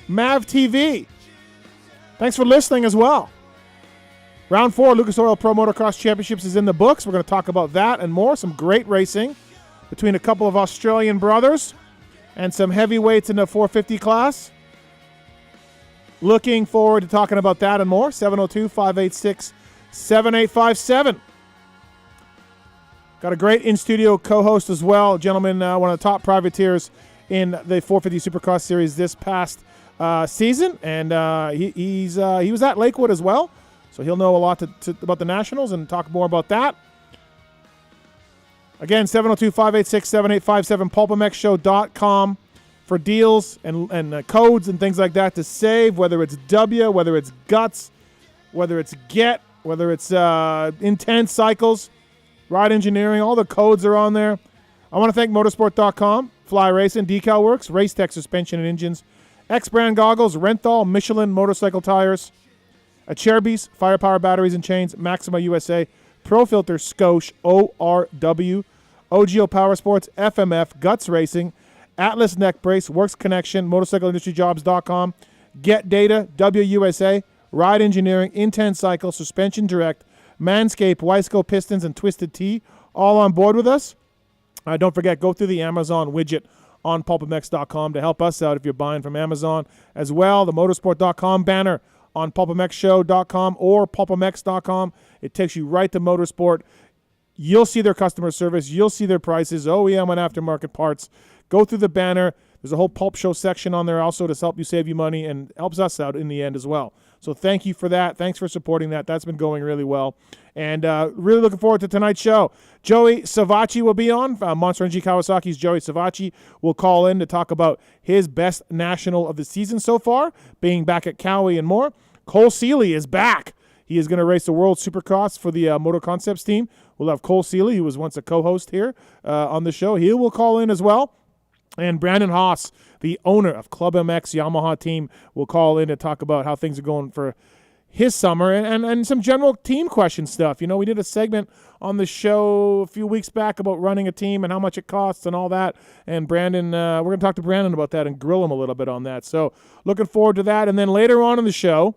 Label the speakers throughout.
Speaker 1: Mav TV. Thanks for listening as well. Round 4, Lucas Oil Pro Motocross Championships is in the books. We're going to talk about that and more. Some great racing between a couple of Australian brothers and some heavyweights in the 450 class. Looking forward to talking about that and more. 702-586-7857. Got a great in-studio co-host as well. Gentleman, one of the top privateers in the 450 Supercross Series this past season. And he was at Lakewood as well. So he'll know a lot about the Nationals and talk more about that. Again, 702-586-7857, PulpMXShow.com for deals and codes and things like that to save, whether it's W, whether it's Guts, whether it's Get, whether it's Intense Cycles, Ride Engineering. All the codes are on there. I want to thank Motorsport.com, Fly Racing, Decal Works, Race Tech Suspension and Engines, X-Brand Goggles, Renthal, Michelin Motorcycle Tires, Acherbis, Firepower Batteries and Chains, Maxima USA, Pro Filter, Scoche, ORW, OGO Power Sports, FMF, Guts Racing, Atlas Neck Brace, Works Connection, MotorcycleIndustryJobs.com, Get Data, WUSA, Ride Engineering, Intense Cycle, Suspension Direct, Manscaped, Wiseco Pistons, and Twisted Tea, all on board with us. Don't forget, go through the Amazon widget on PulpMX.com to help us out if you're buying from Amazon as well. The Motorsport.com banner on PulpMXShow.com or PulpMX.com. It takes you right to Motorsport. You'll see their customer service. You'll see their prices, OEM and aftermarket parts. Go through the banner. There's a whole Pulp Show section on there also to help you save you money and helps us out in the end as well. So thank you for that. Thanks for supporting that. That's been going really well. And really looking forward to tonight's show. Joey Savatgy will be on. Monster Energy Kawasaki's Joey Savatgy will call in to talk about his best national of the season so far, being back at Cowie and more. Cole Seeley is back. He is going to race the World Supercross for the Moto Concepts team. We'll have Cole Seeley, who was once a co-host here on the show. He will call in as well. And Brandon Haas, the owner of Club MX Yamaha team, will call in to talk about how things are going for his summer and some general team question stuff. You know, we did a segment on the show a few weeks back about running a team and how much it costs and all that. And Brandon, we're going to talk to Brandon about that and grill him a little bit on that. So looking forward to that. And then later on in the show,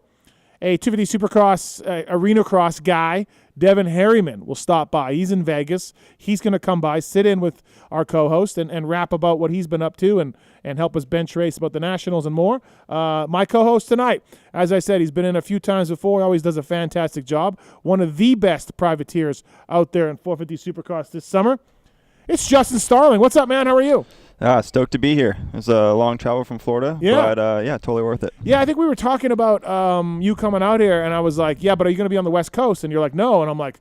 Speaker 1: a 250 Supercross Arena Cross guy, Devin Harriman, will stop by. He's in Vegas. He's going to come by, sit in with our co-host and rap about what he's been up to and help us bench race about the Nationals and more. My co-host tonight, as I said, he's been in a few times before. He always does a fantastic job. One of the best privateers out there in 450 Supercross this summer. It's Justin Starling. What's up, man? How are you?
Speaker 2: Stoked to be here. It's a long travel from Florida, but totally worth it.
Speaker 1: Yeah, I think we were talking about you coming out here, and I was like, yeah, but are you going to be on the West Coast? And you're like, no. And I'm like,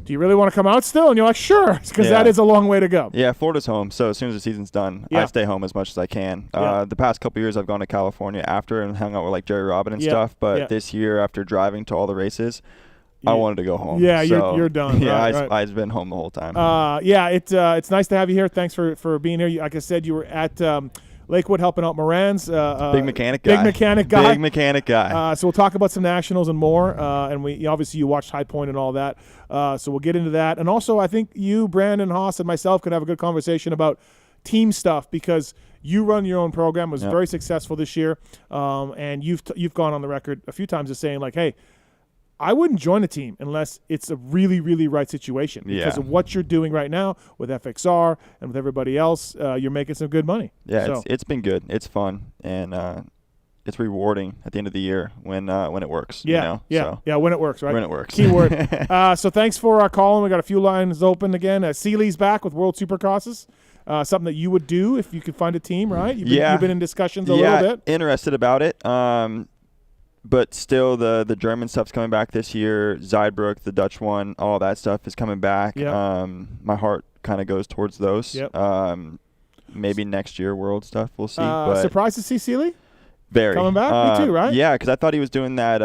Speaker 1: do you really want to come out still? And you're like, sure, because that is a long way to go.
Speaker 2: Yeah, Florida's home, so as soon as the season's done, I stay home as much as I can. The past couple years, I've gone to California after and hung out with like Jerry Robin and stuff, but this year, after driving to all the races, I wanted to go home.
Speaker 1: Yeah, so, you're done.
Speaker 2: Yeah,
Speaker 1: right.
Speaker 2: I've been home the whole time.
Speaker 1: It's nice to have you here. Thanks for being here. Like I said, you were at Lakewood helping out Moran's.
Speaker 2: Big mechanic guy. Big mechanic guy.
Speaker 1: So we'll talk about some Nationals and more. And we obviously you watched High Point and all that. So we'll get into that. And also I think you, Brandon, Haas, and myself could have a good conversation about team stuff because you run your own program. It was very successful this year. And you've gone on the record a few times as saying like, hey, I wouldn't join a team unless it's a really, really right situation because of what you're doing right now with FXR and with everybody else. You're making some good money.
Speaker 2: Yeah,
Speaker 1: so.
Speaker 2: It's been good. It's fun, and it's rewarding at the end of the year when it works.
Speaker 1: Yeah, when it works, right?
Speaker 2: When it works.
Speaker 1: Keyword. So thanks for calling. We got a few lines open again. Seeley's back with World Supercrosses. Something that you would do if you could find a team, right? You've been in discussions a little bit.
Speaker 2: Interested about it. But still, the German stuff's coming back this year. Zeidbrook, the Dutch one, all that stuff is coming back.
Speaker 1: Yep.
Speaker 2: My heart kind of goes towards those.
Speaker 1: Yep.
Speaker 2: Maybe next year world stuff, we'll see. But
Speaker 1: surprised to see Seeley?
Speaker 2: Very.
Speaker 1: Coming back? Me too, right?
Speaker 2: Yeah, because I thought he was doing that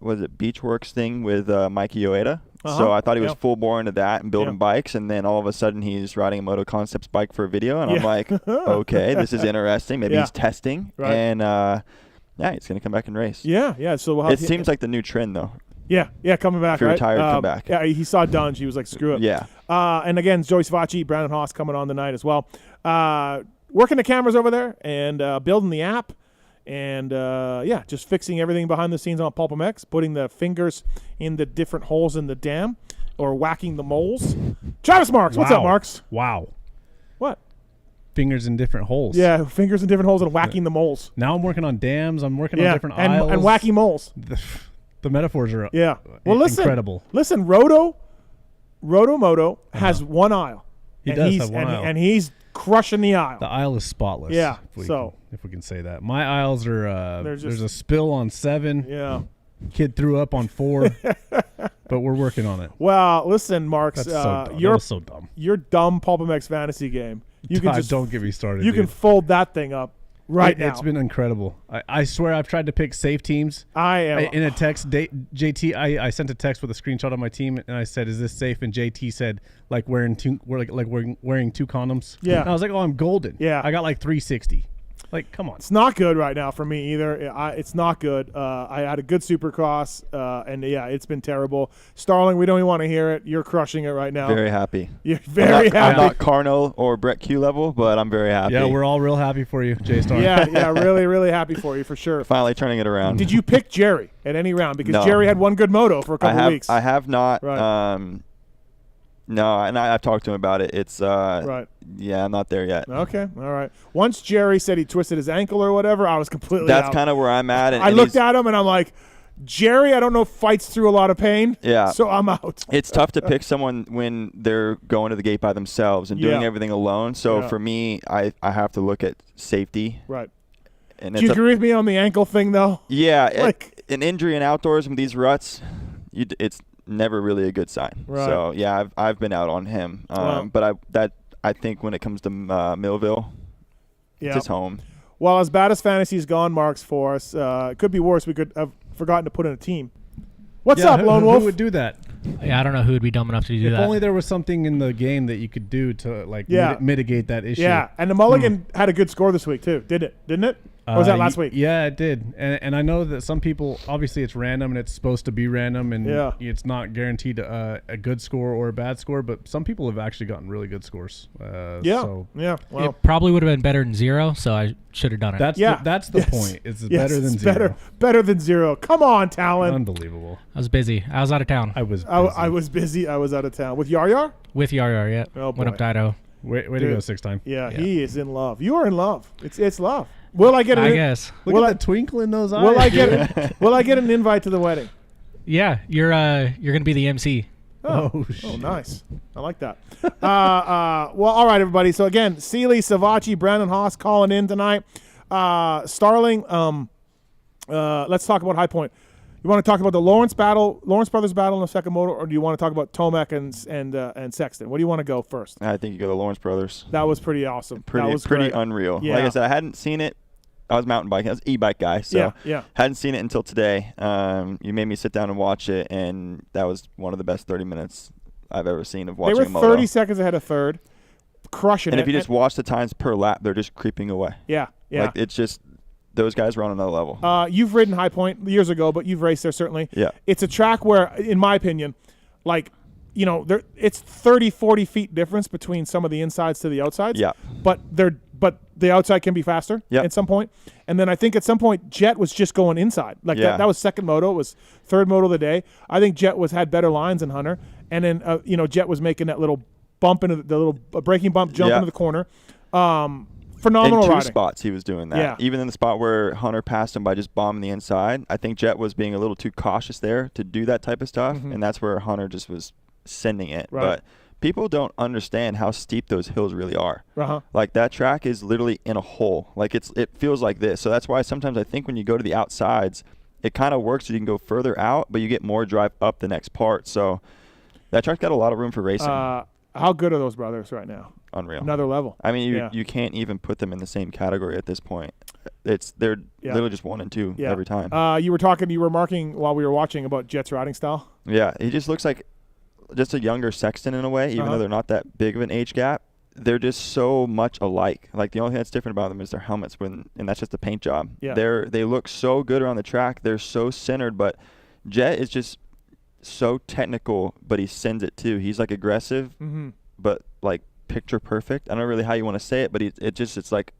Speaker 2: was it Beachworks thing with Mikey Ueda. So I thought he was full bore into that and building bikes, and then all of a sudden he's riding a Moto Concepts bike for a video, and I'm like, okay, this is interesting. Maybe he's testing.
Speaker 1: Right.
Speaker 2: And yeah, he's going to come back and race.
Speaker 1: Yeah. So
Speaker 2: it seems like the new trend, though.
Speaker 1: Yeah, coming back,
Speaker 2: if you're retired, come back.
Speaker 1: Yeah, he saw Dunge. He was like, screw it.
Speaker 2: Yeah.
Speaker 1: And again, Joey Savatgy, Brandon Haas coming on tonight as well. Working the cameras over there and building the app And, just fixing everything behind the scenes on PulpMX, putting the fingers in the different holes in the dam or whacking the moles. Travis Marks. What's up, Marks?
Speaker 3: Wow.
Speaker 1: What?
Speaker 3: Fingers in different holes.
Speaker 1: Yeah, fingers in different holes and whacking the moles.
Speaker 3: Now I'm working on dams. I'm working on different aisles.
Speaker 1: And wacky moles.
Speaker 3: The metaphors are
Speaker 1: incredible. Listen, Roto-Moto has one aisle.
Speaker 3: He does have one aisle.
Speaker 1: And he's crushing the aisle.
Speaker 3: The aisle is spotless.
Speaker 1: Yeah,
Speaker 3: if we can say that. My aisles are, there's a spill on 7.
Speaker 1: Yeah.
Speaker 3: Kid threw up on 4. But we're working on it.
Speaker 1: Well, listen, Marks.
Speaker 3: You're so dumb.
Speaker 1: Your dumb PulpMX fantasy game. You can
Speaker 3: don't get me started.
Speaker 1: You can fold that thing up now.
Speaker 3: It's been incredible. I swear I've tried to pick safe teams. In a text, JT, I sent a text with a screenshot of my team, and I said, "Is this safe?" And JT said, "Like wearing 2 condoms."
Speaker 1: Yeah.
Speaker 3: And I was like, "Oh, I'm golden."
Speaker 1: Yeah.
Speaker 3: I got like 360. Like, come on.
Speaker 1: It's not good right now for me either. It's not good. I had a good Supercross, and it's been terrible. Starling, we don't even want to hear it. You're crushing it right now.
Speaker 2: Very happy.
Speaker 1: You're very happy.
Speaker 2: I'm not Carno or Brett Q level, but I'm very happy.
Speaker 3: Yeah, we're all real happy for you, Jay Starling.
Speaker 1: yeah, really, really happy for you for sure.
Speaker 2: Finally turning it around.
Speaker 1: Did you pick Jerry at any round? Because Jerry had one good moto for a couple weeks.
Speaker 2: I have not.
Speaker 1: Right.
Speaker 2: No, and I've talked to him about it. It's
Speaker 1: right.
Speaker 2: Yeah, I'm not there yet.
Speaker 1: Okay, all right. Once Jerry said he twisted his ankle or whatever, I was completely
Speaker 2: That's
Speaker 1: out.
Speaker 2: kind of where I'm at. And
Speaker 1: I looked at him and I'm like, Jerry, I don't know, fights through a lot of pain.
Speaker 2: Yeah.
Speaker 1: So I'm out.
Speaker 2: It's tough to pick someone when they're going to the gate by themselves and doing everything alone. So for me, I have to look at safety.
Speaker 1: Right.
Speaker 2: And
Speaker 1: do you agree with me on the ankle thing, though?
Speaker 2: Yeah. An injury in outdoors with these ruts, it's never really a good sign.
Speaker 1: Right.
Speaker 2: So yeah, I've been out on him. But I think when it comes to Millville, it's his home.
Speaker 1: Well, as bad as fantasy's gone, Marks, for us, it could be worse. We could have forgotten to put in a team. What's up, Lone Wolf?
Speaker 3: Who would do that?
Speaker 4: Yeah, I don't know who would be dumb enough to do that.
Speaker 3: If only there was something in the game that you could do to mitigate that issue.
Speaker 1: Yeah, and the Mulligan had a good score this week too, didn't it? Or was that last week?
Speaker 3: Yeah, it did. And I know that some people, obviously it's random and it's supposed to be random and it's not guaranteed a good score or a bad score, but some people have actually gotten really good scores.
Speaker 1: Well,
Speaker 4: it probably would have been better than 0, so I should have done it.
Speaker 3: That's the point. It's better than 0.
Speaker 1: Better than 0. Come on, Tallon.
Speaker 3: Unbelievable.
Speaker 4: I was busy. I was out of town.
Speaker 3: I was busy.
Speaker 1: I was out of town. With Yar?
Speaker 4: With Yar, yeah.
Speaker 1: Oh, boy.
Speaker 4: Went up to Idaho.
Speaker 3: Way to go, 6 time.
Speaker 1: Yeah, he is in love. You are in love. It's love. Will I get
Speaker 4: I guess.
Speaker 3: Look at the twinkle in those eyes.
Speaker 1: Will I get an invite to the wedding?
Speaker 4: Yeah, you're gonna be the MC.
Speaker 1: Oh, nice. I like that. Well, all right, everybody. So again, Seeley, Savatgy, Brandon Haas calling in tonight. Starling. Let's talk about High Point. You want to talk about the Lawrence brothers battle in the second motor, or do you want to talk about Tomac and Sexton? What do you want to go first?
Speaker 2: I think you go the Lawrence brothers.
Speaker 1: That was pretty awesome.
Speaker 2: Pretty unreal.
Speaker 1: Yeah.
Speaker 2: Like I said, I hadn't seen it. I was mountain biking. I was an e-bike guy, so hadn't seen it until today. You made me sit down and watch it, and that was one of the best 30 minutes I've ever seen of watching a moto.
Speaker 1: They were 30 seconds ahead of third, crushing it.
Speaker 2: And if you just watch the times per lap, they're just creeping away.
Speaker 1: Yeah.
Speaker 2: Like it's just those guys run on another level.
Speaker 1: You've ridden High Point years ago, but you've raced there certainly.
Speaker 2: Yeah.
Speaker 1: It's a track where, in my opinion, it's 30, 40 feet difference between some of the insides to the outsides.
Speaker 2: Yeah.
Speaker 1: But the outside can be faster at some point. And then I think at some point Jet was just going inside. That was second moto. It was third moto of the day. I think Jet had better lines than Hunter. And then Jet was making that little bump into the little braking bump jump into the corner. Phenomenal
Speaker 2: in
Speaker 1: riding.
Speaker 2: 2 spots he was doing that.
Speaker 1: Yeah.
Speaker 2: Even in the spot where Hunter passed him by just bombing the inside, I think Jet was being a little too cautious there to do that type of stuff, and that's where Hunter just was sending it.
Speaker 1: Right.
Speaker 2: But people don't understand how steep those hills really are.
Speaker 1: Uh-huh.
Speaker 2: Like that track is literally in a hole. Like it feels like this. So that's why sometimes I think when you go to the outsides, it kind of works so you can go further out, but you get more drive up the next part. So that track's got a lot of room for racing.
Speaker 1: How good are those brothers right now?
Speaker 2: Unreal.
Speaker 1: Another level.
Speaker 2: I mean, you can't even put them in the same category at this point. They're literally just 1 and 2 every time.
Speaker 1: You were marking while we were watching about Jet's riding style.
Speaker 2: Yeah, he just looks like just a younger Sexton in a way, even though they're not that big of an age gap. They're just so much alike. Like the only thing that's different about them is their helmets, and that's just a paint job.
Speaker 1: Yeah.
Speaker 2: They look so good around the track. They're so centered, but Jet is just so technical, but he sends it too. He's like aggressive, but like picture perfect. I don't know really how you want to say it, but it's like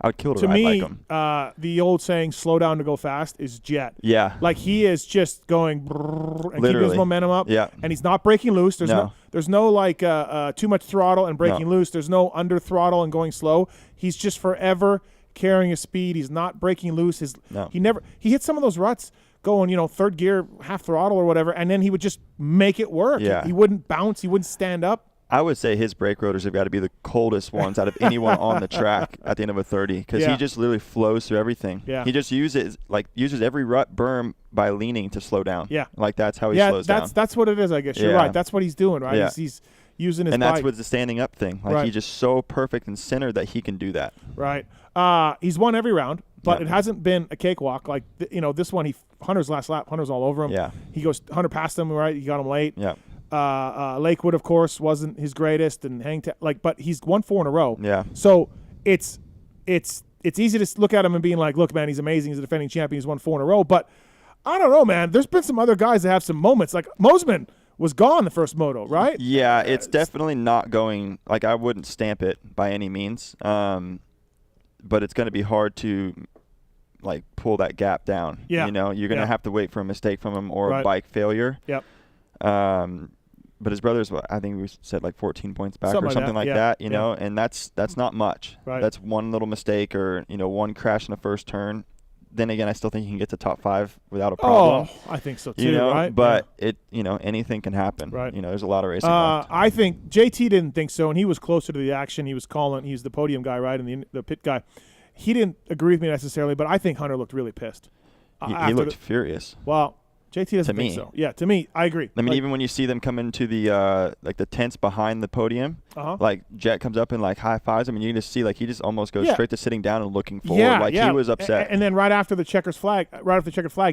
Speaker 2: I would kill to
Speaker 1: me,
Speaker 2: like him.
Speaker 1: The old saying, slow down to go fast, is Jet.
Speaker 2: Yeah.
Speaker 1: Like, he is just going and keeping his momentum up.
Speaker 2: Yeah.
Speaker 1: And he's not breaking loose. There's no like too much throttle and breaking loose. There's no under throttle and going slow. He's just forever carrying his speed. He's not breaking loose. He hit some of those ruts going, third gear, half throttle or whatever, and then he would just make it work.
Speaker 2: Yeah.
Speaker 1: He wouldn't bounce. He wouldn't stand up.
Speaker 2: I would say his brake rotors have got to be the coldest ones out of anyone on the track at the end of a 30 because he just literally flows through everything. Yeah. He just uses every rut berm by leaning to slow down. Yeah. Like that's how he slows down.
Speaker 1: That's what it is, I guess. You're right. That's what he's doing, right?
Speaker 2: Yeah.
Speaker 1: He's using his
Speaker 2: bike. And that's
Speaker 1: bike.
Speaker 2: what's the standing up thing. Like he's just so perfect and centered that he can do that.
Speaker 1: Right. He's won every round, but it hasn't been a cakewalk. Like, this one, Hunter's last lap, Hunter's all over him. Yeah. Hunter passed him, right? He got him late. Yeah. Lakewood, of course, wasn't his greatest, and but he's won 4 in a row. Yeah. So it's easy to look at him and being like, look, man, he's amazing. He's a defending champion. He's won 4 in a row. But I don't know, man. There's been some other guys that have some moments. Like Mosman was gone the first moto, right?
Speaker 2: Yeah, it's definitely not going. Like I wouldn't stamp it by any means. But it's going to be hard to like pull that gap down. Yeah. You're going to have to wait for a mistake from him or a bike failure. Yep. But his brother's, I think we said like 14 points back or something like that, you know, and that's not much. Right. That's one little mistake or, one crash in the first turn. Then again, I still think he can get to top 5 without a problem.
Speaker 1: Oh, I think so too, right?
Speaker 2: But anything can happen. Right. There's a lot of racing left.
Speaker 1: I think JT didn't think so, and he was closer to the action. He was calling. He's the podium guy, right, and the pit guy. He didn't agree with me necessarily, but I think Hunter looked really pissed.
Speaker 2: He looked furious.
Speaker 1: Well, JT doesn't think so. Yeah, to me, I agree.
Speaker 2: I mean, even when you see them come into the the tents behind the podium, like Jet comes up and like high fives him, and you just see like he just almost goes straight to sitting down and looking forward. He was upset.
Speaker 1: And then right after the checkered flag,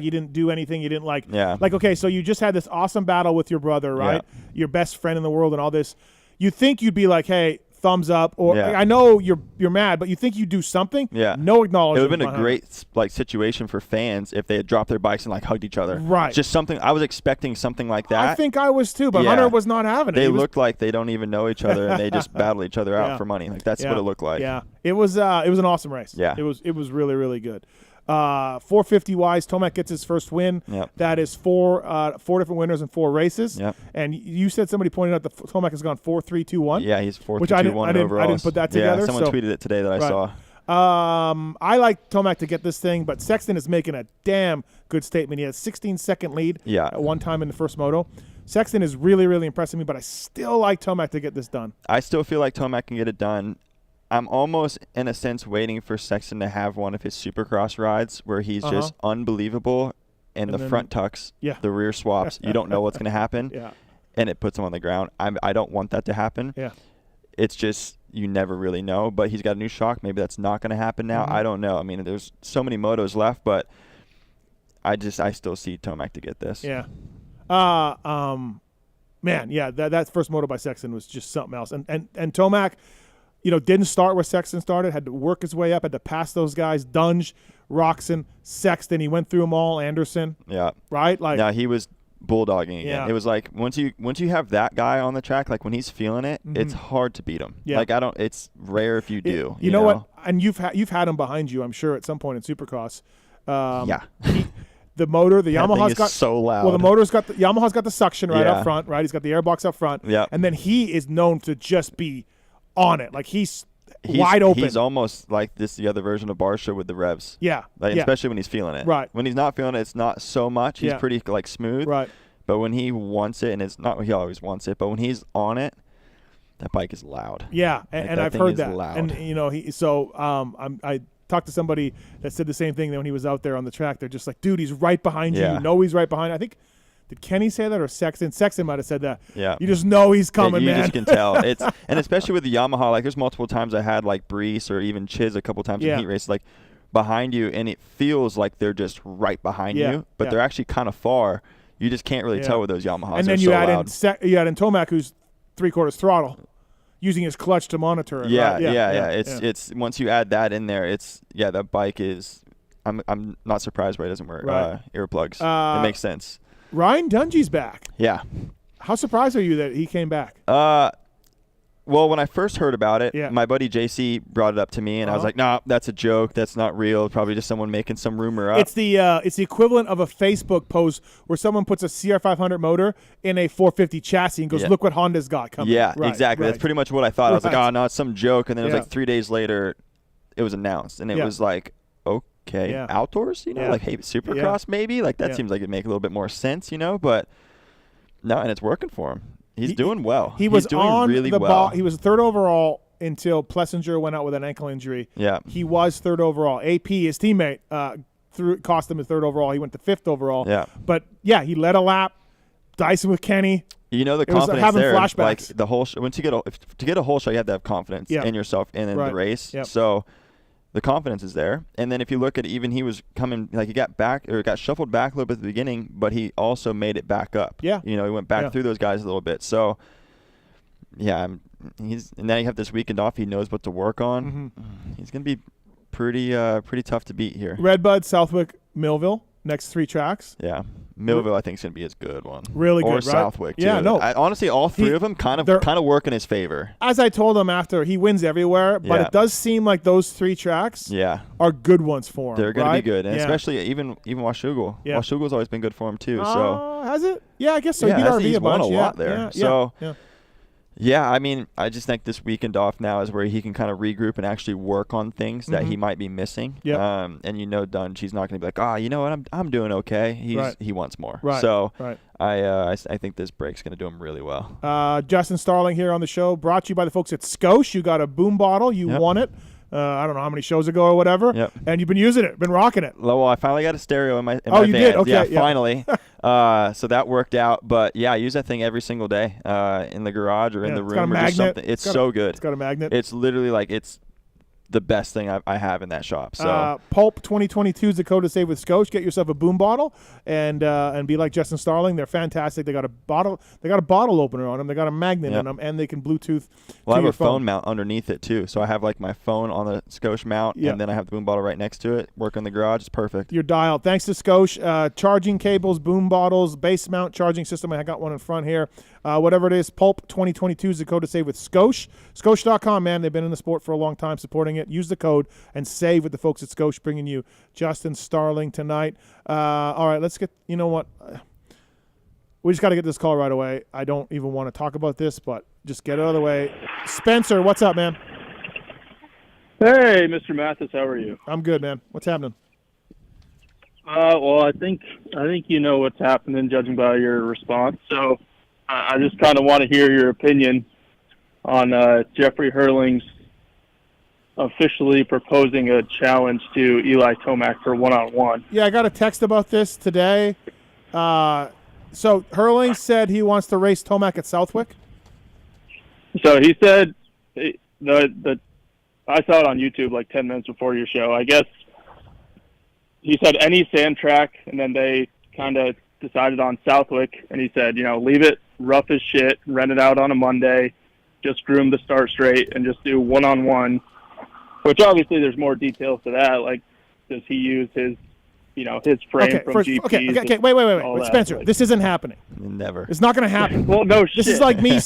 Speaker 1: he didn't do anything. He didn't like okay, so you just had this awesome battle with your brother, right? Yeah. Your best friend in the world and all this. You think you'd be like, hey, thumbs up, or I know you're mad, but you think you do something. Yeah. No acknowledgement.
Speaker 2: It would have been a great situation for fans if they had dropped their bikes and like hugged each other.
Speaker 1: Right.
Speaker 2: Just something. I was expecting something like that.
Speaker 1: I think I was too, but Hunter was not having it.
Speaker 2: They looked like they don't even know each other and they just battle each other out for money. Like that's what it looked like.
Speaker 1: Yeah. It was an awesome race. Yeah. It was really, really good. 450 wise, Tomac gets his first win. Yep. That is four different winners in 4 races. Yep. And you said somebody pointed out that Tomac has gone 4-3-2-1.
Speaker 2: Yeah, he's 4-3-2-1 overall.
Speaker 1: I didn't put that together.
Speaker 2: Yeah, someone tweeted it today that I saw.
Speaker 1: I like Tomac to get this thing, but Sexton is making a damn good statement. He has a 16-second lead at one time in the first moto. Sexton is really, really impressing me, but I still like Tomac to get this done.
Speaker 2: I still feel like Tomac can get it done. I'm almost, in a sense, waiting for Sexton to have one of his Supercross rides where he's just unbelievable, and the front tucks, the rear swaps, you don't know what's going to happen, and it puts him on the ground. I don't want that to happen. Yeah. It's just you never really know, but he's got a new shock. Maybe that's not going to happen now. I don't know. I mean, there's so many motos left, but I still see Tomac to get this.
Speaker 1: Yeah. Man, yeah, that first moto by Sexton was just something else. And Tomac, didn't start where Sexton started, had to work his way up, had to pass those guys, Dunge, Roxon, Sexton. He went through them all, Anderson. Yeah. Right? Like,
Speaker 2: yeah, he was bulldogging again. Yeah. It was like once you have that guy on the track, like when he's feeling it, it's hard to beat him. Yeah. Like it's rare if you do.
Speaker 1: You know what? And you've had him behind you, I'm sure, at some point in Supercross. The motor, the Yamaha's got
Speaker 2: so loud.
Speaker 1: Well, Yamaha's got the suction up front, right? He's got the airbox up front. Yeah. And then he is known to just be on it. Like he's wide open.
Speaker 2: He's almost like the other version of Barsha with the revs.
Speaker 1: Yeah.
Speaker 2: Especially when he's feeling it. Right. When he's not feeling it, it's not so much. He's pretty like smooth. Right. But when he wants it, and it's not he always wants it, but when he's on it, that bike is loud.
Speaker 1: Yeah, and I've heard that. Loud. And I talked to somebody that said the same thing that when he was out there on the track. They're just like, dude, he's right behind you. You know he's right behind. I think. Did Kenny say that or Sexton? Sexton might have said that. Yeah. You just know he's coming, man.
Speaker 2: You just can tell. And especially with the Yamaha, like there's multiple times I had like Brees or even Chiz a couple times in heat races, like behind you, and it feels like they're just right behind you, but they're actually kind of far. You just can't really tell with those Yamahas.
Speaker 1: And then you add in Tomac, who's 3/4 throttle, using his clutch to monitor it.
Speaker 2: Yeah. It's once you add that in there, that bike is. I'm not surprised why it doesn't wear earplugs. It makes sense.
Speaker 1: Ryan Dungey's back.
Speaker 2: Yeah.
Speaker 1: How surprised are you that he came back?
Speaker 2: Well, when I first heard about it,
Speaker 1: Yeah.
Speaker 2: my buddy JC brought it up to me, and I was like, "Nah, that's a joke. That's not real. Probably just someone making some rumor up."
Speaker 1: It's the equivalent of a Facebook post where someone puts a CR500 motor in a 450 chassis and goes, "Look what Honda's got coming."
Speaker 2: Yeah, exactly. That's pretty much what I thought. I was like, "Oh no, it's some joke." And then it was like 3 days later, it was announced, and it was like, okay, outdoors, like, hey, Supercross maybe, like that seems like it'd make a little bit more sense, but no, and it's working for him. He's doing well.
Speaker 1: He's
Speaker 2: doing
Speaker 1: on
Speaker 2: really
Speaker 1: the
Speaker 2: well.
Speaker 1: ball. He was third overall until Plessinger went out with an ankle injury.
Speaker 2: Yeah.
Speaker 1: He was third overall. AP, his teammate, cost him his third overall. He went to fifth overall.
Speaker 2: Yeah.
Speaker 1: But, yeah, he led a lap, dicing with Kenny.
Speaker 2: The confidence
Speaker 1: having
Speaker 2: there,
Speaker 1: flashbacks.
Speaker 2: like the whole once you get a whole shot, you have to have confidence in yourself and in the race.
Speaker 1: Yep.
Speaker 2: So the confidence is there. And then if you look at even he was coming, like he got shuffled back a little bit at the beginning, but he also made it back up.
Speaker 1: Yeah.
Speaker 2: He went back through those guys a little bit. So yeah, and now you have this weekend off. He knows what to work on. Mm-hmm. He's going to be pretty tough to beat here.
Speaker 1: Redbud, Southwick, Millville, next 3 tracks.
Speaker 2: Yeah. Millville, I think, is going to be his good one.
Speaker 1: Really good,
Speaker 2: or
Speaker 1: right?
Speaker 2: Southwick, too.
Speaker 1: Yeah, no.
Speaker 2: Honestly, all 3 of them kind of work in his favor.
Speaker 1: As I told him after, he wins everywhere, but it does seem like those 3 tracks are good ones for him.
Speaker 2: They're going to be good, and especially even Washougal. Yeah. Washougal's always been good for him, too. So
Speaker 1: has it? Yeah, I guess so. He beat RV
Speaker 2: he's
Speaker 1: a bunch.
Speaker 2: won a lot there. Yeah, I mean, I just think this weekend off now is where he can kind of regroup and actually work on things that he might be missing.
Speaker 1: Yep.
Speaker 2: And Dunge, he's not going to be like, you know what, I'm doing okay. He wants more.
Speaker 1: Right.
Speaker 2: So I think this break's going to do him really well.
Speaker 1: Justin Starling here on the show, brought to you by the folks at Skosh. You got a boom bottle. You won it. I don't know how many shows ago or whatever.
Speaker 2: Yep.
Speaker 1: And you've been using it, been rocking it.
Speaker 2: Well, I finally got a stereo in my
Speaker 1: you
Speaker 2: van.
Speaker 1: did? Okay.
Speaker 2: Yeah, finally. So that worked out. But yeah, I use that thing every single day in the garage or in the room or just something. It's so good.
Speaker 1: It's got a magnet.
Speaker 2: It's literally like it's the best thing I have in that shop. So
Speaker 1: Pulp 2022 is the code to save with Skosh. Get yourself a boom bottle and be like Justin Starling. They're fantastic. They got a bottle opener on them. They got a magnet in them, and they can Bluetooth.
Speaker 2: Well, I have a phone mount underneath it too, so I have like my phone on the Skosh mount, and then I have the boom bottle right next to it. Work in the garage. It's perfect. Your dial. Thanks to Skosh. Charging cables, boom bottles, base mount charging system. I got one in front here. Whatever it is, Pulp 2022 is the code to save with Skosh. Skosh.com, man. They've been in the sport for a long time, supporting it. Use the code and save with the folks at Skosh, bringing you Justin Starling tonight. All right, let's get, you know what? We just got to get this call right away. I don't even want to talk about this, but just get it out of the way. Spencer, what's up, man?
Speaker 5: Hey, Mr. Mathis, how are you?
Speaker 1: I'm good, man. What's happening?
Speaker 5: Well, I think you know what's happening, judging by your response. So I just kind of want to hear your opinion on Jeffrey Herlings officially proposing a challenge to Eli Tomac for one-on-one.
Speaker 1: Yeah, I got a text about this today. So Herlings said he wants to race Tomac at Southwick.
Speaker 5: So he said that I saw it on YouTube like 10 minutes before your show. I guess he said any sand track, and then they kind of decided on Southwick, and he said, leave it rough as shit, rent it out on a Monday, just groom the start straight, and just do one-on-one, which obviously there's more details to that. Like, does he use his frame from GP?
Speaker 1: Okay, wait. Spencer, this isn't happening.
Speaker 2: Never.
Speaker 1: It's not going to happen.
Speaker 5: Well, no shit.
Speaker 1: This is like me.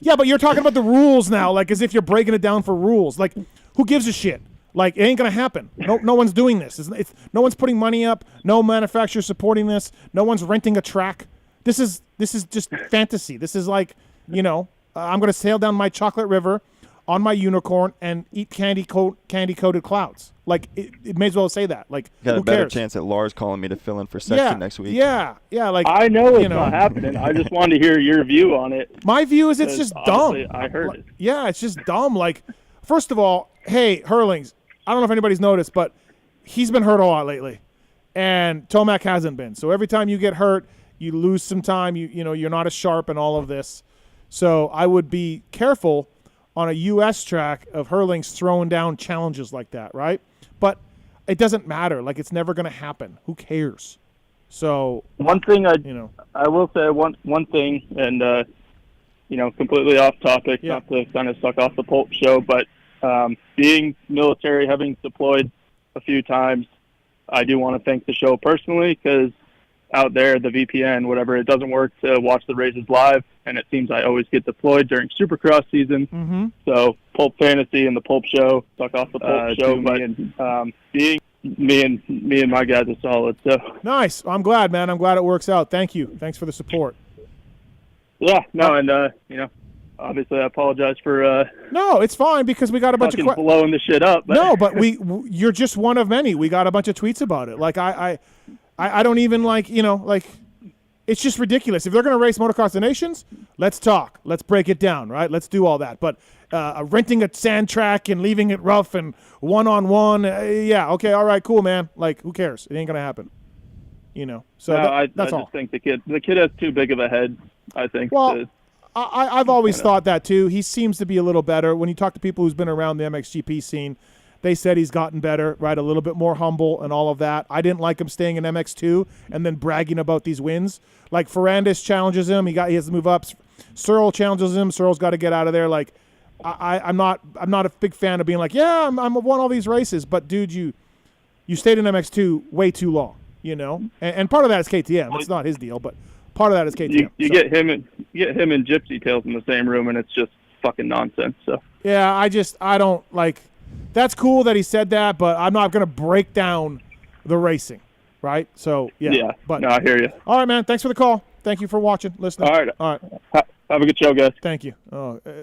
Speaker 1: Yeah, but you're talking about the rules now, like as if you're breaking it down for rules. Like, who gives a shit? Like, it ain't going to happen. No one's doing this. No one's putting money up. No manufacturer supporting this. No one's renting a track. This is just fantasy. This is like, I'm going to sail down my chocolate river on my unicorn and eat candy-coated clouds. Like, it may as well say that. Like,
Speaker 2: got
Speaker 1: who
Speaker 2: a better
Speaker 1: cares?
Speaker 2: chance at Lars calling me to fill in for Sexton next week.
Speaker 1: Yeah. Like,
Speaker 5: I know it's not happening. I just wanted to hear your view on it.
Speaker 1: My view is it's just dumb.
Speaker 5: I heard it.
Speaker 1: Yeah, it's just dumb. Like, first of all, hey, Herlings, I don't know if anybody's noticed, but he's been hurt a lot lately, and Tomac hasn't been. So every time you get hurt, you lose some time. You're not as sharp in all of this. So I would be careful on a U.S. track of Herlings throwing down challenges like that, right? But it doesn't matter. Like, it's never going to happen. Who cares? So
Speaker 5: one thing I will say one thing, and completely off topic, not to kind of suck off the Pulp show, but being military, having deployed a few times, I do want to thank the show personally, because out there, the VPN, whatever, it doesn't work to watch the races live. and it seems I always get deployed during Supercross season.
Speaker 1: Mm-hmm.
Speaker 5: So Pulp Fantasy and the Pulp Show, talk off the Pulp Show, being me and my guys are solid. So
Speaker 1: nice. I'm glad, man. I'm glad it works out. Thank you. Thanks for the support.
Speaker 5: Yeah, no, and obviously I apologize for
Speaker 1: no, it's fine because we got a bunch of
Speaker 5: blowing the shit up. But.
Speaker 1: No, but you're just one of many. We got a bunch of tweets about it. Like I don't even like, it's just ridiculous. If they're going to race Motocross the Nations, let's talk. Let's break it down, right? Let's do all that. But renting a sand track and leaving it rough and one-on-one, yeah, okay, all right, cool, man. Like, who cares? It ain't going to happen. So
Speaker 5: I
Speaker 1: that's all.
Speaker 5: just think the kid has too big of a head, I think.
Speaker 1: Well, I've always thought that, too. He seems to be a little better. When you talk to people who's been around the MXGP scene, they said he's gotten better, right? A little bit more humble and all of that. I didn't like him staying in MX2 and then bragging about these wins. Like Ferrandis challenges him, he has to move up. Searle challenges him. Searle's got to get out of there. Like, I'm not a big fan of being like, yeah, I'm won all these races, but dude, you stayed in MX2 way too long, And part of that is KTM. It's not his deal, but part of that is KTM.
Speaker 5: You get him and Gypsy Tales in the same room, and it's just fucking nonsense. So
Speaker 1: yeah, I don't like. That's cool that he said that, but I'm not going to break down the racing, right? So, yeah.
Speaker 5: Yeah,
Speaker 1: but,
Speaker 5: no, I hear you.
Speaker 1: All right, man. Thanks for the call. Thank you for watching, listening.
Speaker 5: All right. Have a good show, guys.
Speaker 1: Thank you.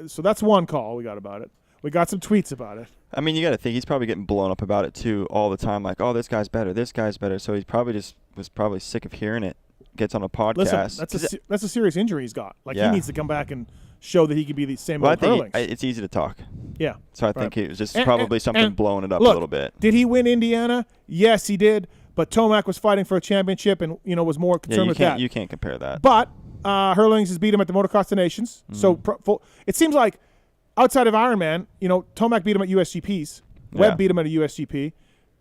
Speaker 1: So that's one call we got about it. We got some tweets about it.
Speaker 2: I mean, you got to think he's probably getting blown up about it, too, all the time. Like, oh, this guy's better. So he probably was sick of hearing it. Gets on a podcast.
Speaker 1: Listen, that's a serious injury he's got. Like, he needs to come back and show that he can be the same old Herlings.
Speaker 2: It's easy to talk.
Speaker 1: Yeah.
Speaker 2: So I think it was just probably something blowing it up
Speaker 1: look,
Speaker 2: a little bit.
Speaker 1: Did he win Indiana? Yes, he did. But Tomac was fighting for a championship and, was more concerned with that.
Speaker 2: You can't compare that.
Speaker 1: But Herlings has beat him at the Motocross the Nations. Mm-hmm. So it seems like outside of Ironman, Tomac beat him at USGPs. Webb beat him at a USGP.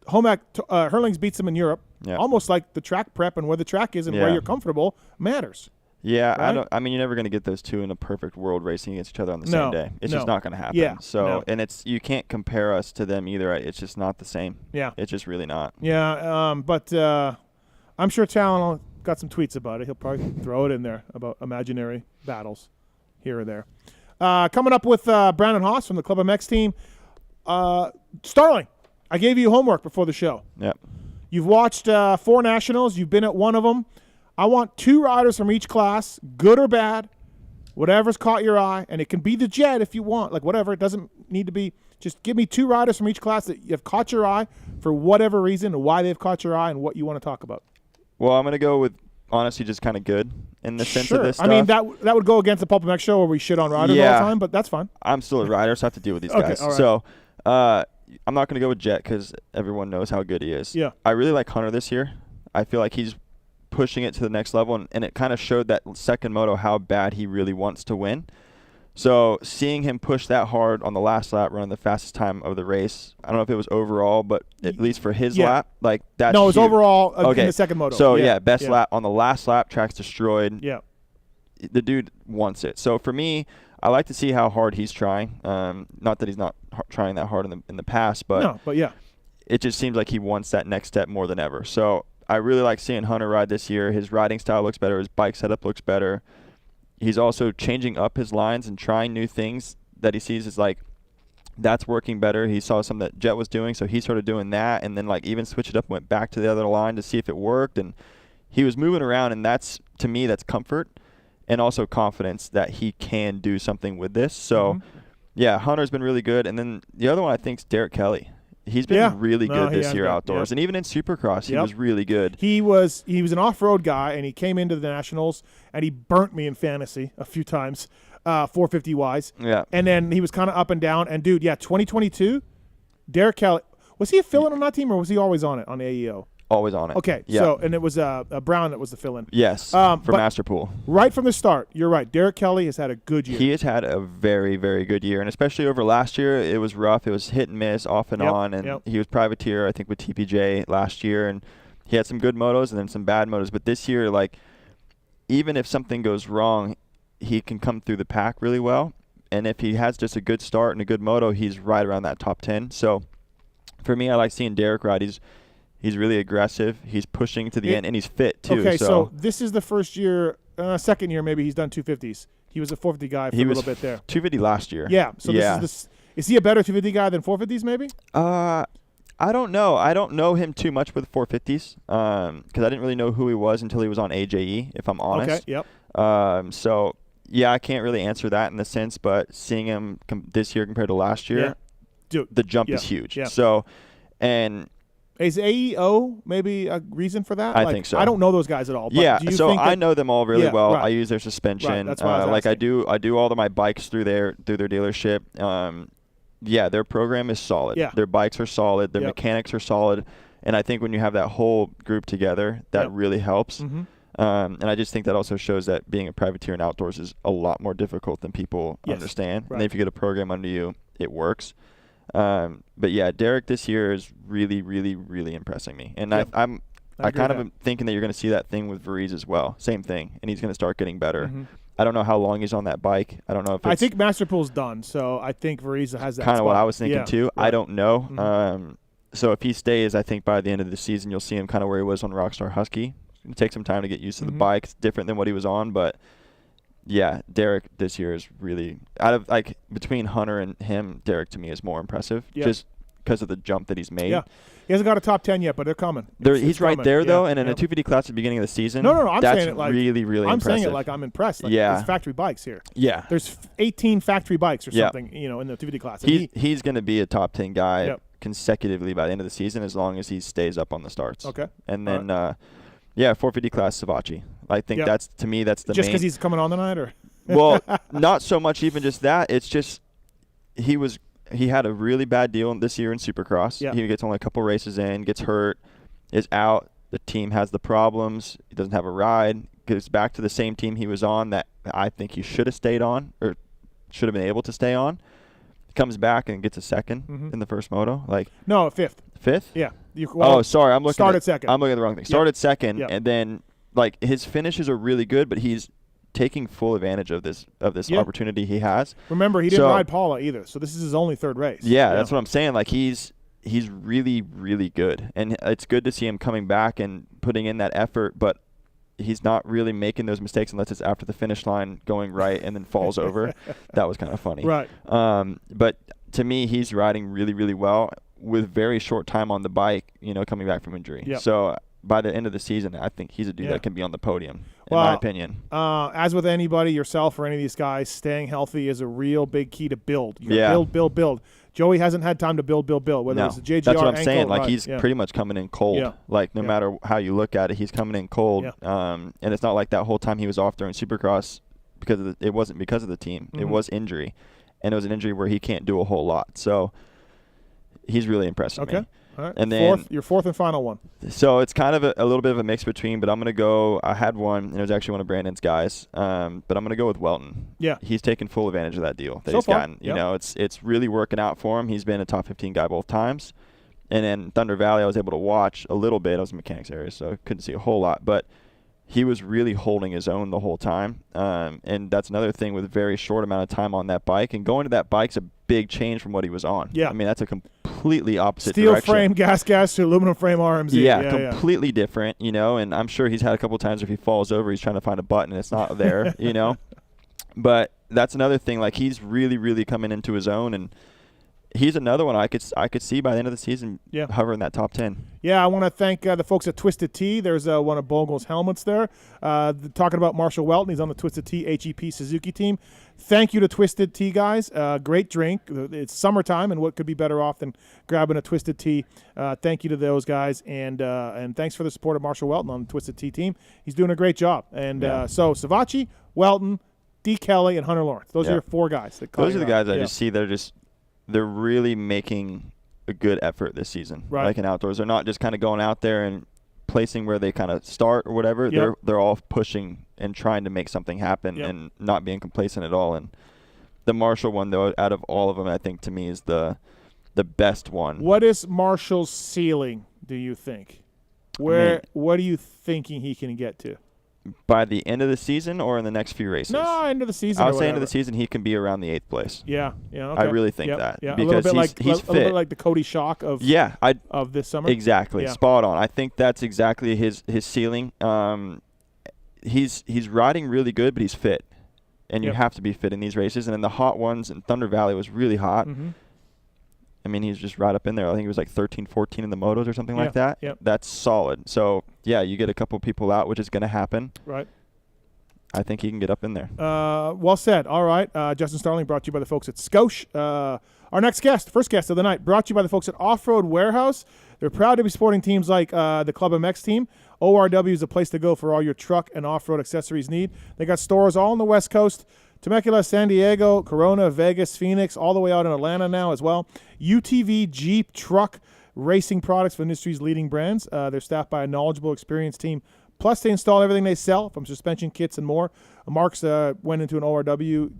Speaker 1: Herlings beats him in Europe. Yeah. Almost like the track prep and where the track is and where you're comfortable matters.
Speaker 2: Yeah,
Speaker 1: right?
Speaker 2: you're never going to get those two in a perfect world racing against each other on the same day. It's just not going to happen.
Speaker 1: Yeah,
Speaker 2: so, and you can't compare us to them either. It's just not the same.
Speaker 1: Yeah.
Speaker 2: It's just really not.
Speaker 1: Yeah, but I'm sure Tallon got some tweets about it. He'll probably throw it in there about imaginary battles here or there. Coming up with Brandon Haas from the PulpMX team. Starling, I gave you homework before the show.
Speaker 2: Yep.
Speaker 1: You've watched 4 nationals. You've been at one of them. I want 2 riders from each class, good or bad, whatever's caught your eye, and it can be the jet if you want, like whatever. It doesn't need to be. Just give me 2 riders from each class that have caught your eye for whatever reason, and why they've caught your eye, and what you want to talk about.
Speaker 2: Well, I'm going to go with honestly just kind of good in the sense of this stuff.
Speaker 1: I mean, that would go against the PulpMX show where we shit on riders all the time, but that's fine.
Speaker 2: I'm still a rider, so I have to deal with these guys. All right. So I'm not going to go with Jet because everyone knows how good he is.
Speaker 1: Yeah.
Speaker 2: I really like Hunter this year. I feel like he's pushing it to the next level, and it kind of showed that second moto how bad he really wants to win. So seeing him push that hard on the last lap, running the fastest time of the race, I don't know if it was overall, but at least for his lap, like that's
Speaker 1: No, it was
Speaker 2: huge.
Speaker 1: Overall in the second moto.
Speaker 2: So, best lap on the last lap, track's destroyed.
Speaker 1: Yeah.
Speaker 2: The dude wants it. So for me, I like to see how hard he's trying. Not that he's not trying that hard in the past, but it just seems like he wants that next step more than ever. So I really like seeing Hunter ride this year. His riding style looks better. His bike setup looks better. He's also changing up his lines and trying new things that he sees is like that's working better. He saw something that Jet was doing, so he started doing that, and then like even switched it up and went back to the other line to see if it worked. And he was moving around, and that's, to me, that's comfort and also confidence that he can do something with this. So, Hunter's been really good. And then the other one I think is Derek Kelly. He's been really good this year outdoors. And even in Supercross, he was really good.
Speaker 1: He was an off-road guy, and he came into the Nationals, and he burnt me in fantasy a few times, 450-wise.
Speaker 2: Yeah.
Speaker 1: And then he was kind of up and down. And, dude, 2022, Derek Kelly, was he a fill-in on that team, or was he always on it, on AEO?
Speaker 2: Always on it.
Speaker 1: Okay, so, and it was Brown that was the fill-in.
Speaker 2: Yes, for Masterpool.
Speaker 1: Right from the start, you're right. Derek Kelly has had a good year.
Speaker 2: He has had a very, very good year, and especially over last year, it was rough. It was hit and miss, off and on, and he was privateer, I think, with TPJ last year, and he had some good motos and then some bad motos. But this year, like, even if something goes wrong, he can come through the pack really well, and if he has just a good start and a good moto, he's right around that top 10. So for me, I like seeing Derek ride. He's really aggressive. He's pushing to the end, and he's fit, too.
Speaker 1: Okay, so this is the first year, second year maybe he's done 250s. He was a 450 guy for a little bit there.
Speaker 2: 250 last year.
Speaker 1: Yeah. So is he a better 250 guy than 450s maybe?
Speaker 2: I don't know. I don't know him too much with 450s because I didn't really know who he was until he was on AJE, if I'm honest.
Speaker 1: Okay, yep.
Speaker 2: So, yeah, I can't really answer that in the sense, but seeing him this year compared to last year, the jump is huge.
Speaker 1: Yeah.
Speaker 2: So, and
Speaker 1: is AEO maybe a reason for that?
Speaker 2: I think so.
Speaker 1: I don't know those guys at all. But
Speaker 2: yeah, so I know them all really well.
Speaker 1: Right.
Speaker 2: I use their suspension.
Speaker 1: Right. That's what I was asking.
Speaker 2: I do all of my bikes through their dealership. Yeah, their program is solid.
Speaker 1: Yeah.
Speaker 2: Their bikes are solid. Their mechanics are solid. And I think when you have that whole group together, that really helps.
Speaker 1: Mm-hmm.
Speaker 2: And I just think that also shows that being a privateer in outdoors is a lot more difficult than people understand.
Speaker 1: Right.
Speaker 2: And if you get a program under you, it works. But yeah, Derek this year is really, really, really impressing me. And I kind of am thinking that you're going to see that thing with Varize as well. Same thing. And he's going to start getting better. Mm-hmm. I don't know how long he's on that bike. I don't know if
Speaker 1: I think Masterpool's done, so I think Varize has that
Speaker 2: kind of
Speaker 1: spot.
Speaker 2: what I was thinking too.
Speaker 1: Right.
Speaker 2: I don't know.
Speaker 1: Mm-hmm.
Speaker 2: So if he stays, I think by the end of the season, you'll see him kind of where he was on Rockstar Husky. It's going to take some time to get used to the bike. It's different than what he was on, but yeah, Derek this year is really out of between Hunter and him. Derek to me is more impressive just because of the jump that he's made.
Speaker 1: Yeah, he hasn't got a top 10 yet, but they're coming.
Speaker 2: He's right there though, and in a 250 class at the beginning of the season.
Speaker 1: No, I'm
Speaker 2: that's
Speaker 1: saying it like
Speaker 2: really, really
Speaker 1: I'm
Speaker 2: impressive.
Speaker 1: saying it like I'm impressed. Like, there's factory bikes here.
Speaker 2: Yeah,
Speaker 1: there's 18 factory bikes or something, in the 250 class.
Speaker 2: He's going to be a top 10 guy consecutively by the end of the season as long as he stays up on the starts.
Speaker 1: Okay,
Speaker 2: and then 450 class Savatgy. I think that's the main.
Speaker 1: Just because he's coming on tonight, or
Speaker 2: well, not so much even just that. It's just he had a really bad deal this year in Supercross.
Speaker 1: Yeah.
Speaker 2: He gets only a couple races in, gets hurt, is out. The team has the problems. He doesn't have a ride. Goes back to the same team he was on that I think he should have stayed on or should have been able to stay on. Comes back and gets a second in the first moto.
Speaker 1: No, fifth.
Speaker 2: Fifth?
Speaker 1: Yeah.
Speaker 2: Sorry. I'm looking
Speaker 1: started second.
Speaker 2: I'm looking at the wrong thing. Started second, and then his finishes are really good, but he's taking full advantage of this opportunity he has.
Speaker 1: Remember, he didn't ride Paula either, so this is his only third race.
Speaker 2: Yeah, that's what I'm saying. He's really, really good, and it's good to see him coming back and putting in that effort, but he's not really making those mistakes unless it's after the finish line going right and then falls over. That was kind of funny.
Speaker 1: Right.
Speaker 2: But to me, he's riding really, really well with very short time on the bike, coming back from injury.
Speaker 1: Yep.
Speaker 2: So by the end of the season, I think he's a dude that can be on the podium, in my opinion.
Speaker 1: As with anybody, yourself or any of these guys, staying healthy is a real big key to build. Build. Joey hasn't had time to build. Whether it's the JGR,
Speaker 2: that's what I'm
Speaker 1: ankle,
Speaker 2: saying. He's pretty much coming in cold.
Speaker 1: Yeah.
Speaker 2: No matter how you look at it, he's coming in cold.
Speaker 1: Yeah.
Speaker 2: And it's not like that whole time he was off during Supercross because it wasn't because of the team.
Speaker 1: Mm-hmm.
Speaker 2: It was injury, and it was an injury where he can't do a whole lot. So he's really impressing me.
Speaker 1: All right.
Speaker 2: And then
Speaker 1: your fourth and final one.
Speaker 2: So it's kind of a little bit of a mix between, but I'm going to go – I had one, and it was actually one of Brandon's guys, but I'm going to go with Welton.
Speaker 1: Yeah.
Speaker 2: He's taken full advantage of that deal that he's gotten. It's really working out for him. He's been a top 15 guy both times. And then Thunder Valley, I was able to watch a little bit. I was in mechanics area, so I couldn't see a whole lot. But he was really holding his own the whole time. And that's another thing with a very short amount of time on that bike. And going to that bike's a big change from what he was on.
Speaker 1: Yeah.
Speaker 2: I mean, that's a completely opposite
Speaker 1: Steel
Speaker 2: direction.
Speaker 1: frame, gas to aluminum frame RMZ.
Speaker 2: Yeah, completely different, and I'm sure he's had a couple times if he falls over, he's trying to find a button and it's not there, But that's another thing. He's really, really coming into his own, and he's another one I could see by the end of the season hovering that top 10. Yeah,
Speaker 1: I want to thank the folks at Twisted Tea. There's one of Bogle's helmets there. Talking about Marshall Welton, he's on the Twisted Tea HEP Suzuki team. Thank you to Twisted Tea, guys. Great drink. It's summertime, and what could be better off than grabbing a Twisted Tea? Thank you to those guys, and thanks for the support of Marshall Welton on the Twisted Tea team. He's doing a great job. And so Savatgy, Welton, D. Kelly, and Hunter Lawrence. Those are your four guys.
Speaker 2: Those are the guys I just see that are they're really making a good effort this season.
Speaker 1: Right.
Speaker 2: In outdoors. They're not just kind of going out there and placing where they kind of start or whatever. Yep. They're all pushing and trying to make something happen and not being complacent at all. And the Marshall one, though, out of all of them, I think to me is the best one.
Speaker 1: What is Marshall's ceiling, do you think? What are you thinking he can get to?
Speaker 2: By the end of the season or in the next few races?
Speaker 1: No, end of the season.
Speaker 2: I would say end of the season he can be around the 8th place.
Speaker 1: Yeah. Okay.
Speaker 2: I really think that.
Speaker 1: Yeah,
Speaker 2: because he's fit.
Speaker 1: A little bit like the Cody Shock of this summer.
Speaker 2: Exactly. Yeah. Spot on. I think that's exactly his ceiling. He's riding really good, but he's fit. and you have to be fit in these races. And in the hot ones, and Thunder Valley was really hot. I mean, he's just right up in there. I think he was like 13, 14 in the motos or something like that. That's solid. So, yeah, you get a couple people out, which is going to happen.
Speaker 1: Right.
Speaker 2: I think he can get up in there.
Speaker 1: Well said. All right. Justin Starling, brought to you by the folks at Scotia. Our next guest, first guest of the night, brought to you by the folks at Off-Road Warehouse. They're proud to be supporting teams like the PulpMX team. ORW is the place to go for all your truck and off-road accessories need. They got stores all on the West Coast, Temecula, San Diego, Corona, Vegas, Phoenix, all the way out in Atlanta now as well. UTV, Jeep, truck, racing products for industry's leading brands. They're staffed by a knowledgeable, experienced team. Plus, they install everything they sell, from suspension kits and more. Mark's went into an ORW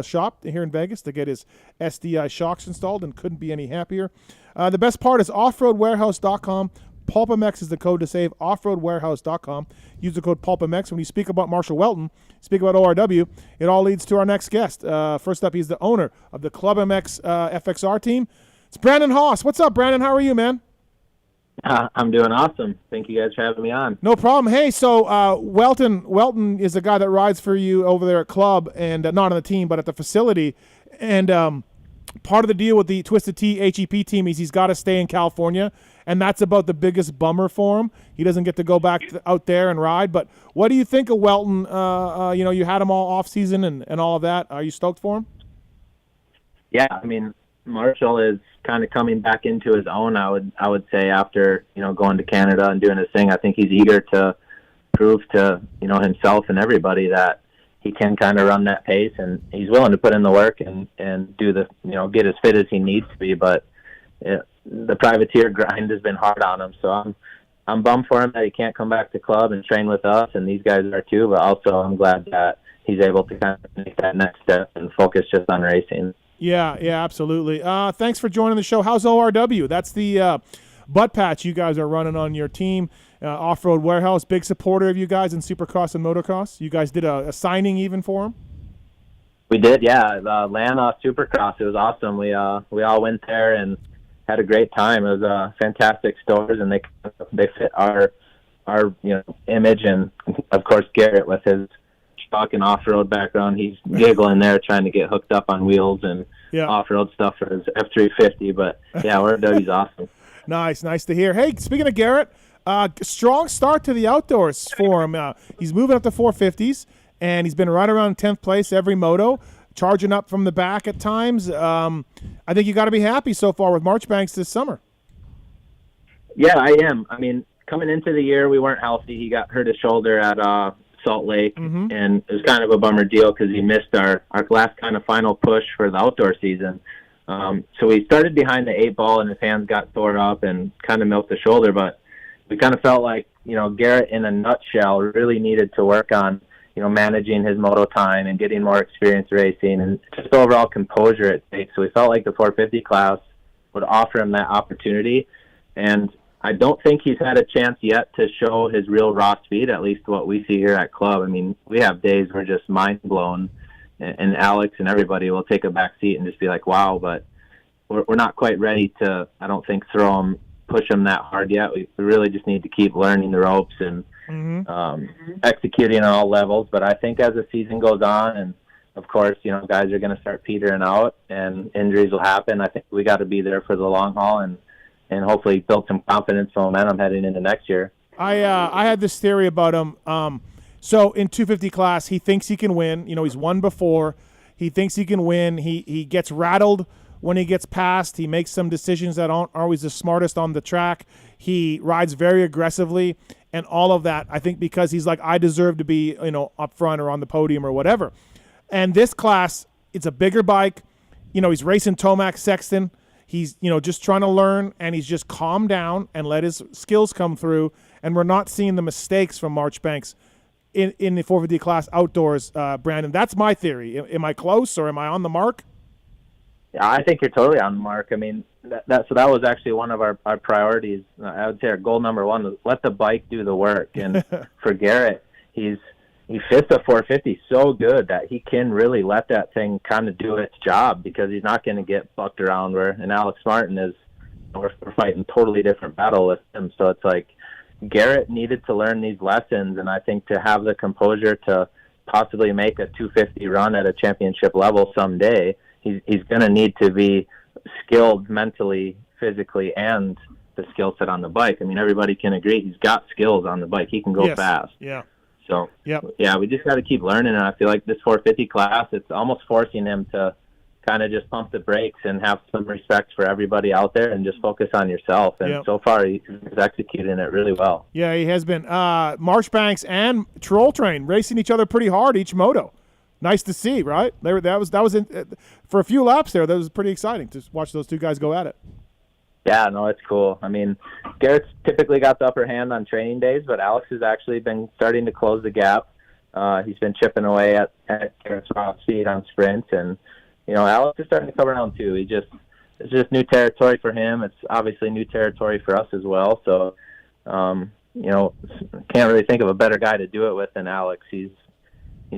Speaker 1: shop here in Vegas to get his SDI shocks installed and couldn't be any happier. The best part is offroadwarehouse.com. PulpMX is the code to save. Offroadwarehouse.com. Use the code PulpMX. When you speak about Marshall Welton, speak about ORW, it all leads to our next guest. First up, he's the owner of the PulpMX FXR team. It's Brandon Haas. What's up, Brandon? How are you, man?
Speaker 6: I'm doing awesome. Thank you guys for having me on.
Speaker 1: No problem. Hey, so Welton is the guy that rides for you over there at Club, and not on the team, but at the facility. And part of the deal with the Twisted Tea HEP team is he's got to stay in California, and that's about the biggest bummer for him. He doesn't get to go back out there and ride. But what do you think of Welton? You had him all off season and all of that. Are you stoked for him?
Speaker 6: Yeah, I mean, Marshall is kind of coming back into his own, I would say, after, going to Canada and doing his thing. I think he's eager to prove to, himself and everybody that he can kind of run that pace, and he's willing to put in the work and do the, get as fit as he needs to be. But the privateer grind has been hard on him. So I'm bummed for him that he can't come back to Club and train with us, and these guys are too, but also I'm glad that he's able to kind of make that next step and focus just on racing.
Speaker 1: Yeah, absolutely. Thanks for joining the show. How's ORW? That's the butt patch you guys are running on your team. Off-Road Warehouse, big supporter of you guys in Supercross and Motocross. You guys did a signing even for him?
Speaker 6: We did, yeah. Atlanta Supercross, it was awesome. We all went there and had a great time. It was fantastic stores, and they fit our image. And, of course, Garrett with his and off-road background, he's giggling there trying to get hooked up on wheels and off-road stuff for his F350. But yeah, ORW's awesome.
Speaker 1: Nice to hear. Hey, speaking of Garrett, strong start to the outdoors for him. He's moving up to 450s, and he's been right around 10th place every moto, charging up from the back at times. I think you got to be happy so far with Marchbanks this summer.
Speaker 6: Yeah, I am. I mean, coming into the year, we weren't healthy. He got hurt his shoulder at Salt Lake, and it was kind of a bummer deal because he missed our last kind of final push for the outdoor season. So we started behind the 8-ball, and his hands got tore up and kind of milked the shoulder. But we kind of felt like, Garrett in a nutshell really needed to work on, managing his moto time and getting more experience racing and just overall composure it takes. So we felt like the 450 class would offer him that opportunity. And I don't think he's had a chance yet to show his real raw speed, at least what we see here at Club. I mean, we have days we're just mind blown, and Alex and everybody will take a back seat and just be like, wow, but we're not quite ready to, I don't think, push him that hard yet. We really just need to keep learning the ropes and executing on all levels. But I think as the season goes on, and of course, guys are going to start petering out and injuries will happen, I think we got to be there for the long haul and hopefully build some confidence and momentum heading into next year.
Speaker 1: I had this theory about him. So in 250 class, he thinks he can win. He's won before. He thinks he can win. He gets rattled when he gets past. He makes some decisions that aren't always the smartest on the track. He rides very aggressively and all of that, I think, because he's like, I deserve to be, up front or on the podium or whatever. And this class, it's a bigger bike. He's racing Tomac Sexton. He's, just trying to learn, and he's just calmed down and let his skills come through. And we're not seeing the mistakes from Marchbanks in the 450 class outdoors, Brandon. That's my theory. Am I close or am I on the mark?
Speaker 6: Yeah, I think you're totally on the mark. I mean, that was actually one of our priorities. I would say our goal number one was let the bike do the work. And for Garrett, he fits the 450 so good that he can really let that thing kind of do its job because he's not going to get bucked around. And Alex Martin is, we're fighting a totally different battle with him. So it's like Garrett needed to learn these lessons, and I think to have the composure to possibly make a 250 run at a championship level someday, he's going to need to be skilled mentally, physically, and the skill set on the bike. I mean, everybody can agree he's got skills on the bike. He can go fast.
Speaker 1: Yeah.
Speaker 6: So, yeah, we just got to keep learning. And I feel like this 450 class, it's almost forcing him to kind of just pump the brakes and have some respect for everybody out there and just focus on yourself. And so far, he's executing it really well.
Speaker 1: Yeah, he has been. Marchbanks and Troll Train racing each other pretty hard each moto. Nice to see, right? That was for a few laps there. That was pretty exciting to watch those two guys go at it.
Speaker 6: Yeah, no, it's cool. I mean, Garrett's typically got the upper hand on training days, but Alex has actually been starting to close the gap. He's been chipping away at Garrett's raw speed on sprints, and Alex is starting to come around too. It's just new territory for him. It's obviously new territory for us as well. So, can't really think of a better guy to do it with than Alex. He's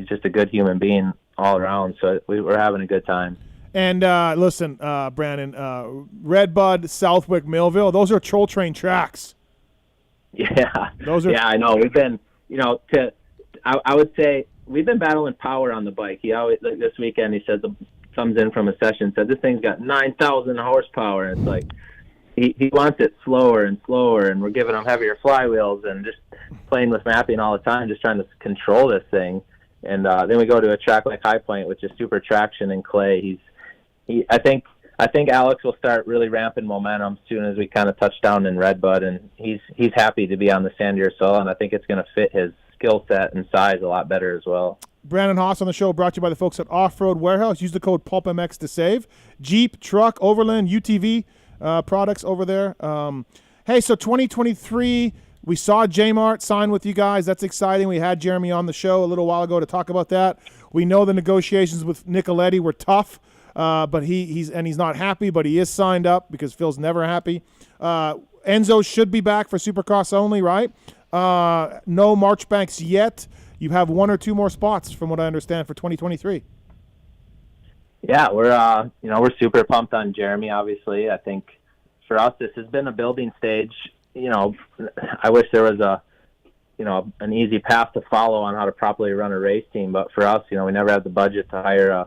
Speaker 6: just a good human being all around. So we're having a good time.
Speaker 1: And listen, Brandon, Redbud, Southwick, Millville, those are Troll Train tracks.
Speaker 6: Yeah.
Speaker 1: Those are.
Speaker 6: Yeah, I know. We've been, I would say we've been battling power on the bike. He always, like this weekend, he said, comes in from a session, said this thing's got 9,000 horsepower. And it's like, he wants it slower and slower, and we're giving him heavier flywheels and just playing with mapping all the time, just trying to control this thing. And then we go to a track like High Point, which is super traction and clay. I think Alex will start really ramping momentum as soon as we kind of touch down in Redbud, and he's happy to be on the sandier soil, and I think it's going to fit his skill set and size a lot better as well.
Speaker 1: Brandon Haas on the show, brought to you by the folks at Off-Road Warehouse. Use the code PulpMX to save. Jeep, truck, Overland, UTV products over there. Hey, so 2023, we saw J-Mart sign with you guys. That's exciting. We had Jeremy on the show a little while ago to talk about that. We know the negotiations with Nicoletti were tough. But he's not happy, but he is signed up because Phil's never happy. Enzo should be back for Supercross only, right? No Marchbanks yet. You have one or two more spots, from what I understand, for 2023.
Speaker 6: Yeah, we're super pumped on Jeremy. Obviously, I think for us this has been a building stage. I wish there was an easy path to follow on how to properly run a race team, but for us, we never had the budget to hire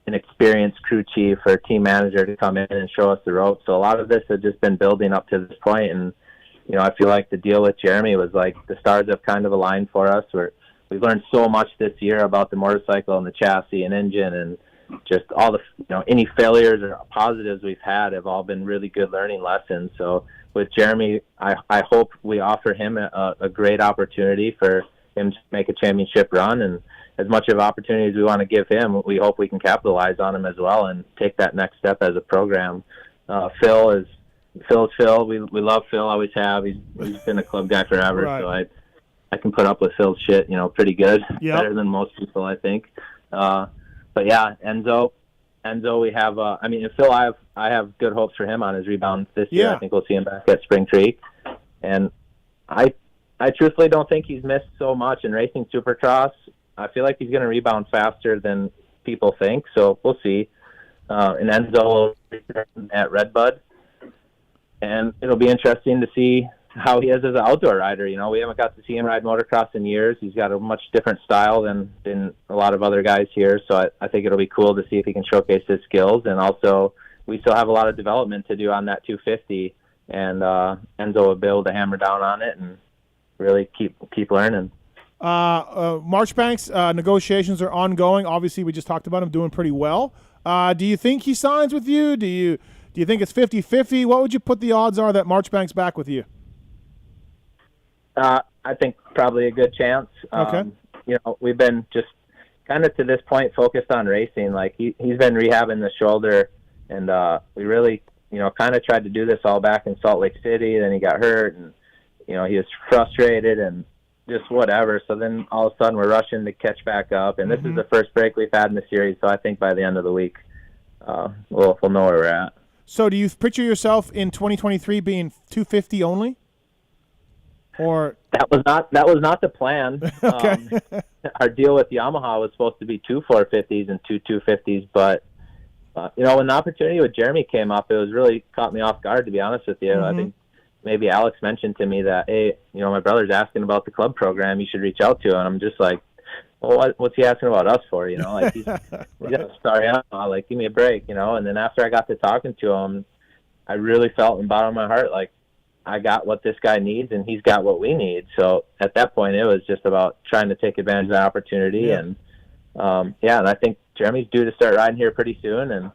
Speaker 6: an experienced crew chief or team manager to come in and show us the ropes. So a lot of this has just been building up to this point. And, I feel like the deal with Jeremy was like the stars have kind of aligned for us. We've learned so much this year about the motorcycle and the chassis and engine, and just all the, any failures or positives we've had have all been really good learning lessons. So with Jeremy, I hope we offer him a great opportunity for him to make a championship run, and as much of opportunities we want to give him, we hope we can capitalize on him as well and take that next step as a program. Phil's Phil. We love Phil, always have. He's been a club guy forever, right. So I can put up with Phil's shit, pretty good. Yep. Better than most people, I think. But yeah, Enzo, we have. Phil, I have good hopes for him on his rebound this year. I think we'll see him back at Spring Creek, and I truthfully don't think he's missed so much in racing Supercross. I feel like he's going to rebound faster than people think, so we'll see. And Enzo at Redbud, and it'll be interesting to see how he is as an outdoor rider. We haven't got to see him ride motocross in years. He's got a much different style than a lot of other guys here, so I think it'll be cool to see if he can showcase his skills. And also, we still have a lot of development to do on that 250, and Enzo will be able to hammer down on it and really keep learning.
Speaker 1: Marchbanks negotiations are ongoing. Obviously, we just talked about him doing pretty well. Do you think he signs with you? Do you think it's 50-50? What would you put the odds are that Marchbanks back with you?
Speaker 6: I think probably a good chance.
Speaker 1: Okay.
Speaker 6: We've been just kind of to this point focused on racing. Like he's been rehabbing the shoulder, and we really, kind of tried to do this all back in Salt Lake City. Then he got hurt, and he was frustrated and just whatever. So then all of a sudden we're rushing to catch back up, and this is the first break we've had in the series. So I think by the end of the week, we'll know where we're at.
Speaker 1: So do you picture yourself in 2023 being 250 only? Or
Speaker 6: that was not the plan.
Speaker 1: Okay.
Speaker 6: Our deal with Yamaha was supposed to be 2 450s and 2 250s, but when the opportunity with Jeremy came up, it was really caught me off guard, to be honest with you. I think maybe Alex mentioned to me that, hey, my brother's asking about the club program, you should reach out to. And I'm just like, well, what's he asking about us for? You know, like he's a star Yamaha. Like, give me a break, you know. And then after I got to talking to him, I really felt in the bottom of my heart like I got what this guy needs and he's got what we need. So at that point, it was just about trying to take advantage of the opportunity.
Speaker 1: Yeah.
Speaker 6: And and I think Jeremy's due to start riding here pretty soon, and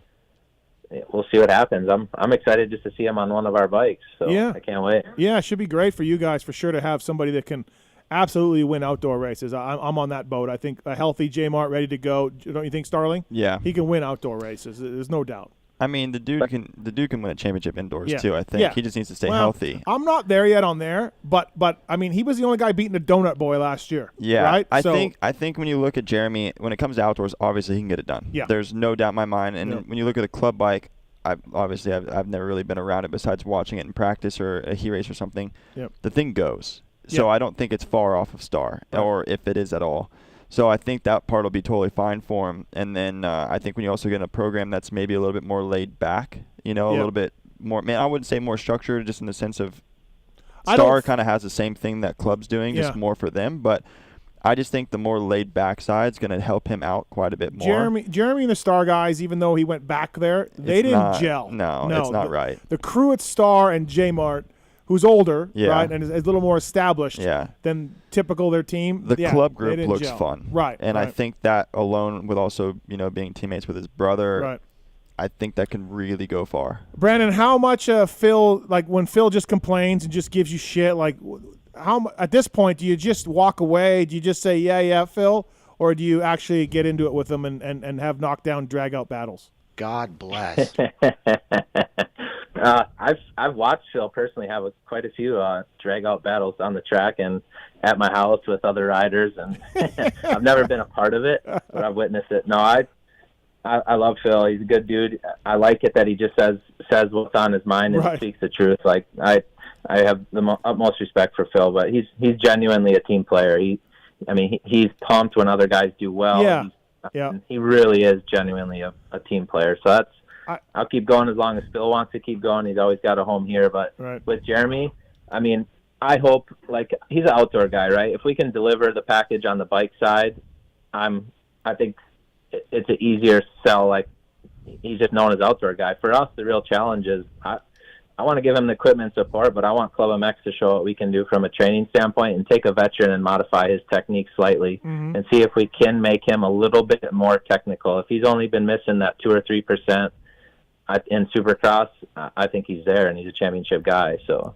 Speaker 6: we'll see what happens. I'm excited just to see him on one of our bikes. So
Speaker 1: yeah.
Speaker 6: I can't wait.
Speaker 1: Yeah, it should be great for you guys for sure to have somebody that can absolutely win outdoor races. I'm on that boat. I think a healthy J-Mart ready to go. Don't you think, Starling?
Speaker 2: Yeah.
Speaker 1: He can win outdoor races. There's no doubt.
Speaker 2: I mean, the dude can win a championship indoors too. I think he just needs to stay healthy.
Speaker 1: I'm not there yet on there, but I mean, he was the only guy beating the Donut Boy last year.
Speaker 2: Yeah,
Speaker 1: right.
Speaker 2: I think when you look at Jeremy, when it comes to outdoors, obviously he can get it done.
Speaker 1: Yeah,
Speaker 2: there's no doubt in my mind. And when you look at a club bike, I've never really been around it besides watching it in practice or a heat race or something.
Speaker 1: Yep.
Speaker 2: The thing goes. So I don't think it's far off of Star, or if it is at all. So I think that part will be totally fine for him. And then I think when you also get in a program that's maybe a little bit more laid back, you know, a little bit more, man, I wouldn't say more structured, just in the sense of Star kind of has the same thing that Club's doing, just more for them. But I just think the more laid back side is going to help him out quite a bit more.
Speaker 1: Jeremy and the Star guys, even though he went back there, they didn't gel.
Speaker 2: No, it's not right.
Speaker 1: The crew at Star and J-Mart, who's older, right, and is a little more established than typical their team.
Speaker 2: The club group looks fun.
Speaker 1: Right.
Speaker 2: And I think that alone with also, you know, being teammates with his brother, I think that can really go far.
Speaker 1: Brandon, how much Phil, like when Phil just complains and just gives you shit, like how at this point do you just walk away? Do you just say, yeah, Phil? Or do you actually get into it with him and have knockdown, drag-out battles?
Speaker 7: God bless.
Speaker 6: I've watched Phil personally have quite a few drag-out battles on the track and at my house with other riders, and I've never been a part of it, but I've witnessed it. No, I love Phil. He's a good dude. I like it that he just says what's on his mind and speaks the truth. Like I have the utmost respect for Phil, but he's genuinely a team player. He's pumped when other guys do well. He really is genuinely a team player. So I'll keep going as long as Phil wants to keep going. He's always got a home here. But with Jeremy, I mean, I hope, like, he's an outdoor guy, right? If we can deliver the package on the bike side, I think it's an easier sell. Like, he's just known as outdoor guy. For us, the real challenge is I want to give him the equipment support, but I want PulpMX to show what we can do from a training standpoint and take a veteran and modify his technique slightly and see if we can make him a little bit more technical. If he's only been missing that 2 or 3% in Supercross, I think he's there and he's a championship guy. So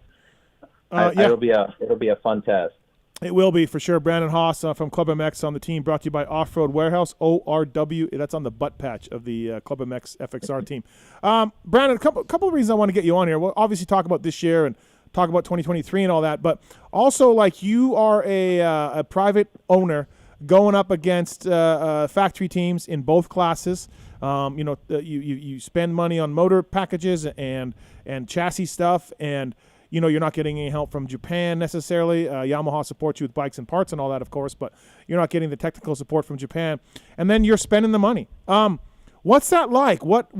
Speaker 6: it'll be a fun test.
Speaker 1: It will be for sure. Brandon Haas from PulpMX on the team, brought to you by Off-Road Warehouse, ORW. That's on the butt patch of the PulpMX FXR team. Brandon, a couple of reasons I want to get you on here. We'll obviously talk about this year and talk about 2023 and all that, but also, like, you are a private owner going up against factory teams in both classes. You spend money on motor packages and chassis stuff, and you know, you're not getting any help from Japan necessarily. Yamaha supports you with bikes and parts and all that, of course, but you're not getting the technical support from Japan. And then you're spending the money. What's that like? What's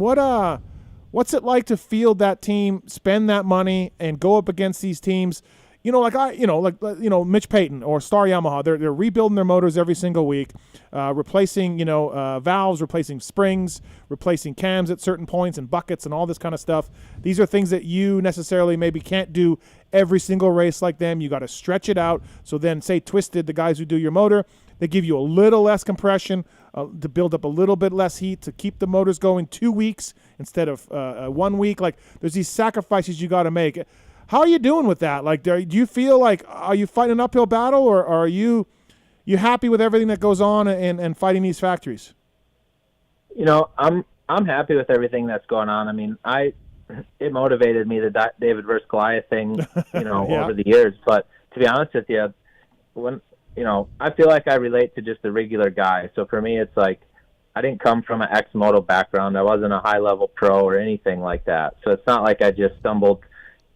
Speaker 1: it like to field that team, spend that money, and go up against these teams? You know, Mitch Payton or Star Yamaha, they're rebuilding their motors every single week, replacing, valves, replacing springs, replacing cams at certain points and buckets and all this kind of stuff. These are things that you necessarily maybe can't do every single race like them. You got to stretch it out. So then, say Twisted, the guys who do your motor, they give you a little less compression to build up a little bit less heat to keep the motors going 2 weeks instead of 1 week. Like, there's these sacrifices you got to make. How are you doing with that? Like, do you feel like, are you fighting an uphill battle, or are you happy with everything that goes on and fighting these factories?
Speaker 6: You know, I'm happy with everything that's going on. I mean, it motivated me, the David versus Goliath thing, over the years. But to be honest with you, I feel like I relate to just the regular guy. So for me, it's like, I didn't come from an ex-moto background. I wasn't a high-level pro or anything like that. So it's not like I just stumbled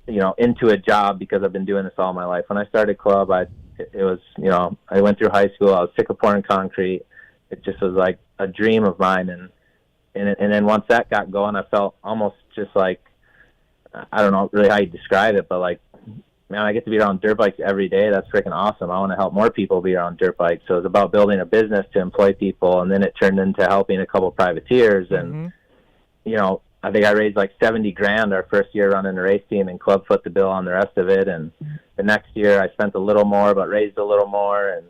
Speaker 6: into a job because I've been doing this all my life. When I started club, I went through high school. I was sick of pouring concrete. It just was like a dream of mine. And then once that got going, I felt almost just like, I don't know really how you describe it, but like man, I get to be around dirt bikes every day. That's freaking awesome. I want to help more people be around dirt bikes. So it's about building a business to employ people, and then it turned into helping a couple privateers. And you know, I think I raised like $70,000 our first year running a race team, and club foot the bill on the rest of it. And the next year I spent a little more, but raised a little more. And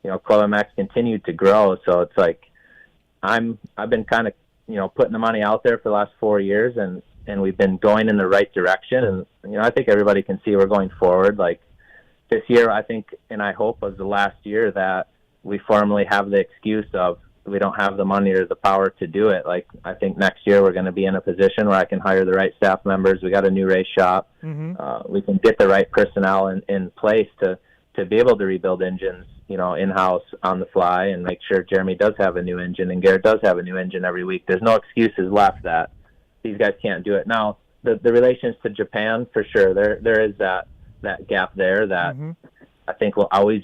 Speaker 6: you know, PulpMX continued to grow. So it's like I've been kind of, you know, putting the money out there for the last 4 years, and we've been going in the right direction. And you know, I think everybody can see we're going forward. Like this year, I think, and I hope, was the last year that we formally have the excuse of we don't have the money or the power to do it. Like I think next year we're going to be in a position where I can hire the right staff members. We got a new race shop. We can get the right personnel in place to be able to rebuild engines, you know, in-house on the fly, and make sure Jeremy does have a new engine and Garrett does have a new engine every week. There's no excuses left that these guys can't do it. Now, the relations to Japan, for sure, there is that gap there that I think will always,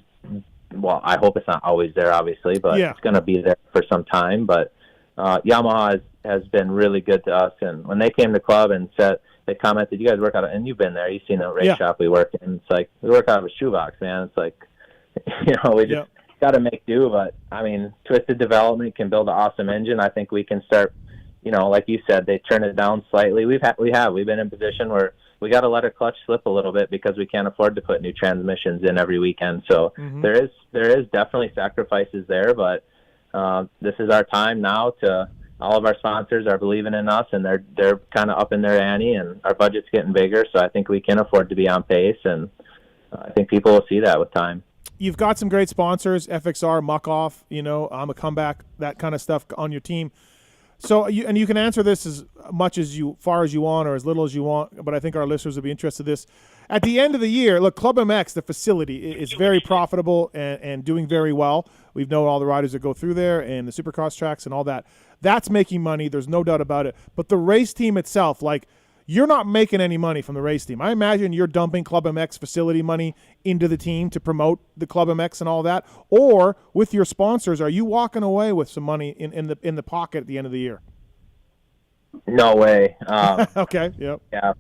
Speaker 6: well, I hope it's not always there, obviously, but it's going to be there for some time. But Yamaha has been really good to us. And when they came to club and said, they commented, you guys work out of, and you've been there, you've seen the race shop we work in. It's like, we work out of a shoebox, man. It's like, you know, we just got to make do. But, I mean, Twisted Development can build an awesome engine. I think we can start, you know, like you said, they turn it down slightly. We've been in a position where we got to let our clutch slip a little bit because we can't afford to put new transmissions in every weekend. So there is definitely sacrifices there, but this is our time now to. All of our sponsors are believing in us, and they're kind of up in their ante, and our budget's getting bigger. So I think we can afford to be on pace, and I think people will see that with time.
Speaker 1: You've got some great sponsors, FXR, Muck Off, you know, I'm a Comeback, that kind of stuff on your team. So you can answer this as much as far as you want or as little as you want, but I think our listeners would be interested in this. At the end of the year, look, PulpMX, the facility, is very profitable and doing very well. We know all the riders that go through there and the Supercross tracks and all that. That's making money. There's no doubt about it. But the race team itself, like, you're not making any money from the race team. I imagine you're dumping PulpMX facility money into the team to promote the PulpMX and all that. Or with your sponsors, are you walking away with some money in the pocket at the end of the year?
Speaker 6: No way.
Speaker 1: Okay. Yep.
Speaker 6: Yeah.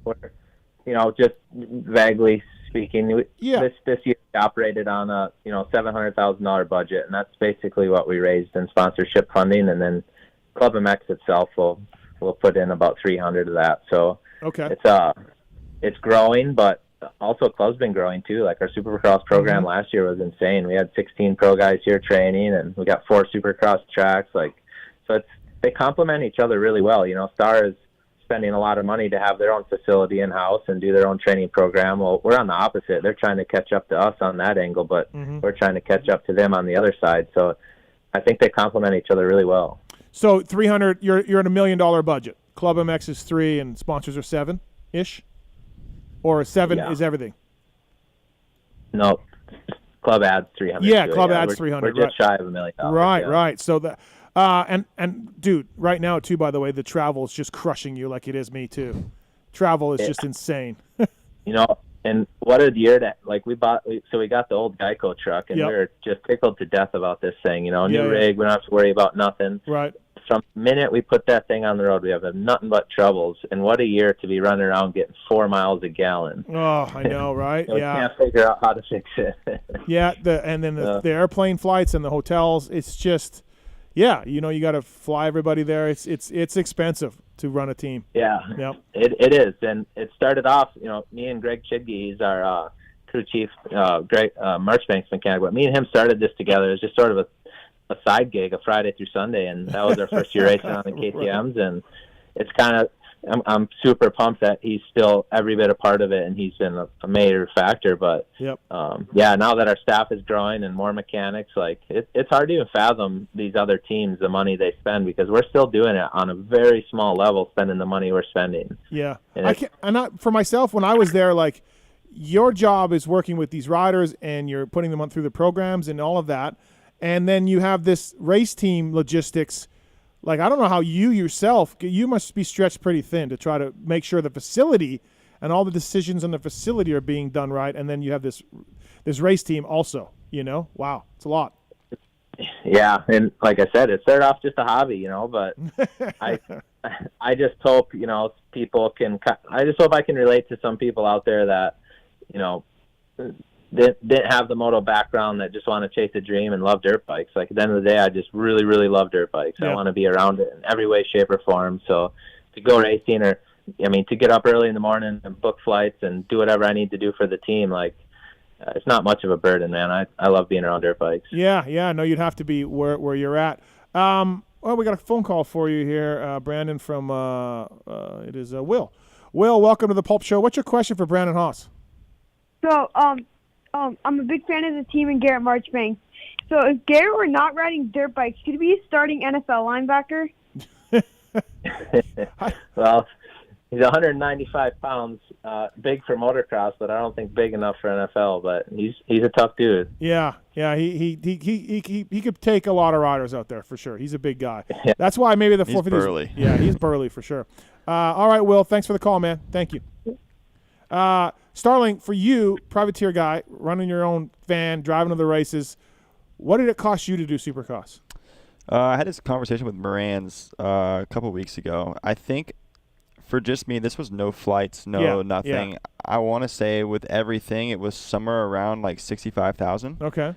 Speaker 6: You know, just vaguely speaking, this year we operated on a $700,000 budget, and that's basically what we raised in sponsorship funding, and then PulpMX itself will put in about 300 of that. So it's growing, but also club's been growing too. Like our Supercross program last year was insane. We had 16 pro guys here training, and we got 4 Supercross tracks. They complement each other really well. You know, Star is spending a lot of money to have their own facility in-house and do their own training program. Well, we're on the opposite. They're trying to catch up to us on that angle, but we're trying to catch up to them on the other side. So I think they complement each other really well. So
Speaker 1: 300, you're at $1 million budget. PulpMX is 3 and sponsors are 7-ish? Or 7 is everything?
Speaker 6: No, club adds 300.
Speaker 1: Yeah, club adds 300.
Speaker 6: We're just shy of $1 million.
Speaker 1: Right. So that and dude, right now too, by the way, the travel is just crushing you like it is me too. Travel is just insane.
Speaker 6: You know, and what a year that, like, we got the old Geico truck, and we were just tickled to death about this thing. You know, new rig, we don't have to worry about nothing.
Speaker 1: Right.
Speaker 6: From the minute we put that thing on the road, we have nothing but troubles. And what a year to be running around getting 4 miles a gallon.
Speaker 1: Oh, I know, right?
Speaker 6: We can't figure out how to fix it.
Speaker 1: The airplane flights and the hotels. It's just, you know, you got to fly everybody there. It's expensive to run a team.
Speaker 6: Yeah, it is. And it started off, you know, me and Greg Chidge, he's our crew chief, Marchbanks mechanic. But me and him started this together. It was just sort of a side gig, a Friday through Sunday, and that was our first year racing on the KTMs. And it's kind of, I'm super pumped that he's still every bit a part of it, and he's been a major factor. But now that our staff is growing and more mechanics, like it's hard to even fathom these other teams, the money they spend, because we're still doing it on a very small level, spending the money we're spending.
Speaker 1: Yeah, for myself, when I was there, like, your job is working with these riders, and you're putting them through the programs and all of that. And then you have this race team logistics. Like, I don't know how you must be stretched pretty thin to try to make sure the facility and all the decisions on the facility are being done right. And then you have this race team also, you know? Wow, it's a lot.
Speaker 6: Yeah, and like I said, it started off just a hobby, you know, but I just hope, you know, I just hope I can relate to some people out there that, you know, didn't have the moto background that just want to chase a dream and love dirt bikes. Like at the end of the day, I just really, really love dirt bikes. I want to be around it in every way, shape, or form. So to go racing to get up early in the morning and book flights and do whatever I need to do for the team, like it's not much of a burden, man. I love being around dirt bikes.
Speaker 1: Yeah. No, you'd have to be where you're at. Well, we got a phone call for you here, Brandon, from it is Will. Will, welcome to the Pulp Show. What's your question for Brandon Haas?
Speaker 7: So, I'm a big fan of the team and Garrett Marchbank. So if Garrett were not riding dirt bikes, could he be a starting NFL linebacker?
Speaker 6: Well, he's 195 pounds, big for motocross, but I don't think big enough for NFL. But he's a tough dude.
Speaker 1: Yeah. He could take a lot of riders out there for sure. He's a big guy. Yeah. That's why maybe the 450s.
Speaker 2: He's burly.
Speaker 1: Yeah, he's burly for sure. All right, Will. Thanks for the call, man. Thank you. Starling, for you, privateer guy, running your own van, driving to the races, what did it cost you to do Supercross?
Speaker 2: I had this conversation with Moran's a couple weeks ago. I think for just me, this was no flights, nothing. Yeah. I want to say with everything, it was somewhere around like $65,000.
Speaker 1: Okay.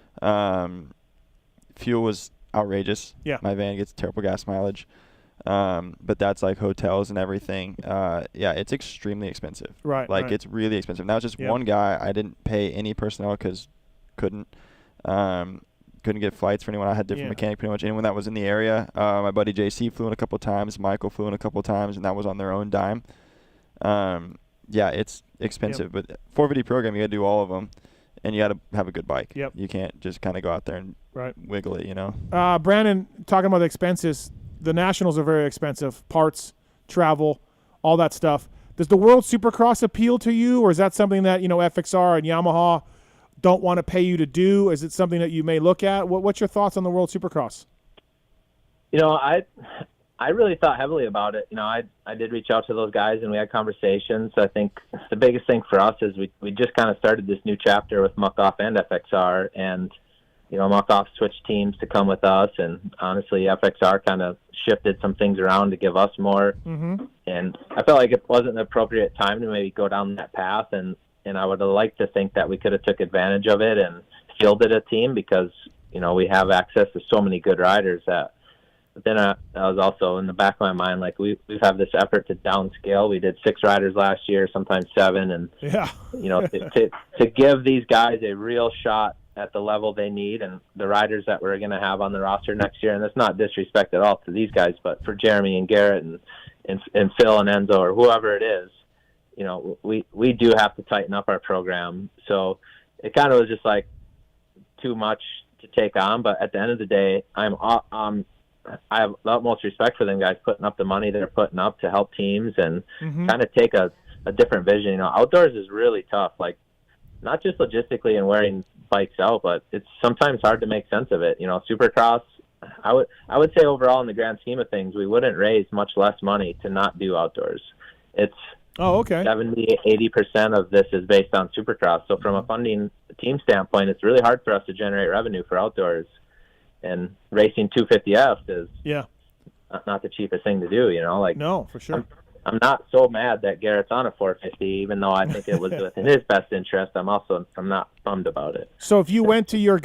Speaker 2: Fuel was outrageous.
Speaker 1: Yeah.
Speaker 2: My van gets terrible gas mileage. But that's like hotels and everything. It's extremely expensive.
Speaker 1: Right.
Speaker 2: Like it's really expensive. That was just one guy. I didn't pay any personnel because couldn't get flights for anyone. I had different mechanic, pretty much anyone that was in the area. My buddy JC flew in a couple of times. Michael flew in a couple of times, and that was on their own dime. It's expensive, but 450 program, you got to do all of them, and you got to have a good bike.
Speaker 1: Yep.
Speaker 2: You can't just kind of go out there and wiggle it,
Speaker 1: Brandon, talking about the expenses, the Nationals are very expensive. Parts, travel, all that stuff. Does the World Supercross appeal to you, or is that something that, FXR and Yamaha don't want to pay you to do? Is it something that you may look at? What's your thoughts on the World Supercross?
Speaker 6: I really thought heavily about it. I did reach out to those guys and we had conversations. I think the biggest thing for us is we just kind of started this new chapter with Muck-Off and FXR, and Muck-Off switched teams to come with us, and honestly FXR kind of shifted some things around to give us more.
Speaker 1: Mm-hmm.
Speaker 6: And I felt like it wasn't the appropriate time to maybe go down that path, and I would have liked to think that we could have took advantage of it and fielded a team, because we have access to so many good riders that. But then I was also in the back of my mind, like we've had this effort to downscale. We did 6 riders last year, sometimes 7, and to give these guys a real shot at the level they need, and the riders that we're going to have on the roster next year. And that's not disrespect at all to these guys, but for Jeremy and Garrett and Phil and Enzo or whoever it is, we do have to tighten up our program. So it kind of was just like too much to take on. But at the end of the day, I have the utmost respect for them guys putting up the money they're putting up to help teams and kind of take a different vision. Outdoors is really tough, like not just logistically and wearing bikes out, but it's sometimes hard to make sense of it. Supercross, I would say overall in the grand scheme of things, we wouldn't raise much less money to not do outdoors. It's 70-80% of this is based on Supercross. So from a funding team standpoint, it's really hard for us to generate revenue for outdoors. And racing 250F is not the cheapest thing to do,
Speaker 1: No, for sure.
Speaker 6: I'm not so mad that Garrett's on a 450, even though I think it was within his best interest. I'm not bummed about it.
Speaker 1: So if you went to your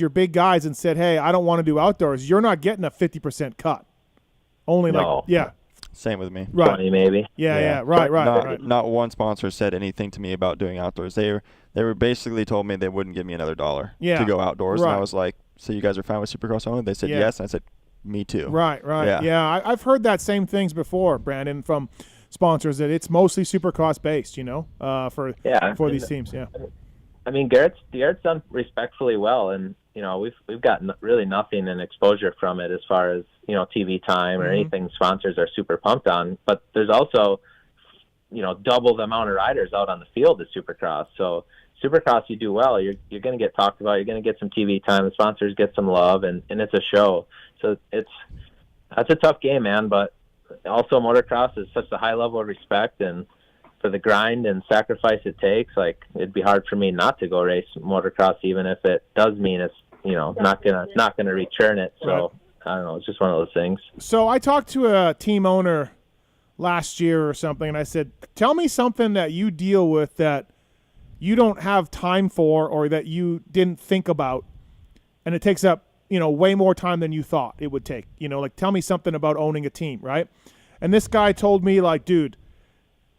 Speaker 1: big guys, and said, hey, I don't want to do outdoors, you're not getting a 50% cut. Only
Speaker 2: Same with me.
Speaker 1: Right.
Speaker 6: 20 maybe.
Speaker 1: Yeah. Right.
Speaker 2: Not one sponsor said anything to me about doing outdoors. They were basically told me they wouldn't give me another $1 to go outdoors. Right. And I was like, so you guys are fine with Supercross only? They said yes. And I said, me too.
Speaker 1: Right. Yeah, I've heard that same things before, Brandon, from sponsors, that it's mostly Supercross based, for these teams. Yeah.
Speaker 6: I mean, Garrett's done respectfully well, and we've got really nothing in exposure from it as far as TV time or anything sponsors are super pumped on. But there's also double the amount of riders out on the field as Supercross. So Supercross, you do well, you're going to get talked about, you're going to get some TV time, the sponsors get some love, and it's a show. So that's a tough game, man. But also motocross is such a high level of respect, and for the grind and sacrifice it takes, like it'd be hard for me not to go race motocross, even if it does mean it's not gonna return it. So I don't know, it's just one of those things.
Speaker 1: So I talked to a team owner last year or something, and I said, tell me something that you deal with that you don't have time for or that you didn't think about, and it takes up, way more time than you thought it would take. Like tell me something about owning a team, right? And this guy told me, like, dude,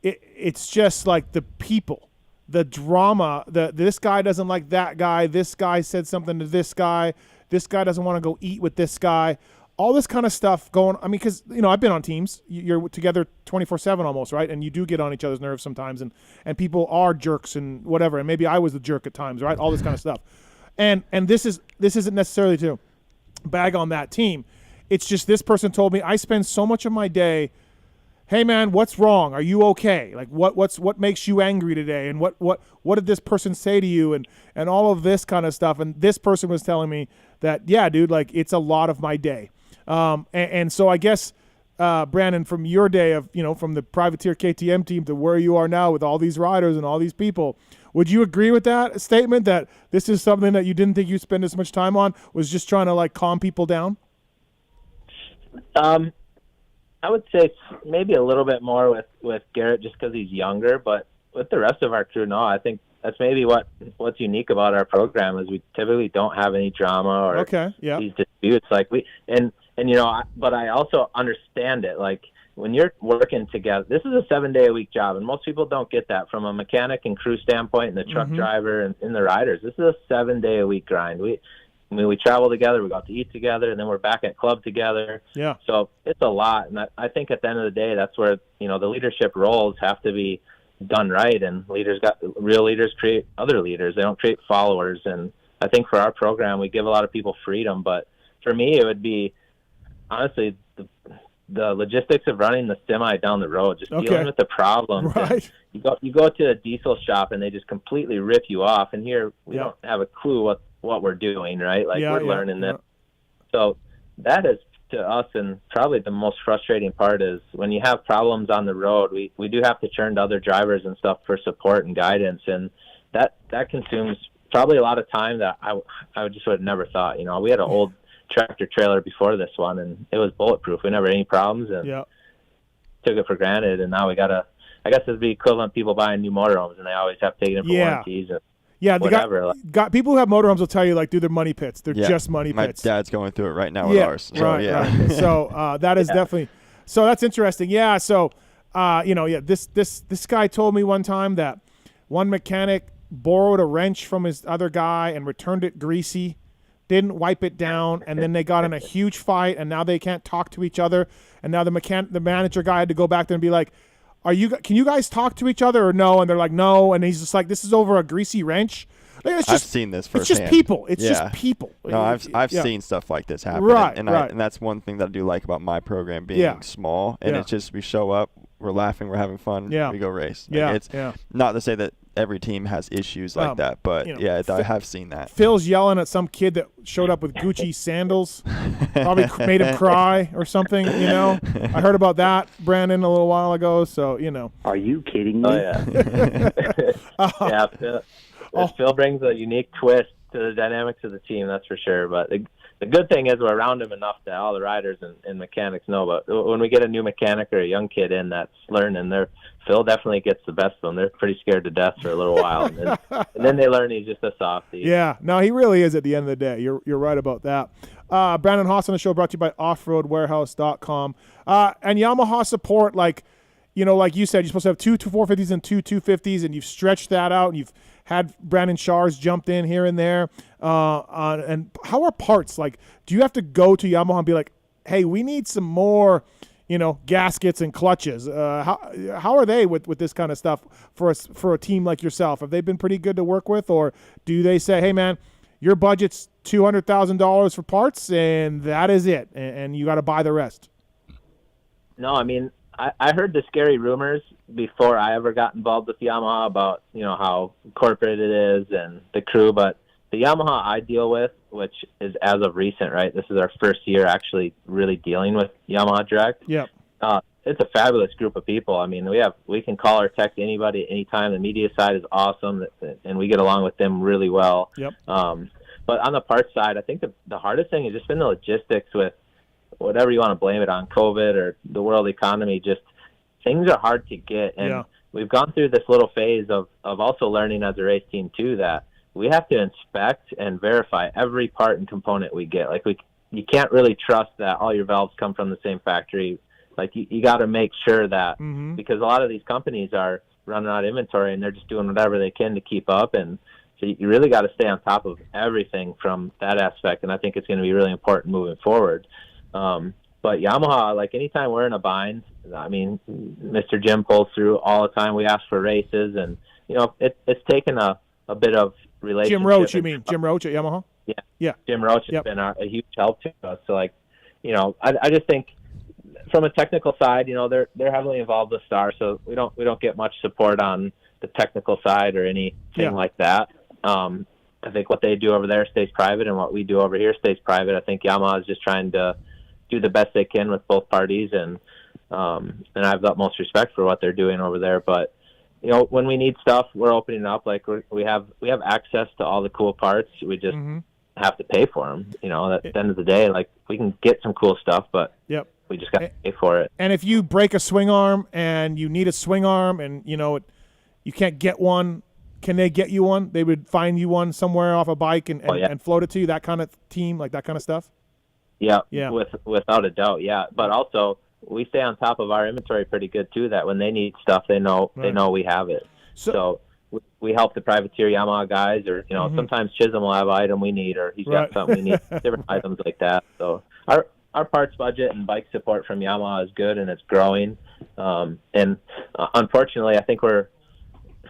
Speaker 1: it's just like the people, the drama, this guy doesn't like that guy, this guy said something to this guy doesn't want to go eat with this guy, all this kind of stuff going. I mean, because I've been on teams, you're together 24/7 almost, right? And you do get on each other's nerves sometimes, and people are jerks and whatever, and maybe I was the jerk at times, right? All this kind of stuff, and this isn't necessarily to bag on that team. It's just this person told me I spend so much of my day, hey man, what's wrong? Are you okay? Like what makes you angry today? And what did this person say to you? And all of this kind of stuff. And this person was telling me that, yeah, dude, like it's a lot of my day. And so I guess, Brandon, from your day of, from the privateer KTM team to where you are now with all these riders and all these people, would you agree with that statement that this is something that you didn't think you'd spend as much time on, was just trying to like calm people down?
Speaker 6: I would say maybe a little bit more with Garrett just because he's younger, but with the rest of our crew, no, I think that's maybe what's unique about our program is we typically don't have any drama or these disputes. Like but I also understand it. Like when you're working together, this is a 7-day-a-week job, and most people don't get that from a mechanic and crew standpoint and the truck driver and the riders. This is a 7-day-a-week grind. We travel together, we got to eat together, and then we're back at club together. Yeah. So it's a lot, and I think at the end of the day, that's where the leadership roles have to be done right. And real leaders create other leaders. They don't create followers. And I think for our program, we give a lot of people freedom. But for me, it would be honestly the logistics of running the semi down the road, just dealing with the problems. Right. You go to a diesel shop and they just completely rip you off. And here we don't have a clue what we're doing, right? Like we're learning this. So that is to us, and probably the most frustrating part is when you have problems on the road, we do have to turn to other drivers and stuff for support and guidance. And that consumes probably a lot of time that I just would have never thought. We had an old tractor trailer before this one and it was bulletproof. We never had any problems and took it for granted. And now we gotta, I guess it'd be equivalent people buying new motorhomes and they always have to take it in for warranties and whatever.
Speaker 1: People who have motorhomes will tell you, like, dude, they're money pits. They're just money pits.
Speaker 2: My dad's going through it right now with ours. So,
Speaker 1: right. So that is definitely – so that's interesting. Yeah, so, this guy told me one time that one mechanic borrowed a wrench from his other guy and returned it greasy, didn't wipe it down, and then they got in a huge fight, and now they can't talk to each other. And now the manager guy had to go back there and be like, can you guys talk to each other or no? And they're like, no. And he's just like, this is over a greasy wrench. I've
Speaker 2: seen this firsthand.
Speaker 1: It's just people. It's just people.
Speaker 2: No, I've seen stuff like this happen.
Speaker 1: Right,
Speaker 2: and that's one thing that I do like about my program being small. And it's just we show up, we're laughing, we're having fun, we go race. It's not to say that every team has issues like that, but I have seen that.
Speaker 1: Phil's yelling at some kid that showed up with Gucci sandals, probably made him cry or something. I heard about that, Brandon, a little while ago. So
Speaker 8: Are you kidding me?
Speaker 6: Phil brings a unique twist to the dynamics of the team, that's for sure. But the good thing is we're around him enough that all the riders and mechanics know. But when we get a new mechanic or a young kid in that's learning, Phil definitely gets the best of them. They're pretty scared to death for a little while. And then they learn he's just a softie.
Speaker 1: Yeah, no, he really is at the end of the day. You're right about that. Brandon Haas on the show, brought to you by offroadwarehouse.com. And Yamaha support, like you said, you're supposed to have two 450s and two 250s, and you've stretched that out, and you've had Brandon Shars jumped in here and there. And how are parts? Like, do you have to go to Yamaha and be like, hey, we need some more, gaskets and clutches? How are they with this kind of stuff for a team like yourself? Have they been pretty good to work with, or do they say, hey, man, your budget's $200,000 for parts, and that is it, and you got to buy the rest?
Speaker 6: No, I mean, I heard the scary rumors before I ever got involved with Yamaha about, how corporate it is and the crew. But the Yamaha I deal with, which is as of recent, right? This is our first year actually really dealing with Yamaha Direct.
Speaker 1: Yeah.
Speaker 6: It's a fabulous group of people. I mean, we can call or text anybody anytime. The media side is awesome, and we get along with them really well.
Speaker 1: Yep.
Speaker 6: But on the parts side, I think the hardest thing has just been the logistics with whatever you want to blame it on, COVID or the world economy. Just things are hard to get, and we've gone through this little phase of also learning as a race team too, that we have to inspect and verify every part and component we get. Like you can't really trust that all your valves come from the same factory. Like you got to make sure that, because a lot of these companies are running out of inventory and they're just doing whatever they can to keep up. And so you really got to stay on top of everything from that aspect. And I think it's going to be really important moving forward. But Yamaha, like anytime we're in a bind, I mean, Mr. Jim pulls through all the time. We ask for races, and it's taken a bit of relationship.
Speaker 1: Jim Roach, you mean Jim Roach at Yamaha?
Speaker 6: Yeah. Jim Roach has been a huge help to us. So I just think from a technical side, they're heavily involved with Star, so we don't get much support on the technical side or anything like that. I think what they do over there stays private, and what we do over here stays private. I think Yamaha is just trying to do the best they can with both parties, and I have the utmost respect for what they're doing over there. But when we need stuff, we're opening up. Like we have access to all the cool parts. We just have to pay for them. At the end of the day, like we can get some cool stuff, but we just got to pay for it.
Speaker 1: And if you break a swing arm and you need a swing arm, and you can't get one, can they get you one? They would find you one somewhere off a bike and float it to you. That kind of team, like that kind of stuff.
Speaker 6: Yeah, without a doubt, yeah. But also, we stay on top of our inventory pretty good too. That when they need stuff, they know we have it. So we help the privateer Yamaha guys, or sometimes Chisholm will have an item we need, or he's got something we need, different items like that. So our parts budget and bike support from Yamaha is good, and it's growing. And unfortunately, I think for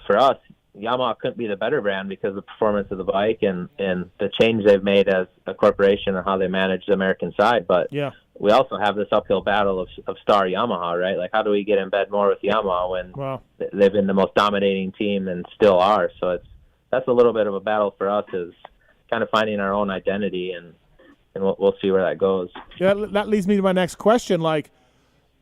Speaker 6: us, Yamaha couldn't be the better brand because of the performance of the bike and the change they've made as a corporation and how they manage the American side. But we also have this uphill battle of Star Yamaha, right? Like, how do we get in bed more with Yamaha when they've been the most dominating team and still are? So that's a little bit of a battle for us, is kind of finding our own identity, and we'll see where that goes.
Speaker 1: Yeah, that leads me to my next question. Like,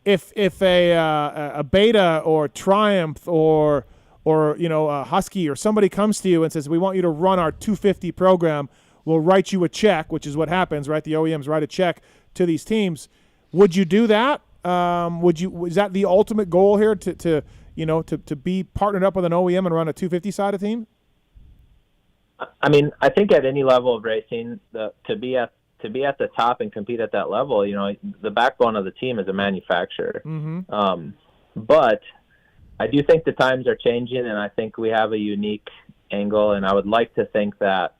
Speaker 1: if a Beta or Triumph or a Husky or somebody comes to you and says, we want you to run our 250 program, we'll write you a check, which is what happens, right? The OEMs write a check to these teams. Would you do that? Is that the ultimate goal here, to be partnered up with an OEM and run a 250 side of team?
Speaker 6: I mean, I think at any level of racing, to be at the top and compete at that level, the backbone of the team is a manufacturer. But I do think the times are changing, and I think we have a unique angle, and I would like to think that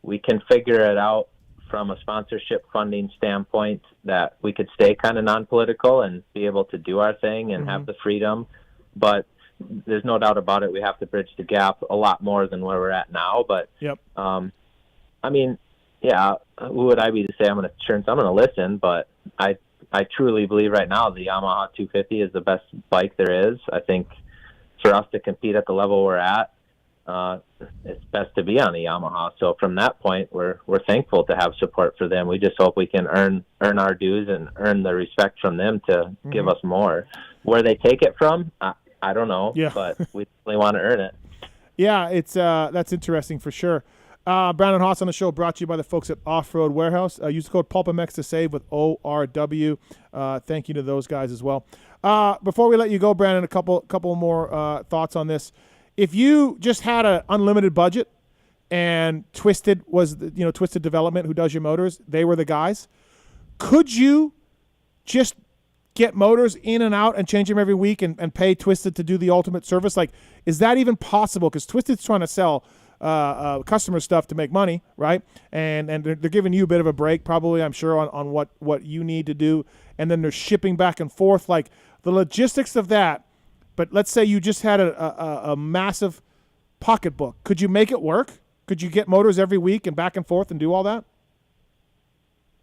Speaker 6: we can figure it out from a sponsorship funding standpoint, that we could stay kind of non-political and be able to do our thing and have the freedom. But there's no doubt about it, we have to bridge the gap a lot more than where we're at now. But I mean, who would I be to say I'm going to listen, but I truly believe right now the Yamaha 250 is the best bike there is. I think for us to compete at the level we're at, it's best to be on a Yamaha. So from that point, we're thankful to have support for them. We just hope we can earn our dues and earn the respect from them to give us more. Where they take it from, I don't know, but we really want to earn it.
Speaker 1: Yeah, it's that's interesting for sure. Brandon Haas on the show, brought to you by the folks at Off-Road Warehouse. Use the code PulpMX to save with ORW. Thank you to those guys as well. Before we let you go, Brandon, a couple more thoughts on this. If you just had an unlimited budget and Twisted was Twisted Development, who does your motors, they were the guys, could you just get motors in and out and change them every week and pay Twisted to do the ultimate service? Like, is that even possible? Because Twisted's trying to sell customer stuff to make money, right? And they're giving you a bit of a break, probably, I'm sure, on what you need to do, and then they're shipping back and forth, like the logistics of that. But let's say you just had a massive pocketbook. Could you make it work? Could you get motors every week and back and forth and do all that?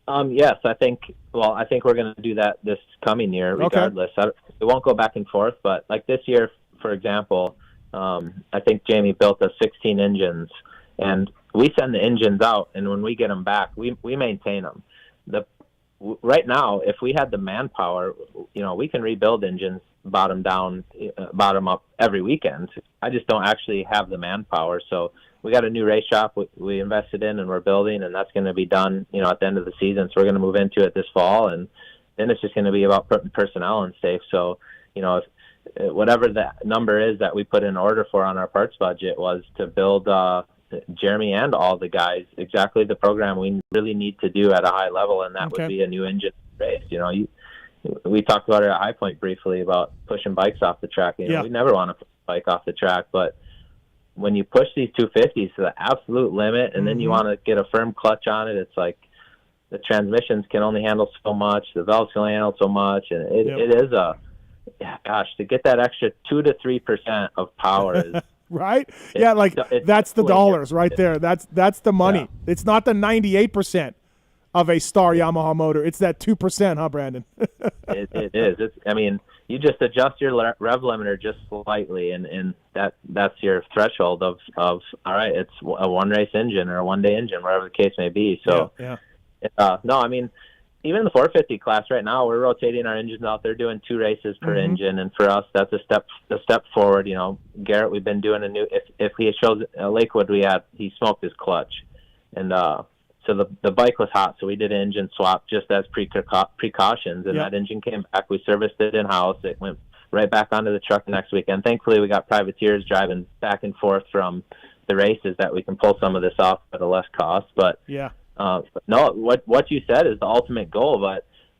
Speaker 6: Yes, I think we're going to do that this coming year regardless. Okay. It won't go back and forth, but like this year, for example, I think Jamie built us 16 engines, and we send the engines out, and when we get them back, we maintain them. Right now, if we had the manpower, we can rebuild engines bottom up every weekend. I just don't actually have the manpower. So we got a new race shop we invested in and we're building, and that's going to be done, at the end of the season. So we're going to move into it this fall, and then it's just going to be about putting personnel in safe. So, whatever that number is that we put in order for on our parts budget was to build Jeremy and all the guys exactly the program we really need to do at a high level, and that would be a new engine race. We talked about it at High Point briefly about pushing bikes off the track. We never want to push a bike off the track, but when you push these 250s to the absolute limit, and then you want to get a firm clutch on it, it's like the transmissions can only handle so much, the valves can only handle so much, and it is to get that extra 2 to 3% of power is
Speaker 1: right. That's the dollars right there. That's the money. Yeah. It's not the 98% of a Star Yamaha motor. It's that 2%, huh, Brandon?
Speaker 6: It is. You just adjust your rev limiter just slightly, and that's your threshold of all right, it's a one race engine or a 1 day engine, whatever the case may be. So even in the 450 class right now, we're rotating our engines out there, doing 2 races per engine, and for us, that's a step forward. Garrett, we've been doing a new. If he shows Lakewood, he smoked his clutch, and so the bike was hot, so we did an engine swap just as precautions, and that engine came back. We serviced it in house. It went right back onto the truck next weekend. Thankfully, we got privateers driving back and forth from the races that we can pull some of this off at a less cost, but. No, what you said is the ultimate goal,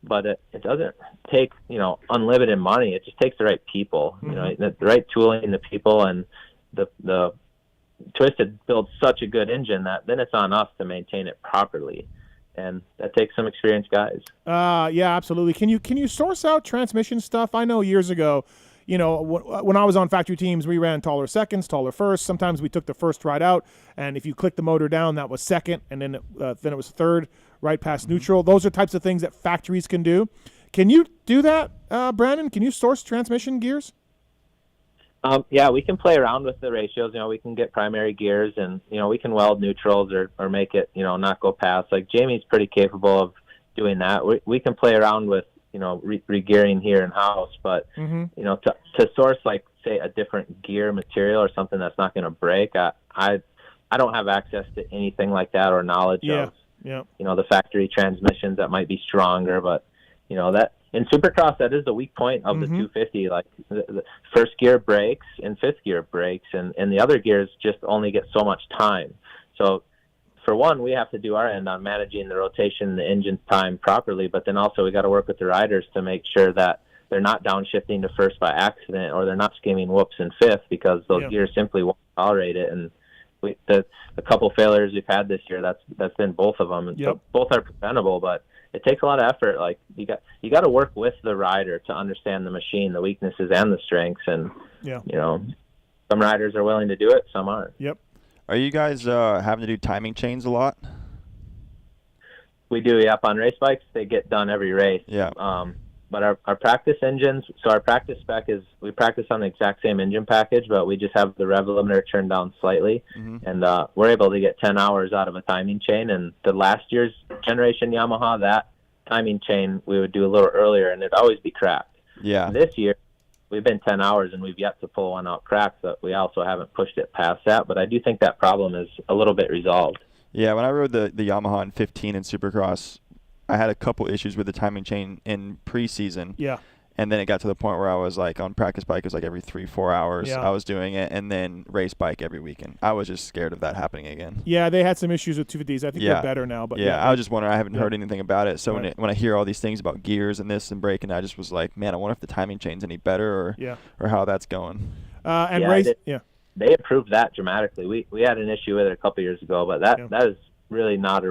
Speaker 6: but it doesn't take unlimited money. It just takes the right people, the right tooling, the people, and the Twisted builds such a good engine that then it's on us to maintain it properly, and that takes some experienced guys.
Speaker 1: Yeah, absolutely. Can you source out transmission stuff? I know years ago, when I was on factory teams, we ran taller seconds, taller first. Sometimes we took the first right out, and if you click the motor down, that was second, and then it was third, right past neutral. Those are types of things that factories can do. Can you do that, Brandon? Can you source transmission gears?
Speaker 6: Yeah, we can play around with the ratios. We can get primary gears, and we can weld neutrals or make it not go past. Like Jamie's pretty capable of doing that. We can play around with re-gearing here in house, but to source like say a different gear material or something that's not going to break, I don't have access to anything like that or knowledge of the factory transmissions that might be stronger, but that in Supercross that is the weak point of the 250. Like the first gear breaks and fifth gear breaks, and the other gears just only get so much time. So for one, we have to do our end on managing the rotation and the engine time properly, but then also we got to work with the riders to make sure that they're not downshifting to first by accident, or they're not skimming whoops in fifth, because those gears simply won't tolerate it. And the couple failures we've had this year, that's been both of them. So both are preventable, but it takes a lot of effort. Like you got to work with the rider to understand the machine, the weaknesses and the strengths, and some riders are willing to do it, some aren't.
Speaker 1: Yep.
Speaker 2: Are you guys having to do timing chains a lot?
Speaker 6: We do, yep. On race bikes, they get done every race.
Speaker 2: Yeah.
Speaker 6: But our practice engines, so our practice spec is we practice on the exact same engine package, but we just have the rev limiter turned down slightly, and we're able to get 10 hours out of a timing chain. And the last year's generation Yamaha, that timing chain we would do a little earlier, and it'd always be cracked.
Speaker 2: Yeah.
Speaker 6: This year, we've been 10 hours, and we've yet to pull one out cracked, but we also haven't pushed it past that. But I do think that problem is a little bit resolved.
Speaker 2: Yeah, when I rode the Yamaha in 15 in Supercross, I had a couple issues with the timing chain in preseason.
Speaker 1: Yeah.
Speaker 2: And then it got to the point where I was like on practice bike, it was like every 3-4 hours I was doing it, and then race bike every weekend. I was just scared of that happening again.
Speaker 1: Yeah, they had some issues with 250s. I think they're better now. But
Speaker 2: I was just wondering. I haven't heard anything about it. So when I hear all these things about gears and this and braking, I just was like, man, I wonder if the timing chain's any better or how that's going.
Speaker 6: They improved that dramatically. We had an issue with it a couple years ago, but that is really not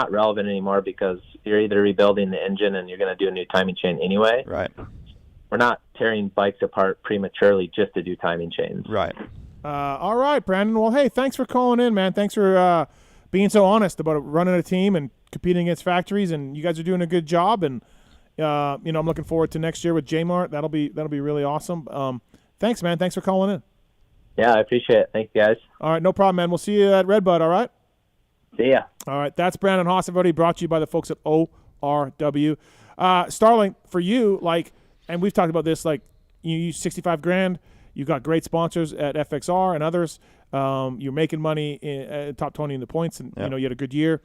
Speaker 6: relevant anymore, because you're either rebuilding the engine and you're going to do a new timing chain anyway.
Speaker 2: Right.
Speaker 6: We're not tearing bikes apart prematurely just to do timing chains.
Speaker 2: Right.
Speaker 1: All right, Brandon. Well, hey, thanks for calling in, man. Thanks for being so honest about running a team and competing against factories, and you guys are doing a good job. And I'm looking forward to next year with J-Mart. That'll be really awesome. Thanks, man. Thanks for calling in.
Speaker 6: Yeah, I appreciate it. Thank you, guys.
Speaker 1: All right, no problem, man. We'll see you at Redbud. All right.
Speaker 6: See ya.
Speaker 1: All right, that's Brandon Haas. Everybody, brought to you by the folks at ORW. Starling, for you, and we've talked about this, you use $65,000. You've got great sponsors at FXR and others. You're making money in top 20 in the points, and you had a good year.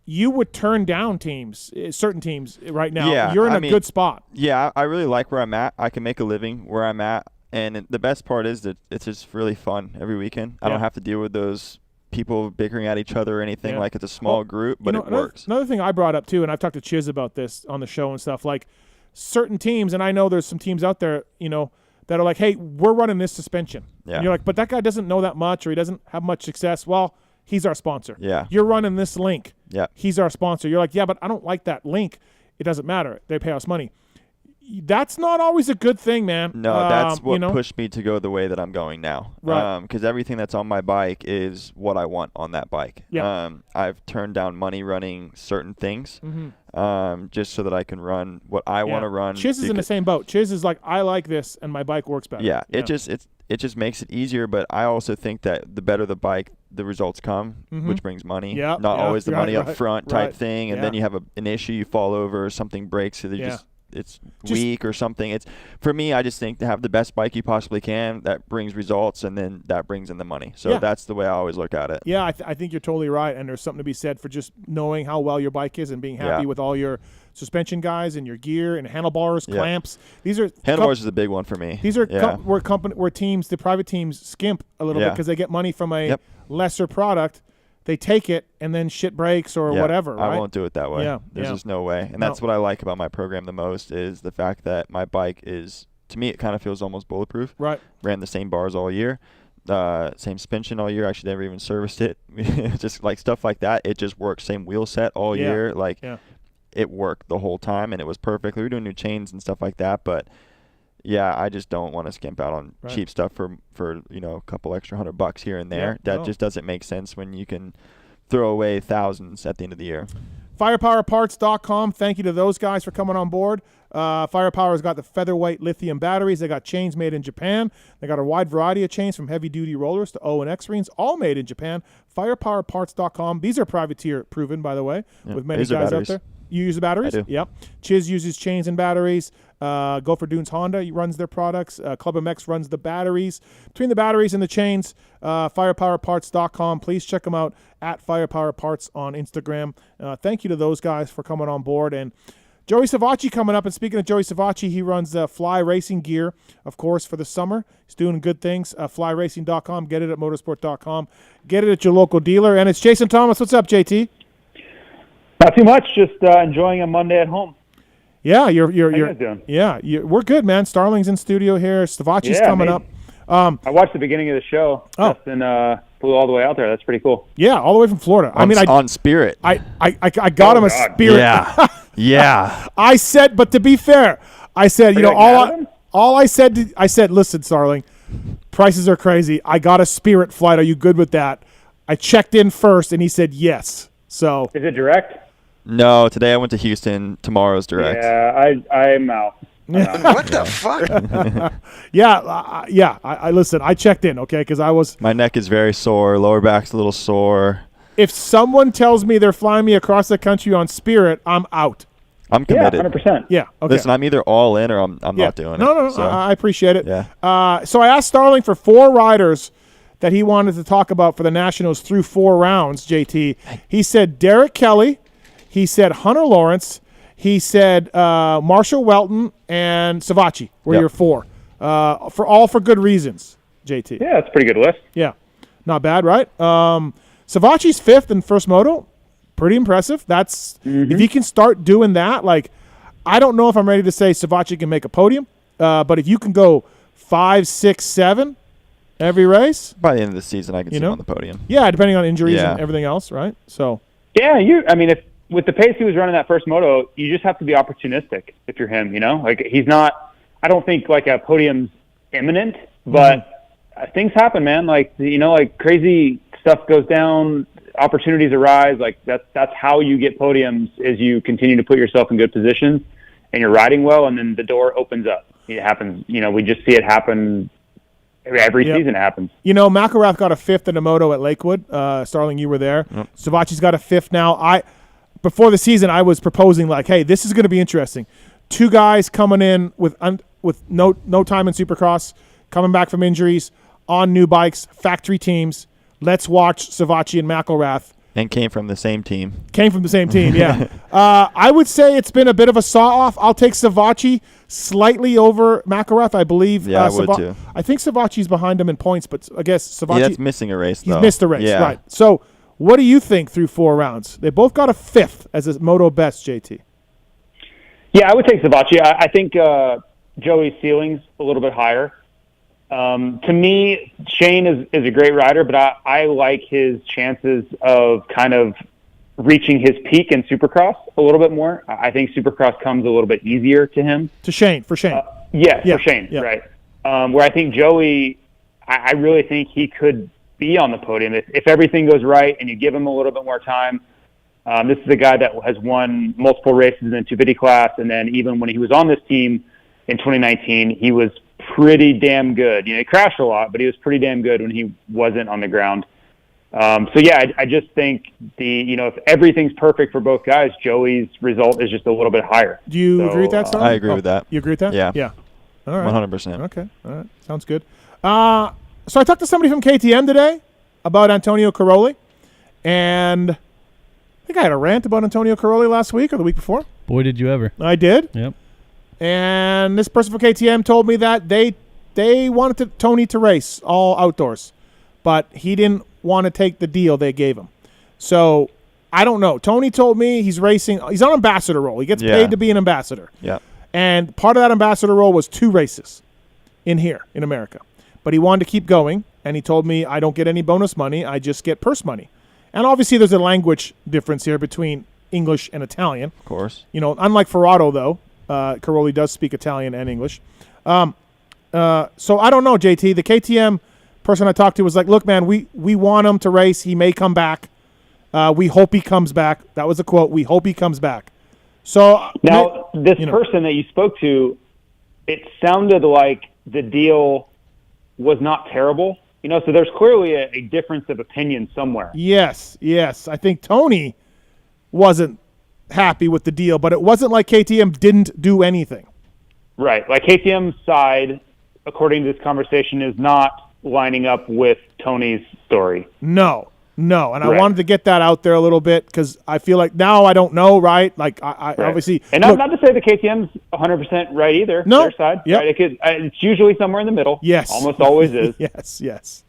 Speaker 1: you would turn down teams, certain teams right now.
Speaker 2: Yeah,
Speaker 1: you're in a good spot.
Speaker 2: Yeah, I really like where I'm at. I can make a living where I'm at. And the best part is that it's just really fun every weekend. I don't have to deal with those people bickering at each other or anything. Like it's a small group, but it works.
Speaker 1: Another thing I brought up too, and I've talked to Chiz about this on the show and stuff, like certain teams, and I know there's some teams out there, that are like, hey, we're running this suspension. Yeah. And you're like, but that guy doesn't know that much or he doesn't have much success. Well, he's our sponsor.
Speaker 2: Yeah.
Speaker 1: You're running this link.
Speaker 2: Yeah.
Speaker 1: He's our sponsor. You're like, yeah, but I don't like that link. It doesn't matter. They pay us money. That's not always a good thing, man.
Speaker 2: No, that's what pushed me to go the way that I'm going now. Right. Because everything that's on my bike is what I want on that bike.
Speaker 1: Yeah.
Speaker 2: I've turned down money running certain things just so that I can run what I want to run.
Speaker 1: Chiz is in the same boat. Chiz is like, I like this, and my bike works better.
Speaker 2: Yeah. It just makes it easier, but I also think that the better the bike, the results come, which brings money.
Speaker 1: Yeah.
Speaker 2: Not always the money up front type thing, and then you have an issue, you fall over, something breaks, so it's weak or something. It's for me, I just think to have the best bike you possibly can, that brings results, and then that brings in the money. So that's the way I always look at it.
Speaker 1: Yeah, I think you're totally right, and there's something to be said for just knowing how well your bike is and being happy with all your suspension guys and your gear and handlebars, clamps. These are
Speaker 2: handlebars is a big one for me.
Speaker 1: These are where teams, the private teams, skimp a little bit because they get money from a lesser product. They take it and then shit breaks or whatever, right?
Speaker 2: I won't do it that way. There's just no way. And that's what I like about my program the most is the fact that my bike is, to me, it kind of feels almost bulletproof.
Speaker 1: Right.
Speaker 2: Ran the same bars all year, same suspension all year. Actually, never even serviced it. Just like stuff like that. It just works. Same wheel set all year. It worked the whole time and it was perfect. We were doing new chains and stuff like that, but yeah, I just don't want to skimp out on cheap stuff for a couple extra $100 here and there. That just doesn't make sense when you can throw away thousands at the end of the year.
Speaker 1: Firepowerparts.com. Thank you to those guys for coming on board. Firepower's got the featherweight lithium batteries. They got chains made in Japan. They got a wide variety of chains from heavy-duty rollers to O and X rings, all made in Japan. Firepowerparts.com. These are privateer proven, by the way, with many guys out there. You use the batteries?
Speaker 2: I do.
Speaker 1: Yep. Chiz uses chains and batteries. Go for Dunes Honda runs their products. PulpMX runs the batteries. Between the batteries and the chains, firepowerparts.com. Please check them out at Firepower Parts on Instagram. Thank you to those guys for coming on board. And Joey Savatgy coming up. And speaking of Joey Savatgy, he runs Fly Racing gear, of course, for the summer. He's doing good things. FlyRacing.com. Get it at motorsport.com. Get it at your local dealer. And it's Jason Thomas. What's up, JT?
Speaker 9: Not too much. Just enjoying a Monday at home.
Speaker 1: Yeah, you're.
Speaker 9: How you guys doing?
Speaker 1: Yeah, we're good, man. Starling's in studio here. Savatgy's coming up.
Speaker 9: I watched the beginning of the show. Justin flew all the way out there. That's pretty cool.
Speaker 1: Yeah, all the way from Florida.
Speaker 2: On Spirit.
Speaker 1: I got him a Spirit.
Speaker 2: Yeah, yeah.
Speaker 1: I said, but to be fair, I said, all I said, listen, Starling, prices are crazy. I got a Spirit flight. Are you good with that? I checked in first, and he said yes. So
Speaker 9: is it direct?
Speaker 2: No, today I went to Houston. Tomorrow's direct.
Speaker 9: Yeah, I'm out.
Speaker 10: What the fuck?
Speaker 1: I listen. I checked in, okay, because I was.
Speaker 2: My neck is very sore. Lower back's a little sore.
Speaker 1: If someone tells me they're flying me across the country on Spirit, I'm out.
Speaker 2: I'm committed.
Speaker 9: 100%.
Speaker 1: Yeah. Okay.
Speaker 2: Listen, I'm either all in or I'm not doing it.
Speaker 1: No.
Speaker 2: So.
Speaker 1: I appreciate it.
Speaker 2: Yeah.
Speaker 1: So I asked Starling for 4 riders that he wanted to talk about for the Nationals through 4 rounds, JT. He said Derek Kelly. He said Hunter Lawrence. He said Marshall Welton and Savatgy were your 4. For good reasons, JT.
Speaker 9: Yeah, that's a pretty good list.
Speaker 1: Yeah. Not bad, right? Savatgy's 5th in first moto. Pretty impressive. That's if he can start doing that, like I don't know if I'm ready to say Savatgy can make a podium, but if you can go 5, 6, 7 every race.
Speaker 2: By the end of the season, I can see him on the podium.
Speaker 1: Yeah, depending on injuries and everything else, right? So.
Speaker 9: Yeah, if with the pace he was running that first moto, you just have to be opportunistic if you're him, Like he's not – I don't think like a podium's imminent, but things happen, man. Like, like crazy stuff goes down, opportunities arise. Like that's how you get podiums is you continue to put yourself in good positions and you're riding well and then the door opens up. It happens. We just see it happen – every season it happens.
Speaker 1: McElrath got a 5th in a moto at Lakewood. Starling, you were there. Yep. Savatgy's got a 5th now. Before the season, I was proposing like, hey, this is going to be interesting. 2 guys coming in with no time in Supercross, coming back from injuries, on new bikes, factory teams. Let's watch Savatgy and McElrath
Speaker 2: And came from the same team.
Speaker 1: Yeah. I would say it's been a bit of a saw-off. I'll take Savatgy slightly over Makarov, I believe.
Speaker 2: Yeah, I would too.
Speaker 1: I think Savachy's behind him in points, but I guess Savatgy...
Speaker 2: Yeah, that's missing a race, though.
Speaker 1: He's missed a race, right. So what do you think through 4 rounds? They both got a 5th as a moto best, JT.
Speaker 9: Yeah, I would take Savatgy. I think Joey's ceiling's a little bit higher. To me, Shane is a great rider, but I like his chances of kind of reaching his peak in Supercross a little bit more. I think Supercross comes a little bit easier to him.
Speaker 1: For Shane,
Speaker 9: for Shane, right. Where I think Joey, I really think he could be on the podium if everything goes right and you give him a little bit more time. This is a guy that has won multiple races in the 250 class, and then even when he was on this team in 2019, he was pretty damn good. He crashed a lot, but he was pretty damn good when he wasn't on the ground. I just think if everything's perfect for both guys, Joey's result is just a little bit higher.
Speaker 1: Do you agree with that, Starling?
Speaker 2: I agree with that.
Speaker 1: You agree with that?
Speaker 2: Yeah.
Speaker 1: Yeah. All right.
Speaker 2: 100%.
Speaker 1: Okay. All right. Sounds good. So I talked to somebody from KTM today about Antonio Caroli, and I think I had a rant about Antonio Caroli last week or the week before.
Speaker 3: Boy, did you ever.
Speaker 1: I did.
Speaker 3: Yep.
Speaker 1: And this person from KTM told me that they wanted Tony to race all outdoors, but he didn't want to take the deal they gave him. So I don't know. Tony told me he's racing. He's on ambassador role. He gets paid to be an ambassador.
Speaker 2: Yeah.
Speaker 1: And part of that ambassador role was 2 races in here in America. But he wanted to keep going, and he told me, I don't get any bonus money. I just get purse money. And obviously there's a language difference here between English and Italian.
Speaker 2: Of course.
Speaker 1: Unlike Ferrato, though, Caroli does speak Italian and English. So I don't know, JT. The KTM person I talked to was like, look, man, we want him to race. He may come back. We hope he comes back. That was a quote. We hope he comes back. So
Speaker 9: now, this person that you spoke to, it sounded like the deal was not terrible. So there's clearly a difference of opinion somewhere.
Speaker 1: Yes. I think Tony wasn't happy with the deal, but it wasn't like KTM didn't do anything.
Speaker 9: Right. Like KTM's side, according to this conversation, is not lining up with Tony's story.
Speaker 1: No. And I wanted to get that out there a little bit because I feel like now I don't know, right? Like I obviously...
Speaker 9: And not to say the KTM's 100% right either.
Speaker 1: No.
Speaker 9: Their side.
Speaker 1: Yep.
Speaker 9: Right? It's usually somewhere in the middle.
Speaker 1: Yes.
Speaker 9: Almost always is.
Speaker 1: Yes.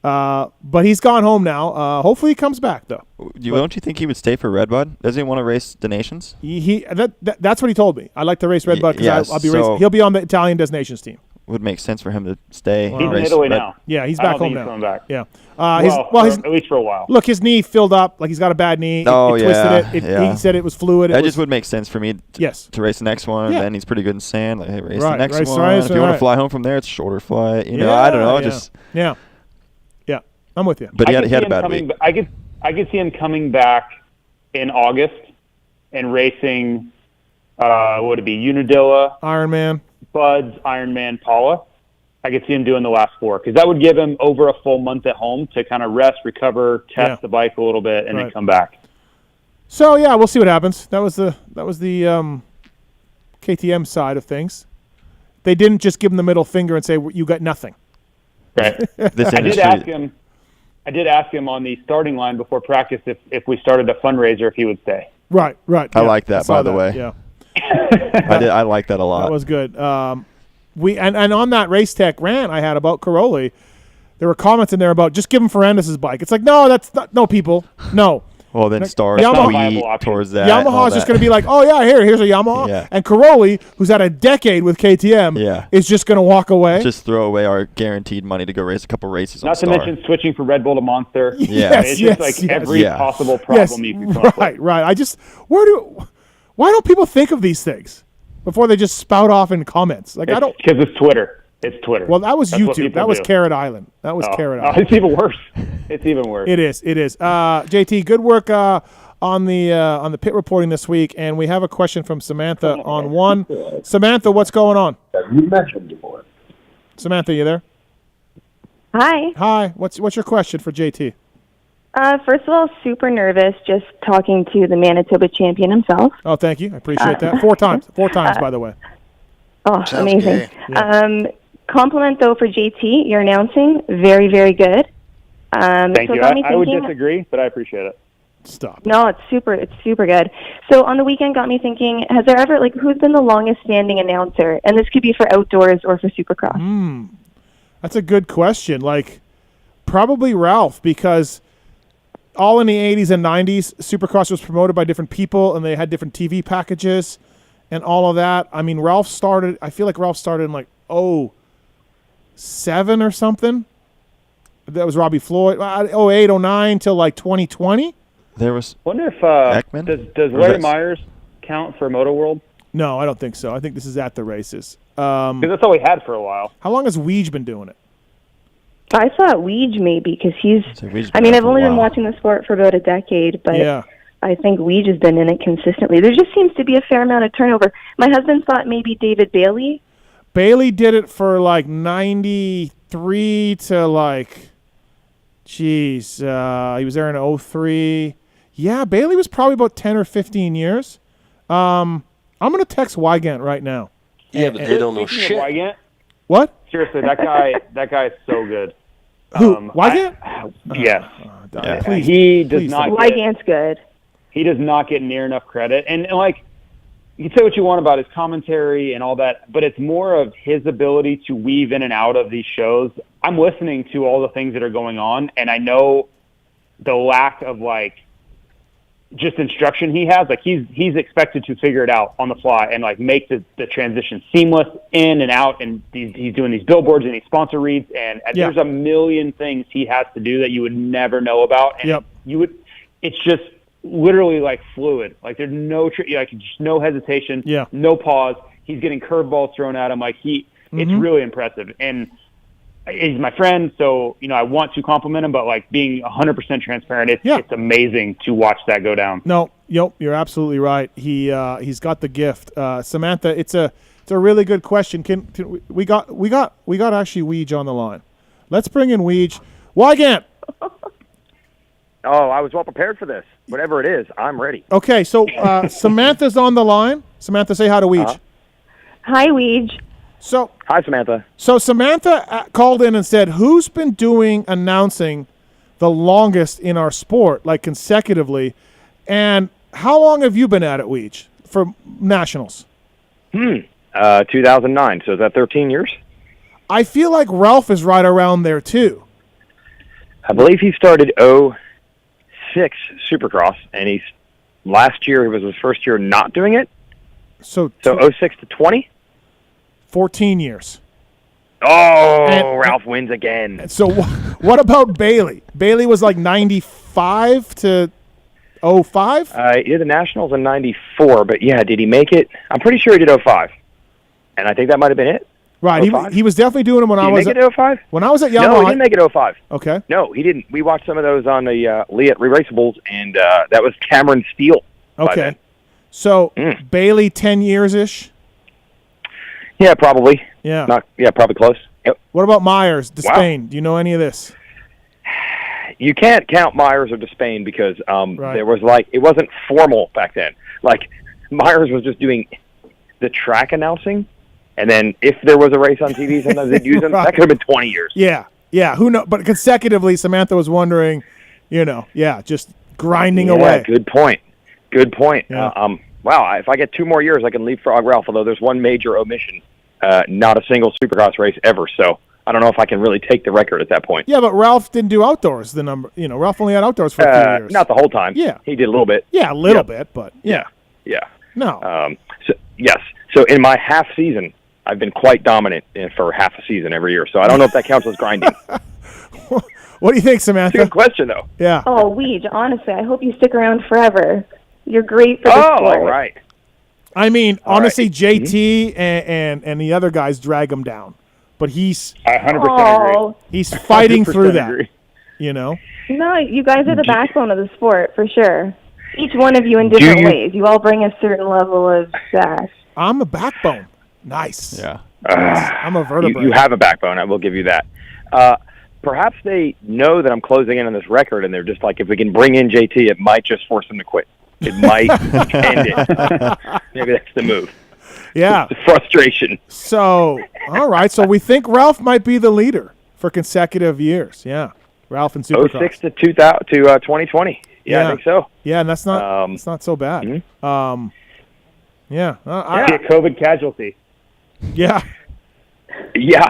Speaker 1: But he's gone home now. Hopefully he comes back, though.
Speaker 2: Don't you think he would stay for Red Bud? Doesn't he want to race the Nations?
Speaker 1: That's what he told me. I like to race Red Bud because I'll be racing. He'll be on the Italian Destinations team.
Speaker 2: Would make sense for him to stay.
Speaker 9: He's in Italy now.
Speaker 1: Yeah, he's back home now.
Speaker 9: He's coming back.
Speaker 1: Yeah.
Speaker 9: At least for a while.
Speaker 1: Look, his knee filled up. Like he's got a bad knee. It twisted it. He said it was fluid.
Speaker 2: That just would make sense for me to race the next one.
Speaker 1: Yeah.
Speaker 2: Then he's pretty good in sand. Like, hey, race the next one.
Speaker 1: Right,
Speaker 2: if you want to fly home from there, it's a shorter flight. I don't know.
Speaker 1: Yeah. I'm with you.
Speaker 2: But he had a bad week.
Speaker 9: I could see him coming back in August and racing, would it be Unadilla,
Speaker 1: Ironman,
Speaker 9: Bud's, Ironman, Paula. I could see him doing the last 4 because that would give him over a full month at home to kind of rest, recover, test the bike a little bit, and then come back.
Speaker 1: So we'll see what happens. That was the KTM side of things. They didn't just give him the middle finger and say you got nothing.
Speaker 9: Right. I did ask him on the starting line before practice if we started a fundraiser if he would stay.
Speaker 1: Right.
Speaker 2: I like that, by the way.
Speaker 1: Yeah.
Speaker 2: I like that a lot.
Speaker 1: That was good. And on that race tech rant I had about Caroli, there were comments in there about just give him Ferrandis' bike. It's like, no, that's not, no, people. No.
Speaker 2: Well, then start towards that.
Speaker 1: Yamaha's just going to be like, oh, yeah, here's a Yamaha.
Speaker 2: Yeah.
Speaker 1: And Caroli, who's had a decade with KTM, is just going to walk away.
Speaker 2: Just throw away our guaranteed money to go race a couple races
Speaker 9: Not to mention switching from Red Bull to Monster.
Speaker 2: Yeah.
Speaker 9: It's just every possible problem you can come up with.
Speaker 1: Right. Why don't people think of these things before they just spout off in comments? Like
Speaker 9: Because it's Twitter. It's Twitter.
Speaker 1: Well, that was YouTube. That was Carrot Island. Carrot Island.
Speaker 9: It's even worse. It is.
Speaker 1: JT, good work on the pit reporting this week, and we have a question from Samantha on one. Samantha, what's going on?
Speaker 11: You mentioned before.
Speaker 1: Samantha, you there?
Speaker 12: Hi.
Speaker 1: What's your question for JT?
Speaker 12: First of all, super nervous just talking to the Manitoba champion himself.
Speaker 1: Oh, thank you. I appreciate that. 4 times, by the way.
Speaker 12: Oh,
Speaker 11: Sounds
Speaker 12: amazing.
Speaker 1: Yeah.
Speaker 12: Compliment, though, for JT. You're announcing very, very good.
Speaker 9: Thank you. I would disagree, but I appreciate it.
Speaker 1: Stop.
Speaker 12: No, it's super good. So on the weekend got me thinking, has there ever, who's been the longest standing announcer? And this could be for outdoors or for Supercross.
Speaker 1: That's a good question. Probably Ralph, because all in the 80s and 90s, Supercross was promoted by different people, and they had different TV packages and all of that. I mean, I feel like Ralph started in 07 or something. That was Robbie Floyd. 08, 09 till 2020.
Speaker 2: There was.
Speaker 9: Wonder if
Speaker 2: Ekman?
Speaker 9: does Larry Myers count for Moto World?
Speaker 1: No, I don't think so. I think this is at the races.
Speaker 9: Because that's all we had for a while.
Speaker 1: How long has Weege been doing it?
Speaker 12: I thought Weege maybe, because I've only been watching the sport for about a decade, but I think Weege has been in it consistently. There just seems to be a fair amount of turnover. My husband thought maybe David Bailey.
Speaker 1: Bailey did it for 93 to he was there in 03. Yeah, Bailey was probably about 10 or 15 years. I'm going to text Wygant right now.
Speaker 11: Yeah, but they don't know shit.
Speaker 9: Wygant?
Speaker 1: What?
Speaker 9: Seriously, that guy is so good.
Speaker 1: Who? Wygant?
Speaker 9: Yes.
Speaker 1: Please,
Speaker 9: he does not.
Speaker 12: Wygant's good.
Speaker 9: He does not get near enough credit, and you can say what you want about his commentary and all that, but it's more of his ability to weave in and out of these shows. I'm listening to all the things that are going on, and I know the lack of just instruction he has. He's expected to figure it out on the fly and make the transition seamless in and out. And he's doing these billboards and these sponsor reads, and there's a million things he has to do that you would never know about. And it's just literally fluid. There's just no hesitation, no pause. He's getting curveballs thrown at him. It's really impressive. And he's my friend, so I want to compliment him, but being 100% transparent, it's amazing to watch that go down.
Speaker 1: No, you're absolutely right. He's got the gift. Samantha, it's a really good question. Can we got actually Weege on the line. Let's bring in Weege. Wygant.
Speaker 13: Oh, I was well prepared for this. Whatever it is, I'm ready.
Speaker 1: Okay, so Samantha's on the line. Samantha, say hi to Weege.
Speaker 12: Hi, Weege.
Speaker 13: Hi, Samantha.
Speaker 1: So Samantha called in and said, who's been doing announcing the longest in our sport, consecutively, and how long have you been at it, Weege, for nationals?
Speaker 13: 2009, so is that 13 years?
Speaker 1: I feel like Ralph is right around there, too.
Speaker 13: I believe he started 06 Supercross, and last year was his first year not doing it. So 06 to 20?
Speaker 1: 14 years.
Speaker 13: Oh, Ralph wins again.
Speaker 1: So what about Bailey? Bailey was 95 to 05?
Speaker 13: He did the Nationals in 94, but did he make it? I'm pretty sure he did 05. And I think that might have been it.
Speaker 1: Right, he was definitely doing them when I was
Speaker 13: at... Did he make it 05?
Speaker 1: When I was at Yamaha.
Speaker 13: No, he didn't make it 05.
Speaker 1: Okay.
Speaker 13: No, he didn't. We watched some of those on the Leatt Re-Raceables, and that was Cameron Steele.
Speaker 1: Okay. So Bailey, 10 years-ish?
Speaker 13: Yeah, probably.
Speaker 1: Yeah.
Speaker 13: Probably close. Yep.
Speaker 1: What about Myers, Despain? Do you know any of this?
Speaker 13: You can't count Myers or Despain because there was it wasn't formal back then. Myers was just doing the track announcing, and then if there was a race on TV, sometimes they'd use them. That could have been 20 years.
Speaker 1: Yeah. Who knows? But consecutively, Samantha was wondering, just grinding away.
Speaker 13: Good point.
Speaker 1: Yeah.
Speaker 13: Wow, if I get 2 more years, I can leapfrog Ralph, although there's one major omission. Not a single Supercross race ever, so I don't know if I can really take the record at that point.
Speaker 1: Yeah, but Ralph didn't do outdoors. Ralph only had outdoors for a few years.
Speaker 13: Not the whole time.
Speaker 1: Yeah.
Speaker 13: He did a little bit.
Speaker 1: Yeah, a little bit, but yeah. No.
Speaker 13: So in my half season, I've been quite dominant for half a season every year, so I don't know if that counts as grinding.
Speaker 1: What do you think, Samantha?
Speaker 13: It's a good question, though.
Speaker 1: Yeah.
Speaker 12: Oh, Weege, honestly, I hope you stick around forever. You're great for the sport.
Speaker 13: All right.
Speaker 1: I mean, honestly,
Speaker 13: right.
Speaker 1: JT and the other guys drag him down, but he's
Speaker 9: 100% agree.
Speaker 1: He's fighting through that.
Speaker 9: Agree.
Speaker 12: No, you guys are the backbone of the sport for sure. Each one of you in different ways. You all bring a certain level of sass.
Speaker 1: I'm a backbone. Nice.
Speaker 2: Yeah.
Speaker 1: I'm a vertebrae.
Speaker 13: You have a backbone. I will give you that. Perhaps they know that I'm closing in on this record, and they're just if we can bring in JT, it might just force them to quit. It might end it. Maybe that's the move.
Speaker 1: Yeah.
Speaker 13: The frustration.
Speaker 1: So, all right. So we think Ralph might be the leader for consecutive years. Yeah. Ralph and Supercross.
Speaker 13: 06 to 2020. Yeah, I think so.
Speaker 1: Yeah, and that's not it's not so bad.
Speaker 13: Mm-hmm.
Speaker 1: Yeah.
Speaker 9: Be a COVID casualty.
Speaker 1: Yeah.
Speaker 13: Yeah.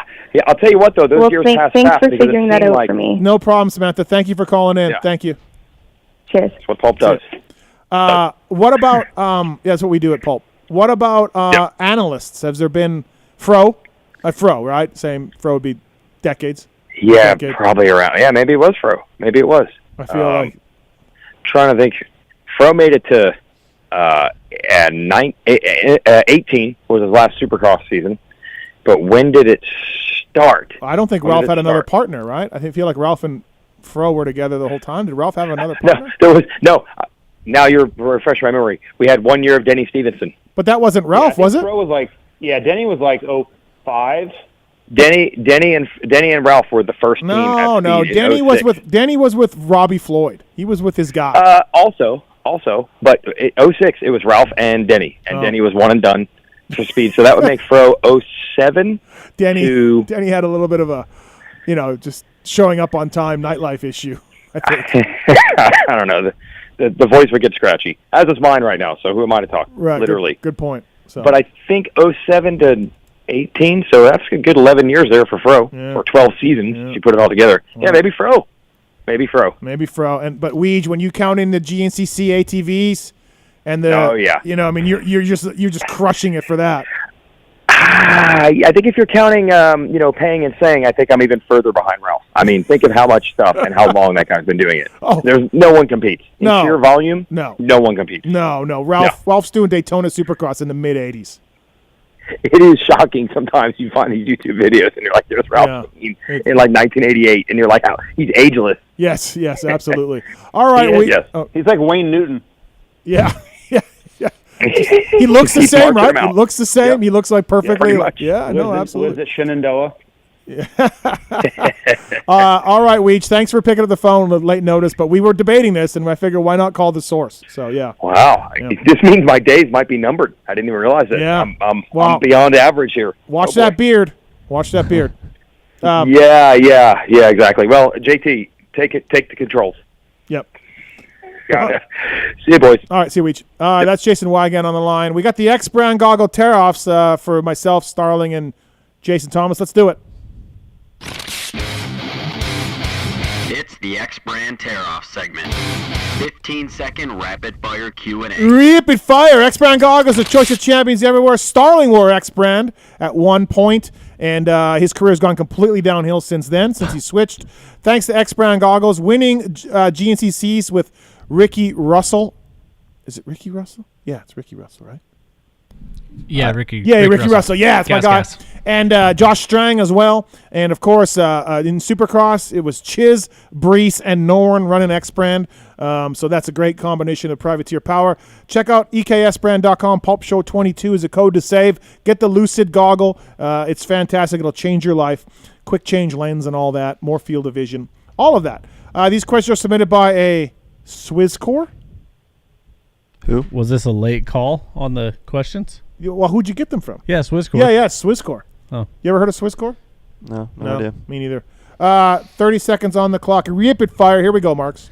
Speaker 13: I'll tell you what, though, those years passed
Speaker 12: thanks
Speaker 13: fast.
Speaker 12: for figuring that out for me.
Speaker 1: No problem, Samantha. Thank you for calling in.
Speaker 13: Yeah.
Speaker 1: Thank you.
Speaker 12: Cheers.
Speaker 13: That's what Pulp does.
Speaker 1: What about that's what we do at Pulp. What about analysts? Has there been Fro, right? Same Fro would be decades.
Speaker 13: Yeah, probably around. Yeah, maybe it was Fro. Maybe it was.
Speaker 1: I feel like
Speaker 13: trying to think. Fro made it to 18 was his last Supercross season. But when did it start?
Speaker 1: I don't think Ralph had another partner, right? I feel like Ralph and Fro were together the whole time. Did Ralph have another partner?
Speaker 13: No, there was no. Now you're refreshing my memory. We had 1 year of Denny Stevenson.
Speaker 1: But that wasn't Ralph, was it?
Speaker 9: Fro was like, Denny was like 05.
Speaker 13: Denny and Ralph were the first team.
Speaker 1: No. Denny was with Robbie Floyd. He was with his guy.
Speaker 13: Also, but 06 it was Ralph and Denny, and Denny was one and done for speed. So that would make Fro 07.
Speaker 1: Denny had a little bit of a, just showing up on time nightlife issue, I think.
Speaker 13: I don't know. The voice would get scratchy, as is mine right now. So who am I to talk?
Speaker 1: Right,
Speaker 13: literally.
Speaker 1: Good point. So.
Speaker 13: But I think 07 to 18, so that's a good 11 years there for Fro, or 12 seasons if you put it all together. Right. Yeah, maybe Fro.
Speaker 1: But Weege, when you count in the GNCC ATVs and the, you're just crushing it for that.
Speaker 13: I think if you're counting, paying and saying, I think I'm even further behind Ralph. I mean, think of how much stuff and how long that guy's been doing it. There's no one competes. In sheer volume, no one competes.
Speaker 1: No. Ralph's doing Daytona Supercross in the mid-'80s.
Speaker 13: It is shocking sometimes you find these YouTube videos and you're like, there's Ralph in like 1988, and you're like, oh, he's ageless.
Speaker 1: Yes, absolutely. All right.
Speaker 9: He's like Wayne Newton.
Speaker 1: Yeah. He looks the same, right? He looks the same. Yep. He looks like perfectly. Absolutely.
Speaker 9: Lives at Shenandoah.
Speaker 1: Yeah. All right, Weege. Thanks for picking up the phone at late notice, but we were debating this, and I figured why not call the source? So, yeah.
Speaker 13: Wow. Yeah. This means my days might be numbered. I didn't even realize it.
Speaker 1: Yeah.
Speaker 13: I'm beyond average here.
Speaker 1: Watch that beard. Yeah,
Speaker 13: exactly. Well, JT, take the controls.
Speaker 1: Yep.
Speaker 13: Got it. See you, boys.
Speaker 1: All right, see you, Weege. That's Jason Wygan on the line. We got the X-Brand goggle tear-offs for myself, Starling, and Jason Thomas. Let's do it.
Speaker 14: It's the X-Brand tear-off segment. 15-second rapid-fire Q&A.
Speaker 1: Rapid fire. X-Brand goggles, the choice of champions everywhere. Starling wore X-Brand at one point, and his career has gone completely downhill since he switched. Thanks to X-Brand goggles, winning GNCCs with Ricky Russell. Is it Ricky Russell? Yeah, it's Ricky Russell, right?
Speaker 4: Yeah, Ricky
Speaker 1: Russell. Yeah, it's my guy. And Josh Strang as well. And, of course, in Supercross, it was Chiz, Brees, and Norn running X-Brand. So that's a great combination of privateer power. Check out EKSbrand.com. Pulp Show 22 is a code to save. Get the Lucid goggle. It's fantastic. It'll change your life. Quick change lens and all that. More field of vision. All of that. These questions are submitted by a Swisscore.
Speaker 3: Who? Was this a late call on the questions?
Speaker 1: Well, who'd you get them from?
Speaker 3: Yeah, Swisscore.
Speaker 1: Yeah, Swisscore.
Speaker 3: Oh.
Speaker 1: You ever heard of Swisscore?
Speaker 2: No idea.
Speaker 1: Me neither. 30 seconds on the clock. Rapid fire. Here we go, Marks.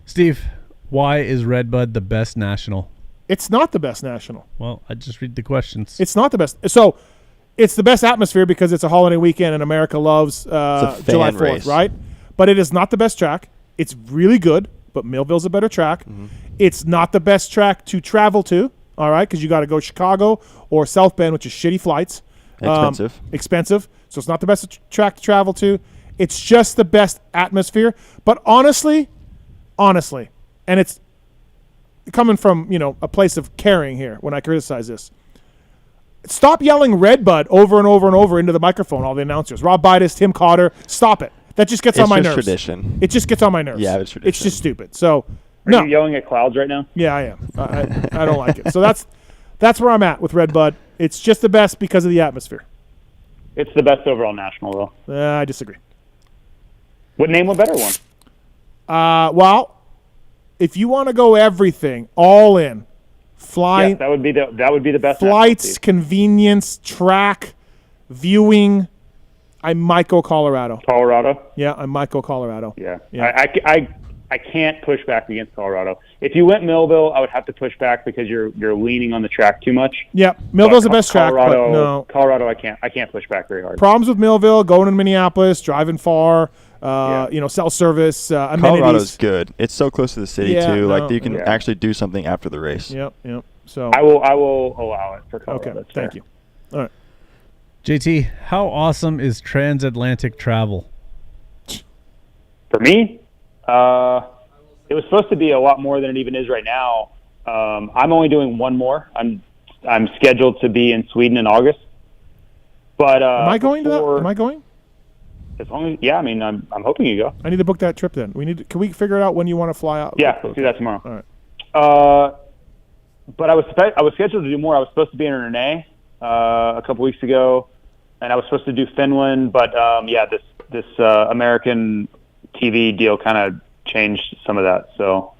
Speaker 3: Steve, why is Redbud the best national?
Speaker 1: It's not the best national.
Speaker 3: Well, I just read the questions.
Speaker 1: It's not the best. So, it's the best atmosphere because it's a holiday weekend and America loves July 4th, race. Right? But it is not the best track. It's really good, but Millville's a better track. Mm-hmm. It's not the best track to travel to, all right, because you got to go Chicago or South Bend, which is shitty flights. Expensive. So it's not the best track to travel to. It's just the best atmosphere. But honestly, and it's coming from, a place of caring here when I criticize this. Stop yelling Redbud over and over and over into the microphone, all the announcers. Rob Bidas, Tim Cotter, stop it. That just gets on my nerves.
Speaker 2: It's just tradition.
Speaker 1: It just gets on my nerves.
Speaker 2: Yeah, it's tradition.
Speaker 1: It's just stupid. So,
Speaker 9: Are you yelling at clouds right now?
Speaker 1: Yeah, I am. I don't like it. So that's where I'm at with Redbud. It's just the best because of the atmosphere.
Speaker 9: It's the best overall national, though.
Speaker 1: I disagree.
Speaker 9: Name a better one?
Speaker 1: Well, if you want to go everything, all in, flying.
Speaker 9: Yeah, that would be the best.
Speaker 1: Flights, convenience, track, viewing. I might go Colorado.
Speaker 9: Colorado?
Speaker 1: Yeah, I might go Colorado.
Speaker 9: Yeah.
Speaker 1: Yeah.
Speaker 9: I I can't push back against Colorado. If you went Millville, I would have to push back because you're leaning on the track too much.
Speaker 1: Yeah, Millville's the best track, but no.
Speaker 9: Colorado, I can't push back very hard.
Speaker 1: Problems with Millville, going to Minneapolis, driving far, cell service, amenities.
Speaker 2: Colorado's good. It's so close to the city too. Like you can actually do something after the race.
Speaker 1: Yep. So
Speaker 9: I will allow it for Colorado.
Speaker 1: Okay, thank you. All right.
Speaker 3: JT, how awesome is transatlantic travel?
Speaker 9: For me, it was supposed to be a lot more than it even is right now. I'm only doing one more. I'm scheduled to be in Sweden in August. But
Speaker 1: am I going to that? Am I going?
Speaker 9: As long as I'm hoping you go.
Speaker 1: I need to book that trip then. Can we figure it out when you want to fly out?
Speaker 9: Yeah, let's do that tomorrow.
Speaker 1: All right.
Speaker 9: But I was scheduled to do more. I was supposed to be in Renee a couple weeks ago, and I was supposed to do Finland. But this American TV deal kind of changed some of that. So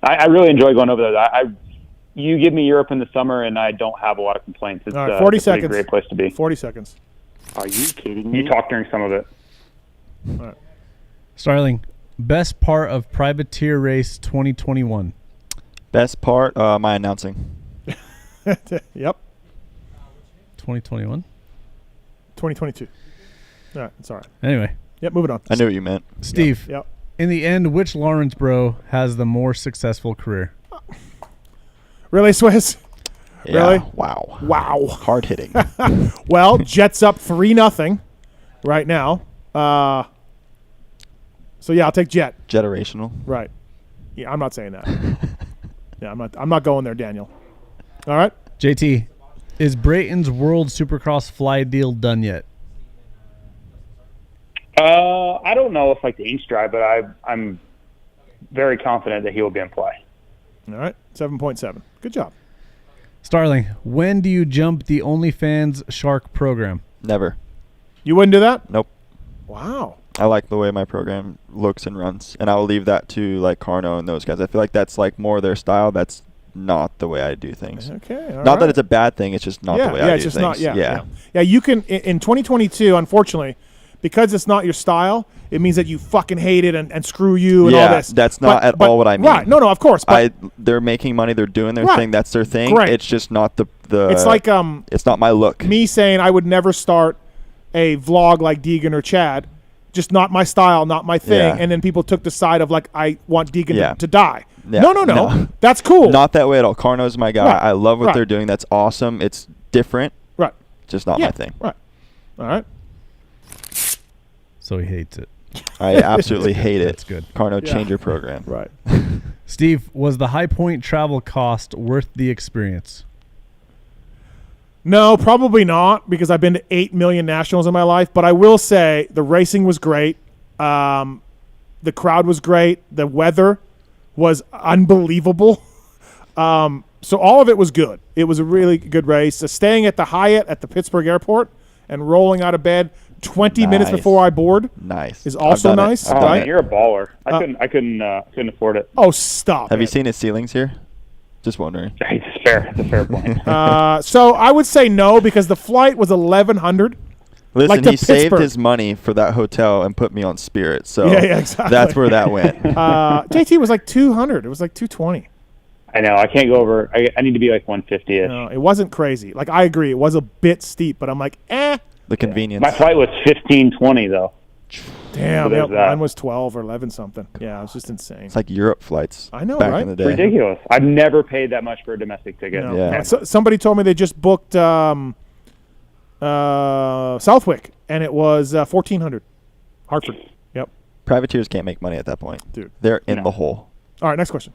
Speaker 9: I really enjoy going over there. You give me Europe in the summer, and I don't have a lot of complaints. It's,
Speaker 1: all right, 40
Speaker 9: it's a
Speaker 1: seconds.
Speaker 9: great place to be.
Speaker 1: 40 seconds.
Speaker 8: Are you kidding me?
Speaker 9: You talked during some of it.
Speaker 1: All right.
Speaker 3: Starling, best part of Privateer Race 2021?
Speaker 2: Best part, my announcing.
Speaker 1: Yep.
Speaker 3: 2021?
Speaker 1: 2022. All right, it's all right.
Speaker 3: Anyway.
Speaker 1: Yep, moving on.
Speaker 2: I knew what you meant.
Speaker 3: Steve,
Speaker 1: Yep.
Speaker 3: In the end, which Lawrence bro has the more successful career?
Speaker 1: Really, Swizz?
Speaker 2: Yeah,
Speaker 1: really?
Speaker 2: Wow. Hard hitting.
Speaker 1: Well, Jets up 3-0 right now. So yeah, I'll take Jet.
Speaker 2: Generational.
Speaker 1: Right. Yeah, I'm not saying that. Yeah, I'm not going there, Daniel. All right.
Speaker 3: JT, is Brayton's World Supercross fly deal done yet?
Speaker 9: I don't know if like the Inch drive, but I'm very confident that he will be in play.
Speaker 1: All right, 7.7. Good job.
Speaker 3: Starling, when do you jump the OnlyFans Shark program?
Speaker 2: Never.
Speaker 1: You wouldn't do that?
Speaker 2: Nope.
Speaker 1: Wow.
Speaker 2: I like the way my program looks and runs, and I will leave that to like Carno and those guys. I feel like that's like more their style. That's not the way I do things.
Speaker 1: Okay.
Speaker 2: Not that it's a bad thing. It's just not the way I do
Speaker 1: it's just
Speaker 2: things.
Speaker 1: Not, yeah. You can in 2022, unfortunately, because it's not your style, it means that you fucking hate it and screw you and all this.
Speaker 2: That's not at all what I mean.
Speaker 1: Right. No, of course. But
Speaker 2: they're making money. They're doing their thing. That's their thing.
Speaker 1: Great.
Speaker 2: It's just not the.
Speaker 1: It's like
Speaker 2: it's not my look.
Speaker 1: Me saying I would never start a vlog like Deegan or Chad. Just not my style, not my thing.
Speaker 2: Yeah.
Speaker 1: And then people took the side of like, I want Deegan to die.
Speaker 2: Yeah.
Speaker 1: No. That's cool.
Speaker 2: Not that way at all. Carno's my guy.
Speaker 1: Right.
Speaker 2: I love what they're doing. That's awesome. It's different.
Speaker 1: Right.
Speaker 2: Just not my thing.
Speaker 1: Right. All right.
Speaker 3: So he hates it.
Speaker 2: I absolutely hate it.
Speaker 3: That's good.
Speaker 2: Carno, change your program.
Speaker 1: Right.
Speaker 3: Steve, was the High Point travel cost worth the experience?
Speaker 1: No, probably not, because I've been to 8 million nationals in my life. But I will say the racing was great. The crowd was great. The weather was unbelievable. So all of it was good. It was a really good race. Staying at the Hyatt at the Pittsburgh airport and rolling out of bed 20 minutes before I board is also nice.
Speaker 9: Oh, man, you're a baller. I couldn't afford it.
Speaker 1: Oh, stop.
Speaker 2: Have you seen his ceilings here? Just wondering.
Speaker 9: It's fair. It's a fair point.
Speaker 1: So I would say no, because the flight was $1,100.
Speaker 2: Listen, he saved his money for that hotel and put me on Spirit. So
Speaker 1: yeah, exactly.
Speaker 2: That's where that went.
Speaker 1: JT was like $200. It was like $220.
Speaker 9: I know. I can't go over. I need to be like 150-ish.
Speaker 1: No, it wasn't crazy. Like, I agree. It was a bit steep, but I'm like,
Speaker 2: The convenience.
Speaker 9: My flight was $1,520 though.
Speaker 1: Damn, mine was 12 or 11 something. Yeah, it was just insane.
Speaker 2: It's like Europe flights.
Speaker 1: I know,
Speaker 2: back
Speaker 1: right?
Speaker 2: in the day.
Speaker 9: Ridiculous. I've never paid that much for a domestic ticket.
Speaker 1: No.
Speaker 2: Yeah.
Speaker 1: So, somebody told me they just booked Southwick, and it was $1,400. Hartford. Yep.
Speaker 2: Privateers can't make money at that point.
Speaker 1: Dude.
Speaker 2: They're in the hole.
Speaker 1: All right, next question.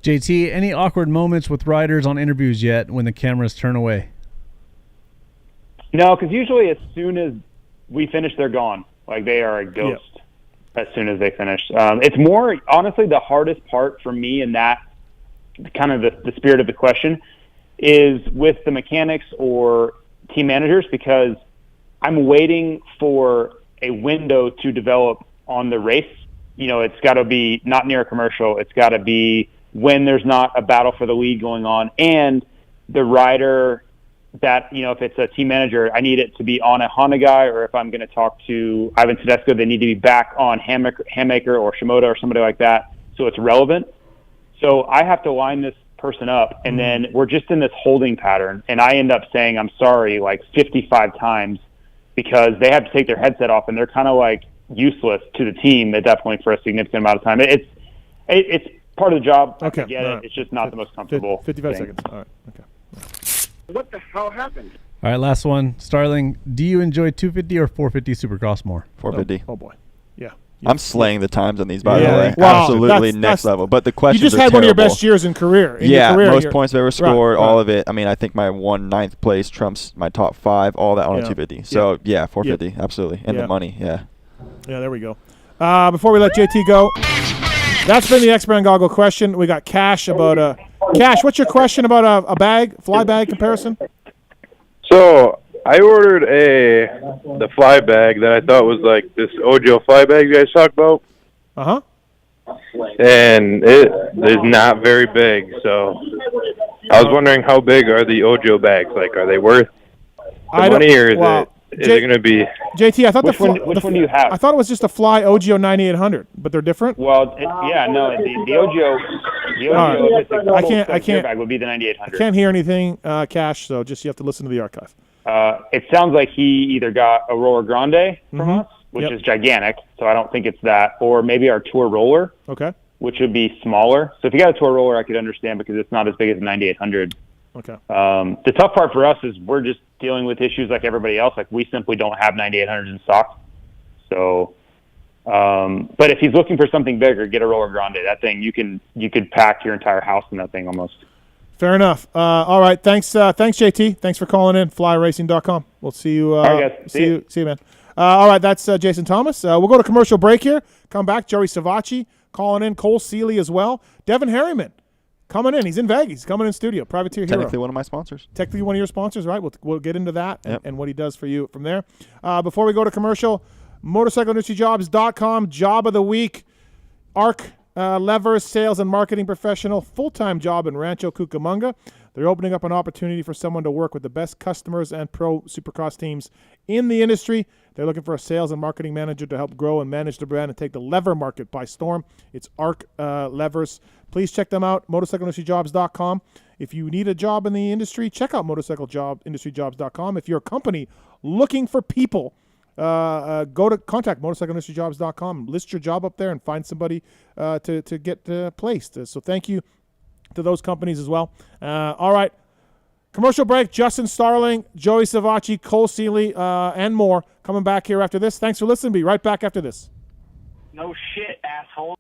Speaker 3: JT, any awkward moments with riders on interviews yet when the cameras turn away?
Speaker 9: No, because usually as soon as we finish, they're gone. Like, they are a ghost as soon as they finish. It's more, honestly, the hardest part for me in that kind of the spirit of the question is with the mechanics or team managers, because I'm waiting for a window to develop on the race. You know, it's got to be not near a commercial. It's got to be when there's not a battle for the lead going on, and the rider that, if it's a team manager, I need it to be on a Honda guy, or if I'm going to talk to Ivan Tedesco, they need to be back on Hammaker or Shimoda or somebody like that, so it's relevant. So I have to line this person up, and then we're just in this holding pattern, and I end up saying I'm sorry like 55 times because they have to take their headset off, and they're kind of like useless to the team at that point for a significant amount of time. It's part of the job.
Speaker 1: Okay.
Speaker 9: I get it. It's just not the most comfortable
Speaker 1: 55
Speaker 9: thing.
Speaker 1: seconds. All right. Okay.
Speaker 10: What the hell happened?
Speaker 3: All right, last one. Starling, do you enjoy 250 or 450 Supercross more?
Speaker 2: 450.
Speaker 1: Oh boy. Yeah.
Speaker 2: I'm slaying the times on these, by the
Speaker 1: Yeah.
Speaker 2: way.
Speaker 1: Wow.
Speaker 2: Absolutely
Speaker 1: That's-
Speaker 2: next level. But the questions
Speaker 1: You just
Speaker 2: are
Speaker 1: had one of your
Speaker 2: terrible.
Speaker 1: best years in career.
Speaker 2: Most points I've ever scored,
Speaker 1: Right.
Speaker 2: all of it. I mean, I think my 9th place trumps my top 5, all that on a 250. So, 450, absolutely. And the money,
Speaker 1: Yeah, there we go. Before we let JT go, that's been the X-Brand Goggle question. We got Cash about Cash, what's your question about a bag, fly bag comparison?
Speaker 15: So I ordered the fly bag that I thought was like this Ojo fly bag you guys talked about.
Speaker 1: Uh-huh.
Speaker 15: And it is not very big, so I was wondering how big are the Ojo bags? Like, are they worth the money, or is it going to be?
Speaker 1: JT, I thought
Speaker 9: which one do you have?
Speaker 1: I thought it was just a Fly Ojo 9800, but they're different.
Speaker 9: Well, the Ojo,
Speaker 1: I can't
Speaker 9: bag would be the 9800.
Speaker 1: I can't hear anything, Cash. So just you have to listen to the archive.
Speaker 9: It sounds like he either got a Roller Grande from us, which is gigantic, so I don't think it's that, or maybe our Tour Roller, which would be smaller. So if you got a Tour Roller, I could understand because it's not as big as the 9800.
Speaker 1: Okay.
Speaker 9: The tough part for us is we're just dealing with issues like everybody else. Like, we simply don't have 9800s in stock. So, but if he's looking for something bigger, get a Roller Grande. That thing, you could pack your entire house in that thing almost.
Speaker 1: Fair enough. All right. Thanks, JT. Thanks for calling in. FlyRacing.com. We'll see you.
Speaker 9: All right, guys.
Speaker 1: See you, man. All right. That's Jason Thomas. We'll go to commercial break here. Come back. Joey Savatgy calling in. Cole Seeley as well. Devin Harriman coming in. He's in Vegas. He's coming in studio. Privateer Hero.
Speaker 2: Technically one of my sponsors.
Speaker 1: Technically one of your sponsors, right? We'll get into that and what he does for you from there. Before we go to commercial, motorcycleindustryjobs.com, job of the week, ARC Levers, sales and marketing professional, full-time job in Rancho Cucamonga. They're opening up an opportunity for someone to work with the best customers and pro supercross teams in the industry. They're looking for a sales and marketing manager to help grow and manage the brand and take the lever market by storm. It's ARC Levers. Please check them out, motorcycleindustryjobs.com. If you need a job in the industry, check out motorcycleindustryjobs.com. If you're a company looking for people, go to contact motorcycleindustryjobs.com, list your job up there, and find somebody to get placed. So thank you to those companies as well. All right. Commercial break. Justin Starling, Joey Savatgy, Cole Seeley, and more coming back here after this. Thanks for listening. Be right back after this.
Speaker 10: No shit, asshole.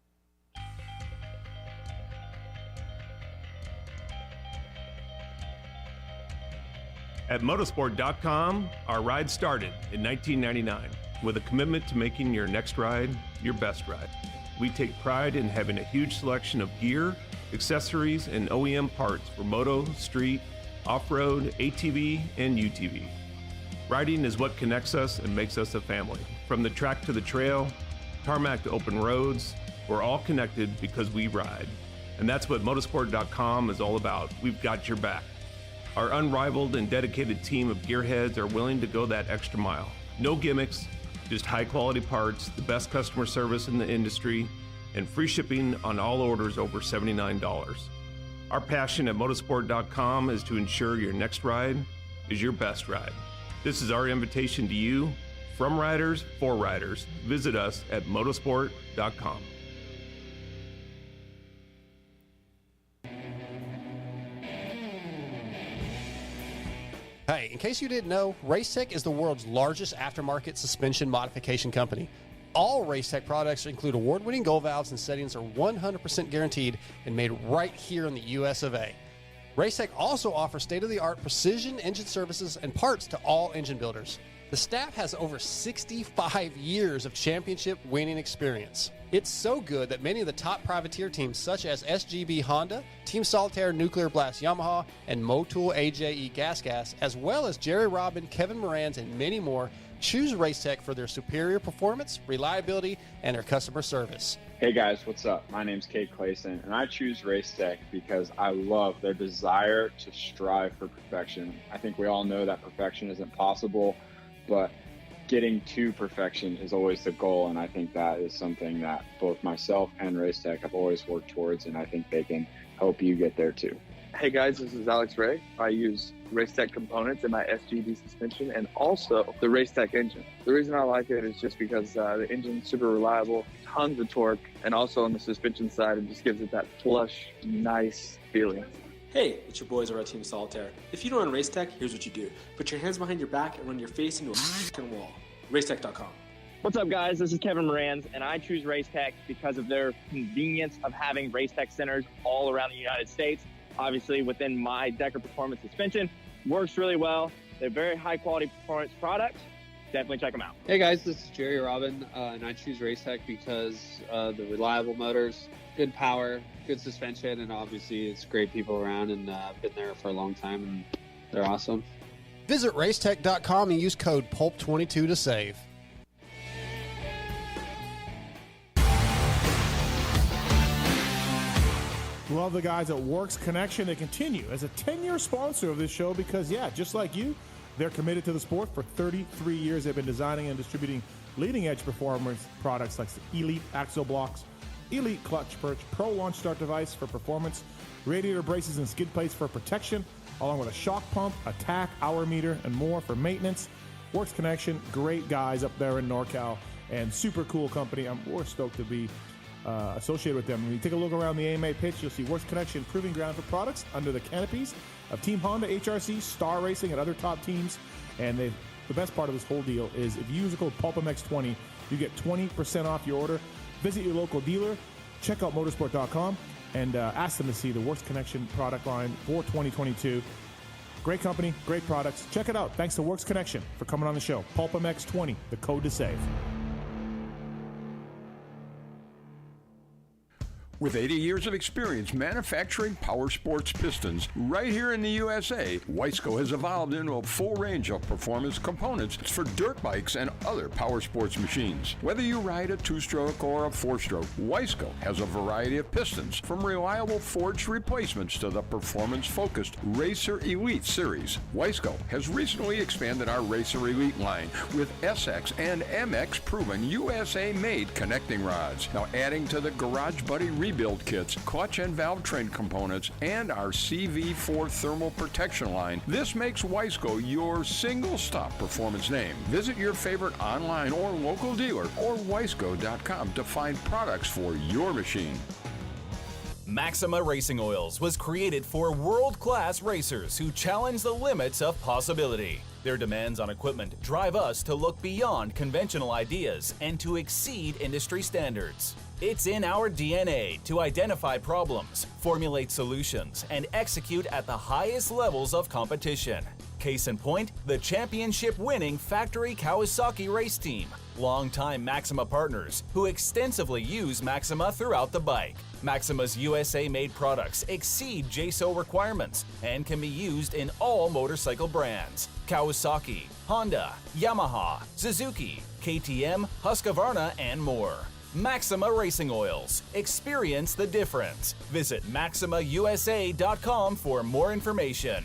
Speaker 16: At motorsport.com, our ride started in 1999 with a commitment to making your next ride your best ride. We take pride in having a huge selection of gear, accessories, and OEM parts for moto, street, off-road, ATV, and UTV. Riding is what connects us and makes us a family. From the track to the trail, tarmac to open roads, we're all connected because we ride. And that's what motorsport.com is all about. We've got your back. Our unrivaled and dedicated team of gearheads are willing to go that extra mile. No gimmicks, just high-quality parts, the best customer service in the industry, and free shipping on all orders over $79. Our passion at motorsport.com is to ensure your next ride is your best ride. This is our invitation to you, from riders for riders. Visit us at motorsport.com.
Speaker 17: Hey, in case you didn't know, Racetech is the world's largest aftermarket suspension modification company. All Racetech products include award-winning gold valves and settings are 100% guaranteed and made right here in the US of A. Racetech also offers state-of-the-art precision engine services and parts to all engine builders. The staff has over 65 years of championship winning experience. It's so good that many of the top privateer teams such as SGB Honda, Team Solitaire Nuclear Blast Yamaha, and Motul AJE Gas, as well as Jerry Robin, Kevin Morans, and many more Choose Racetech for their superior performance, reliability, and their customer service.
Speaker 18: Hey guys, what's up? My name's Kate Clayson, and I choose Racetech because I love their desire to strive for perfection. I think we all know that perfection isn't possible, but getting to perfection is always the goal, and I think that is something that both myself and Racetech have always worked towards, and I think they can help you get there too.
Speaker 19: Hey guys, this is Alex Ray. I use Racetech components in my SGD suspension and also the Racetech engine. The reason I like it is just because the engine's super reliable, tons of torque, and also on the suspension side, it just gives it that plush, nice feeling.
Speaker 20: Hey, it's your boys over at Team Solitaire. If you don't run Racetech, here's what you do. Put your hands behind your back and run your face into a f***ing wall. Racetech.com.
Speaker 21: What's up, guys? This is Kevin Moranz, and I choose Racetech because of their convenience of having Racetech centers all around the United States. Obviously, within my Decker Performance suspension, works really well. They're very high-quality performance products. Definitely check them out.
Speaker 22: Hey, guys, this is Jerry Robin, and I choose Racetech because the reliable motors, good power, good suspension, and obviously it's great people around, and I've been there for a long time, and they're awesome.
Speaker 17: Visit Racetech.com and use code PULP22 to save.
Speaker 1: Love the guys at Works Connection. They continue as a 10-year sponsor of this show because, yeah, just like you, they're committed to the sport. For 33 years, they've been designing and distributing leading-edge performance products like Elite Axle Blocks, Elite Clutch Perch, Pro Launch Start Device for performance, radiator braces and skid plates for protection, along with a shock pump, a tack, hour meter, and more for maintenance. Works Connection, great guys up there in NorCal, and super cool company. We're stoked to be associated with them. When you take a look around the AMA pitch, you'll see Works Connection proving ground for products under the canopies of Team Honda, HRC, Star Racing, and other top teams. And the best part of this whole deal is if you use the code PulpMX20, you get 20% off your order. Visit your local dealer, check out motorsport.com, and ask them to see the Works Connection product line for 2022. Great company, great products. Check it out. Thanks to Works Connection for coming on the show. PulpMX20, the code to save.
Speaker 23: With 80 years of experience manufacturing power sports pistons right here in the USA, Wiseco has evolved into a full range of performance components for dirt bikes and other power sports machines. Whether you ride a two-stroke or a four-stroke, Wiseco has a variety of pistons, from reliable forged replacements to the performance-focused Racer Elite series. Wiseco has recently expanded our Racer Elite line with SX and MX proven USA-made connecting rods. Now adding to the Garage Buddy rebuild kits, clutch and valve train components, and our CV4 thermal protection line, this makes Wiseco your single-stop performance name. Visit your favorite online or local dealer or wiseco.com to find products for your machine.
Speaker 24: Maxima Racing Oils was created for world-class racers who challenge the limits of possibility. Their demands on equipment drive us to look beyond conventional ideas and to exceed industry standards. It's in our DNA to identify problems, formulate solutions, and execute at the highest levels of competition. Case in point, the championship-winning factory Kawasaki race team, longtime Maxima partners who extensively use Maxima throughout the bike. Maxima's USA-made products exceed JSO requirements and can be used in all motorcycle brands: Kawasaki, Honda, Yamaha, Suzuki, KTM, Husqvarna, and more. Maxima Racing Oils. Experience the difference. Visit MaximaUSA.com for more information.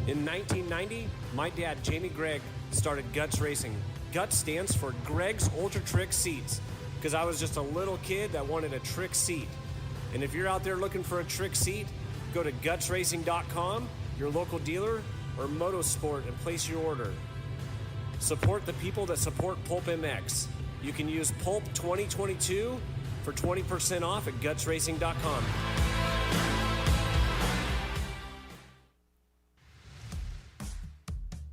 Speaker 25: In 1990, my dad, Jamie Gregg, started Guts Racing. Guts stands for Greg's Ultra Trick Seats, because I was just a little kid that wanted a trick seat. And if you're out there looking for a trick seat, go to gutsracing.com, your local dealer, or Motosport, and place your order. Support the people that support PulpMX. You can use Pulp 2022 for 20% off at gutsracing.com.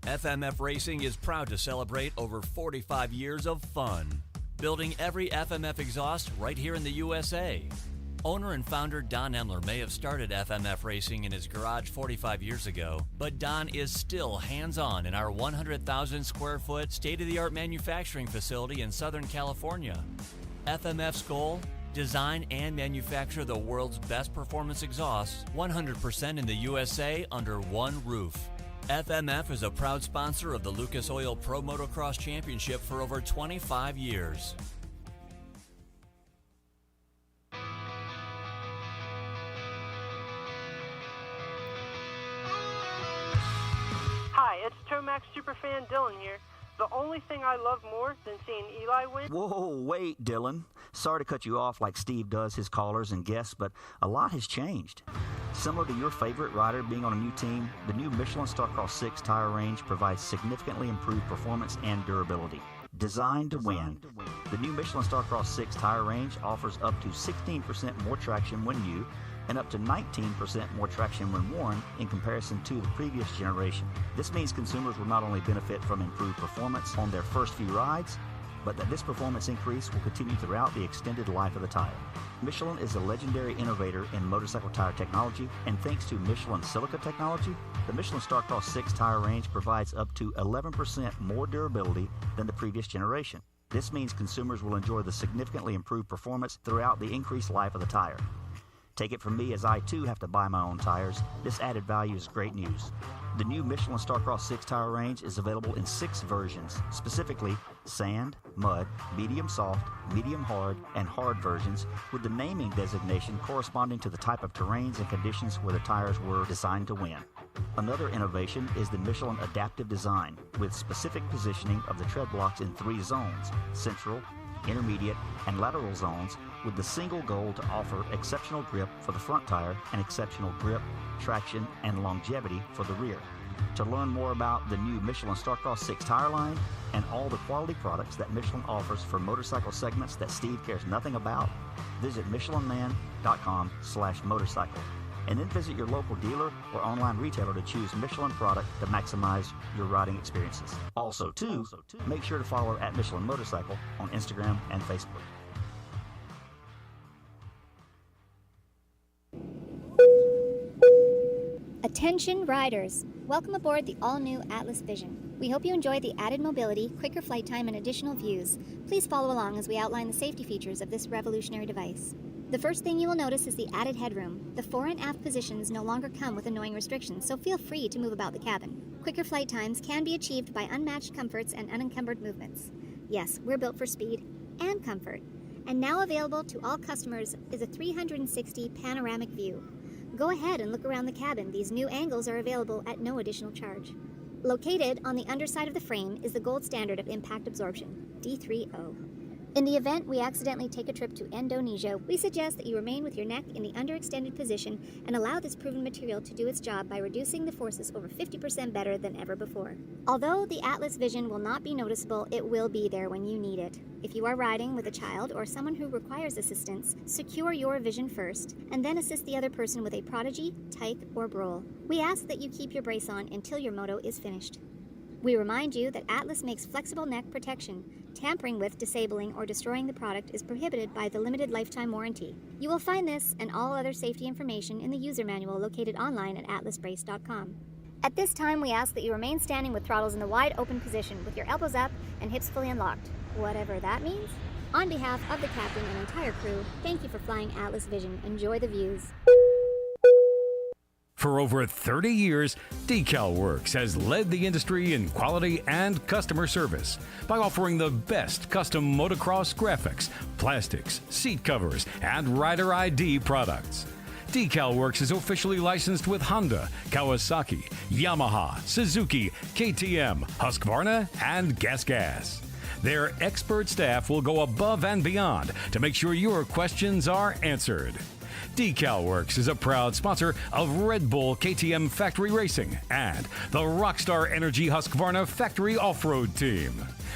Speaker 26: FMF Racing is proud to celebrate over 45 years of fun, building every FMF exhaust right here in the USA. Owner and founder Don Emler may have started FMF Racing in his garage 45 years ago, but Don is still hands-on in our 100,000 square foot state-of-the-art manufacturing facility in Southern California. FMF's goal? design and manufacture the world's best performance exhausts 100% in the USA under one roof. FMF is a proud sponsor of the Lucas Oil Pro Motocross Championship for over 25 years.
Speaker 5: Hi, it's Tomac superfan Dylan here. The only thing I love more than seeing Eli win...
Speaker 6: Whoa, wait, Dylan. Sorry to cut you off like Steve does his callers and guests, but a lot has changed. Similar to your favorite rider being on a new team, the new Michelin Starcross 6 tire range provides significantly improved performance and durability. Designed to win. The new Michelin Starcross 6 tire range offers up to 16% more traction when new and up to 19% more traction when worn in comparison to the previous generation. This means consumers will not only benefit from improved performance on their first few rides, but that this performance increase will continue throughout the extended life of the tire. Michelin is a legendary innovator in motorcycle tire technology, and thanks to Michelin silica technology, the Michelin Starcross 6 tire range provides up to 11% more durability than the previous generation. This means consumers will enjoy the significantly improved performance throughout the increased life of the tire. Take it from me, as I too have to buy my own tires, this added value is great news. The new Michelin Starcross 6 tire range is available in 6 versions, specifically sand, mud, medium soft, medium hard, and hard versions, with the naming designation corresponding to the type of terrains and conditions where the tires were designed to win. Another innovation is the Michelin adaptive design, with specific positioning of the tread blocks in 3 zones: central, intermediate, and lateral zones, with the single goal to offer exceptional grip for the front tire and exceptional grip, traction, and longevity for the rear. To learn more about the new Michelin Starcross 6 tire line and all the quality products that Michelin offers for motorcycle segments that Steve cares nothing about, visit michelinman.com/motorcycle, and then visit your local dealer or online retailer to choose Michelin product to maximize your riding experiences. Also, make sure to follow at Michelin Motorcycle on Instagram and Facebook.
Speaker 7: Attention riders! Welcome aboard the all-new Atlas Vision. We hope you enjoy the added mobility, quicker flight time, and additional views. Please follow along as we outline the safety features of this revolutionary device. The first thing you will notice is the added headroom. The fore and aft positions no longer come with annoying restrictions, so feel free to move about the cabin. Quicker flight times can be achieved by unmatched comforts and unencumbered movements. Yes, we're built for speed and comfort. And now available to all customers is a 360 panoramic view. Go ahead and look around the cabin. These new angles are available at no additional charge. Located on the underside of the frame is the gold standard of impact absorption, D3O. In the event we accidentally take a trip to Indonesia, we suggest that you remain with your neck in the underextended position and allow this proven material to do its job by reducing the forces over 50% better than ever before. Although the Atlas Vision will not be noticeable, it will be there when you need it. If you are riding with a child or someone who requires assistance, secure your vision first, and then assist the other person with a Prodigy, Tyke, or Brole. We ask that you keep your brace on until your moto is finished. We remind you that Atlas makes flexible neck protection. Tampering with, disabling, or destroying the product is prohibited by the limited lifetime warranty. You will find this and all other safety information in the user manual located online at atlasbrace.com. At this time, we ask that you remain standing with throttles in the wide open position with your elbows up and hips fully unlocked, whatever that means. On behalf of the captain and entire crew, thank you for flying Atlas Vision. Enjoy the views.
Speaker 11: For over 30 years, DecalWorks has led the industry in quality and customer service by offering the best custom motocross graphics, plastics, seat covers, and rider ID products. DecalWorks is officially licensed with Honda, Kawasaki, Yamaha, Suzuki, KTM, Husqvarna, and GasGas. Their expert staff will go above and beyond to make sure your questions are answered. DecalWorks is a proud sponsor of Red Bull KTM Factory Racing and the Rockstar Energy Husqvarna Factory Off-Road Team.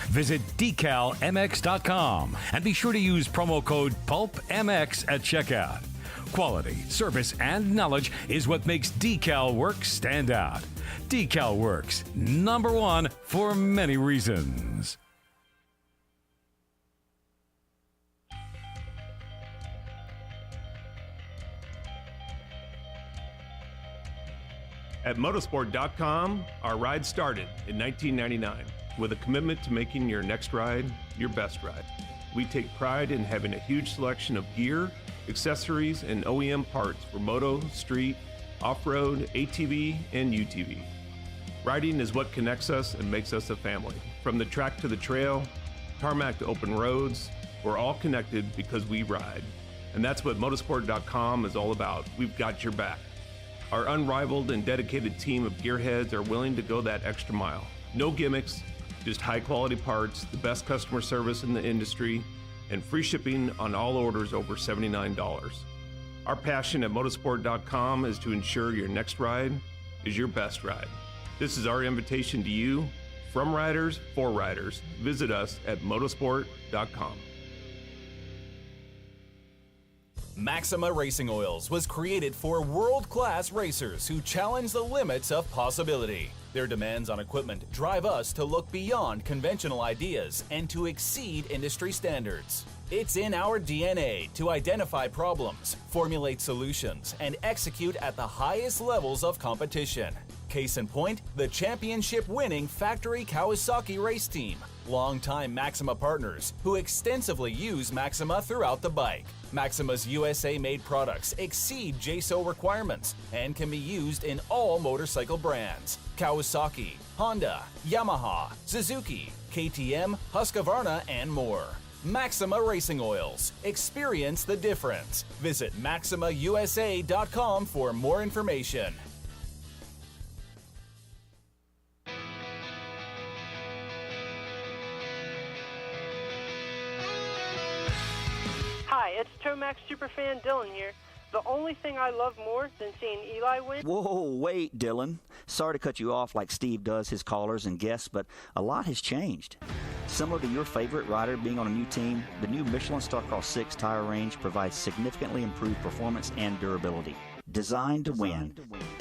Speaker 11: Visit decalmx.com and be sure to use promo code PulpMX at checkout. Quality, service, and knowledge is what makes DecalWorks stand out. DecalWorks, #1 for many reasons.
Speaker 16: At motorsport.com, our ride started in 1999 with a commitment to making your next ride your best ride. We take pride in having a huge selection of gear, accessories, and OEM parts for moto, street, off-road, ATV, and UTV. Riding is what connects us and makes us a family. From the track to the trail, tarmac to open roads, we're all connected because we ride. And that's what motorsport.com is all about. We've got your back. Our unrivaled and dedicated team of gearheads are willing to go that extra mile. No gimmicks, just high-quality parts, the best customer service in the industry, and free shipping on all orders over $79. Our passion at motorsport.com is to ensure your next ride is your best ride. This is our invitation to you, from riders for riders. Visit us at motorsport.com.
Speaker 24: Maxima Racing Oils was created for world-class racers who challenge the limits of possibility. Their demands on equipment drive us to look beyond conventional ideas and to exceed industry standards. It's in our DNA to identify problems, formulate solutions, and execute at the highest levels of competition. Case in point, the championship-winning factory Kawasaki race team, longtime Maxima partners who extensively use Maxima throughout the bike. Maxima's USA-made products exceed JSO requirements and can be used in all motorcycle brands: Kawasaki, Honda, Yamaha, Suzuki, KTM, Husqvarna, and more. Maxima Racing Oils. Experience the difference. Visit MaximaUSA.com for more information.
Speaker 5: Hi, it's Tomac superfan Dylan here. The only thing I love more than seeing Eli win...
Speaker 6: Whoa, wait, Dylan. Sorry to cut you off like Steve does his callers and guests, but a lot has changed. Similar to your favorite rider being on a new team, the new Michelin Starcross 6 tire range provides significantly improved performance and durability. Designed to win.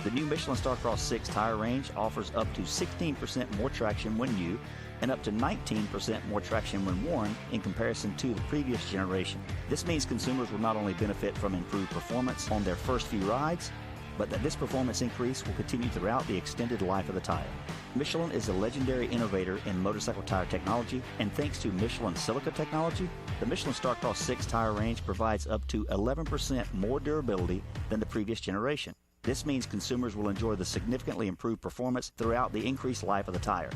Speaker 6: The new Michelin Starcross 6 tire range offers up to 16% more traction when new and up to 19% more traction when worn in comparison to the previous generation. This means consumers will not only benefit from improved performance on their first few rides, but that this performance increase will continue throughout the extended life of the tire. Michelin is a legendary innovator in motorcycle tire technology, and thanks to Michelin silica technology, the Michelin Starcross 6 tire range provides up to 11% more durability than the previous generation. This means consumers will enjoy the significantly improved performance throughout the increased life of the tire.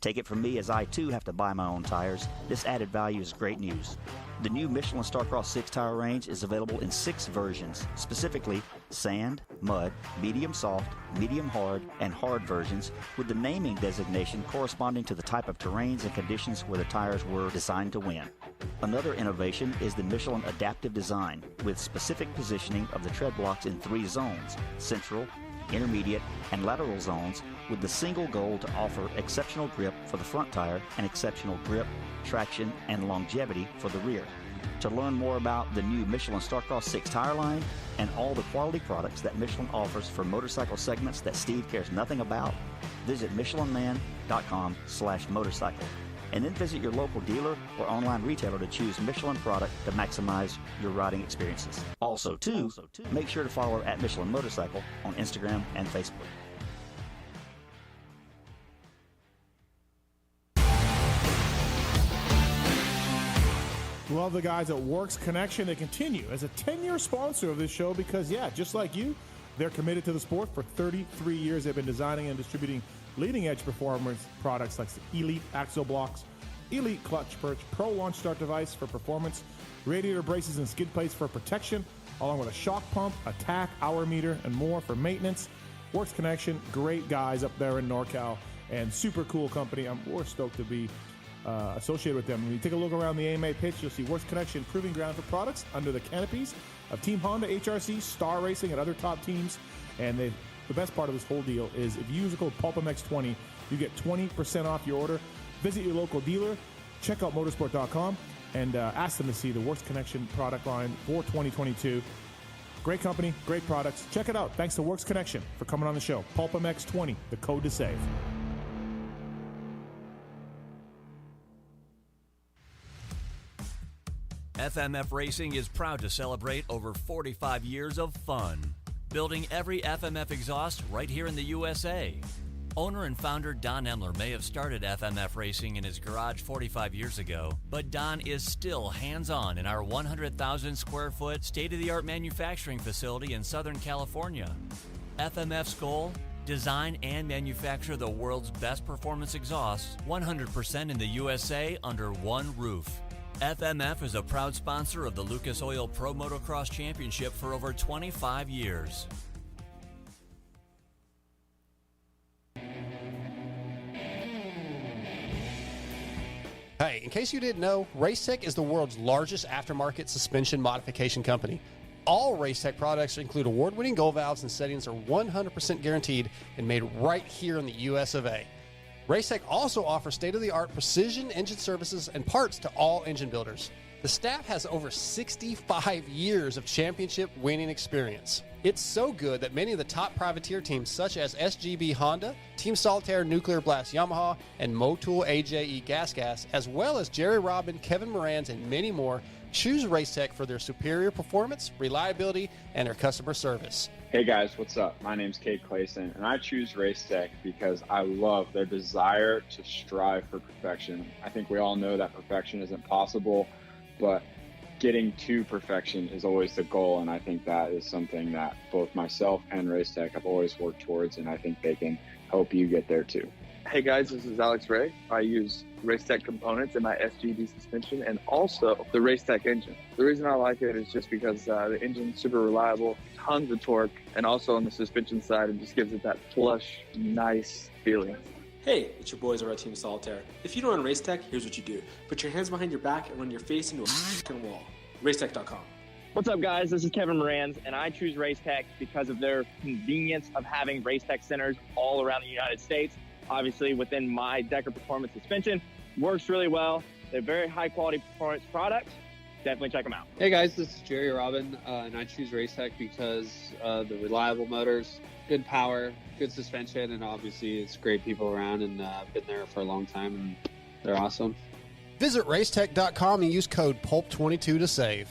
Speaker 6: Take it from me, as I too have to buy my own tires, this added value is great news. The new Michelin Starcross 6 tire range is available in 6 versions, specifically sand, mud, medium soft, medium hard, and hard versions, with the naming designation corresponding to the type of terrains and conditions where the tires were designed to win. Another innovation is the Michelin adaptive design, with specific positioning of the tread blocks in 3 zones: central, intermediate, and lateral zones, with the single goal to offer exceptional grip for the front tire and exceptional grip, traction, and longevity for the rear. To learn more about the new Michelin Starcross 6 tire line and all the quality products that Michelin offers for motorcycle segments that Steve cares nothing about, visit michelinman.com/motorcycle. And then visit your local dealer or online retailer to choose Michelin product to maximize your riding experiences. Also, make sure to follow at Michelin Motorcycle on Instagram and Facebook.
Speaker 1: Love the guys at Works Connection. They continue as a 10-year sponsor of this show because, just like you, they're committed to the sport. For 33 years, they've been designing and distributing leading-edge performance products like the Elite Axle Blocks, Elite Clutch Perch, Pro Launch Start Device for performance, radiator braces and skid plates for protection, along with a shock pump, a tack, hour meter, and more for maintenance. Works Connection, great guys up there in NorCal, and super cool company. We're stoked to be associated with them. When you take a look around the AMA pitch, you'll see Works Connection proving ground for products under the canopies of Team Honda, HRC, Star Racing, and other top teams. And the best part of this whole deal is if you use the code PulpMX20, you get 20% off your order. Visit your local dealer, check out motorsport.com, and ask them to see the Works Connection product line for 2022. Great company, great products. Check it out. Thanks to Works Connection for coming on the show. PulpMX20, the code to save.
Speaker 26: FMF Racing is proud to celebrate over 45 years of fun, building every FMF exhaust right here in the USA. Owner and founder Don Emler may have started FMF racing in his garage 45 years ago, but Don is still hands-on in our 100,000 square foot state-of-the-art manufacturing facility in Southern California. FMF's goal? Design and manufacture the world's best performance exhausts 100% in the USA under one roof. FMF is a proud sponsor of the Lucas Oil Pro Motocross Championship for over 25 years.
Speaker 17: Hey, in case you didn't know, Racetech is the world's largest aftermarket suspension modification company. All Racetech products include award-winning gold valves and settings are 100% guaranteed and made right here in the US of A. Racetech also offers state-of-the-art precision engine services and parts to all engine builders. The staff has over 65 years of championship winning experience. It's so good that many of the top privateer teams such as SGB Honda, Team Solitaire Nuclear Blast Yamaha, and Motul AJE Gas, as well as Jerry Robin, Kevin Moran's, and many more, choose Racetech for their superior performance, reliability, and their customer service.
Speaker 18: Hey guys, what's up? My name's Kate Clayson, and I choose Racetech because I love their desire to strive for perfection. I think we all know that perfection isn't possible, but getting to perfection is always the goal, and I think that is something that both myself and Racetech have always worked towards, and I think they can help you get there too.
Speaker 19: Hey guys, this is Alex Ray. I use Racetech components in my SGD suspension and also the Racetech engine. The reason I like it is just because the engine's super reliable, tons of torque, and also on the suspension side, it just gives it that plush, nice feeling.
Speaker 20: Hey, it's your boys over at Team Solitaire. If you don't run Racetech, here's what you do. Put your hands behind your back and run your face into a f***ing wall. Racetech.com.
Speaker 21: What's up, guys? This is Kevin Moran's, and I choose Racetech because of their convenience of having Racetech centers all around the United States. Obviously, within my Decker Performance suspension, works really well. They're very high-quality performance products. Definitely check them out.
Speaker 22: Hey, guys, this is Jerry Robin, and I choose Racetech because the reliable motors, good power, good suspension, and obviously it's great people around, and I've been there for a long time, and they're awesome.
Speaker 17: Visit Racetech.com and use code PULP22 to save.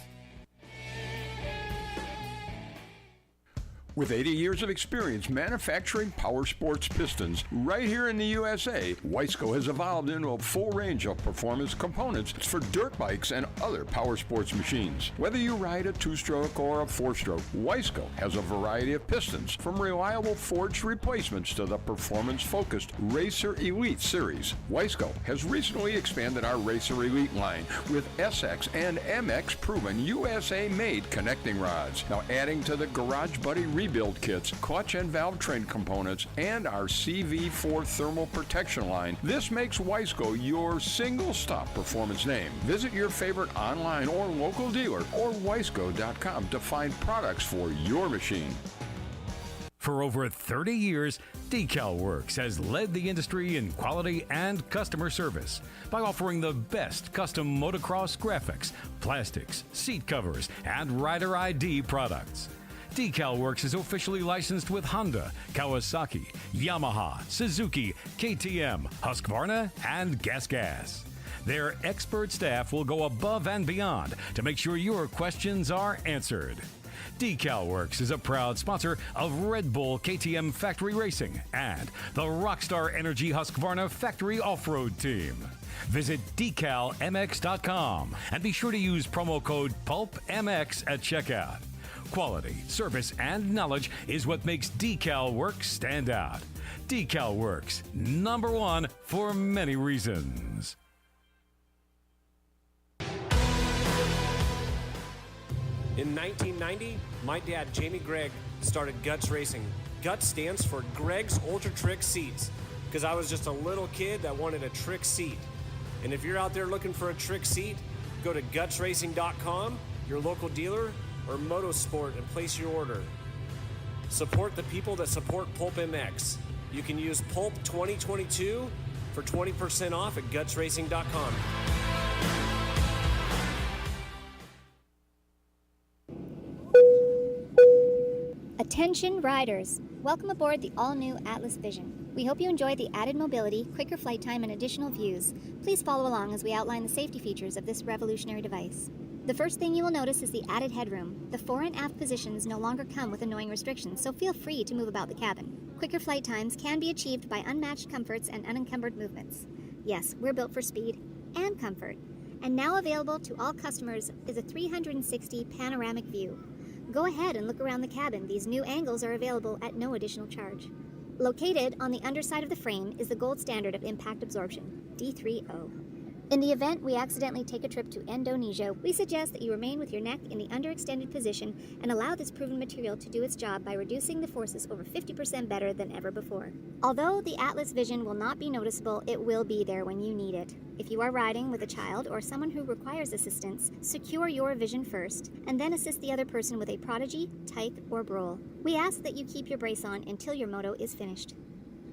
Speaker 23: With 80 years of experience manufacturing power sports pistons right here in the USA, Wiseco has evolved into a full range of performance components for dirt bikes and other power sports machines. Whether you ride a two-stroke or a four-stroke, Wiseco has a variety of pistons, from reliable forged replacements to the performance-focused Racer Elite series. Wiseco has recently expanded our Racer Elite line with SX and MX proven USA-made connecting rods. Now adding to the Garage Buddy rebuild kits, clutch and valve train components, and our CV4 thermal protection line, this makes Wiseco your single-stop performance name. Visit your favorite online or local dealer or Wiseco.com to find products for your machine.
Speaker 11: For over 30 years, DecalWorks has led the industry in quality and customer service by offering the best custom motocross graphics, plastics, seat covers, and rider ID products. DecalWorks is officially licensed with Honda, Kawasaki, Yamaha, Suzuki, KTM, Husqvarna, and Gas. Their expert staff will go above and beyond to make sure your questions are answered. DecalWorks is a proud sponsor of Red Bull KTM Factory Racing and the Rockstar Energy Husqvarna Factory Off-Road Team. Visit DecalMX.com and be sure to use promo code PulpMX at checkout. Quality, service, and knowledge is what makes DecalWorks stand out. DecalWorks, #1 for many reasons.
Speaker 25: In 1990, my dad, Jamie Gregg, started Guts Racing. Guts stands for Greg's Ultra Trick Seats, because I was just a little kid that wanted a trick seat. And if you're out there looking for a trick seat, go to gutsracing.com, your local dealer, or Motosport, and place your order. Support the people that support PulpMX. You can use Pulp 2022 for 20% off at gutsracing.com.
Speaker 7: Attention riders! Welcome aboard the all-new Atlas Vision. We hope you enjoy the added mobility, quicker flight time, and additional views. Please follow along as we outline the safety features of this revolutionary device. The first thing you will notice is the added headroom. The fore and aft positions no longer come with annoying restrictions, so feel free to move about the cabin. Quicker flight times can be achieved by unmatched comforts and unencumbered movements. Yes, we're built for speed and comfort. And now available to all customers is a 360 panoramic view. Go ahead and look around the cabin. These new angles are available at no additional charge. Located on the underside of the frame is the gold standard of impact absorption, D3O. In the event we accidentally take a trip to Indonesia, we suggest that you remain with your neck in the underextended position and allow this proven material to do its job by reducing the forces over 50% better than ever before. Although the Atlas Vision will not be noticeable, it will be there when you need it. If you are riding with a child or someone who requires assistance, secure your vision first, and then assist the other person with a Prodigy, Tyke, or Brole. We ask that you keep your brace on until your moto is finished.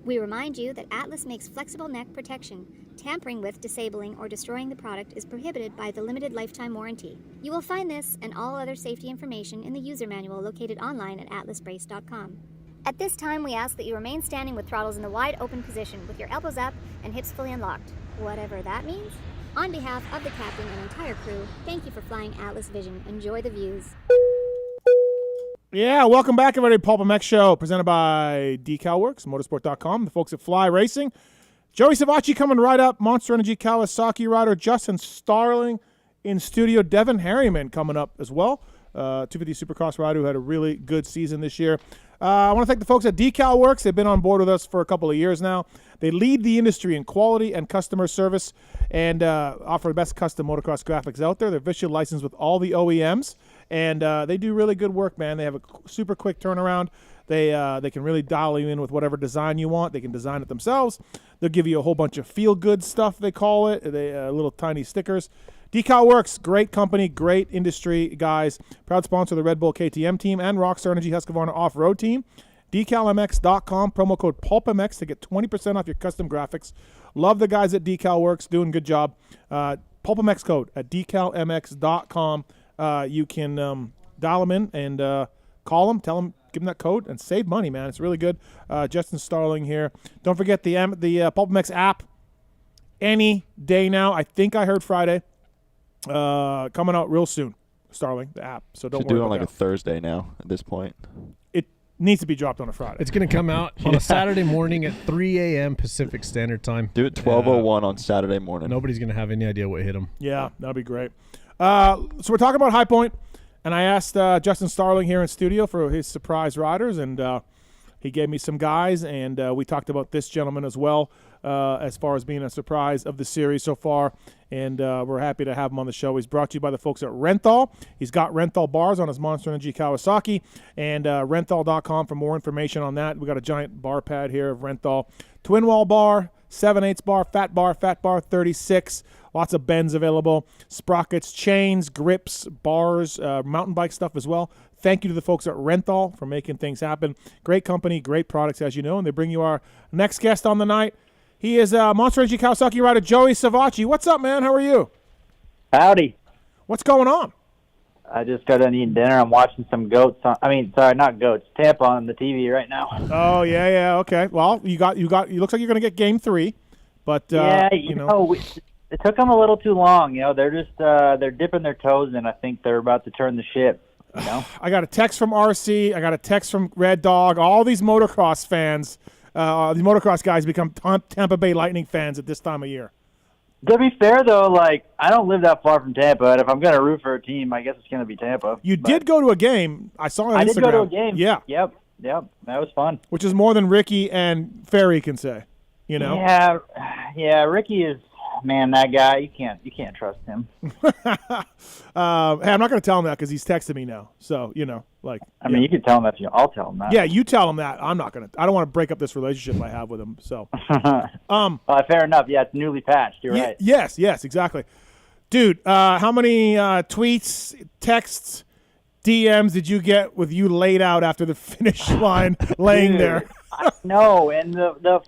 Speaker 7: We remind you that Atlas makes flexible neck protection. Tampering with, disabling, or destroying the product is prohibited by the limited lifetime warranty. You will find this and all other safety information in the user manual located online at atlasbrace.com. At this time, we ask that you remain standing with throttles in the wide open position with your elbows up and hips fully unlocked, whatever that means. On behalf of the captain and entire crew, thank you for flying Atlas Vision. Enjoy the views.
Speaker 1: Yeah, welcome back, everybody. PulpMX Show presented by DecalWorks, Motorsport.com, the folks at Fly Racing. Joey Savatgy coming right up. Monster Energy Kawasaki rider Justin Starling in studio. Devin Harriman coming up as well. 250 Supercross rider who had a really good season this year. I want to thank the folks at DecalWorks. They've been on board with us for a couple of years now. They lead the industry in quality and customer service and offer the best custom motocross graphics out there. They're officially licensed with all the OEMs, and they do really good work, man. They have a super quick turnaround. They can really dial you in with whatever design you want. They can design it themselves. They'll give you a whole bunch of feel-good stuff, they call it. Little tiny stickers. DecalWorks, great company, great industry guys. Proud sponsor of the Red Bull KTM team and Rockstar Energy Husqvarna off-road team. DecalMX.com, promo code PulpMX to get 20% off your custom graphics. Love the guys at DecalWorks, doing a good job. PulpMX code at DecalMX.com. You can dial them in and call them, tell them, give them that code, and save money, man. It's really good. Justin Starling here. Don't forget the PulpMX app any day now. I think I heard Friday. Coming out real soon, Starling, the app. So don't worry
Speaker 2: do it
Speaker 1: about
Speaker 2: on like
Speaker 1: that.
Speaker 2: a Thursday now at this point.
Speaker 1: It needs to be dropped on a Friday.
Speaker 3: It's going to come out on a Saturday morning at 3 a.m. Pacific Standard Time.
Speaker 2: Do it 12:01 on Saturday morning.
Speaker 3: Nobody's going to have any idea what hit them.
Speaker 1: Yeah, that'd be great. So we're talking about High Point, and I asked Justin Starling here in studio for his surprise riders, and he gave me some guys, and we talked about this gentleman as well as far as being a surprise of the series so far, and we're happy to have him on the show. He's brought to you by the folks at Renthal. He's got Renthal bars on his Monster Energy Kawasaki, and Renthal.com for more information on that. We got a giant bar pad here of Renthal. Twin wall bar, 7/8 bar, fat bar 36. Lots of bends available, sprockets, chains, grips, bars, mountain bike stuff as well. Thank you to the folks at Renthal for making things happen. Great company, great products, as you know, and they bring you our next guest on the night. He is Monster Energy Kawasaki rider Joey Savatgy. What's up, man? How are you?
Speaker 4: Howdy.
Speaker 1: What's going on?
Speaker 4: I just got done eating dinner. I'm watching some goats. Not goats. Tampa on the TV right now.
Speaker 1: Oh yeah, okay. Well, you got. It looks like you're going to get Game 3, but
Speaker 4: yeah, you know it took them a little too long. You know, they're just they're dipping their toes in. I think they're about to turn the ship. You know?
Speaker 1: I got a text from RC. I got a text from Red Dog. All these motocross fans, these motocross guys become Tampa Bay Lightning fans at this time of year.
Speaker 4: To be fair, though, like, I don't live that far from Tampa, and if I'm going to root for a team, I guess it's going to be Tampa.
Speaker 1: You did go to a game. I saw on Instagram.
Speaker 4: I did go to a game.
Speaker 1: Yeah.
Speaker 4: Yep. That was fun.
Speaker 1: Which is more than Ricky and Ferry can say, you know?
Speaker 4: Yeah, Ricky is, man, that guy, you can't trust him.
Speaker 1: Hey, I'm not going to tell him that because he's texting me now. So, you know, like.
Speaker 4: I mean, you can tell him that. I'll tell him that.
Speaker 1: Yeah, you tell him that. I'm not going to. I don't want to break up this relationship I have with him. So.
Speaker 4: Fair enough. Yeah, it's newly patched. You're right.
Speaker 1: Yes, exactly. Dude, how many tweets, texts, DMs did you get with you laid out after the finish line, laying there?
Speaker 4: I know, and the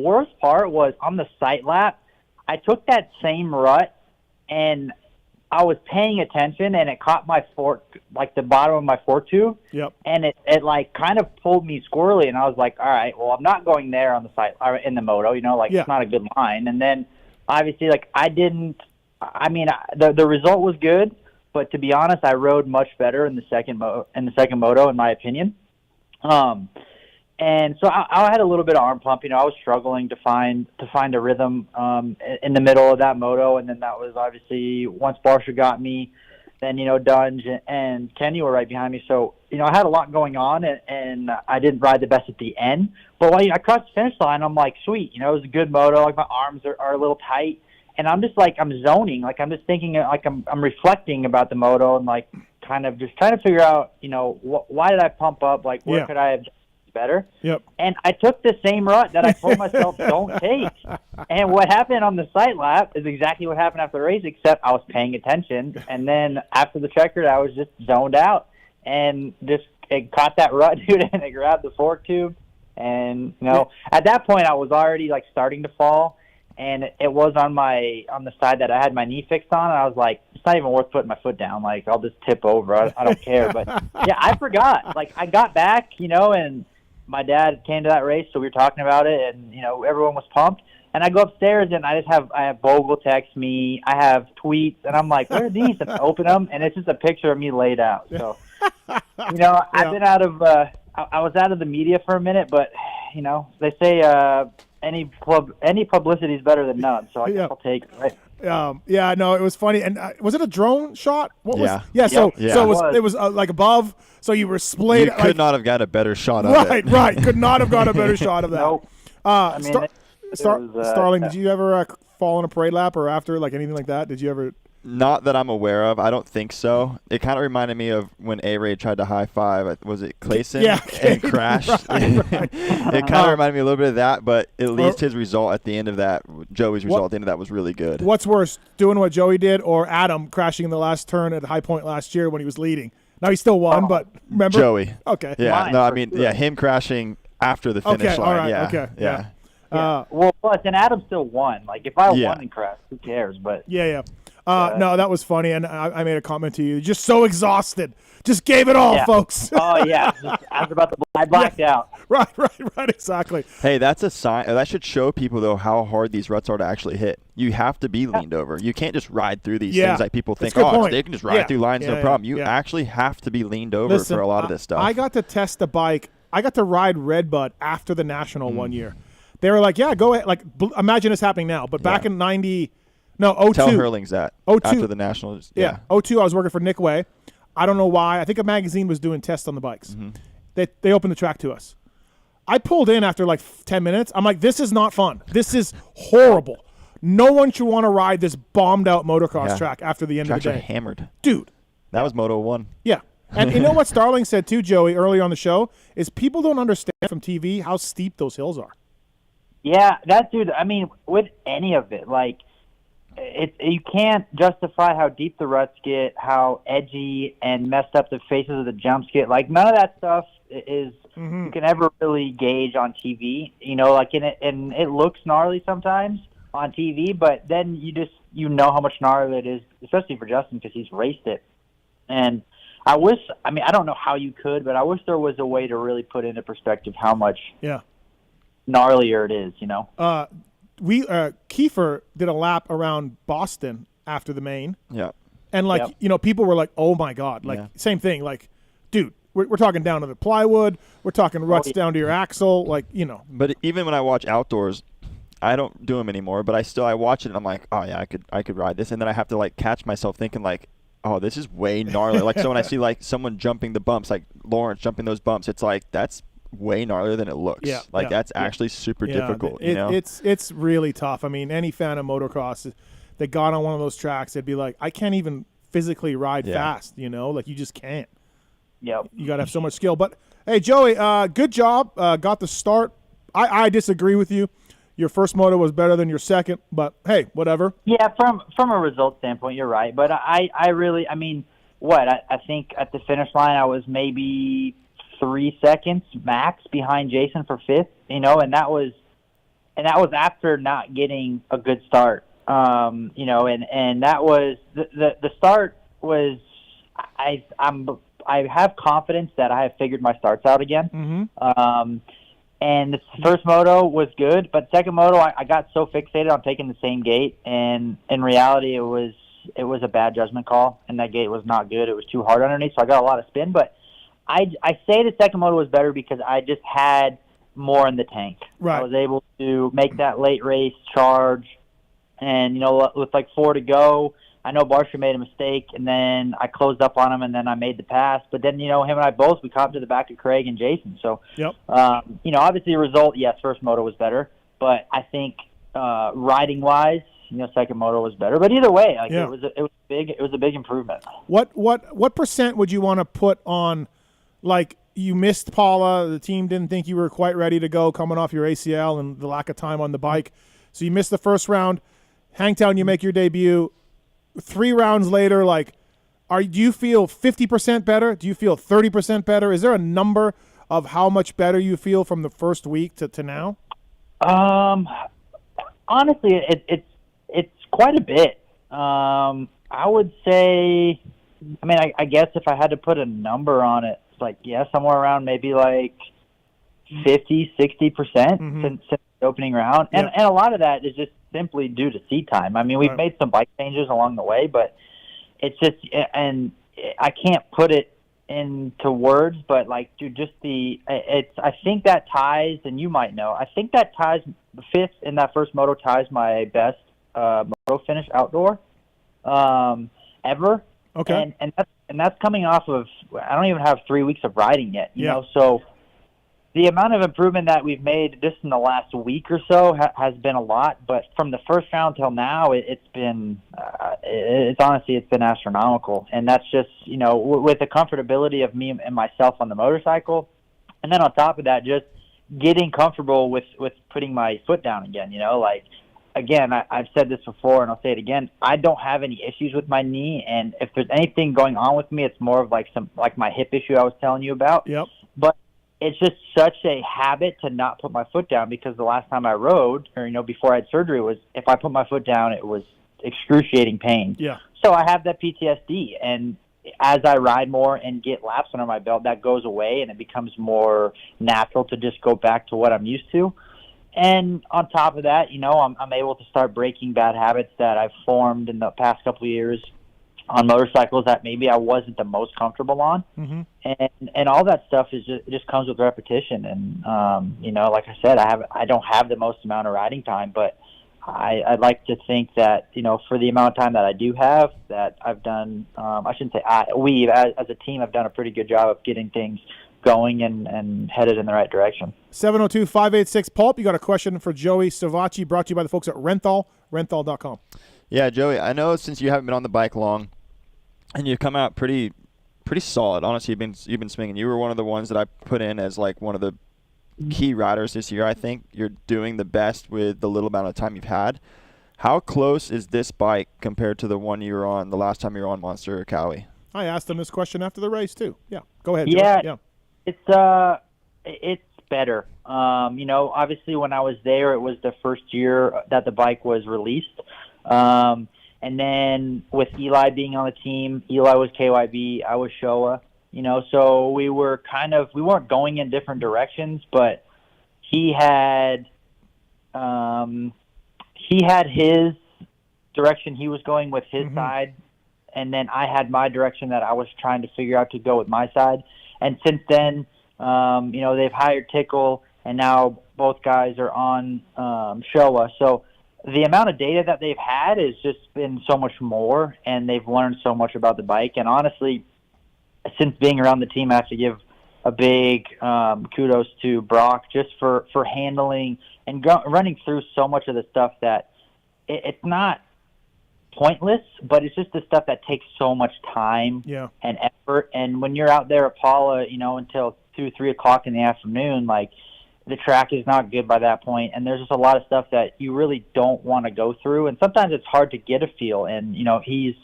Speaker 4: worst part was on the sight lap. I took that same rut, and I was paying attention, and it caught my fork, like the bottom of my fork tube.
Speaker 1: Yep.
Speaker 4: And it like kind of pulled me squirrely, and I was like, all right, well, I'm not going there on the sight or in the moto, you know, like It's not a good line. And then obviously, like I didn't I mean, the result was good, but to be honest, I rode much better in the second moto, in my opinion. And so I had a little bit of arm pump. I was struggling to find a rhythm in the middle of that moto, and then that was obviously once Barsha got me, then Dunge and Kenny were right behind me. So I had a lot going on, and I didn't ride the best at the end. But when I crossed the finish line, I'm like, sweet, it was a good moto. Like my arms are a little tight, and I'm just like I'm zoning, like I'm just thinking, like I'm reflecting about the moto, and like kind of just trying to figure out, why did I pump up? Like where could I have better?
Speaker 1: Yep.
Speaker 4: And I took the same rut that I told myself don't take. And what happened on the sight lap is exactly what happened after the race, except I was paying attention. And then after the checkered, I was just zoned out and it caught that rut, dude, and it grabbed the fork tube. And at that point, I was already like starting to fall, and it was on the side that I had my knee fixed on, and I was like, it's not even worth putting my foot down. Like I'll just tip over. I don't care. But yeah, I forgot. Like I got back, and my dad came to that race, so we were talking about it, and everyone was pumped. And I go upstairs, and I have Bogle text me, I have tweets, and I'm like, where are these? And I open them, and it's just a picture of me laid out. So, I've been out of I was out of the media for a minute, but they say any publicity is better than none. So I guess I'll take it. Right?
Speaker 1: Yeah, no, it was funny. And was it a drone shot? What was?
Speaker 2: Yeah.
Speaker 1: So it was like above. So you were splayed.
Speaker 2: You could not have got a better shot of it.
Speaker 1: Right. Could not have got a better shot of that.
Speaker 4: Nope.
Speaker 1: Starling, did you ever fall on a parade lap or after, like anything like that? Did you ever?
Speaker 2: Not that I'm aware of. I don't think so. It kind of reminded me of when A-Ray tried to high five. Was it Clayson?
Speaker 1: Yeah.
Speaker 2: And crashed.
Speaker 1: Right.
Speaker 2: It kind of reminded me a little bit of that, but at least his result at the end of that, Joey's result at the end of that was really good.
Speaker 1: What's worse, doing what Joey did or Adam crashing in the last turn at High Point last year when he was leading? Now he still won, but remember?
Speaker 2: Joey.
Speaker 1: Okay.
Speaker 2: Yeah. No, I mean, him crashing after the finish line.
Speaker 1: All right.
Speaker 2: Yeah.
Speaker 1: Okay.
Speaker 2: Yeah.
Speaker 4: Well, plus, and Adam still won. Like, if I won and crashed, who cares? But
Speaker 1: yeah. No, that was funny, and I made a comment to you. Just so exhausted. Just gave it all, folks.
Speaker 4: Oh, yeah. I was about to I blacked out.
Speaker 1: Right, exactly.
Speaker 2: Hey, that's a sign. That should show people, though, how hard these ruts are to actually hit. You have to be leaned over. You can't just ride through these things like people think, they can just ride through lines, no problem. You actually have to be leaned over for a lot of this stuff.
Speaker 1: I got to test the bike. I got to ride Redbud after the National one year. They were like, yeah, go ahead. Like, imagine it's happening now. But back in 02.
Speaker 2: Tell Herlings that
Speaker 1: 02.
Speaker 2: After the Nationals.
Speaker 1: Yeah. 02, I was working for Nick Way. I don't know why. I think a magazine was doing tests on the bikes. They opened the track to us. I pulled in after like 10 minutes. I'm like, this is not fun. This is horrible. No one should want to ride this bombed-out motocross track after the end of the day.
Speaker 2: Tracks are hammered.
Speaker 1: Dude.
Speaker 2: That was Moto 1.
Speaker 1: Yeah. And you know what Starling said too, Joey, earlier on the show, is people don't understand from TV how steep those hills are.
Speaker 4: Yeah, dude, I mean, with any of it, like, you can't justify how deep the ruts get, how edgy and messed up the faces of the jumps get. Like, none of that stuff is you can ever really gauge on TV. Like, and it looks gnarly sometimes on TV, but then you know how much gnarly it is, especially for Justin because he's raced it. And I don't know how you could, but I wish there was a way to really put into perspective how much gnarlier it is,
Speaker 1: Kiefer did a lap around Boston after the main.
Speaker 2: Yeah.
Speaker 1: And people were like, "Oh my god." Like same thing, like, dude, we're talking down to the plywood, we're talking ruts down to your axle, like,
Speaker 2: But even when I watch outdoors, I don't do them anymore, but I watch it and I'm like, "Oh yeah, I could ride this." And then I have to like catch myself thinking like, "Oh, this is way gnarly." Like, so when I see like someone jumping the bumps, like Lawrence jumping those bumps, it's like that's way gnarlier than it looks. That's actually super difficult.
Speaker 1: It's really tough. I mean, any fan of motocross that got on one of those tracks, they'd be like, I can't even physically ride fast. Like you just can't.
Speaker 4: Yep.
Speaker 1: You got to have so much skill. But hey, Joey, good job. Got the start. I disagree with you. Your first moto was better than your second, but hey, whatever.
Speaker 4: Yeah, from a result standpoint, you're right. But I think at the finish line I was maybe 3 seconds max behind Jason for fifth, and that was after not getting a good start. And that was the start was I have confidence that I have figured my starts out again. And the first moto was good, but second moto I got so fixated on taking the same gate, and in reality it was a bad judgment call, and that gate was not good. It was too hard underneath, so I got a lot of spin. But I say the second moto was better because I just had more in the tank.
Speaker 1: Right.
Speaker 4: I was able to make that late race charge, and with like 4 to go, I know Barsha made a mistake, and then I closed up on him, and then I made the pass. But then, him and I both, we caught to the back of Craig and Jason. So,
Speaker 1: yep.
Speaker 4: Obviously the result, yes, first moto was better. But I think riding-wise, second moto was better. But either way, it was a big improvement.
Speaker 1: What percent would you want to put on, like, you missed Paula, the team didn't think you were quite ready to go coming off your ACL and the lack of time on the bike. So you missed the first round. Hangtown, you make your debut. 3 rounds later, do you feel 50% better? Do you feel 30% better? Is there a number of how much better you feel from the first week to now?
Speaker 4: Honestly, it's quite a bit. I would say, I guess if I had to put a number on it, it's somewhere around maybe 50, 60% since the opening round. And a lot of that is just simply due to seat time. We've made some bike changes along the way, but it's just, and I can't put it into words, but I think that ties, and you might know, I think that ties, the fifth in that first moto ties my best moto finish outdoor ever.
Speaker 1: Okay.
Speaker 4: And that's coming off of, I don't even have 3 weeks of riding yet, you know, so the amount of improvement that we've made just in the last week or so has been a lot, but from the first round till now, it's been astronomical. And that's just, with the comfortability of me and myself on the motorcycle. And then on top of that, just getting comfortable with putting my foot down again, again, I've said this before and I'll say it again. I don't have any issues with my knee, and if there's anything going on with me, it's more of my hip issue I was telling you about.
Speaker 1: Yep.
Speaker 4: But it's just such a habit to not put my foot down, because the last time I rode, or before I had surgery, was if I put my foot down, it was excruciating pain.
Speaker 1: Yeah.
Speaker 4: So I have that PTSD, and as I ride more and get laps under my belt, that goes away, and it becomes more natural to just go back to what I'm used to. And on top of that, I'm able to start breaking bad habits that I've formed in the past couple of years on motorcycles that maybe I wasn't the most comfortable on.
Speaker 1: Mm-hmm.
Speaker 4: And all that stuff just comes with repetition. And, like I said, I don't have the most amount of riding time, but I'd like to think that, for the amount of time that I do have, that I've done, I shouldn't say we as a team have done a pretty good job of getting things going and headed in the right direction.
Speaker 1: 702-586-PULP. You got a question for Joey Savatgy, brought to you by the folks at renthal.com.
Speaker 2: Yeah, Joey, I know since you haven't been on the bike long, and you've come out pretty solid. Honestly, you've been swinging. You were one of the ones that I put in as one of the key riders this year. I think you're doing the best with the little amount of time you've had. How close is this bike compared to the one you were on the last time you were on Monster or Cowie?
Speaker 1: I asked him this question after the race too. Yeah, go ahead, Joey.
Speaker 4: Yeah. It's better. Obviously when I was there, it was the first year that the bike was released. And then with Eli being on the team, Eli was KYB, I was Showa, so we weren't going in different directions, but he had his direction he was going with his side, and then I had my direction that I was trying to figure out to go with my side. And since then, they've hired Tickle, and now both guys are on Showa. So the amount of data that they've had has just been so much more, and they've learned so much about the bike. And honestly, since being around the team, I have to give a big kudos to Brock just for handling and running through so much of the stuff that it's not pointless, but it's just the stuff that takes so much time and effort. And when you're out there at Paula, until 2-3 o'clock in the afternoon, the track is not good by that point, and there's just a lot of stuff that you really don't want to go through, and sometimes it's hard to get a feel. And his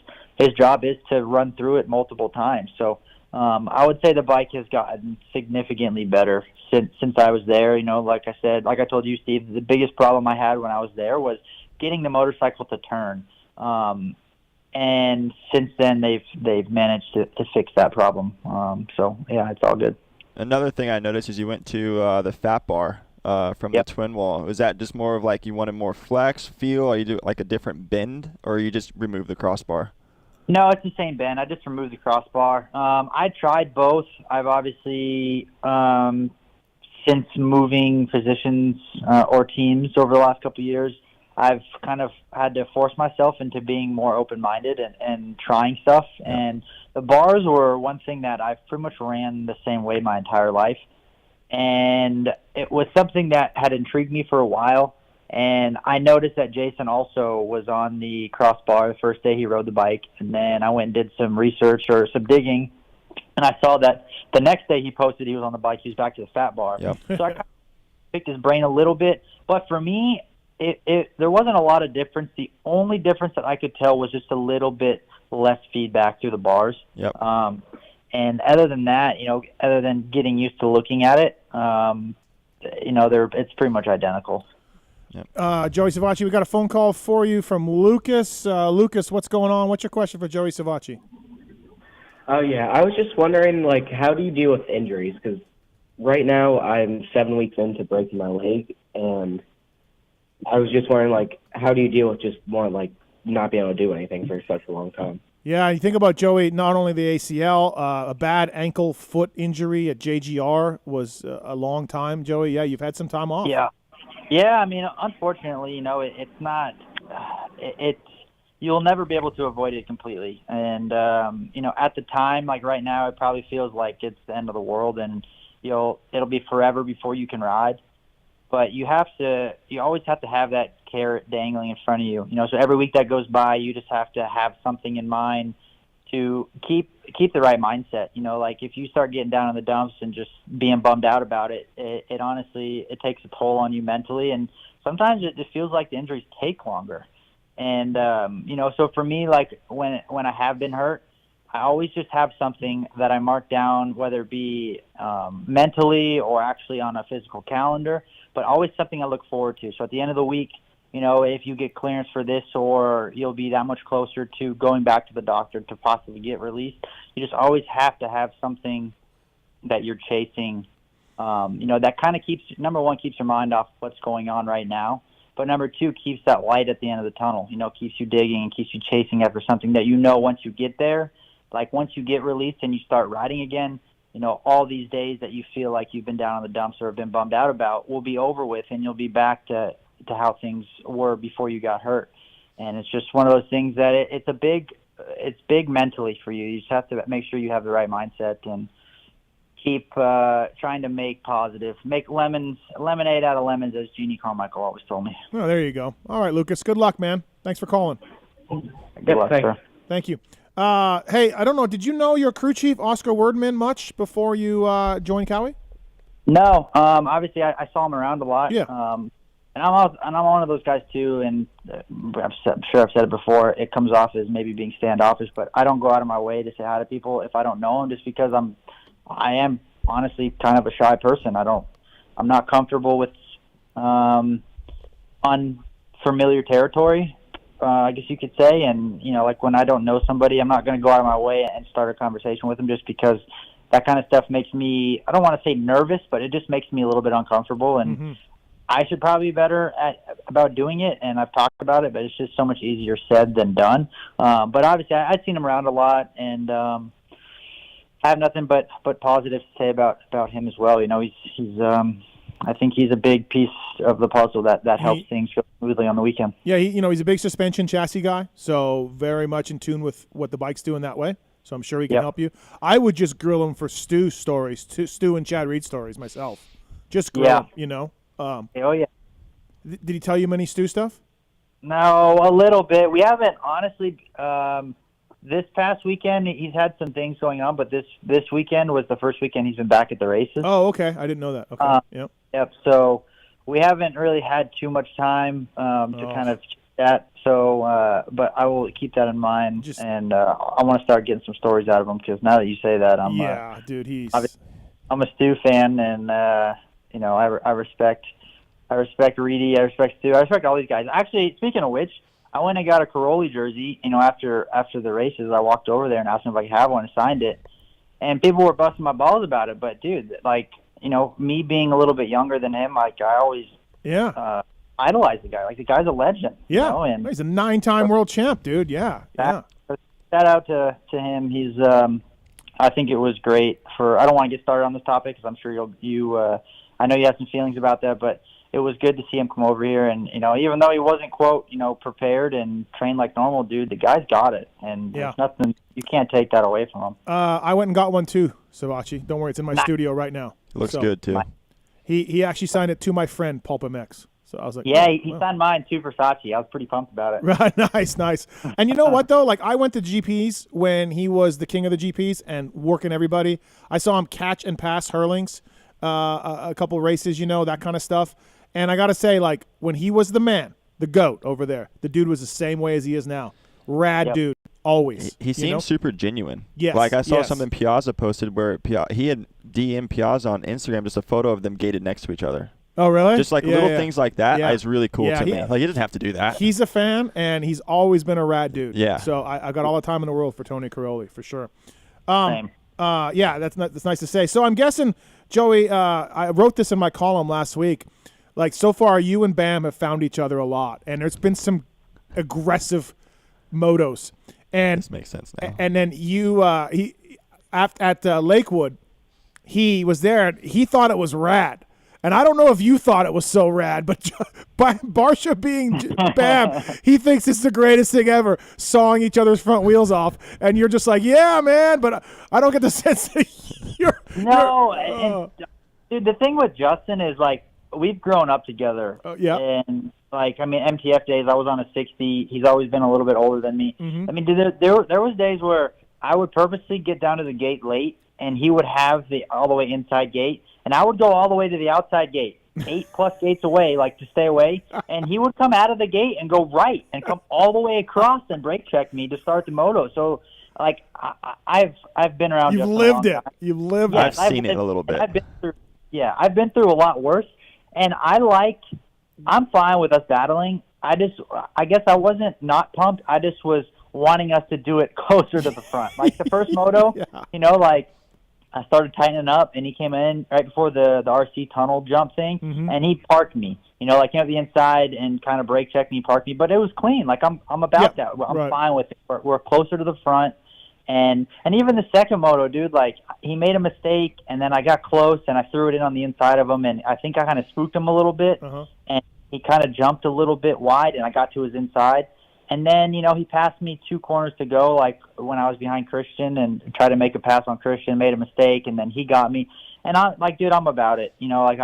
Speaker 4: job is to run through it multiple times. So I would say the bike has gotten significantly better since I was there. Like I said, like I told you, Steve, the biggest problem I had when I was there was getting the motorcycle to turn. And since then, they've managed to fix that problem. So yeah, it's all good.
Speaker 2: Another thing I noticed is you went to the fat bar from the twin wall. Was that just more of like you wanted more flex feel, or you do like a different bend, or you just remove the crossbar?
Speaker 4: No, it's the same bend. I just removed the crossbar. I tried both. I've obviously, since moving positions or teams over the last couple of years, I've kind of had to force myself into being more open-minded and trying stuff. Yeah. And the bars were one thing that I've pretty much ran the same way my entire life. And it was something that had intrigued me for a while. And I noticed that Jason also was on the crossbar the first day he rode the bike. And then I went and did some research or some digging. And I saw that the next day he posted he was on the bike. He was back to the fat bar. Yep. So I kind of picked his brain a little bit. But for me, there wasn't a lot of difference. The only difference that I could tell was just a little bit less feedback through the bars.
Speaker 2: Yep.
Speaker 4: And other than that, other than getting used to looking at it, it's pretty much identical.
Speaker 2: Yep.
Speaker 1: Joey Savatgy, we got a phone call for you from Lucas. Lucas, what's going on? What's your question for Joey Savatgy?
Speaker 8: Oh, yeah. I was just wondering, how do you deal with injuries? Because right now I'm 7 weeks into breaking my leg, and I was just wondering, how do you deal with just more, not being able to do anything for such a long time?
Speaker 1: Yeah, you think about Joey, not only the ACL, a bad ankle foot injury at JGR was a long time, Joey. Yeah, you've had some time off.
Speaker 4: Yeah, I mean, unfortunately, it's not you'll never be able to avoid it completely. And, at the time, right now, it probably feels like it's the end of the world and it'll be forever before you can ride. But you always have to have that carrot dangling in front of you. So every week that goes by, you just have to have something in mind to keep the right mindset. If you start getting down in the dumps and just being bummed out about it, it honestly, it takes a toll on you mentally. And sometimes it just feels like the injuries take longer. And, so for me, when I have been hurt, I always just have something that I mark down, whether it be mentally or actually on a physical calendar, but always something I look forward to. So at the end of the week, if you get clearance for this, or you'll be that much closer to going back to the doctor to possibly get released, you just always have to have something that you're chasing. That kind of keeps, number one, keeps your mind off what's going on right now. But number two, keeps that light at the end of the tunnel, keeps you digging and keeps you chasing after something that once you get there, once you get released and you start riding again, all these days that you feel like you've been down on the dumps or have been bummed out about will be over with, and you'll be back to how things were before you got hurt. And it's just one of those things that it's big mentally for you. You just have to make sure you have the right mindset and keep trying to make lemonade out of lemons, as Jeannie Carmichael always told me.
Speaker 1: Oh, there you go. All right, Lucas. Good luck, man. Thanks for calling.
Speaker 4: Good luck, sir.
Speaker 1: Thank you. Hey, I don't know. Did you know your crew chief, Oscar Wordman, much before you joined Cowie?
Speaker 4: No. Obviously, I saw him around a lot.
Speaker 1: Yeah.
Speaker 4: And I'm one of those guys too. And I'm sure I've said it before. It comes off as maybe being standoffish, but I don't go out of my way to say hi to people if I don't know them, just because I am honestly kind of a shy person. I'm not comfortable with unfamiliar territory. I guess you could say. And, when I don't know somebody, I'm not going to go out of my way and start a conversation with them, just because that kind of stuff makes me, I don't want to say nervous, but it just makes me a little bit uncomfortable. And I should probably be better about doing it. And I've talked about it, but it's just so much easier said than done. But obviously I've seen him around a lot, and I have nothing but positive to say about him as well. He's I think he's a big piece of the puzzle that helps things go smoothly on the weekend.
Speaker 1: Yeah, he's a big suspension chassis guy, so very much in tune with what the bike's doing that way. So I'm sure he can help you. I would just grill him for Stu and Chad Reed stories myself. Just grill him,
Speaker 4: oh, yeah.
Speaker 1: Did he tell you many Stu stuff?
Speaker 4: No, a little bit. We haven't, honestly, this past weekend, he's had some things going on, but this weekend was the first weekend he's been back at the races.
Speaker 1: Oh, okay. I didn't know that. Okay.
Speaker 4: Yep. So we haven't really had too much time to kind of chat. So, but I will keep that in mind, and I want to start getting some stories out of him, because now that you say that, I'm a Stu fan, and I respect Reedy, I respect Stu, I respect all these guys. Actually, speaking of which, I went and got a Caroli jersey. After the races, I walked over there and asked him if I could have one, and signed it. and people were busting my balls about it. But dude, like, you know, me being a little bit younger than him, like I always idolize the guy. Like the guy's a legend.
Speaker 1: Yeah,
Speaker 4: you know? And
Speaker 1: he's a 9-time world champ, dude. Yeah.
Speaker 4: Shout out to him. He's I think it was great for. I don't want to get started on this topic because I'm sure I know you have some feelings about that, but it was good to see him come over here. And, you know, even though he wasn't, quote, you know, prepared and trained like normal, dude, the guy's got it. And there's nothing, you can't take that away from him.
Speaker 1: I went and got one too, Savatgy. Don't worry, it's in my studio right now.
Speaker 2: It looks good too.
Speaker 1: He actually signed it to my friend, PulpMX. So I was like,
Speaker 4: yeah, he signed mine too, Versace. I was pretty pumped about it.
Speaker 1: Right, nice. And you know what though? Like I went to GPs when he was the king of the GPs and working everybody. I saw him catch and pass Herlings, a couple races, you know, that kind of stuff. And I gotta say, like when he was the man, the GOAT over there, the dude was the same way as he is now. Rad dude, always.
Speaker 2: He seems super genuine.
Speaker 1: Yes.
Speaker 2: Like I saw something Piazza posted where he had DM Piazza on Instagram, just a photo of them gated next to each other.
Speaker 1: Oh, really?
Speaker 2: Just like little things like that is really cool to me. Like, he doesn't have to do that.
Speaker 1: He's a fan, and he's always been a rad dude.
Speaker 2: Yeah.
Speaker 1: So I got all the time in the world for Tony Caroli, for sure. Yeah, that's nice to say. So I'm guessing, Joey, I wrote this in my column last week. Like, so far, you and Bam have found each other a lot, and there's been some aggressive motos. And
Speaker 2: this makes sense now.
Speaker 1: And then you, at Lakewood, he was there, and he thought it was rad. And I don't know if you thought it was so rad, but by Barsha being Bam, he thinks it's the greatest thing ever, sawing each other's front wheels off. And you're just like, yeah, man, but I don't get the sense that you're...
Speaker 4: No, dude, the thing with Justin is, like, we've grown up together. And, like, I mean, MTF days, I was on a 60. He's always been a little bit older than me.
Speaker 1: Mm-hmm.
Speaker 4: I mean, there was days where I would purposely get down to the gate late, and he would have the all the way inside gate. And I would go all the way to the outside gate, 8+ gates away, like to stay away. And he would come out of the gate and go right and come all the way across and brake check me to start the moto. So, like, I've been around.
Speaker 1: You've lived it. You've lived it.
Speaker 2: I've seen it a little bit.
Speaker 4: I've been through a lot worse. And I'm fine with us battling. I guess I wasn't not pumped. I just was wanting us to do it closer to the front. Like the first moto, you know, like, I started tightening up, and he came in right before the RC tunnel jump thing, and he parked me. You know, like came up the inside and kind of brake checked me, parked me. But it was clean. Like I'm about that. I'm fine with it. We're closer to the front, and even the second moto, dude. Like he made a mistake, and then I got close, and I threw it in on the inside of him, and I think I kind of spooked him a little bit, and he kind of jumped a little bit wide, and I got to his inside. And then, you know, he passed me 2 corners to go, like when I was behind Christian, and tried to make a pass on Christian, made a mistake, and then he got me. And I'm like, dude, I'm about it. You know, like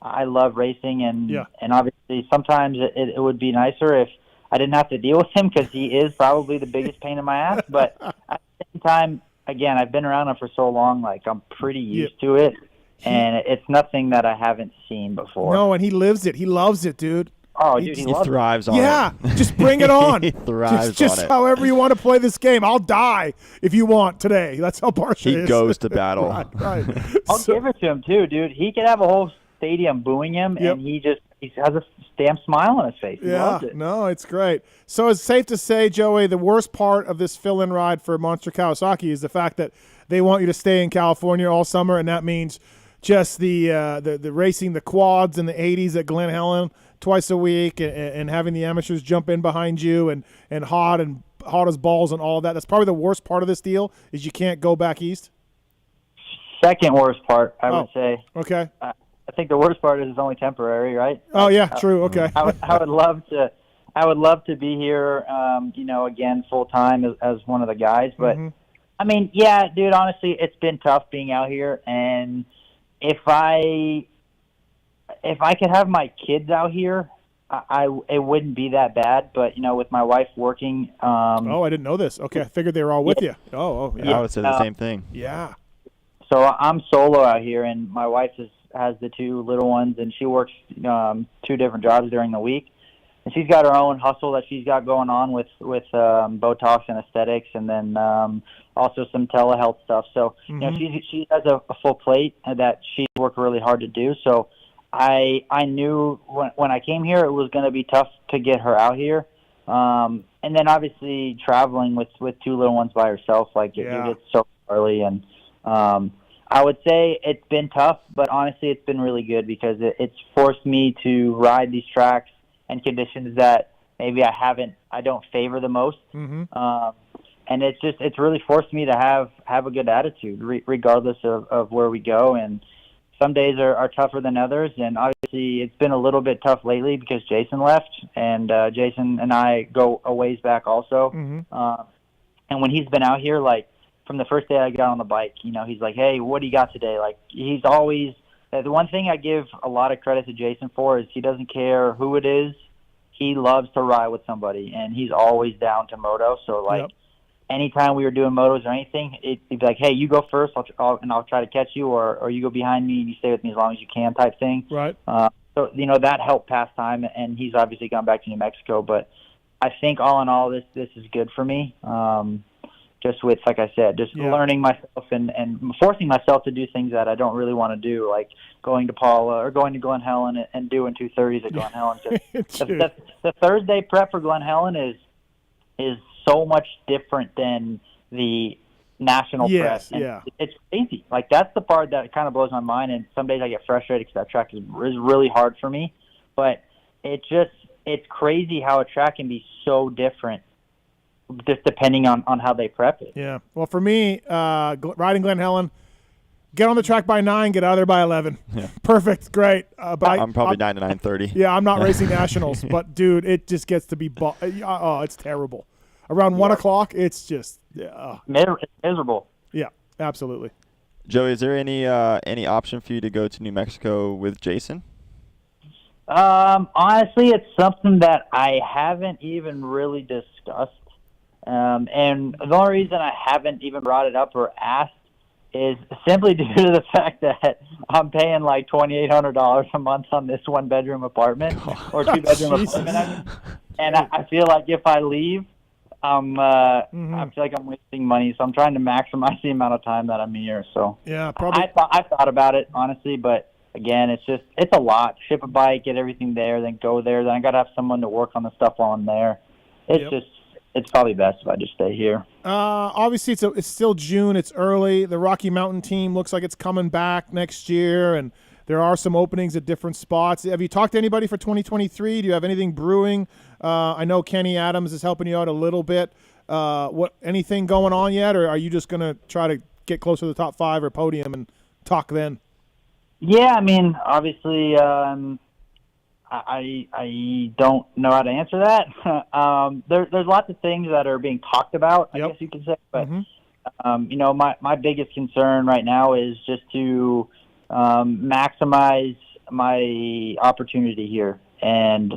Speaker 4: I love racing, and obviously sometimes it would be nicer if I didn't have to deal with him because he is probably the biggest pain in my ass. But at the same time, again, I've been around him for so long, like I'm pretty used to it, and it's nothing that I haven't seen before.
Speaker 1: No, and he lives it. He loves it, dude.
Speaker 4: Oh, dude,
Speaker 2: he thrives on it.
Speaker 1: Yeah, just bring it on.
Speaker 2: He thrives
Speaker 1: just
Speaker 2: on it.
Speaker 1: However you want to play this game. I'll die if you want today. That's how Barsha is.
Speaker 2: He goes to battle.
Speaker 1: Right.
Speaker 4: I'll give it to him too, dude. He could have a whole stadium booing him, and he has a damn smile on his face. He loves it.
Speaker 1: No, it's great. So it's safe to say, Joey, the worst part of this fill-in ride for Monster Kawasaki is the fact that they want you to stay in California all summer, and that means just the racing, the quads and the 80s at Glen Helen twice a week, and having the amateurs jump in behind you, and hot as balls and all of that. That's probably the worst part of this deal is you can't go back east.
Speaker 4: Second worst part, I would say.
Speaker 1: Okay.
Speaker 4: I think the worst part is it's only temporary, right?
Speaker 1: Oh yeah, true. Okay.
Speaker 4: I would love to be here, you know, again full time as one of the guys. But I mean, yeah, dude. Honestly, it's been tough being out here, and if I could have my kids out here, it wouldn't be that bad. But you know, with my wife working.
Speaker 1: I didn't know this. Okay, I figured they were all with you. Oh, yeah.
Speaker 2: I would say the same thing.
Speaker 1: Yeah.
Speaker 4: So I'm solo out here, and my wife has the 2 little ones, and she works 2 different jobs during the week. And she's got her own hustle that she's got going on with Botox and aesthetics, and then also some telehealth stuff. So you know, she has a full plate that she's worked really hard to do. So I knew when I came here it was going to be tough to get her out here. And then obviously traveling with 2 little ones by herself, like it gets so early, and I would say it's been tough, but honestly, it's been really good because it's forced me to ride these tracks and conditions that maybe I don't favor the most.
Speaker 1: Mm-hmm.
Speaker 4: And it's really forced me to have a good attitude regardless of where we go. And some days are tougher than others. And obviously it's been a little bit tough lately because Jason left, and Jason and I go a ways back also.
Speaker 1: Mm-hmm.
Speaker 4: And when he's been out here, like, from the first day I got on the bike, he's like, hey, what do you got today? Like, he's always – the one thing I give a lot of credit to Jason for is he doesn't care who it is. He loves to ride with somebody, and he's always down to moto. So, like, anytime we were doing motos or anything, he'd be like, hey, you go first, I'll try to catch you, or you go behind me and you stay with me as long as you can type thing.
Speaker 1: Right.
Speaker 4: So, that helped pass time, and he's obviously gone back to New Mexico. But I think all in all, this is good for me. Just with, like I said, learning myself and forcing myself to do things that I don't really want to do, like going to Paula or going to Glen Helen and doing 230s at Glen Helen. The Thursday prep for Glen Helen is so much different than the national prep. And it's crazy. Like, that's the part that kind of blows my mind, and some days I get frustrated because that track is really hard for me. But it's crazy how a track can be so different just depending on how they prep it.
Speaker 1: Yeah. Well, for me, riding Glen Helen, get on the track by 9, get out of there by 11.
Speaker 2: Yeah.
Speaker 1: Perfect. Great. But
Speaker 2: I'm probably 9 to 9:30.
Speaker 1: Yeah, I'm not racing nationals, but, dude, it just gets to be it's terrible. Around 1 o'clock, it's just
Speaker 4: miserable.
Speaker 1: Yeah, absolutely.
Speaker 2: Joey, is there any option for you to go to New Mexico with Jason?
Speaker 4: Honestly, it's something that I haven't even really discussed. And the only reason I haven't even brought it up or asked is simply due to the fact that I'm paying like $2,800 a month on this 1-bedroom apartment or 2-bedroom apartment. And I feel like if I leave, I feel like I'm wasting money. So I'm trying to maximize the amount of time that I'm here. So
Speaker 1: yeah, probably.
Speaker 4: I thought about it, honestly, but again, it's a lot. Ship a bike, get everything there, then go there. Then I got to have someone to work on the stuff while I'm there. It's probably best if I just stay here.
Speaker 1: Obviously, it's still June. It's early. The Rocky Mountain team looks like it's coming back next year, and there are some openings at different spots. Have you talked to anybody for 2023? Do you have anything brewing? I know Kenny Adams is helping you out a little bit. Anything going on yet, or are you just going to try to get close to the top 5 or podium and talk then?
Speaker 4: Yeah, I mean, obviously, I don't know how to answer that. There's lots of things that are being talked about, I guess you could say. But, my biggest concern right now is just to maximize my opportunity here and,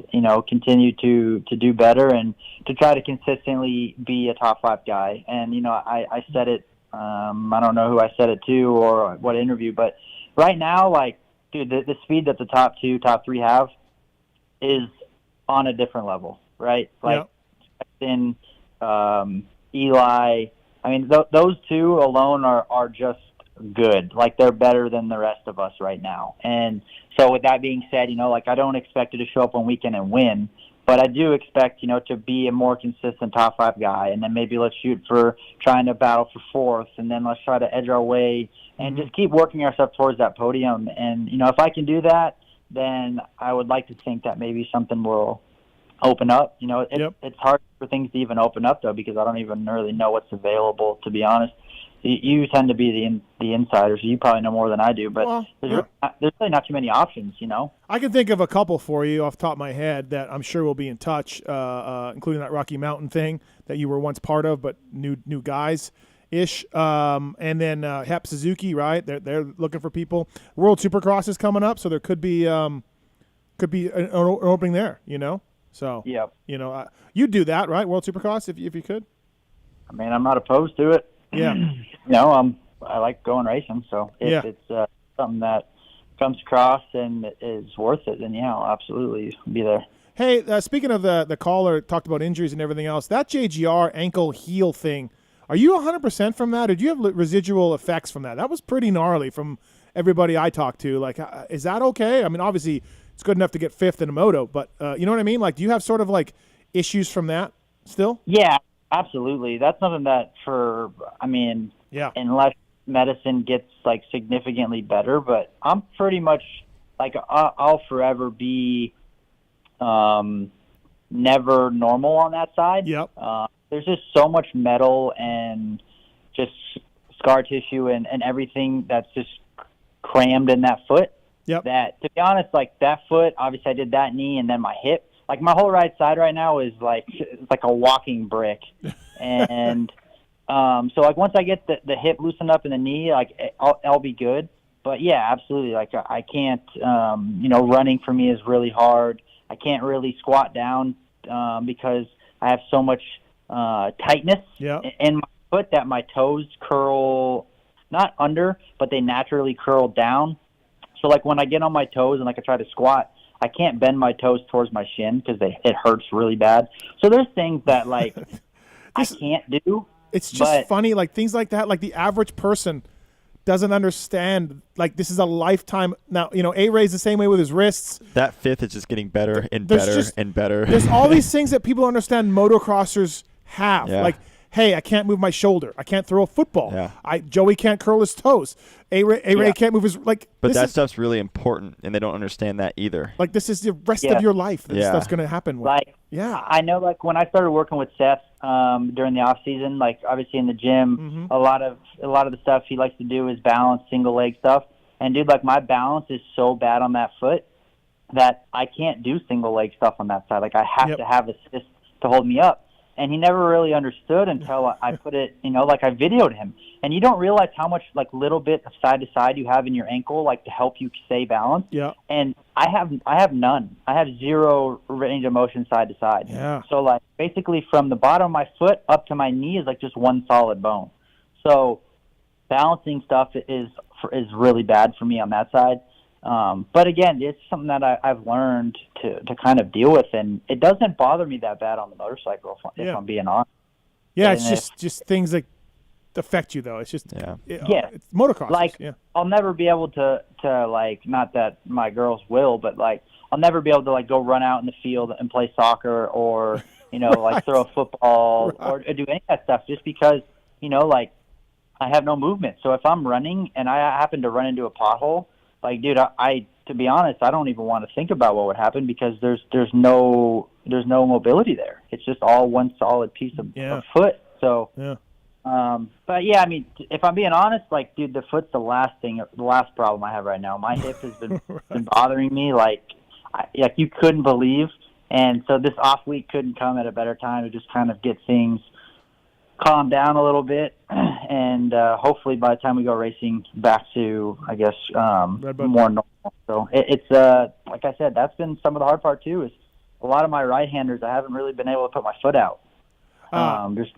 Speaker 4: continue to do better and to try to consistently be a top 5 guy. And, I said it, I don't know who I said it to or what interview, but right now, like, dude, the speed that the top 2, top 3 have is on a different level, right? Like, in Eli, I mean, those 2 alone are just good. Like, they're better than the rest of us right now. And so with that being said, I don't expect you to show up one weekend and win, but I do expect, to be a more consistent top 5 guy. And then maybe let's shoot for trying to battle for 4th, and then let's try to edge our way and just keep working ourselves towards that podium. And, if I can do that, then I would like to think that maybe something will open up. It's hard for things to even open up, though, because I don't even really know what's available, to be honest. You tend to be the insider, so you probably know more than I do, but there's really not too many options,
Speaker 1: I can think of a couple for you off the top of my head that I'm sure will be in touch, including that Rocky Mountain thing that you were once part of, but new guys-ish. And then Hep Suzuki, right? They're looking for people. World Supercross is coming up, so there could be an opening there, So, you'd do that, right? World Supercross if you could?
Speaker 4: I mean, I'm not opposed to it.
Speaker 1: Yeah.
Speaker 4: I like going racing, so if it's something that comes across and is worth it, then I'll absolutely be there.
Speaker 1: Hey, speaking of the caller, talked about injuries and everything else, that JGR ankle heel thing, are you 100% from that, or do you have residual effects from that? That was pretty gnarly from everybody I talked to. Like, is that okay? I mean, obviously, it's good enough to get 5th in a moto, but you know what I mean? Like, do you have sort of like issues from that still?
Speaker 4: Yeah. Absolutely. That's something that unless medicine gets like significantly better, but I'm pretty much like I'll forever be never normal on that side.
Speaker 1: Yep.
Speaker 4: There's just so much metal and just scar tissue and everything that's just crammed in that foot.
Speaker 1: Yep.
Speaker 4: That, to be honest, like that foot, obviously I did that knee and then my hip. Like my whole right side right now is like it's like a walking brick. And so like once I get the hip loosened up in the knee, like I'll be good. But yeah, absolutely. Like I can't, running for me is really hard. I can't really squat down because I have so much tightness in my foot that my toes curl, not under, but they naturally curl down. So like when I get on my toes and like I try to squat, I can't bend my toes towards my shin because it hurts really bad. So there's things that like I can't do.
Speaker 1: It's just funny, like things like that. Like the average person doesn't understand. Like this is a lifetime. Now A-Ray's the same way with his wrists.
Speaker 2: That fifth is just getting better and better and better.
Speaker 1: There's all these things that people understand motocrossers have.
Speaker 2: Yeah.
Speaker 1: Like, hey, I can't move my shoulder. I can't throw a football.
Speaker 2: Yeah.
Speaker 1: Joey can't curl his toes. A-Ray can't move his like.
Speaker 2: But that stuff's really important, and they don't understand that either.
Speaker 1: Like this is the rest of your life. This stuff's gonna happen.
Speaker 4: Like, I know, like when I started working with Seth during the off season, like obviously in the gym, a lot of the stuff he likes to do is balance, single leg stuff. And dude, like my balance is so bad on that foot that I can't do single leg stuff on that side. Like I have to have assist to hold me up. And he never really understood until I put it, like I videoed him. And you don't realize how much like little bit of side to side you have in your ankle, like to help you stay balanced.
Speaker 1: Yeah.
Speaker 4: And I have none. I have zero range of motion side to side.
Speaker 1: Yeah.
Speaker 4: So like basically from the bottom of my foot up to my knee is like just one solid bone. So balancing stuff is really bad for me on that side. But again, it's something that I've learned to kind of deal with, and it doesn't bother me that bad on the motorcycle, if I'm being honest.
Speaker 1: Yeah, it's just things that affect you, though. It's just it's motocross.
Speaker 4: Like I'll never be able to like, not that my girls will, but like I'll never be able to like go run out in the field and play soccer or like throw a football or do any of that stuff just because like I have no movement. So if I'm running and I happen to run into a pothole. Like, dude, I to be honest, I don't even want to think about what would happen because there's no mobility there. It's just all one solid piece of foot. So, but yeah, I mean, if I'm being honest, like, dude, the foot's the last problem I have right now. My hip has been bothering me like you couldn't believe, and so this off week couldn't come at a better time to just kind of get things calm down a little bit, and hopefully by the time we go racing back to, I guess, more normal. So it's like I said, that's been some of the hard part too. Is a lot of my right-handers, I haven't really been able to put my foot out. Just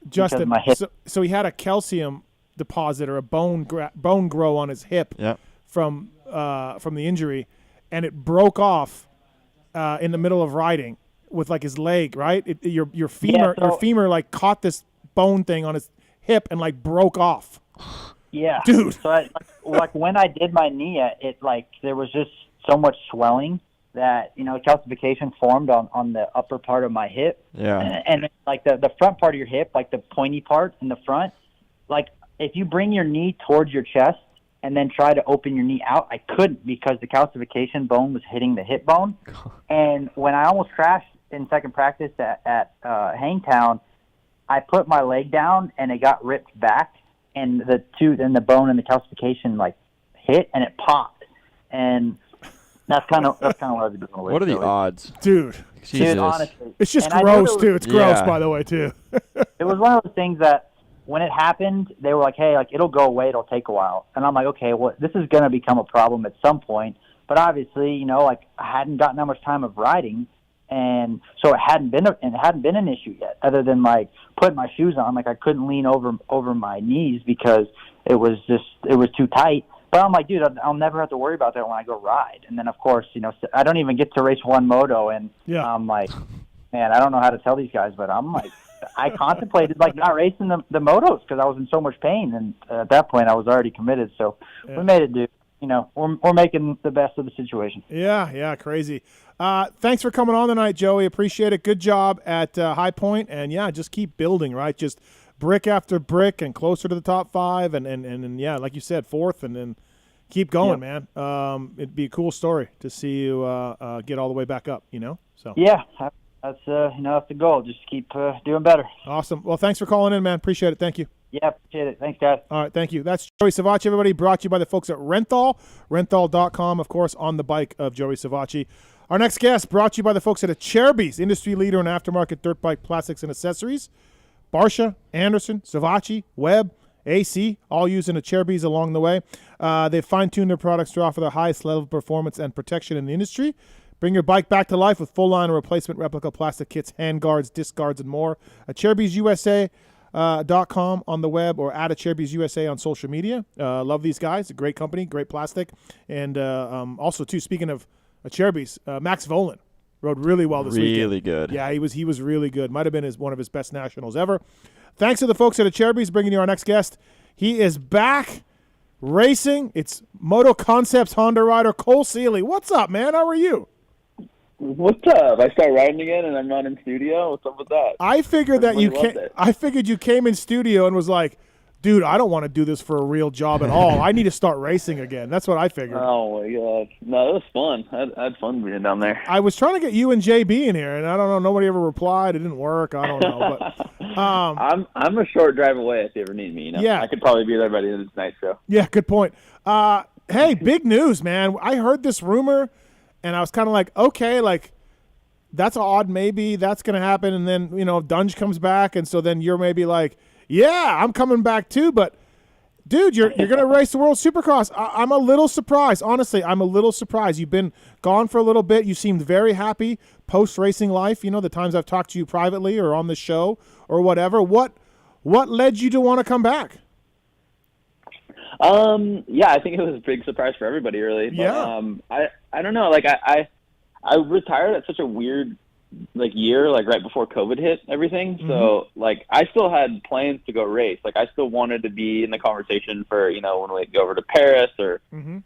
Speaker 1: Justin,
Speaker 4: of my hip.
Speaker 1: So he had a calcium deposit or a bone grow on his hip from the injury, and it broke off in the middle of riding with like his leg, right? Your femur like caught this bone thing on his hip and like broke off.
Speaker 4: Yeah,
Speaker 1: dude.
Speaker 4: So like when I did my knee, it like there was just so much swelling that calcification formed on the upper part of my hip.
Speaker 2: Yeah,
Speaker 4: and like the front part of your hip, like the pointy part in the front, like if you bring your knee towards your chest and then try to open your knee out, I couldn't because the calcification bone was hitting the hip bone. And when I almost crashed in second practice at Hangtown, I put my leg down and it got ripped back, and the bone and the calcification like hit and it popped, and that's kind of what I was dealing with.
Speaker 2: What are the odds,
Speaker 1: dude?
Speaker 4: Dude, honestly,
Speaker 1: it's just gross too. It's gross, by the way, too.
Speaker 4: It was one of those things that when it happened, they were like, "Hey, like it'll go away. It'll take a while," and I'm like, "Okay, well, this is going to become a problem at some point." But obviously, like I hadn't gotten that much time of riding. And so it hadn't been an issue yet, other than like putting my shoes on. Like I couldn't lean over my knees because it was too tight. But I'm like, dude, I'll never have to worry about that when I go ride. And then of course, I don't even get to race one moto, and I'm like, man, I don't know how to tell these guys, but I'm like, I contemplated like not racing the motos because I was in so much pain, and at that point I was already committed. So we made it do. We're making the best of the situation.
Speaker 1: Yeah, crazy. Thanks for coming on tonight, Joey. Appreciate it. Good job at High Point, and just keep building, right? Just brick after brick and closer to the top 5 and yeah, like you said, 4th and then keep going, man. It'd be a cool story to see you get all the way back up, So
Speaker 4: yeah, that's that's the goal. Just keep doing better.
Speaker 1: Awesome. Well, thanks for calling in, man. Appreciate it. Thank you.
Speaker 4: Yeah, appreciate it. Thanks, guys.
Speaker 1: All right, thank you. That's Joey Savatgy, everybody, brought to you by the folks at Renthal. Renthal.com, of course, on the bike of Joey Savatgy. Our next guest brought to you by the folks at Acerbis, industry leader in aftermarket dirt bike plastics and accessories. Barsha, Anderson, Savatgy, Webb, AC, all using Acerbis along the way. They've fine-tuned their products to offer the highest level of performance and protection in the industry. Bring your bike back to life with full line of replacement replica plastic kits, hand guards, disc guards, and more. AcerbisUSA.com on the web or at AcerbisUSA on social media. Love these guys. A great company, great plastic. And also, too, speaking of Acerbis, Max Volan rode really well this weekend.
Speaker 2: Really good.
Speaker 1: Yeah, he was really good. Might have been one of his best nationals ever. Thanks to the folks at Acerbis bringing you our next guest. He is back racing. It's Moto Concepts Honda rider Cole Seeley. What's up, man? How are you?
Speaker 9: What's up? I start riding again, and I'm not in studio. What's up with that?
Speaker 1: I figured you came in studio and was like, dude, I don't want to do this for a real job at all. I need to start racing again. That's what I figured.
Speaker 9: Oh, my God. No, it was fun. I had fun being down there.
Speaker 1: I was trying to get you and JB in here, and I don't know. Nobody ever replied. It didn't work. I don't know. But
Speaker 9: I'm a short drive away if you ever need me.
Speaker 1: Yeah.
Speaker 9: I could probably be there by the end of this night show.
Speaker 1: Yeah, good point. Hey, big news, man. I heard this rumor, and I was kind of like, okay, like, that's odd. Maybe that's going to happen. And then, Dunge comes back, and so then you're maybe like, yeah, I'm coming back too. But, dude, you're going to race the World Supercross. I'm a little surprised. Honestly, I'm a little surprised. You've been gone for a little bit. You seemed very happy post-racing life, the times I've talked to you privately or on the show or whatever. What led you to want to come back?
Speaker 9: Yeah, I think it was a big surprise for everybody, really. But,
Speaker 1: yeah.
Speaker 9: I don't know. Like, I retired at such a weird year, right before COVID hit everything.
Speaker 1: Mm-hmm.
Speaker 9: So I still had plans to go race. I still wanted to be in the conversation for, when we go over to Paris or,
Speaker 1: mm-hmm.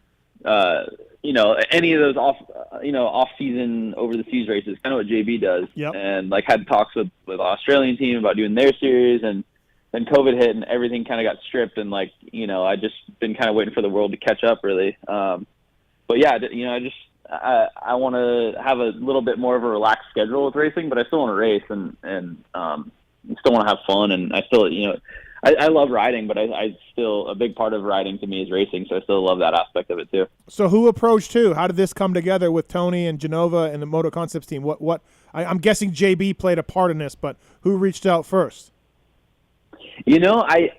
Speaker 9: Any of those off season over the seas races, kind of what JB does.
Speaker 1: Yep.
Speaker 9: And had talks with the Australian team about doing their series, and then COVID hit and everything kind of got stripped. And I just been kind of waiting for the world to catch up really. But yeah, I want to have a little bit more of a relaxed schedule with racing, but I still want to race and still want to have fun. And I still, I love riding, but I still, a big part of riding to me is racing. So I still love that aspect of it too.
Speaker 1: So who approached who? How did this come together with Tony and Genova and the Moto Concepts team? I'm guessing JB played a part in this, but who reached out first?
Speaker 9: I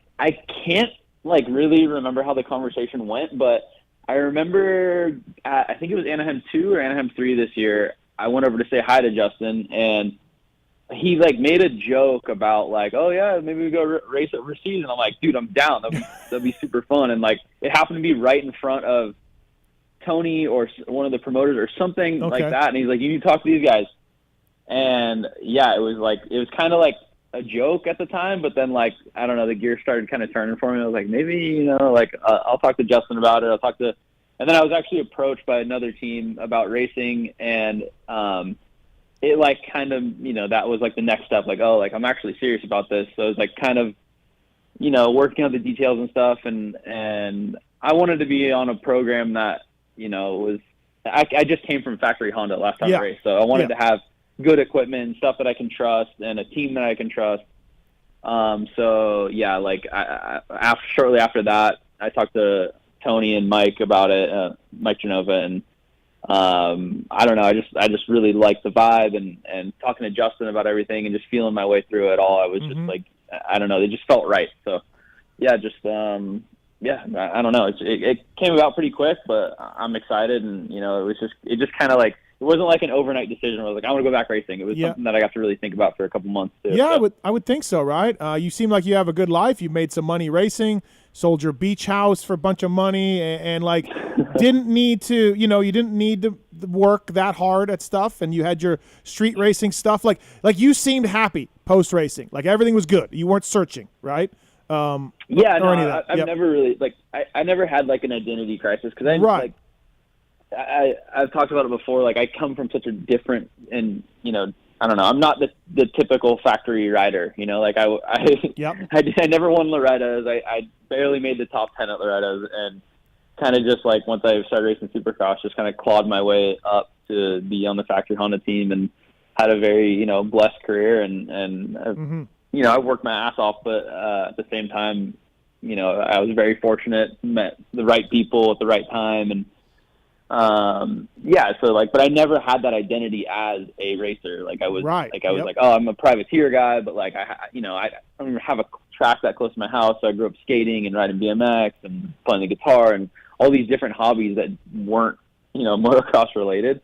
Speaker 9: can't really remember how the conversation went, but I remember, I think it was Anaheim 2 or Anaheim 3 this year. I went over to say hi to Justin, and he made a joke about oh yeah, maybe we go race overseas. And I'm like, dude, I'm down. That'd be super fun. And it happened to be right in front of Tony or one of the promoters or something like that. And he's like, you need to talk to these guys. And yeah, it was kind of a joke at the time, but then I don't know, the gear started kind of turning for me. I was like, maybe, I'll talk to Justin about it. And then I was actually approached by another team about racing, and it kind of, that was the next step, I'm actually serious about this. So it was kind of, working on the details and stuff. And I wanted to be on a program that, was, I just came from factory Honda last time I raced. So I wanted to have good equipment and stuff that I can trust and a team that I can trust. So yeah, shortly after that, I talked to Tony and Mike about it, Mike Genova, and I don't know, I just really liked the vibe and talking to Justin about everything and just feeling my way through it all. I was just I don't know, they just felt right. So yeah, just yeah, I don't know. It came about pretty quick, but I'm excited, and it just kind of it wasn't an overnight decision where I was I want to go back racing. It was something that I got to really think about for a couple months too.
Speaker 1: Yeah, so. I would think so, right? You seem like you have a good life. You made some money racing, sold your beach house for a bunch of money, and didn't need to, you didn't need to work that hard at stuff, and you had your street racing stuff. Like you seemed happy post racing. Everything was good. You weren't searching, right?
Speaker 9: Yeah, no, I've never really I never had an identity crisis because I've talked about it before. I come from such a different and I don't know. I'm not the typical factory rider, like I never won Loretta's. I barely made the top 10 at Loretta's, and kind of just like once I started racing Supercross, just kind of clawed my way up to be on the factory Honda team, and had a very blessed career, and I worked my ass off, but at the same time, I was very fortunate, met the right people at the right time, and but I never had that identity as a racer. Like I was like, oh, I'm a privateer guy, but like I don't have a track that close to my house, so I grew up skating and riding BMX and playing the guitar and all these different hobbies that weren't motocross related.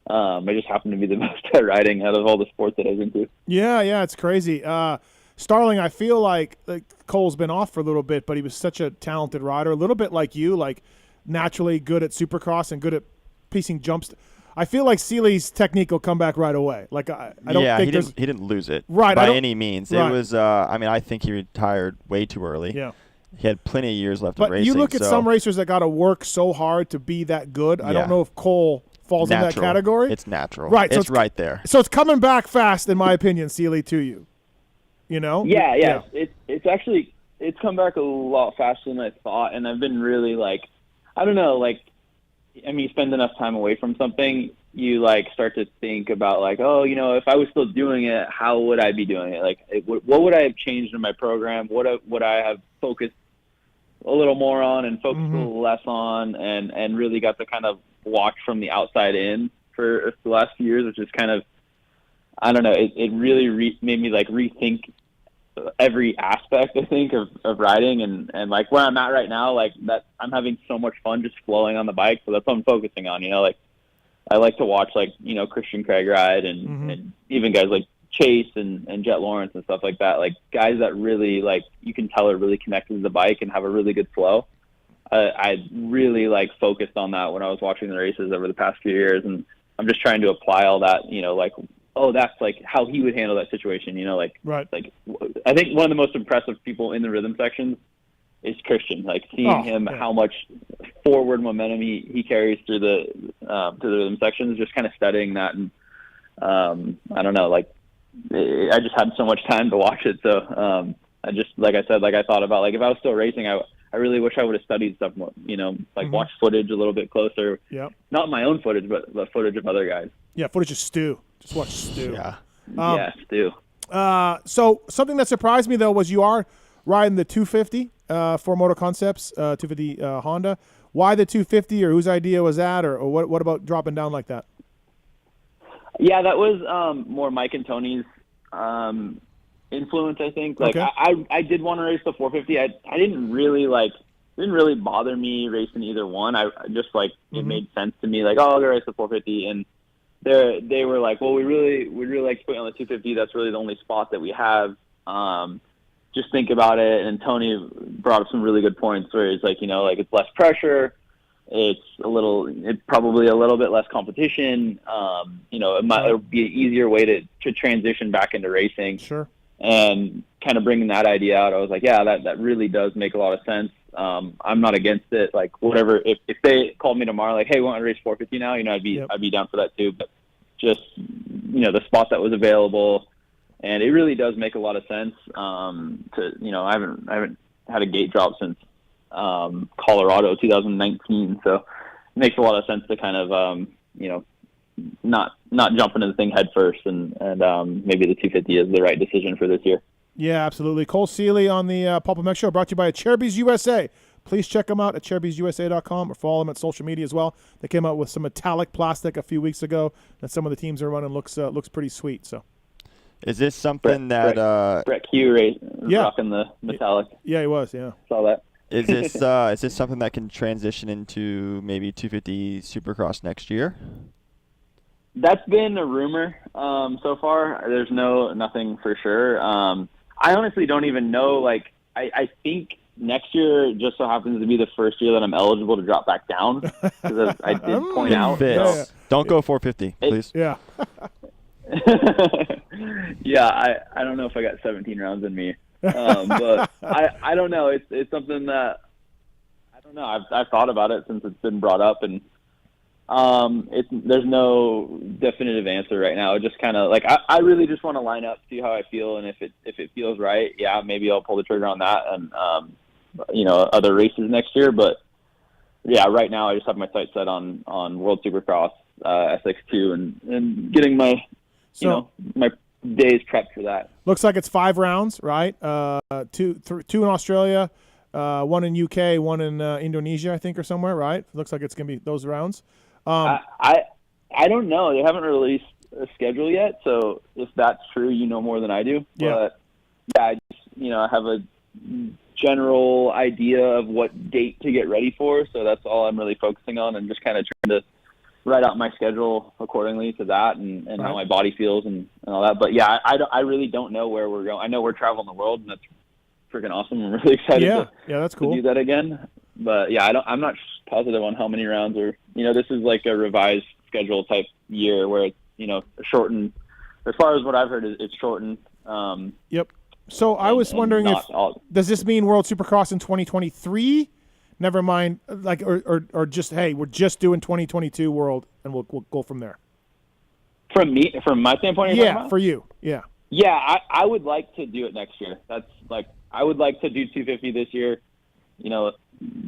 Speaker 9: I just happened to be the best at riding out of all the sports that I was into.
Speaker 1: Yeah, it's crazy. Starling, I feel like Cole's been off for a little bit, but he was such a talented rider, a little bit like you, like naturally good at Supercross and good at piecing jumps. I feel like Seely's technique will come back right away. Like I don't think
Speaker 2: he didn't lose it
Speaker 1: by
Speaker 2: any means. Right. It was I think he retired way too early.
Speaker 1: Yeah.
Speaker 2: He had plenty of years left of racing.
Speaker 1: But you look at some racers that got to work so hard to be that good. I don't know if Cole falls in that category.
Speaker 2: It's natural.
Speaker 1: Right.
Speaker 2: So it's right there.
Speaker 1: So it's coming back fast, in my opinion, Seely, to you.
Speaker 9: Yeah. It's actually come back a lot faster than I thought, and I've been really you spend enough time away from something, you start to think about if I was still doing it, how would I be doing it? What would I have changed in my program? What would I have focused a little more on and focused a little less on, and really got to kind of watch from the outside in for the last few years, which is kind of, I don't know, it really made me rethink every aspect, I think, of riding, and where I'm at right now, that I'm having so much fun just flowing on the bike. So that's what I'm focusing on. I like to watch Christian Craig ride, and even guys like Chase and Jet Lawrence and stuff like that. Guys that really you can tell are really connected to the bike and have a really good flow. I really focused on that when I was watching the races over the past few years, and I'm just trying to apply all that. That's how he would handle that situation.
Speaker 1: Right.
Speaker 9: I think one of the most impressive people in the rhythm sections is Christian. Seeing him, how much forward momentum he carries through the rhythm sections, just kind of studying that. And I don't know, I just had so much time to watch it. So I just, like I said, I thought about if I was still racing, I really wish I would have studied stuff more, watch footage a little bit closer.
Speaker 1: Yeah.
Speaker 9: Not my own footage, but the footage of other guys.
Speaker 1: Yeah, footage of Stu. Just watch Stu.
Speaker 2: Yeah.
Speaker 9: Stu.
Speaker 1: So something that surprised me, though, was you are riding the 250 for Moto Concepts, 250 Honda. Why the 250, or whose idea was that, or what about dropping down like that?
Speaker 9: Yeah, that was more Mike and Tony's influence, I think. I did want to race the 450. I didn't really bother me racing either one. I just it made sense to me. I'll go race the 450, and they were like, well, we'd really like to put you on the 250. That's really the only spot that we have. Just think about it. And Tony brought up some really good points where he's it's less pressure. It's probably a little bit less competition. It'll be an easier way to transition back into racing.
Speaker 1: Sure.
Speaker 9: And kind of bringing that idea out, I was like, yeah, that really does make a lot of sense. I'm not against it. Whatever, if they called me tomorrow, hey, we want to race 450 now, I'd be down for that too. But just, the spot that was available, and it really does make a lot of sense. I haven't had a gate drop since Colorado 2019, so it makes a lot of sense to kind of not jump into the thing head first, and maybe the 250 is the right decision for this year.
Speaker 1: Yeah, absolutely. Cole Seely on the PulpMX Show, brought to you by Cherubies USA. Please check them out at CherubiesUSA.com, or follow them at social media as well. They came out with some metallic plastic a few weeks ago that some of the teams are running. Looks pretty sweet. So,
Speaker 2: is this something
Speaker 9: Brett Q rocking the metallic?
Speaker 1: Yeah, he was. Yeah,
Speaker 9: saw that.
Speaker 2: Is this something that can transition into maybe 250 Supercross next year?
Speaker 9: That's been a rumor so far. There's nothing for sure. I honestly don't even know. I think next year just so happens to be the first year that I'm eligible to drop back down, because I did point out.
Speaker 2: Yeah. Don't go 450, please.
Speaker 1: Yeah.
Speaker 9: Yeah, I don't know if I got 17 rounds in me, but I don't know. It's something that I don't know. I've thought about it since it's been brought up, and There's no definitive answer right now. Just kind of like I really just want to line up, see how I feel, and if it feels right, yeah, maybe I'll pull the trigger on that and other races next year. But yeah, right now I just have my sights set on World Supercross SX2 and getting my my days prepped for that.
Speaker 1: Looks like it's 5 rounds, right? Two in Australia, one in UK, one in Indonesia, I think, or somewhere, right? Looks like it's gonna be those rounds.
Speaker 9: I don't know. They haven't released a schedule yet, so if that's true, you know more than I do.
Speaker 1: Yeah.
Speaker 9: But yeah, I just I have a general idea of what date to get ready for, so that's all I'm really focusing on, and just kind of trying to write out my schedule accordingly to that and how my body feels and all that. But yeah, I really don't know where we're going. I know we're traveling the world, and that's freaking awesome. I'm really excited
Speaker 1: that's cool.
Speaker 9: to do that again. But yeah, I'm not positive on how many rounds are. This is like a revised schedule type year where it's shortened. As far as what I've heard, it's shortened.
Speaker 1: Yep. So I was wondering does this mean World Supercross in 2023? Never mind, like or just hey, we're just doing 2022 World, and we'll go from there.
Speaker 9: From my standpoint,
Speaker 1: for you, yeah.
Speaker 9: Yeah, I would like to do it next year. That's like I would like to do 250 this year.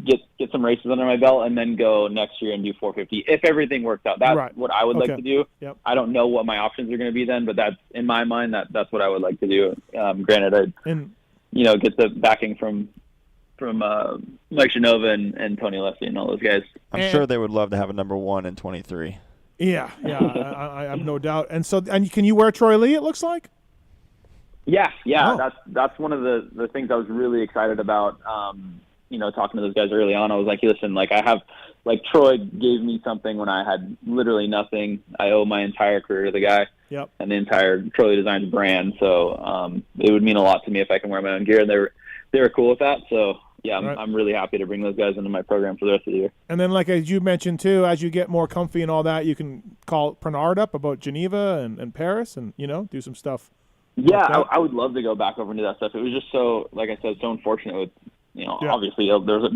Speaker 9: Get some races under my belt, and then go next year and do 450 if everything works out. That's what I would like to do.
Speaker 1: Yep.
Speaker 9: I don't know what my options are going to be then, but that's in my mind. That's what I would like to do. Granted, I'd get the backing from Mike Genova and Tony Leslie and all those guys.
Speaker 2: I'm sure they would love to have a number 1 in 23.
Speaker 1: Yeah, I have no doubt. And can you wear Troy Lee? It looks like.
Speaker 9: Yeah. That's one of the things I was really excited about. Talking to those guys early on, I was like, listen, like I have, like Troy gave me something when I had literally nothing. I owe my entire career to the guy.
Speaker 1: Yep.
Speaker 9: And the entire Troy Designs brand. So it would mean a lot to me if I can wear my own gear, and they were cool with that. So yeah, I'm really happy to bring those guys into my program for the rest of the year.
Speaker 1: And then, like as you mentioned too, as you get more comfy and all that, you can call Pernard up about Geneva and Paris, and do some stuff.
Speaker 9: Yeah, I would love to go back over into that stuff. It was just so, like I said, so unfortunate with, obviously there's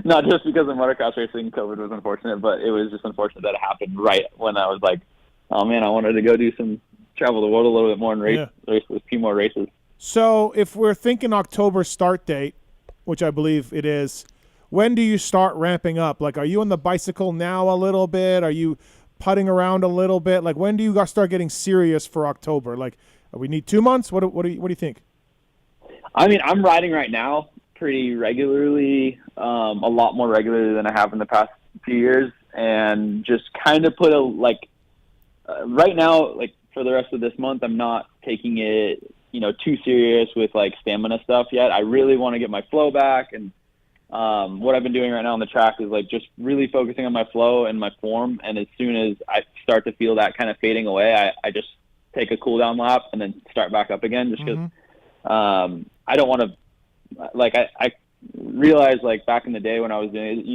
Speaker 9: not just because of motocross racing, COVID was unfortunate, but it was just unfortunate that it happened right when I was like, oh man, I wanted to go travel the world a little bit more and race with a few more races.
Speaker 1: So if we're thinking October start date, which I believe it is, when do you start ramping up? Like, are you on the bicycle now a little bit? Are you putting around a little bit? Like, when do you start getting serious for October? Like, we need 2 months? What do you think?
Speaker 9: I mean, I'm riding right now pretty regularly, a lot more regularly than I have in the past few years, and just kind of put right now, like for the rest of this month, I'm not taking it, too serious with like stamina stuff yet. I really want to get my flow back, and what I've been doing right now on the track is like just really focusing on my flow and my form. And as soon as I start to feel that kind of fading away, I just take a cool down lap and then start back up again, just because I don't want to, like, I realized like back in the day when I was doing it,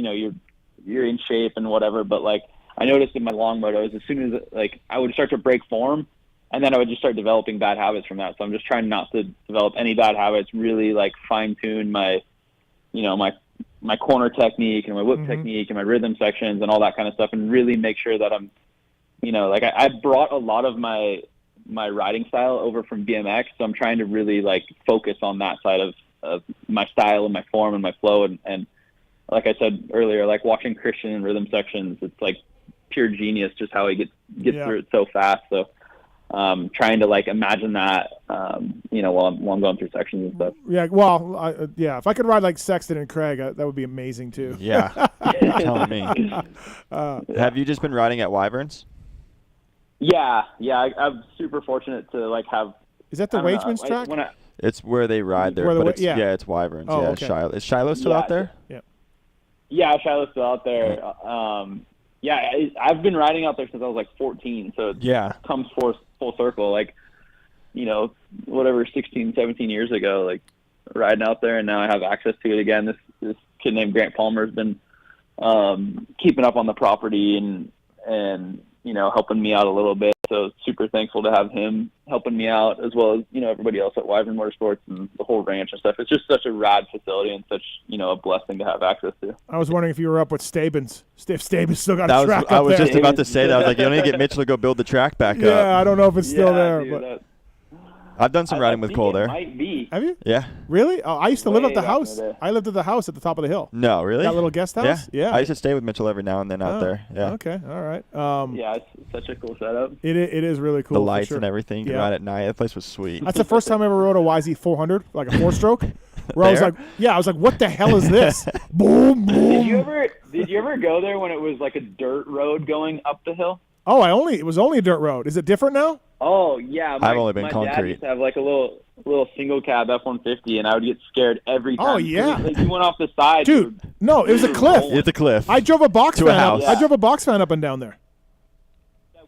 Speaker 9: you're in shape and whatever, but like I noticed in my long motos, as soon as like I would start to break form, and then I would just start developing bad habits from that. So I'm just trying not to develop any bad habits, really like fine tune my corner technique and my whip technique and my rhythm sections and all that kind of stuff, and really make sure that I'm, like I brought a lot of my riding style over from BMX. So I'm trying to really like focus on that side of my style and my form and my flow. And like I said earlier, like watching Christian in rhythm sections, it's like pure genius just how he gets through it so fast. So trying to like imagine that, while I'm going through sections and stuff.
Speaker 1: Yeah. Well, if I could ride like Sexton and Craig, that would be amazing too.
Speaker 2: Yeah. You're telling me. Have you just been riding at Wyverns?
Speaker 9: Yeah. I'm super fortunate to like have.
Speaker 1: Is that the Wageman's track?
Speaker 2: It's where they ride there. But it's Wyverns.
Speaker 1: Oh,
Speaker 2: yeah,
Speaker 1: okay.
Speaker 2: Is Shiloh still out there?
Speaker 1: Yeah.
Speaker 9: Yeah, Shiloh's still out there. I've been riding out there since I was like 14, so it comes full circle. Like, whatever, 16, 17 years ago, like riding out there, and now I have access to it again. This kid named Grant Palmer has been keeping up on the property and helping me out a little bit. So super thankful to have him helping me out, as well as, everybody else at Wyvern Motorsports and the whole ranch and stuff. It's just such a rad facility and such, a blessing to have access to.
Speaker 1: I was wondering if you were up with Stabens. If Stabens still got a track up there.
Speaker 2: I was just about to say that. I was like, you don't need to get Mitchell to go build the track back up.
Speaker 1: Yeah, I don't know if it's still there.
Speaker 9: Dude,
Speaker 1: but
Speaker 2: I've done some riding with Cole there.
Speaker 9: Might be.
Speaker 1: Have you?
Speaker 2: Yeah.
Speaker 1: Really? Oh, I used to live at the
Speaker 9: Way
Speaker 1: house.
Speaker 9: back in the day.
Speaker 1: I lived at the house at the top of the hill.
Speaker 2: No, really?
Speaker 1: That little guest house? Yeah.
Speaker 2: I used to stay with Mitchell every now and then out there. Yeah.
Speaker 1: Okay. All right.
Speaker 9: Yeah, it's such a cool setup.
Speaker 1: It is really cool.
Speaker 2: The
Speaker 1: for
Speaker 2: lights
Speaker 1: sure.
Speaker 2: and everything. You can ride at night. That place was sweet.
Speaker 1: That's the first time I ever rode a YZ400, like a 4-stroke. Where I was like, what the hell is this? Boom, boom.
Speaker 9: Did you ever go there when it was like a dirt road going up the hill?
Speaker 1: Oh, it was only a dirt road. Is it different now?
Speaker 9: Oh yeah,
Speaker 2: I've only been
Speaker 9: my
Speaker 2: concrete.
Speaker 9: dad used to have like a little single cab F-150, and I would get scared every time.
Speaker 1: Oh, yeah.
Speaker 9: Like you went off the side,
Speaker 1: Dude. No, it was a cliff.
Speaker 2: It's a cliff.
Speaker 1: I drove a box
Speaker 2: To a
Speaker 1: fan
Speaker 2: house.
Speaker 1: up. I drove a box fan up and down there.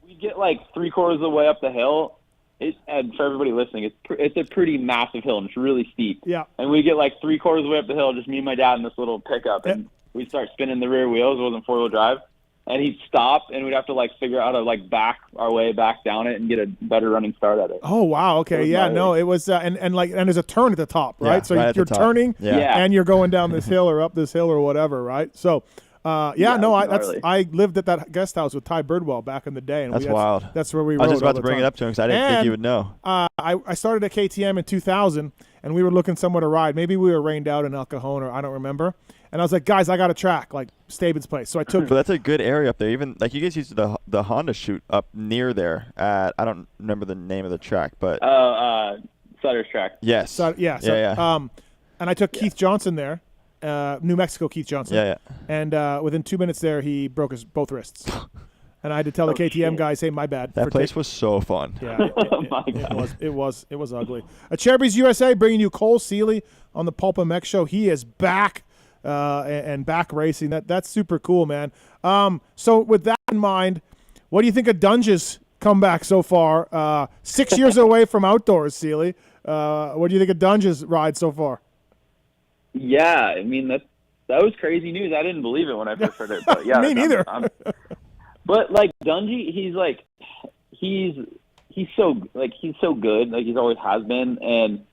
Speaker 9: We get like 3/4 of the way up the hill. And for everybody listening, it's a pretty massive hill, and it's really steep.
Speaker 1: Yeah.
Speaker 9: And we get like 3/4 of the way up the hill, just me and my dad in this little pickup, and we'd start spinning the rear wheels. It wasn't 4-wheel drive. And he'd stop, and we'd have to like figure out how to like back our way back down it and get a better running start at it.
Speaker 1: Oh wow, okay, yeah, no, it was, and there's a turn at the top, right?
Speaker 2: Yeah,
Speaker 1: so
Speaker 2: right at
Speaker 1: you're
Speaker 2: the top.
Speaker 1: turning,
Speaker 2: Yeah.
Speaker 1: and you're going down this hill or up this hill or whatever, right? So, I lived at that guest house with Ty Birdwell back in the day, and
Speaker 2: That's wild.
Speaker 1: That's where we.
Speaker 2: I was just
Speaker 1: rode all
Speaker 2: about to
Speaker 1: the
Speaker 2: bring it
Speaker 1: time.
Speaker 2: up to him because I didn't think he would know.
Speaker 1: I started at KTM in 2000, and we were looking somewhere to ride. Maybe we were rained out in El Cajon, or I don't remember. And I was like, guys, I got a track, like Stabens' place. So I took.
Speaker 2: But that's a good area up there. Even like you guys used the Honda shoot up near there at, I don't remember the name of the track, but
Speaker 9: Sutter's track.
Speaker 2: Yes.
Speaker 1: Yeah. And I took Keith Johnson there, New Mexico Keith Johnson.
Speaker 2: Yeah.
Speaker 1: And within 2 minutes there, he broke his both wrists. And I had to tell the KTM guys, hey, my bad.
Speaker 2: That place was so fun.
Speaker 1: Yeah, it was ugly. Cherby's USA bringing you Cole Seeley on the PulpMX show. He is back. And back racing. That's super cool, man. So with that in mind, what do you think of Dunge's comeback so far? 6 years away from outdoors, Seeley. What do you think of Dunge's ride so far?
Speaker 9: Yeah, I mean that was crazy news. I didn't believe it when I first heard it, but yeah,
Speaker 1: Me neither.
Speaker 9: But like Dungey, he's so good. Like he's always has been, and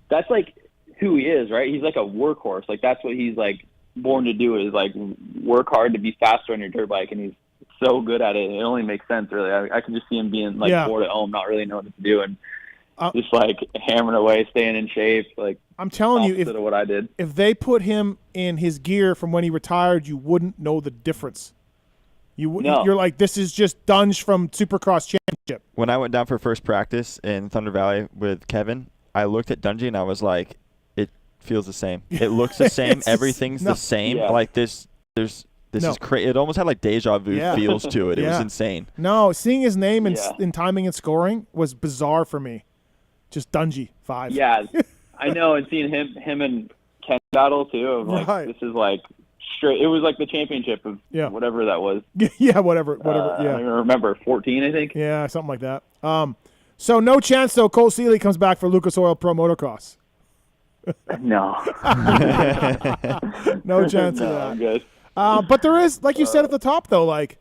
Speaker 9: that's like who he is, right? He's like a workhorse. Like that's what he's like born to do, is like work hard to be faster on your dirt bike, and he's so good at it. It only makes sense, really. I can just see him being like bored at home, not really knowing what to do, and just like hammering away, staying in shape. Like
Speaker 1: I'm telling you,
Speaker 9: of what I did.
Speaker 1: If they put him in his gear from when he retired, you wouldn't know the difference. You're like, this is just Dunge from Supercross Championship.
Speaker 2: When I went down for first practice in Thunder Valley with Kevin, I looked at Dungey and I was like, feels the same. It looks the same. Everything's the same. Yeah. Like this is crazy. It almost had like deja vu feels to it. It was insane.
Speaker 1: No, seeing his name in timing and scoring was bizarre for me. Just Dungey 5.
Speaker 9: Yeah, I know, and seeing him and Ken battle too. Of like this is like straight. It was like the championship of whatever that was.
Speaker 1: Yeah, whatever. Yeah,
Speaker 9: I don't even remember 14, I think.
Speaker 1: Yeah, something like that. So no chance though. Cole Seeley comes back for Lucas Oil Pro Motocross.
Speaker 9: No.
Speaker 1: No chance of that.
Speaker 9: I'm good.
Speaker 1: But there is, like you said at the top, though, like,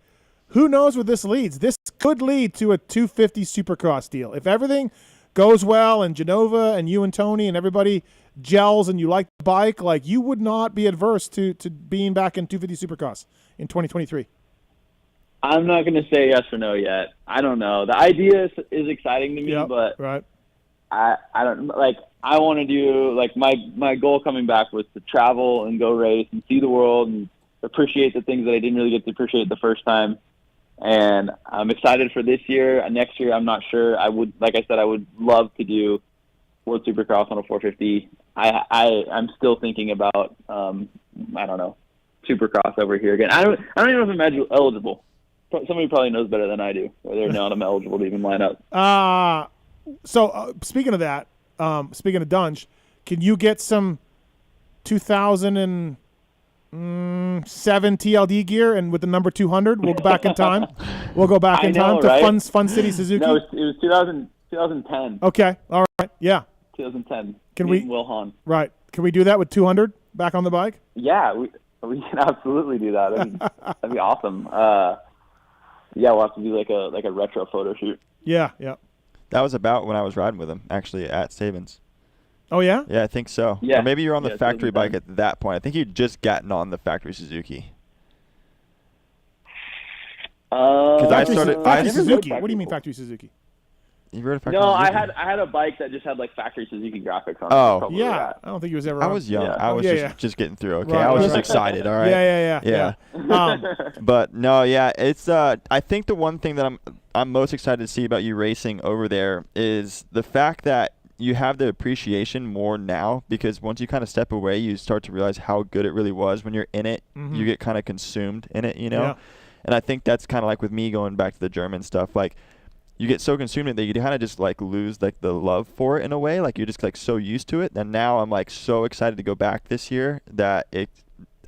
Speaker 1: who knows where this leads? This could lead to a 250 Supercross deal. If everything goes well and Genova and you and Tony and everybody gels and you like the bike, like, you would not be adverse to being back in 250 Supercross in 2023.
Speaker 9: I'm not going to say yes or no yet. I don't know. The idea is exciting to me, but I don't like. I want to do, like, my goal coming back was to travel and go race and see the world and appreciate the things that I didn't really get to appreciate the first time. And I'm excited for this year. Next year, I'm not sure. I would love to do World Supercross on a 450. I'm still thinking about, I don't know, Supercross over here again. I don't even know if I'm eligible. Somebody probably knows better than I do, whether or not I'm eligible to even line up.
Speaker 1: So speaking of that, speaking of Dunge, can you get some 2007 TLD gear and with the number 200? We'll go back in time. We'll go back in time to Fun City Suzuki.
Speaker 9: No, it was 2010.
Speaker 1: Okay, all right, yeah.
Speaker 9: 2010.
Speaker 1: Can we?
Speaker 9: Will Hahn.
Speaker 1: Right. Can we do that with 200 back on the bike?
Speaker 9: Yeah, we can absolutely do that. That'd be awesome. Yeah, we'll have to do like a retro photo shoot.
Speaker 1: Yeah, yeah.
Speaker 2: That was about when I was riding with him, actually, at Sabins.
Speaker 1: Oh, yeah?
Speaker 2: Yeah, I think so.
Speaker 9: Yeah.
Speaker 2: Or maybe you're on the
Speaker 9: Yeah,
Speaker 2: factory bike
Speaker 9: 2010.
Speaker 2: at that point. I think you'd just gotten on the factory Suzuki. Because I started.
Speaker 1: Factory Suzuki. What do you mean factory Suzuki?
Speaker 2: You rode a factory
Speaker 9: No,
Speaker 2: Suzuki?
Speaker 9: I had a bike that just had like factory Suzuki graphics on it.
Speaker 2: Oh.
Speaker 9: That's probably where
Speaker 1: Yeah,
Speaker 9: at.
Speaker 1: I don't think he was ever
Speaker 2: I
Speaker 1: on.
Speaker 2: was young.
Speaker 9: Yeah.
Speaker 2: I was
Speaker 1: Yeah,
Speaker 2: just getting through. Okay,
Speaker 1: Right,
Speaker 2: I was
Speaker 1: right,
Speaker 2: just
Speaker 1: right.
Speaker 2: excited. All right.
Speaker 1: Yeah.
Speaker 2: But no, yeah, it's. I think the one thing that I'm most excited to see about you racing over there is the fact that you have the appreciation more now, because once you kind of step away, you start to realize how good it really was. When you're in it, you get kind of consumed in it, you know.
Speaker 1: Yeah.
Speaker 2: And I think that's kind of like with me going back to the German stuff, like. You get so consumed in it that you kind of just like lose like the love for it in a way. Like you're just like so used to it. And now I'm like so excited to go back this year that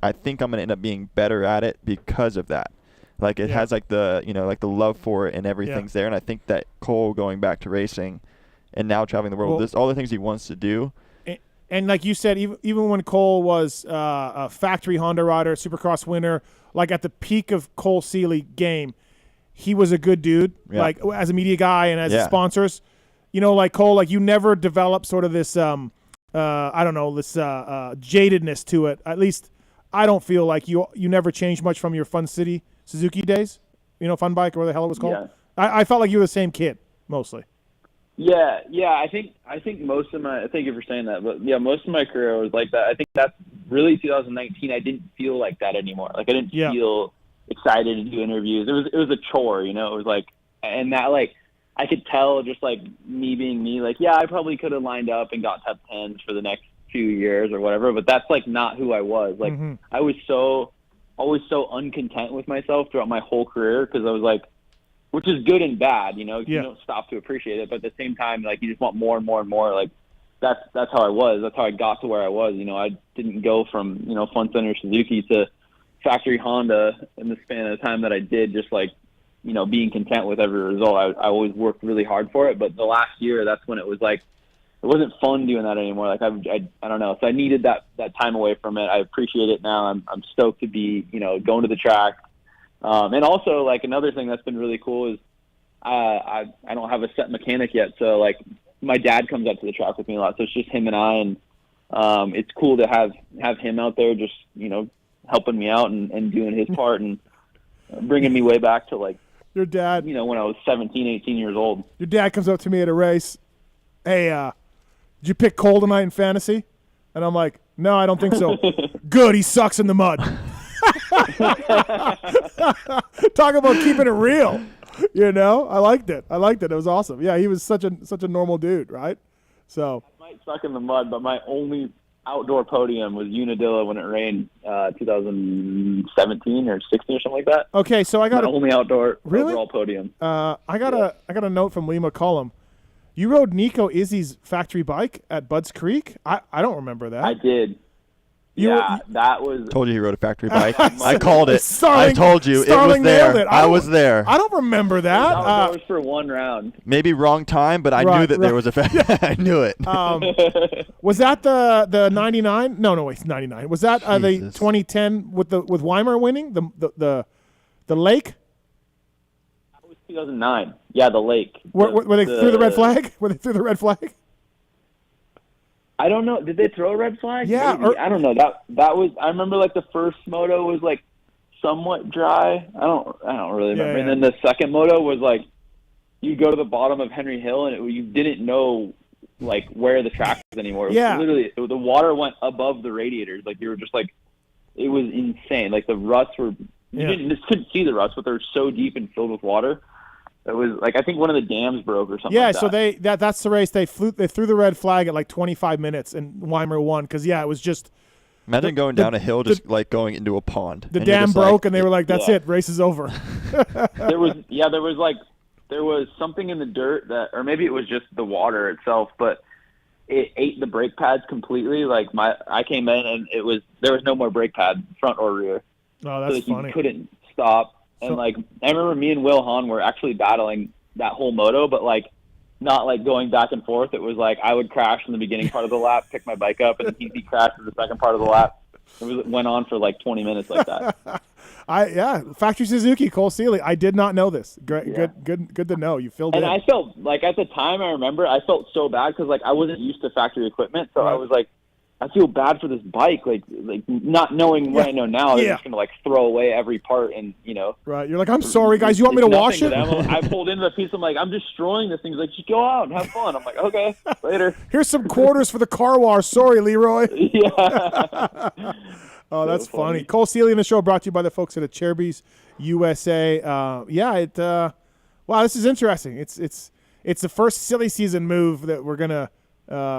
Speaker 2: I think I'm gonna end up being better at it because of that. Like it has like the like the love for it and everything's there. And I think that Cole going back to racing and now traveling the world, all the things he wants to do.
Speaker 1: And like you said, even when Cole was a factory Honda rider, Supercross winner, like at the peak of Cole Seeley game, he was a good dude, like as a media guy and as sponsors. Like Cole, like you never develop sort of this, I don't know, this jadedness to it. At least I don't feel like you never changed much from your Fun City Suzuki days. Fun Bike or whatever the hell it was called.
Speaker 9: Yeah.
Speaker 1: I felt like you were the same kid mostly.
Speaker 9: Yeah. I think most of my. Thank you for saying that, but yeah, most of my career was like that. I think that's really 2019. I didn't feel like that anymore. Like I didn't feel excited to do interviews. It was a chore, It was like, and that like I could tell just like me being me. Like I probably could have lined up and got top 10s for the next few years or whatever, but that's like not who I was. Like I was always so uncontent with myself throughout my whole career, because I was like, which is good and bad, you don't stop to appreciate it, but at the same time, like you just want more and more and more. Like that's how I was. That's how I got to where I was. I didn't go from Fun Center Suzuki to factory Honda in the span of time that I did, just like being content with every result. I always worked really hard for it, but the last year, that's when it was like it wasn't fun doing that anymore. Like I don't know, so I needed that time away from it. I appreciate it now. I'm stoked to be going to the track. And also, like, another thing that's been really cool is I don't have a set mechanic yet, so like my dad comes up to the track with me a lot, so it's just him and I, and it's cool to have him out there just helping me out and doing his part and bringing me way back to like
Speaker 1: your dad.
Speaker 9: When I was 17, 18 years old.
Speaker 1: Your dad comes up to me at a race. Hey, did you pick Cole tonight in fantasy? And I'm like, no, I don't think so. Good, he sucks in the mud. Talk about keeping it real. I liked it. It was awesome. Yeah, he was such a normal dude, right? So
Speaker 9: I might suck in the mud, but my only outdoor podium was Unadilla when it rained 2017 or 16 or something like that.
Speaker 1: Okay, so I got
Speaker 9: my only outdoor
Speaker 1: really?
Speaker 9: overall podium.
Speaker 1: I got a note from Lee McCullum. You rode Nico Izzy's factory bike at Budds Creek? I don't remember that.
Speaker 9: I did. That was.
Speaker 2: Told you he rode a factory bike. I called it.
Speaker 1: Starling,
Speaker 2: I told you
Speaker 1: Starling
Speaker 2: it was there.
Speaker 1: nailed it.
Speaker 2: I was there.
Speaker 1: I don't remember that.
Speaker 9: That was for one round.
Speaker 2: Maybe wrong time, but I knew that there was a I knew it.
Speaker 1: Was that the 99? No, wait, 99. Was that the 2010 with Weimer winning the lake?
Speaker 9: That was 2009. Yeah, the lake.
Speaker 1: Were they through the red flag? Were they through the red flag?
Speaker 9: I don't know. Did they throw a red flag?
Speaker 1: Yeah.
Speaker 9: I don't know. That was. I remember like the first moto was like somewhat dry. I don't really remember. And then the second moto was like you go to the bottom of Henry Hill and you didn't know like where the track was anymore. It was literally the water went above the radiators. Like you were just like it was insane. Like the ruts were. You couldn't see the ruts, but they were so deep and filled with water. It was like I think one of the dams broke or something.
Speaker 1: Yeah,
Speaker 9: like that.
Speaker 1: so that's the race. They threw the red flag at like 25 minutes, and Weimer won because it was just.
Speaker 2: Imagine going down a hill, just like going into a pond.
Speaker 1: The dam broke, and they were like, "That's it, race is over."
Speaker 9: there was something in the dirt that, or maybe it was just the water itself, but it ate the brake pads completely. Like I came in and there was no more brake pad, front or rear.
Speaker 1: Oh, that's
Speaker 9: so
Speaker 1: funny.
Speaker 9: You couldn't stop. And like I remember me and Will Hahn were actually battling that whole moto, but like not like going back and forth. It was like I would crash in the beginning part of the lap, pick my bike up, and he'd be crashed in the second part of the lap. It went on for like 20 minutes like that.
Speaker 1: Factory Suzuki, Cole Seeley. I did not know this. Great,
Speaker 9: Yeah.
Speaker 1: good to know. You filled
Speaker 9: And
Speaker 1: in.
Speaker 9: I felt like at the time, I remember I felt so bad because like I wasn't used to factory equipment, so I was like, I feel bad for this bike, like not knowing what I know now. They're just gonna like throw away every part, and
Speaker 1: Right. You're like, I'm sorry, guys. You want me to wash it?
Speaker 9: I pulled into the piece. I'm like, I'm destroying this thing. He's like, just go out and have fun. I'm like, okay, later.
Speaker 1: Here's some quarters for the car wash. Sorry, Leroy.
Speaker 9: Yeah.
Speaker 1: Oh, that's funny. Cole Seeley in the show brought to you by the folks at Cherby's USA. Wow, this is interesting. It's the first silly season move that we're gonna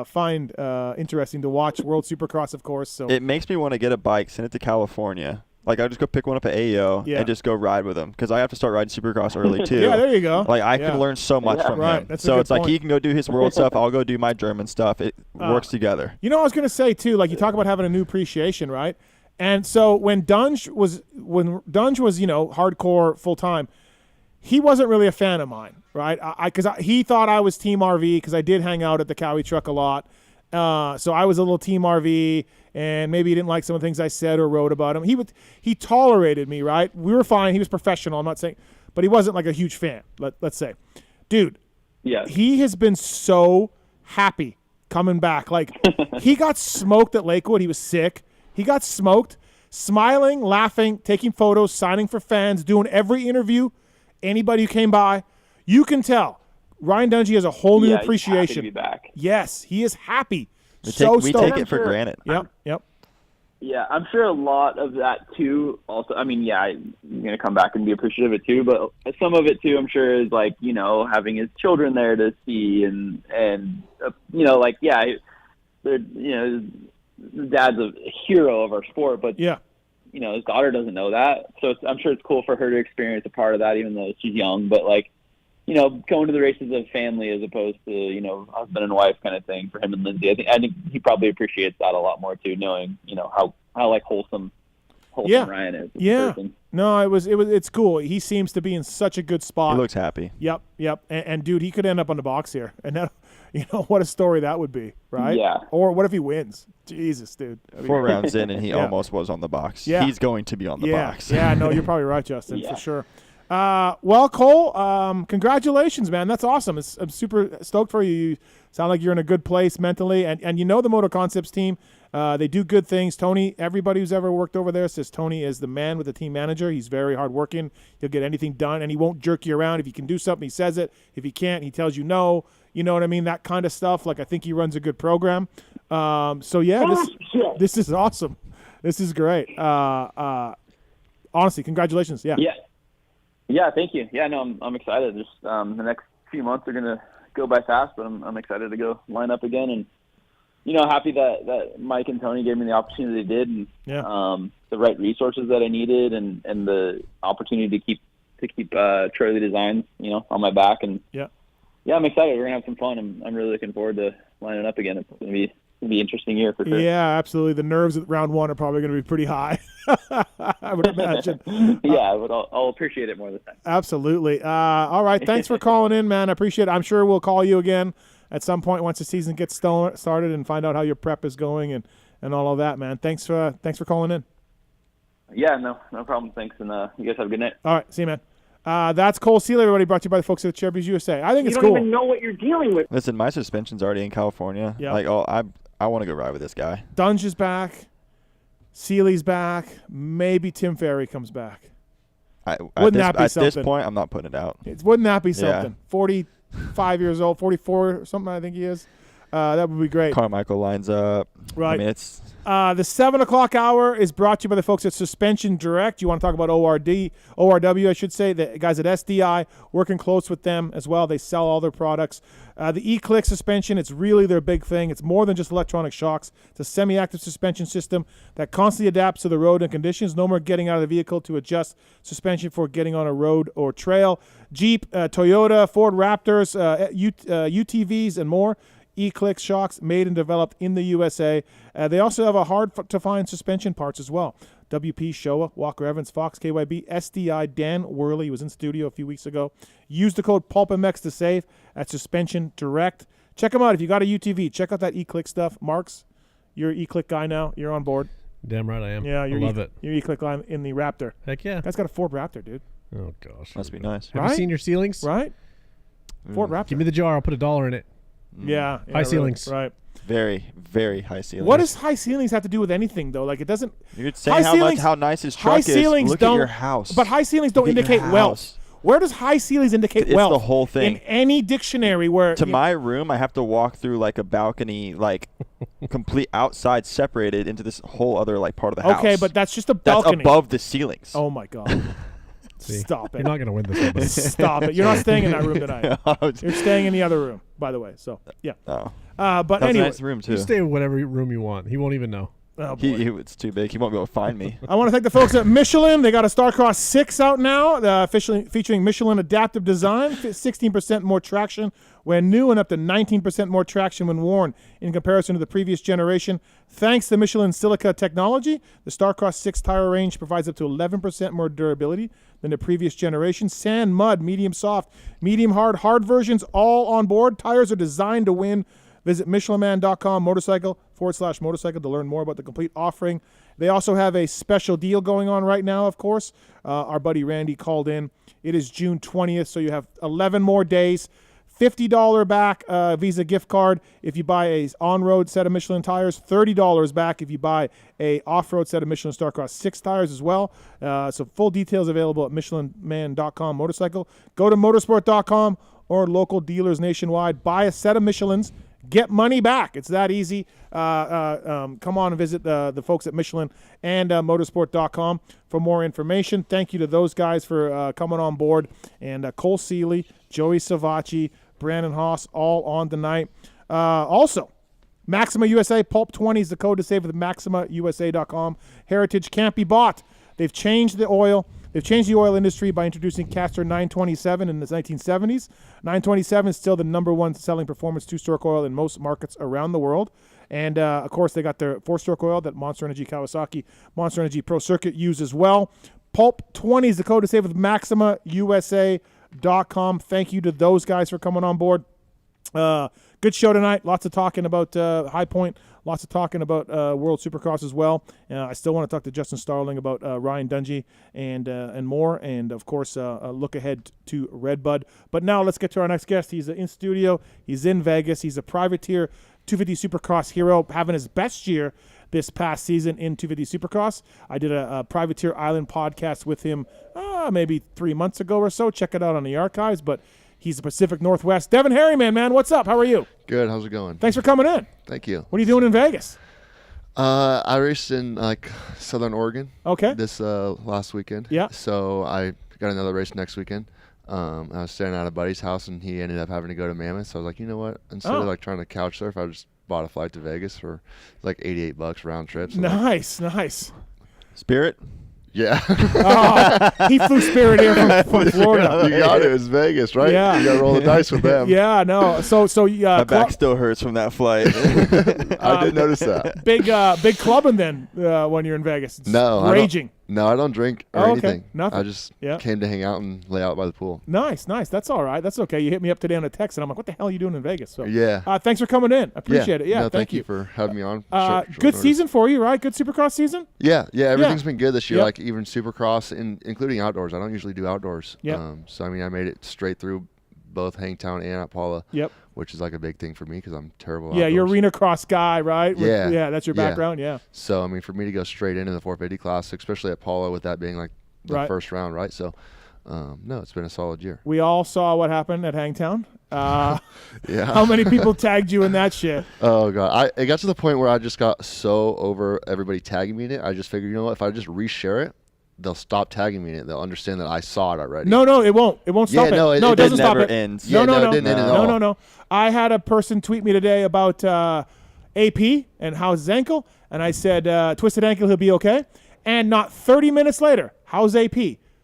Speaker 1: find interesting to watch. World Supercross, of course. So
Speaker 2: it makes me want to get a bike, send it to California. Like, I'll just go pick one up at AEO and just go ride with him because I have to start riding Supercross early, too.
Speaker 1: Yeah, there you go.
Speaker 2: Like, I can learn so much from him.
Speaker 1: That's
Speaker 2: so it's like
Speaker 1: point.
Speaker 2: he can go do his world stuff. I'll go do my German stuff. It works together.
Speaker 1: You know, I was going to say, too, like you talk about having a new appreciation, right? And so when Dunge was hardcore full-time, he wasn't really a fan of mine, right? Because he thought I was Team RV because I did hang out at the Cowie truck a lot. So I was a little Team RV, and maybe he didn't like some of the things I said or wrote about him. He tolerated me, right? We were fine. He was professional. I'm not saying, but he wasn't like a huge fan. Let's say, dude.
Speaker 9: Yeah.
Speaker 1: He has been so happy coming back. Like he got smoked at Lakewood. He was sick. He got smoked, smiling, laughing, taking photos, signing for fans, doing every interview. Anybody who came by, you can tell. Ryan Dungey has a whole new appreciation.
Speaker 9: He's happy to be back.
Speaker 1: Yes, he is happy.
Speaker 2: We take it for granted.
Speaker 1: Yep.
Speaker 9: Yeah, I'm sure a lot of that too. Also, I mean, I'm gonna come back and be appreciative of it too. But some of it too, I'm sure, is like having his children there to see, and his dad's a hero of our sport. But his daughter doesn't know that, so I'm sure it's cool for her to experience a part of that, even though she's young. But like, going to the races as a family as opposed to, husband and wife kind of thing for him and Lindsay. I think he probably appreciates that a lot more too, knowing, how like wholesome Ryan is. Person.
Speaker 1: No, it's cool. He seems to be in such a good spot.
Speaker 2: He looks happy.
Speaker 1: Yep. And dude, he could end up on the box here. And that, what a story that would be, right?
Speaker 9: Yeah.
Speaker 1: Or what if he wins? Jesus, dude. I mean,
Speaker 2: 4 rounds in and he almost was on the box.
Speaker 1: Yeah.
Speaker 2: He's going to be on the box.
Speaker 1: Yeah, no, you're probably right, Justin, for sure. Well, Cole, congratulations, man. That's awesome. I'm super stoked for you. You sound like you're in a good place mentally. And the Moto Concepts team, they do good things. Tony, everybody who's ever worked over there says Tony is the man with the team manager. He's very hardworking. He'll get anything done, and he won't jerk you around. If he can do something, he says it. If he can't, he tells you no. You know what I mean? That kind of stuff. Like, I think he runs a good program. This is awesome. This is great. Honestly, congratulations. Yeah.
Speaker 9: Yeah, thank you. Yeah, no, I'm excited. Just the next few months are gonna go by fast, but I'm excited to go line up again, and happy that Mike and Tony gave me the opportunity they did, and the right resources that I needed, and the opportunity to keep Charlie Designs on my back, and I'm excited. We're gonna have some fun. I'm really looking forward to lining up again. It's gonna be an interesting year for sure.
Speaker 1: Yeah, absolutely. The nerves at round 1 are probably going to be pretty high, I would imagine.
Speaker 9: But I'll appreciate it more this time.
Speaker 1: Absolutely. All right. Thanks for calling in, man. I appreciate it. I'm sure we'll call you again at some point once the season gets started and find out how your prep is going and all of that, man. Thanks for calling in.
Speaker 9: Yeah, no problem. Thanks, and you guys have a good night.
Speaker 1: All right. See you, man. That's Cole Seeley, everybody, brought to you by the folks at Cherby's USA. I think it's cool.
Speaker 4: You don't even know what you're dealing with.
Speaker 2: Listen, my suspension's already in California.
Speaker 1: Yeah.
Speaker 2: Like, I want to go ride with this guy.
Speaker 1: Dunge is back. Seeley's back. Maybe Tim Ferry comes back. Wouldn't that be something?
Speaker 2: At this point, I'm not putting it out.
Speaker 1: Wouldn't that be something? 45 years old, 44 or something, I think he is. That would be great.
Speaker 2: Carmichael lines up.
Speaker 1: Right.
Speaker 2: I mean, it's
Speaker 1: the 7 o'clock hour is brought to you by the folks at Suspension Direct. You want to talk about ORW, I should say. The guys at SDI, working close with them as well. They sell all their products. The E-Click suspension, it's really their big thing. It's more than just electronic shocks. It's a semi-active suspension system that constantly adapts to the road and conditions. No more getting out of the vehicle to adjust suspension for getting on a road or trail. Jeep, Toyota, Ford Raptors, UTVs, and more. E-Click shocks made and developed in the USA. They also have a hard-to-find suspension parts as well. WP, Showa, Walker Evans, Fox, KYB, SDI, Dan Worley was in studio a few weeks ago. Use the code PulpMX to save at Suspension Direct. Check them out. If you got a UTV, check out that E-Click stuff. Marks, you're an E-Click guy now. You're on board.
Speaker 3: Damn right I am.
Speaker 1: Yeah,
Speaker 3: I love it.
Speaker 1: Your E-click line in the Raptor.
Speaker 3: Heck yeah.
Speaker 1: That's got a Ford Raptor, dude.
Speaker 3: Oh gosh.
Speaker 2: Must be nice.
Speaker 3: Have you seen your ceilings?
Speaker 1: Right? Ford Raptor.
Speaker 3: Give me the jar. I'll put $1 in it.
Speaker 1: Yeah.
Speaker 3: High ceilings.
Speaker 1: Right.
Speaker 2: Very, very high ceilings.
Speaker 1: What does high ceilings have to do with anything, though? Like, it doesn't.
Speaker 2: You're saying how nice his truck is. Look at your house.
Speaker 1: But high ceilings don't
Speaker 2: Look at your
Speaker 1: indicate wealth. Where does high ceilings indicate
Speaker 2: It's
Speaker 1: wealth?
Speaker 2: the whole thing.
Speaker 1: In any dictionary where...
Speaker 2: To my room, I have to walk through like a balcony, like complete outside separated into this whole other like part of the house.
Speaker 1: Okay, but that's just a balcony.
Speaker 2: That's above the ceilings.
Speaker 1: Oh, my God. Stop it.
Speaker 3: You're not going to win this one. buddy.
Speaker 1: Stop it. You're not staying in that room tonight. You're staying in the other room, by the way. So, yeah.
Speaker 2: Oh.
Speaker 1: But
Speaker 2: That's
Speaker 1: anyway.
Speaker 2: a nice room, too.
Speaker 3: You stay in whatever room you want. He won't even know.
Speaker 1: Oh,
Speaker 2: it's too big. He won't be able to find me.
Speaker 1: I want to thank the folks at Michelin. They got a Starcross 6 out now, featuring Michelin adaptive design, 16% more traction when new and up to 19% more traction when worn in comparison to the previous generation. Thanks to Michelin silica technology, the Starcross 6 tire range provides up to 11% more durability than the previous generation. Sand, mud, medium soft, medium hard versions all on board. Tires are designed to win. Visit MichelinMan.com /motorcycle to learn more about the complete offering. They also have a special deal going on right now, of course. Our buddy Randy called in. It is June 20th, so you have 11 more days. $50 back Visa gift card if you buy a on-road set of Michelin tires. $30 back if you buy a off-road set of Michelin Starcross 6 tires as well. So full details available at MichelinMan.com motorcycle. Go to motorsport.com or local dealers nationwide. Buy a set of Michelins. Get money back. It's that easy. Come on and visit the folks at Michelin and motorsport.com for more information. Thank you to those guys for coming on board. And Cole Seeley, Joey Savatgy, Brandon Haas, all on tonight. Also, Maxima USA, Pulp 20 is the code to save with MaximaUSA.com. Heritage can't be bought. They've changed the oil. They've changed the oil industry by introducing Castor 927 in the 1970s. 927 is still the #1 selling performance two-stroke oil in most markets around the world. And, of course, they got their four-stroke oil that Monster Energy Kawasaki, Monster Energy Pro Circuit use as well. Pulp 20 is the code to save with MaximaUSA.com. Thank you to those guys for coming on board. Good show tonight. Lots of talking about High Point. Lots of talking about World Supercross as well. I still want to talk to Justin Starling about Ryan Dungey and more. And, of course, look ahead to Redbud. But now let's get to our next guest. He's in studio. He's in Vegas. He's a privateer 250 Supercross hero, having his best year this past season in 250 Supercross. I did a Privateer Island podcast with him maybe 3 months ago or so. Check it out on the archives. But he's the Pacific Northwest. Devin Harriman, man, what's up? How are you?
Speaker 10: Good. How's it going?
Speaker 1: Thanks for coming in.
Speaker 10: Thank you.
Speaker 1: What are you doing in Vegas?
Speaker 10: I raced in Southern Oregon.
Speaker 1: Okay.
Speaker 10: This last weekend.
Speaker 1: Yeah.
Speaker 10: So I got another race next weekend. I was staying at a buddy's house, and he ended up having to go to Mammoth. So I was like, you know what? Instead of trying to couch surf, I just bought a flight to Vegas for like $88 round trip. So
Speaker 1: nice.
Speaker 2: Spirit?
Speaker 10: Yeah.
Speaker 1: He flew Spirit here from Florida.
Speaker 10: You got it. It was Vegas, right?
Speaker 1: Yeah.
Speaker 10: You got to roll the dice with them.
Speaker 1: Yeah, no. So
Speaker 2: my back still hurts from that flight.
Speaker 10: I did notice that.
Speaker 1: Big clubbing then when you're in Vegas. It's raging.
Speaker 10: No, I don't drink or anything.
Speaker 1: Nothing.
Speaker 10: I just came to hang out and lay out by the pool.
Speaker 1: Nice. That's all right. That's okay. You hit me up today on a text, and I'm like, what the hell are you doing in Vegas? So
Speaker 10: yeah.
Speaker 1: Thanks for coming in. I appreciate it. Yeah,
Speaker 10: no, thank you for having me on.
Speaker 1: Good season for you, right? Good Supercross season?
Speaker 10: Yeah. Everything's been good this year, like even Supercross, including outdoors. I don't usually do outdoors.
Speaker 1: Yeah.
Speaker 10: So, I mean, I made it straight through both Hangtown and at Paula.
Speaker 1: Yep.
Speaker 10: Which is like a big thing for me because I'm terrible.
Speaker 1: Yeah, you're arena cross guy, right?
Speaker 10: Yeah.
Speaker 1: That's your background. Yeah.
Speaker 10: So I mean, for me to go straight into the 450 class, especially at Paula, with that being like the first round, right? So, no, it's been a solid year.
Speaker 1: We all saw what happened at Hangtown.
Speaker 10: Yeah.
Speaker 1: How many people tagged you in that shit?
Speaker 10: Oh god, it got to the point where I just got so over everybody tagging me in it. I just figured, you know what? If I just reshare it, they'll stop tagging me in it. They'll understand that I saw it already.
Speaker 1: No, it won't. It won't stop it.
Speaker 10: No,
Speaker 1: it doesn't stop it.
Speaker 2: Ends.
Speaker 1: No,
Speaker 10: it didn't end at all.
Speaker 1: No. I had a person tweet me today about AP and how's his ankle, and I said, twisted ankle, he'll be okay. And not 30 minutes later, how's AP?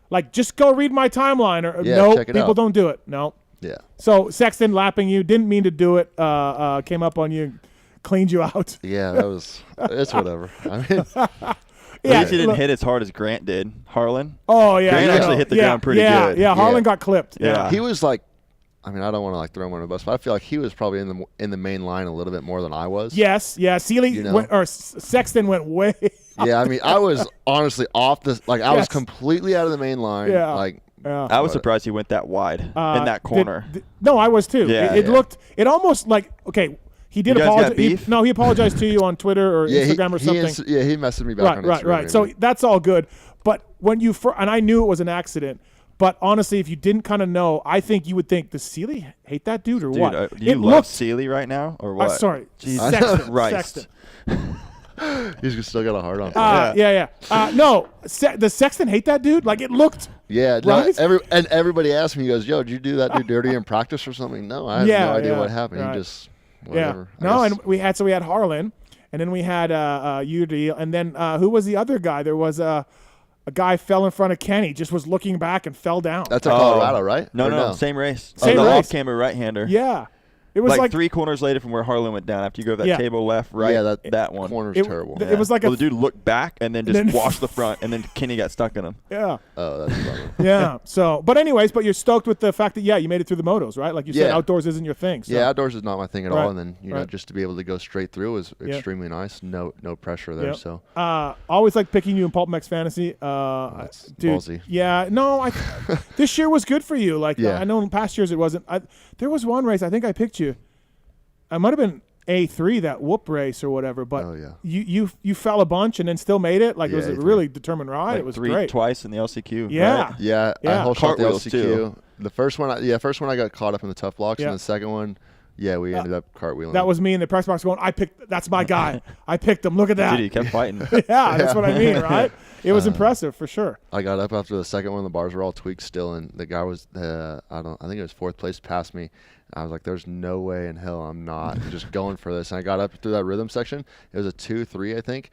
Speaker 1: Like, just go read my timeline. Or no, people don't do it. No.
Speaker 10: Yeah.
Speaker 1: So Sexton lapping you, didn't mean to do it. Came up on you, cleaned you out.
Speaker 10: Yeah, it's whatever. I mean.
Speaker 2: At least he didn't hit as hard as Grant did. Harlan.
Speaker 1: Oh yeah,
Speaker 2: Grant actually hit the ground pretty good.
Speaker 1: Yeah, Harlan got clipped.
Speaker 2: Yeah.
Speaker 10: He was like, I mean, I don't want to like throw him on the bus, but I feel like he was probably in the main line a little bit more than I was.
Speaker 1: Yes, yeah. Sexton went way
Speaker 10: Yeah, I mean, I was honestly off the I was completely out of the main line.
Speaker 1: Yeah.
Speaker 2: I was surprised he went that wide in that corner.
Speaker 1: No, I was too.
Speaker 2: Yeah,
Speaker 1: it looked. It almost like He did
Speaker 2: you guys
Speaker 1: apologize.
Speaker 2: got beef?
Speaker 1: He apologized to you on Twitter or Instagram or something.
Speaker 10: He messaged me back on Instagram.
Speaker 1: Right. So that's all good. But when you and I knew it was an accident. But honestly, if you didn't kind of know, I think you would think, does Seeley hate that dude or what?
Speaker 2: Do you love Seeley right now or what?
Speaker 1: Sorry,
Speaker 2: Jesus Christ.
Speaker 10: He's still got a heart on.
Speaker 1: No, does Sexton hate that dude? Like it looked.
Speaker 10: Yeah,
Speaker 1: right?
Speaker 10: Everybody asked me, he goes, "Yo, did you do that dude dirty in practice or something?" No, I have no idea what happened. He just whatever.
Speaker 1: Yeah. No, and we had Harlan, and then we had UD, and then who was the other guy? There was a guy fell in front of Kenny, just was looking back and fell down.
Speaker 10: That's in Colorado, right?
Speaker 2: No, same race.
Speaker 1: Same race.
Speaker 2: Off-camera right-hander.
Speaker 1: Yeah. It was like
Speaker 2: 3 corners later from where Harlan went down. After you go that table left, right, that one.
Speaker 10: Corner's terrible.
Speaker 1: It was like
Speaker 2: the dude looked back and then just washed the front, and then Kenny got stuck in him.
Speaker 1: Yeah.
Speaker 10: Oh, that's a bummer.
Speaker 1: Yeah. So, but anyways, you're stoked with the fact that you made it through the motos, right? Like you said, outdoors isn't your thing. So.
Speaker 10: Yeah, outdoors is not my thing at all. And then just to be able to go straight through was extremely nice. No pressure there. So
Speaker 1: always like picking you in PulpMX Fantasy. Dude,
Speaker 10: ballsy.
Speaker 1: Yeah. No, this year was good for you. Like I know in past years it wasn't. There was one race I think I picked you. I might have been A3, that whoop race or whatever, but you fell a bunch and then still made it. Like it was a really determined ride. It was
Speaker 2: 3
Speaker 1: great.
Speaker 2: Twice in the LCQ.
Speaker 1: Yeah.
Speaker 2: Right?
Speaker 10: Yeah. I whole shot the
Speaker 2: Cartwheels,
Speaker 10: LCQ.
Speaker 2: too.
Speaker 10: The first one, I got caught up in the tough blocks, and the second one, we ended up cartwheeling.
Speaker 1: That was me in the press box going, that's my guy. I picked him. Look at that.
Speaker 2: Dude, he kept fighting.
Speaker 1: That's what I mean, right? It was impressive for sure.
Speaker 10: I got up after the second one. The bars were all tweaked still, and the guy was, I think it was 4th place past me. I was like, there's no way in hell I'm not just going for this. And I got up through that rhythm section. It was a 2-3, I think,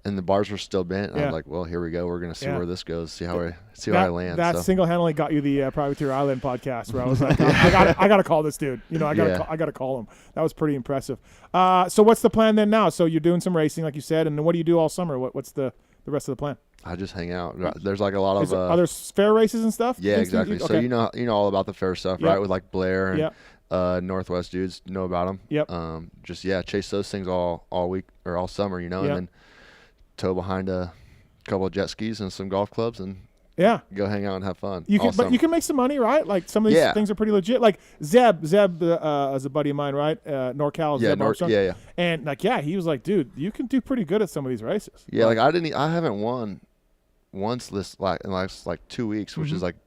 Speaker 10: and the bars were still bent. And I was like, well, here we go. We're going to see where this goes, see how I land.
Speaker 1: That single-handedly got you the Privateer Island podcast where I was like, I got to call this dude. I got to call him. That was pretty impressive. So what's the plan then now? So you're doing some racing, like you said, and then what do you do all summer? What's the rest of the plan?
Speaker 10: I just hang out. There's like a lot of
Speaker 1: are there fair races and stuff?
Speaker 10: Yeah, exactly. So you know all about the fair stuff, right? With like Blair and Northwest dudes, know about them.
Speaker 1: Yep.
Speaker 10: Just chase those things all week or all summer, and then tow behind a couple of jet skis and some golf clubs and go hang out and have fun.
Speaker 1: But you can make some money, right? Like some of these things are pretty legit. Like Zeb is a buddy of mine, right? NorCal. Zeb Armstrong.
Speaker 10: Yeah.
Speaker 1: And he was like, dude, you can do pretty good at some of these races.
Speaker 10: Yeah, I haven't won once in the last 2 weeks, which is like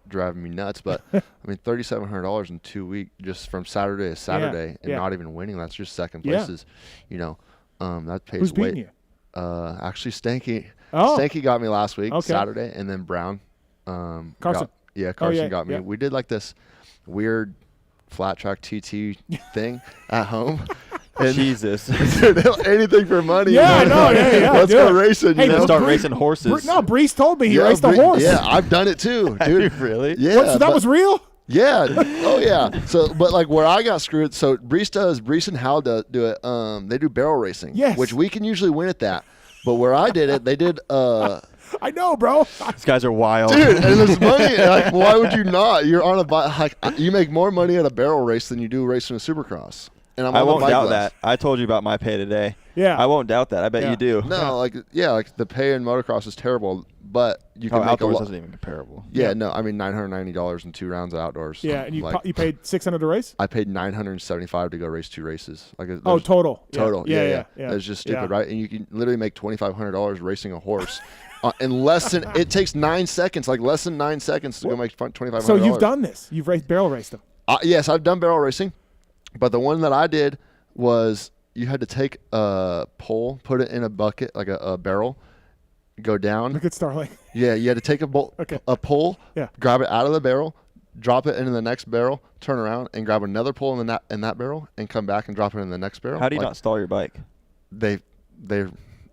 Speaker 10: driving me nuts. But I mean, $3,700 in 2 weeks just from Saturday to Saturday, and not even winning. That's just second places. That pays.
Speaker 1: Who's beating you?
Speaker 10: Actually, Stanky.
Speaker 1: Oh.
Speaker 10: Stanky got me last week, Saturday, and then Brown.
Speaker 1: Carson.
Speaker 10: Carson got me. We did like this weird flat track TT thing at home. And
Speaker 2: Jesus.
Speaker 10: Anything for money.
Speaker 1: Yeah,
Speaker 10: Let's go racing.
Speaker 2: Start racing horses.
Speaker 1: Brees told me he raced a horse.
Speaker 10: Yeah, I've done it too, dude.
Speaker 2: Really?
Speaker 10: Yeah.
Speaker 1: So that was real?
Speaker 10: Yeah. Oh, yeah. So, but like where I got screwed, so Brees and Hal do it. They do barrel racing.
Speaker 1: Yes.
Speaker 10: Which we can usually win at that. But where I did it, they did.
Speaker 1: I know, bro.
Speaker 2: These guys are wild,
Speaker 10: dude. And there's money. Like, why would you not? You're on a bike. Like, you make more money at a barrel race than you do racing a Supercross. And
Speaker 2: I won't doubt that. I told you about my pay today.
Speaker 1: Yeah.
Speaker 2: I won't doubt that. I bet you do.
Speaker 10: No, like the pay in motocross is terrible, but you can make
Speaker 2: outdoors isn't even comparable.
Speaker 10: Yeah, no, I mean $990 in 2 rounds of outdoors.
Speaker 1: Yeah, and you paid $600 to race?
Speaker 10: I paid $975 to go race 2 races.
Speaker 1: Total.
Speaker 10: Total. Yeah. It's just stupid, right? And you can literally make $2,500 racing a horse. In less than it takes 9 seconds, like less than 9 seconds to go make $2,500.
Speaker 1: So you've done this? You've barrel raced them?
Speaker 10: Yes, I've done barrel racing, but the one that I did was you had to take a pole, put it in a bucket, like a barrel, go down.
Speaker 1: Look at Starling.
Speaker 10: Yeah, you had to take a pole, grab it out of the barrel, drop it into the next barrel, turn around and grab another pole in that barrel, and come back and drop it in the next barrel.
Speaker 2: How do you not stall your bike?
Speaker 10: They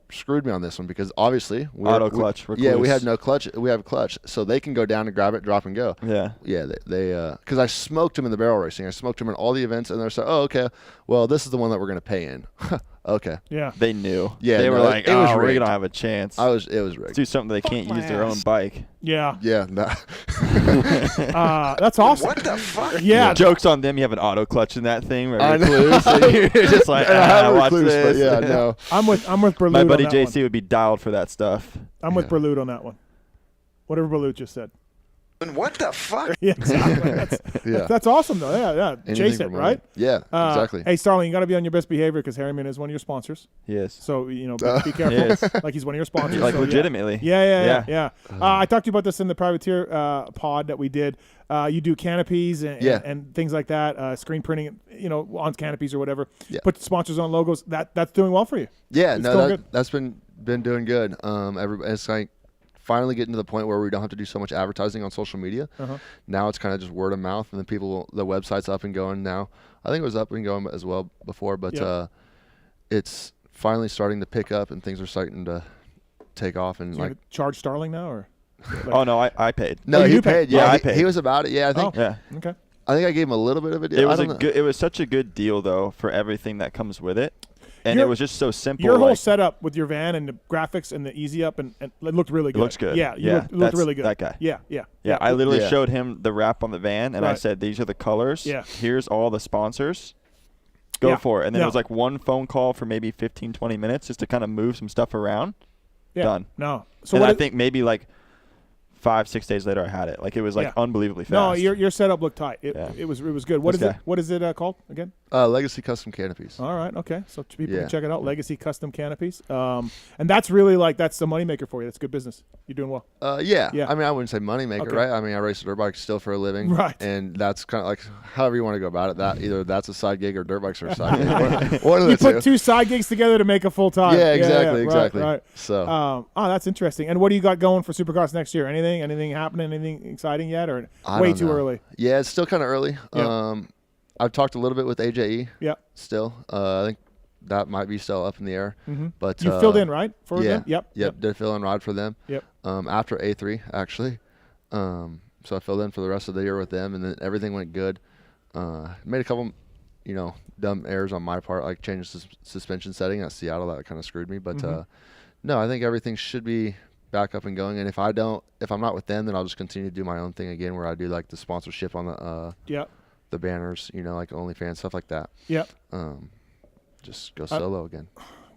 Speaker 10: screwed me on this one because obviously
Speaker 2: auto clutch.
Speaker 10: We had no clutch. We have a clutch, so they can go down and grab it, drop and go.
Speaker 2: Yeah.
Speaker 10: They because I smoked them in the barrel racing. I smoked them in all the events, and they're like, oh, okay, well, this is the one that we're going to pay in. Okay.
Speaker 1: Yeah.
Speaker 2: They knew.
Speaker 10: Yeah,
Speaker 2: they were
Speaker 10: no,
Speaker 2: like,
Speaker 10: it was
Speaker 2: we
Speaker 10: rigged.
Speaker 2: don't have a chance.
Speaker 10: It was rigged.
Speaker 2: Let's do something they can't use their own bike.
Speaker 1: Yeah.
Speaker 10: Yeah. Nah.
Speaker 1: That's awesome.
Speaker 12: What the fuck?
Speaker 1: Yeah.
Speaker 2: Joke's on them. You have an auto clutch in that thing. Where
Speaker 10: I
Speaker 2: you're
Speaker 10: know.
Speaker 2: clues, so you're just like,
Speaker 10: And I have
Speaker 2: watch
Speaker 10: clues, but
Speaker 2: this.
Speaker 10: yeah, no.
Speaker 1: I'm with Berlut
Speaker 2: My buddy
Speaker 1: on that
Speaker 2: JC
Speaker 1: one.
Speaker 2: would be dialed for that stuff.
Speaker 1: I'm with Berlut on that one. Whatever Berlut just said.
Speaker 12: And what the fuck?
Speaker 1: Yeah, exactly. That's awesome though. Yeah.
Speaker 10: Anything
Speaker 1: Chase
Speaker 10: for
Speaker 1: it,
Speaker 10: money.
Speaker 1: right?
Speaker 10: Yeah, exactly.
Speaker 1: Hey, Starling, you got to be on your best behavior because Harriman is one of your sponsors.
Speaker 2: Yes.
Speaker 1: So be careful.
Speaker 2: Yes.
Speaker 1: Like he's one of your sponsors.
Speaker 2: Like
Speaker 1: so,
Speaker 2: legitimately.
Speaker 1: Yeah. I talked to you about this in the privateer pod that we did. You do canopies and things like that, screen printing, on canopies or whatever.
Speaker 10: Yeah.
Speaker 1: Put sponsors on logos. That's doing well for you.
Speaker 10: Yeah,
Speaker 1: It's going good.
Speaker 10: that's been doing good. It's like finally getting to the point where we don't have to do so much advertising on social media. Now it's kind of just word of mouth, and then the website's up and going now. I think it was up and going as well before, but it's finally starting to pick up, and things are starting to take off. And
Speaker 1: So you charge Starling now, or?
Speaker 2: Oh no, I paid.
Speaker 10: No, he paid. Yeah,
Speaker 2: I paid.
Speaker 10: He was about it. Yeah, I think.
Speaker 2: Yeah.
Speaker 1: Okay.
Speaker 10: I think I gave him a little bit of a deal.
Speaker 2: It was such a good deal though for everything that comes with it. And it was just so simple.
Speaker 1: Your whole setup with your van and the graphics and the easy up and it looked really good.
Speaker 2: It looks good.
Speaker 1: Yeah, it looked really good.
Speaker 2: That guy.
Speaker 1: Yeah.
Speaker 2: I literally showed him the wrap on the van, and I said, "These are the colors.
Speaker 1: Yeah.
Speaker 2: Here's all the sponsors. Go for it." And then it was like one phone call for maybe 15, 20 minutes just to kind of move some stuff around.
Speaker 1: Yeah.
Speaker 2: Done.
Speaker 1: No.
Speaker 2: So I think maybe like 5-6 days later I had it. Like it was like unbelievably fast.
Speaker 1: No, your setup looked tight. It was good. What is it called again?
Speaker 10: Legacy Custom Canopies.
Speaker 1: All right, okay. So people can check it out. Legacy Custom Canopies. And that's really that's the moneymaker for you. That's good business. You're doing well.
Speaker 10: Yeah. I mean, I wouldn't say moneymaker, right? I mean, I race dirt bikes still for a living.
Speaker 1: Right.
Speaker 10: And that's kind of like however you want to go about it. Either that's a side gig or dirt bikes are a side gig. One of the
Speaker 1: you put two side gigs together to make a full time.
Speaker 10: Yeah, exactly.
Speaker 1: Right.
Speaker 10: So.
Speaker 1: That's interesting. And what do you got going for Supercross next year? Anything happening? Anything exciting yet, or way too early?
Speaker 10: Yeah, it's still kind of early.
Speaker 1: Yeah.
Speaker 10: I've talked a little bit with AJE.
Speaker 1: Yeah.
Speaker 10: Still, I think that might be still up in the air.
Speaker 1: Mm-hmm.
Speaker 10: But
Speaker 1: you filled in, right? For them? Yep.
Speaker 10: Did fill in ride for them.
Speaker 1: Yep.
Speaker 10: After A3 actually, so I filled in for the rest of the year with them, and then everything went good. Made a couple, dumb errors on my part, like changed the suspension setting at Seattle. That kind of screwed me. But no, I think everything should be back up and going. And if I'm not with them, then I'll just continue to do my own thing again, where I do like the sponsorship on the banners, like OnlyFans, stuff like that.
Speaker 1: Yep.
Speaker 10: Just go solo again.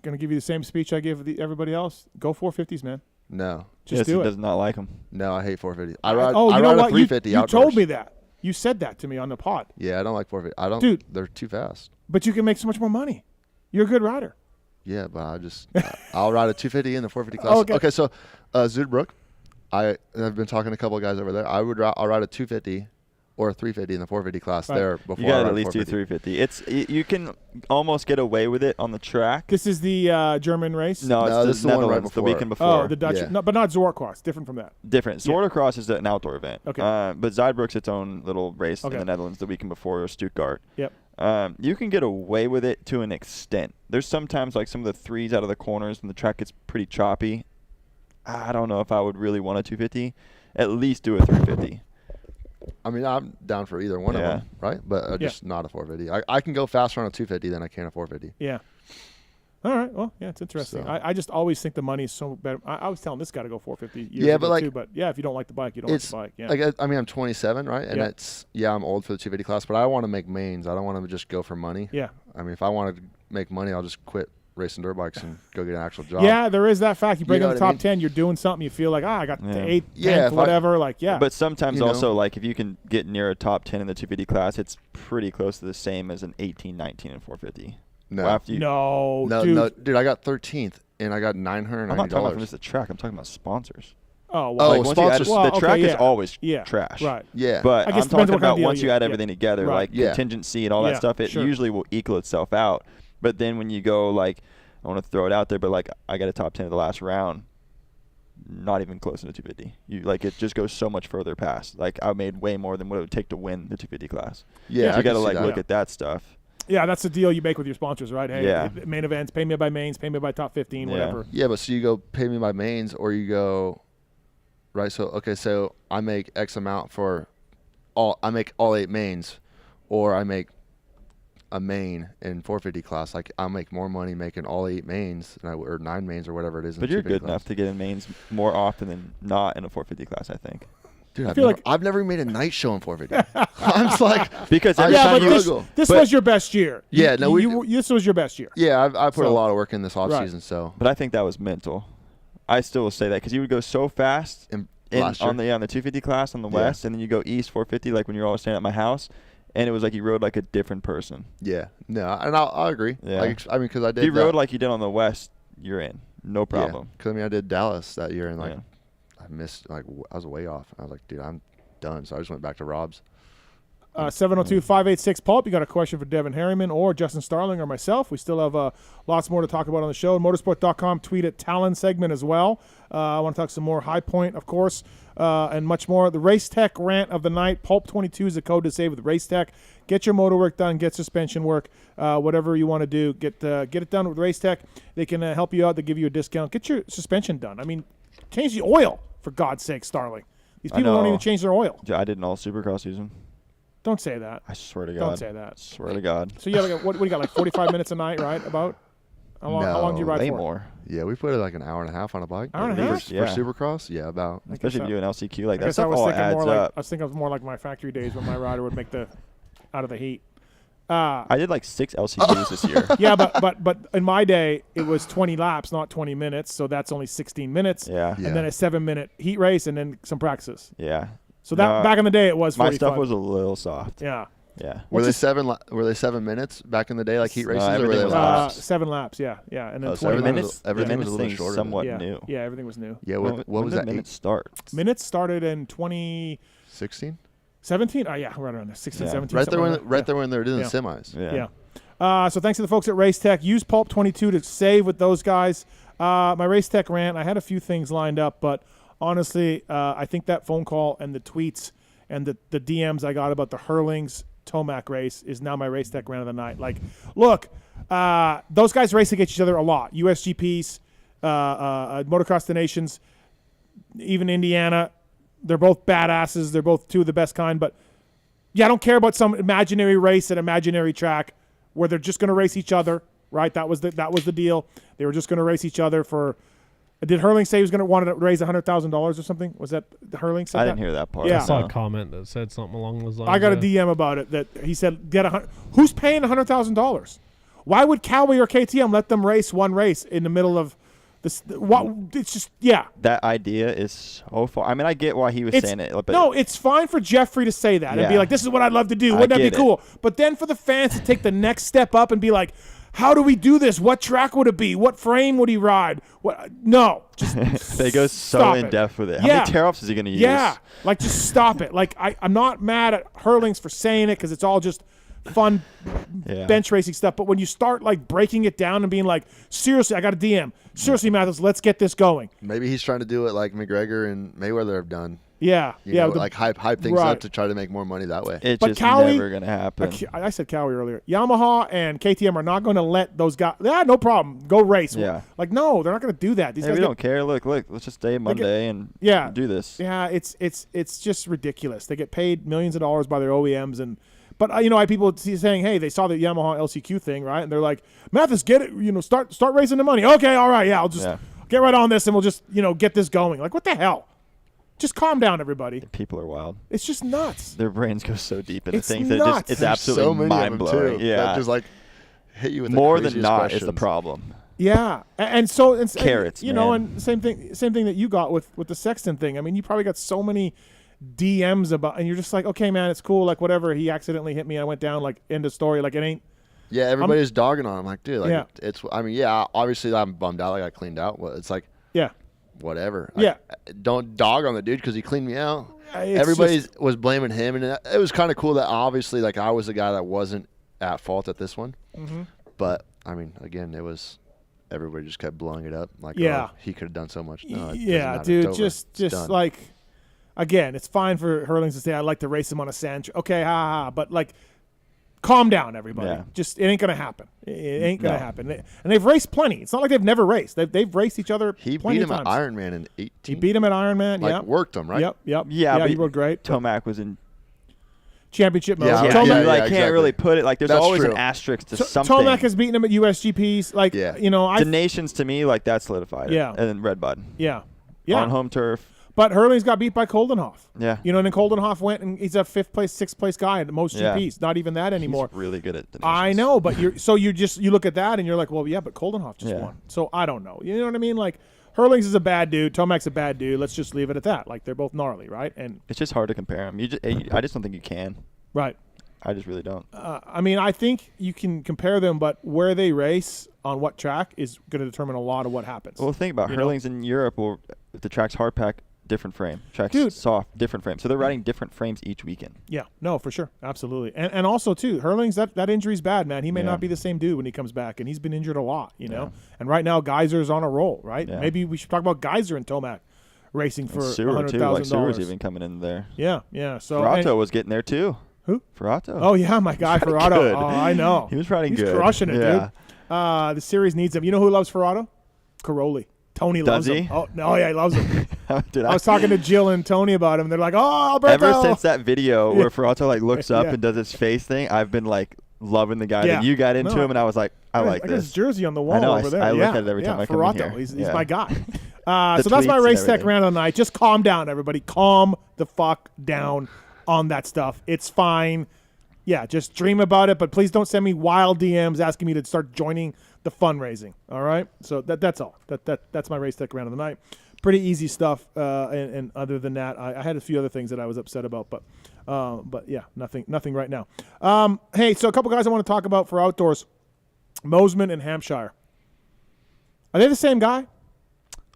Speaker 1: Gonna give you the same speech I give everybody else. Go 450s, man.
Speaker 10: No.
Speaker 1: Just do it.
Speaker 2: He does not like them.
Speaker 10: No, I hate 450. I ride
Speaker 1: a
Speaker 10: 350
Speaker 1: You
Speaker 10: outdoors.
Speaker 1: told me that. You said that to me on the pod.
Speaker 10: Yeah, I don't like 450.
Speaker 1: Dude,
Speaker 10: they're too fast.
Speaker 1: But you can make so much more money. You're a good rider.
Speaker 10: Yeah, but I'll ride a 250 in the 450 class. Okay, so Zudbrook, I've been talking to a couple of guys over there. I'll ride a 250 or a 350 in the 450 class there before
Speaker 2: you got
Speaker 10: I
Speaker 2: at least do 350. You can almost get away with it on the track.
Speaker 1: This is the German race?
Speaker 2: No,
Speaker 10: this
Speaker 2: it's
Speaker 10: is
Speaker 2: the
Speaker 10: the one right
Speaker 2: Netherlands, the
Speaker 10: before.
Speaker 2: weekend before.
Speaker 1: Oh, the Dutch. No, but not Zorcross. Different from that.
Speaker 2: Different. Zorcross is an outdoor event.
Speaker 1: Okay.
Speaker 2: But Zuidbroek's its own little race in the Netherlands the weekend before Stuttgart.
Speaker 1: Yep.
Speaker 2: You can get away with it to an extent. There's sometimes like some of the threes out of the corners and the track gets pretty choppy. I don't know if I would really want a 250. At least do a 350.
Speaker 10: I mean, I'm down for either one of them, right? But just not a 450. I can go faster on a 250 than I can a 450.
Speaker 1: Yeah. All right. Well, yeah, it's interesting.
Speaker 10: So.
Speaker 1: I just always think the money is so better. I was telling this guy to go 450 years
Speaker 10: Yeah,
Speaker 1: ago
Speaker 10: but like,
Speaker 1: too, but if you don't like the bike, you don't like the bike. Yeah.
Speaker 10: Like, I mean, I'm 27, right? And I'm old for the 250 class, but I want to make mains. I don't want to just go for money.
Speaker 1: Yeah.
Speaker 10: I mean, if I wanted to make money, I'll just quit racing dirt bikes and go get an actual job.
Speaker 1: Yeah, there is that fact. You break in the top 10, you're doing something. You feel like, I got the 8th, 10th, whatever.
Speaker 2: But sometimes also, like, if you can get near a top 10 in the 250 class, it's pretty close to the same as an 18, 19, and 450.
Speaker 10: No, dude, I got 13th, and I got $990.
Speaker 2: I'm not talking about from just the track. I'm talking about sponsors.
Speaker 1: Oh, well.
Speaker 2: Like
Speaker 10: sponsors.
Speaker 2: The track is always trash.
Speaker 1: Right.
Speaker 10: Yeah.
Speaker 2: But
Speaker 1: I guess
Speaker 2: I'm talking about
Speaker 1: deal
Speaker 2: once you add everything together, like contingency and all that stuff, it usually will equal itself out. But then when you go, like, I want to throw it out there, but, like, I got a top 10 of the last round, not even close to the 250. It just goes so much further past. Like, I made way more than what it would take to win the 250 class.
Speaker 10: Yeah.
Speaker 2: So you got to, like, look at that stuff.
Speaker 1: Yeah, that's the deal you make with your sponsors, right? Hey,
Speaker 2: Yeah.
Speaker 1: main events, pay me by mains, pay me by top 15, whatever.
Speaker 10: Yeah, but so you go pay me by mains, or you go, right? So so I make X amount for I make all 8 mains, or I make a main in 450 class, like I'll make more money making all 8 mains or 9 mains or whatever it is.
Speaker 2: But you're good enough to get in mains more often than not in a 450 class, I think.
Speaker 10: Dude, I've never made a night show in 450. I'm just like
Speaker 2: because
Speaker 1: this was your best year.
Speaker 10: Yeah,
Speaker 1: this was your best year.
Speaker 10: Yeah, I put a lot of work in this off season. So,
Speaker 2: but I think that was mental. I still will say that because you would go so fast on the 250 class on the west, and then you go east 450 like when you're all staying at my house, and it was like you rode like a different person.
Speaker 10: Yeah, no, and I'll agree.
Speaker 2: Yeah,
Speaker 10: like, I mean, because I did.
Speaker 2: You rode like you did on the west, you're in, no problem.
Speaker 10: Because I mean, I did Dallas that year, and like I missed, like I was way off. I was like, dude, I'm done. So I just went back to Rob's.
Speaker 1: 702-586-PULP. You got a question for Devin Harriman or Justin Starling or myself. We still have lots more to talk about on the show. Motorsport.com, tweet at Tallon segment as well. I want to talk some more High Point, of course, and much more. The Race Tech rant of the night. PulpMX is the code to save with Race Tech. Get your motor work done. Get suspension work. Whatever you want to do, get it done with Race Tech. They can help you out. They give you a discount. Get your suspension done. I mean, change the oil, for God's sake, Starling. These people don't even change their oil.
Speaker 2: I did an all Supercross season.
Speaker 1: Don't say that.
Speaker 2: I swear to God.
Speaker 1: Don't say that.
Speaker 2: Swear to God.
Speaker 1: So you have what do you got, like 45 minutes a night, right? About? How long do you ride
Speaker 2: way
Speaker 1: for?
Speaker 2: more.
Speaker 10: Yeah, we put like an hour and a half on a bike.
Speaker 1: Hour and a half?
Speaker 10: For Supercross? Yeah, about.
Speaker 2: Especially if you do an LCQ like that.
Speaker 1: I guess I was thinking
Speaker 2: adds
Speaker 1: more like
Speaker 2: up.
Speaker 1: I was thinking of more like my factory days when my rider would make the out of the heat.
Speaker 2: I did like 6 LCQs this year.
Speaker 1: Yeah, but in my day it was 20 laps, not 20 minutes, so that's only 16 minutes.
Speaker 2: Yeah.
Speaker 1: And then a 7-minute heat race and then some practices.
Speaker 2: Yeah.
Speaker 1: So that back in the day it was 45.
Speaker 2: My stuff was a little soft.
Speaker 1: Yeah.
Speaker 2: Yeah.
Speaker 10: Were they 7 minutes back in the day, like heat races, or were they
Speaker 2: laps?
Speaker 1: 7 laps, yeah, and then 20
Speaker 10: 7
Speaker 1: minutes.
Speaker 10: Everything was a little shorter.
Speaker 2: Somewhat
Speaker 1: yeah.
Speaker 2: new.
Speaker 1: Yeah, everything was new.
Speaker 10: Yeah, what was that?
Speaker 2: Minutes start?
Speaker 1: Minutes started in 2016. 17? Oh yeah, right around there. 16, 17.
Speaker 10: Right there when they were doing the semis.
Speaker 1: Yeah. So thanks to the folks at Race Tech. Use PulpMX to save with those guys. My Race Tech rant. I had a few things lined up, but honestly, I think that phone call and the tweets and the DMs I got about the Herlings Tomac race is now my Race Tech rant of the night. Like, look, those guys race against each other a lot. USGPs, Motocross the Nations, even Indiana. They're both badasses. They're both two of the best kind. But, yeah, I don't care about some imaginary race at imaginary track where they're just going to race each other, right? That was the deal. They were just going to race each other for – did Herlings say he was going to want to raise $100,000 or something? Was that the Herlings said
Speaker 2: I didn't hear that part.
Speaker 1: Yeah.
Speaker 3: I saw a comment that said something along those lines.
Speaker 1: I got a DM about it that he said, who's paying $100,000? Why would Cowboy or KTM let them race one race in the middle of this? It's just, yeah.
Speaker 2: That idea is so far. I mean, I get why he was saying it. But
Speaker 1: no, it's fine for Jeffrey to say that and be like, this is what I'd love to do. Wouldn't that be cool? But then for the fans to take the next step up and be like, how do we do this? What track would it be? What frame would he ride? No. Just
Speaker 2: they go so in depth with it. How many tear-offs is he going to use?
Speaker 1: Yeah. Like, just stop it. Like, I'm not mad at Herlings for saying it because it's all just fun bench racing stuff. But when you start, like, breaking it down and being like, seriously, I got a DM. Seriously, Mathis, let's get this going.
Speaker 10: Maybe he's trying to do it like McGregor and Mayweather have done.
Speaker 1: Yeah.
Speaker 10: You know, like hype things up to try to make more money that way.
Speaker 2: It's just never going to happen.
Speaker 1: I said Cowie earlier. Yamaha and KTM are not going to let those guys. Yeah, no problem. Go race.
Speaker 2: Yeah.
Speaker 1: Like, no, they're not going to do that. These guys
Speaker 2: we don't care. Look. Let's just stay Monday and do this.
Speaker 1: Yeah, it's just ridiculous. They get paid millions of dollars by their OEMs But, you know, I have people saying, hey, they saw the Yamaha LCQ thing, right? And they're like, Mathis, get it. You know, start raising the money. Okay, all right, yeah, I'll just get right on this and we'll just, you know, get this going. Like, what the hell? Just calm down, everybody.
Speaker 2: People are wild.
Speaker 1: It's just nuts.
Speaker 2: Their brains go so deep into things
Speaker 1: that
Speaker 2: it's absolutely mind-blowing. Yeah.
Speaker 10: That just, like, hit you with
Speaker 2: more
Speaker 10: the
Speaker 2: than not
Speaker 10: questions.
Speaker 2: is the problem.
Speaker 1: Yeah, and so
Speaker 2: carrots,
Speaker 1: you know, and same thing that you got with the Sexton thing. I mean, you probably got so many DMs about, and you're just like, okay, man, it's cool, like whatever. He accidentally hit me, I went down, like end of story. Like it ain't.
Speaker 10: Yeah, everybody's dogging on him. Like, dude, like it's. I mean, yeah, obviously I'm bummed out. Like I cleaned out. Well, it's like, whatever.
Speaker 1: Yeah,
Speaker 10: don't dog on the dude because he cleaned me out. Everybody was blaming him, and it was kind of cool that obviously, like, I was the guy that wasn't at fault at this one.
Speaker 1: Mm-hmm.
Speaker 10: But I mean, again, it was. Everybody just kept blowing it up. Like, oh, he could have done so much. No,
Speaker 1: dude, just like, again, it's fine for Herlings to say, I'd like to race him on a sand. Okay, but like, calm down, everybody.
Speaker 2: Yeah.
Speaker 1: Just, it ain't going to happen. It ain't going to happen. And they've raced plenty. It's not like they've never raced. They've raced each other
Speaker 10: He
Speaker 1: plenty
Speaker 10: beat
Speaker 1: of
Speaker 10: him
Speaker 1: times.
Speaker 10: at Ironman in 18.
Speaker 1: He beat him at Ironman,
Speaker 10: like, worked him, right?
Speaker 1: Yep.
Speaker 2: Yeah,
Speaker 1: he rode great.
Speaker 2: Tomac was in
Speaker 1: championship mode.
Speaker 2: Yeah,
Speaker 1: Tomac,
Speaker 2: you can't really put it. Like, there's
Speaker 10: That's
Speaker 2: always
Speaker 10: true.
Speaker 2: an asterisk to something.
Speaker 1: Tomac has beaten him at USGPs. Like,
Speaker 2: the Nations, to me, like, that solidified it.
Speaker 1: Yeah.
Speaker 2: And then Red Bud.
Speaker 1: Yeah.
Speaker 2: On home turf.
Speaker 1: But Herlings got beat by Koldenhoff.
Speaker 2: Yeah.
Speaker 1: You know, and then Koldenhoff went, and he's a 5th place, 6th place guy at most GPs. Not even that anymore.
Speaker 2: He's really good at the Nations.
Speaker 1: I know, but you look at that and you're like, well, yeah, but Koldenhoff just won. So I don't know. You know what I mean? Like, Herlings is a bad dude. Tomac's a bad dude. Let's just leave it at that. Like, they're both gnarly, right? And
Speaker 2: it's just hard to compare them. I just don't think you can.
Speaker 1: Right.
Speaker 2: I just really don't.
Speaker 1: I mean, I think you can compare them, but where they race on what track is going to determine a lot of what happens.
Speaker 2: Well, think about Herlings in Europe. Well, if the track's hard pack, different frame. Track's soft, different frame. So they're riding different frames each weekend.
Speaker 1: Yeah, no, for sure. Absolutely. And also, too, Herlings, that injury's bad, man. He may not be the same dude when he comes back, and he's been injured a lot, you know. And right now, Geyser's on a roll, right?
Speaker 2: Yeah.
Speaker 1: Maybe we should talk about Geyser and Tomac racing for $100,000.
Speaker 2: Like Sewer's even coming in there.
Speaker 1: Yeah. So
Speaker 2: Ferrato was getting there, too.
Speaker 1: Who?
Speaker 2: Ferrato.
Speaker 1: Oh, yeah, my guy, Ferrato.
Speaker 2: Good.
Speaker 1: Oh, I know.
Speaker 2: He was riding good.
Speaker 1: He's crushing it,
Speaker 2: Yeah.
Speaker 1: dude. The series needs him. You know who loves Ferrato? Caroli. Tony loves
Speaker 2: Does he?
Speaker 1: him. Oh, no, yeah, he loves him.
Speaker 2: Dude,
Speaker 1: I was talking to Jill and Tony about him. They're like, oh, Alberto.
Speaker 2: Ever since that video where Ferrato like looks up
Speaker 1: Yeah.
Speaker 2: and does his face thing, I've been like loving the guy.
Speaker 1: Yeah.
Speaker 2: Then you got into
Speaker 1: No,
Speaker 2: him, and I was like, I like
Speaker 1: I got his
Speaker 2: this.
Speaker 1: jersey on the wall
Speaker 2: I know,
Speaker 1: over there.
Speaker 2: I
Speaker 1: yeah.
Speaker 2: look at it every time I come
Speaker 1: Ferrato.
Speaker 2: in here.
Speaker 1: He's
Speaker 2: Yeah.
Speaker 1: my guy.
Speaker 2: The
Speaker 1: So that's my
Speaker 2: tweets
Speaker 1: race
Speaker 2: and
Speaker 1: tech
Speaker 2: everything.
Speaker 1: round of the night. Just calm down, everybody. Calm the fuck down on that stuff. It's fine. Yeah, just dream about it, but please don't send me wild DMs asking me to start joining the fundraising. All right? So that's all. That's my race tech round of the night. Pretty easy stuff. And other than that, I had a few other things that I was upset about, but yeah, nothing right now. Hey, so a couple guys I want to talk about for outdoors. Mosman and Hampshire. Are they the same guy?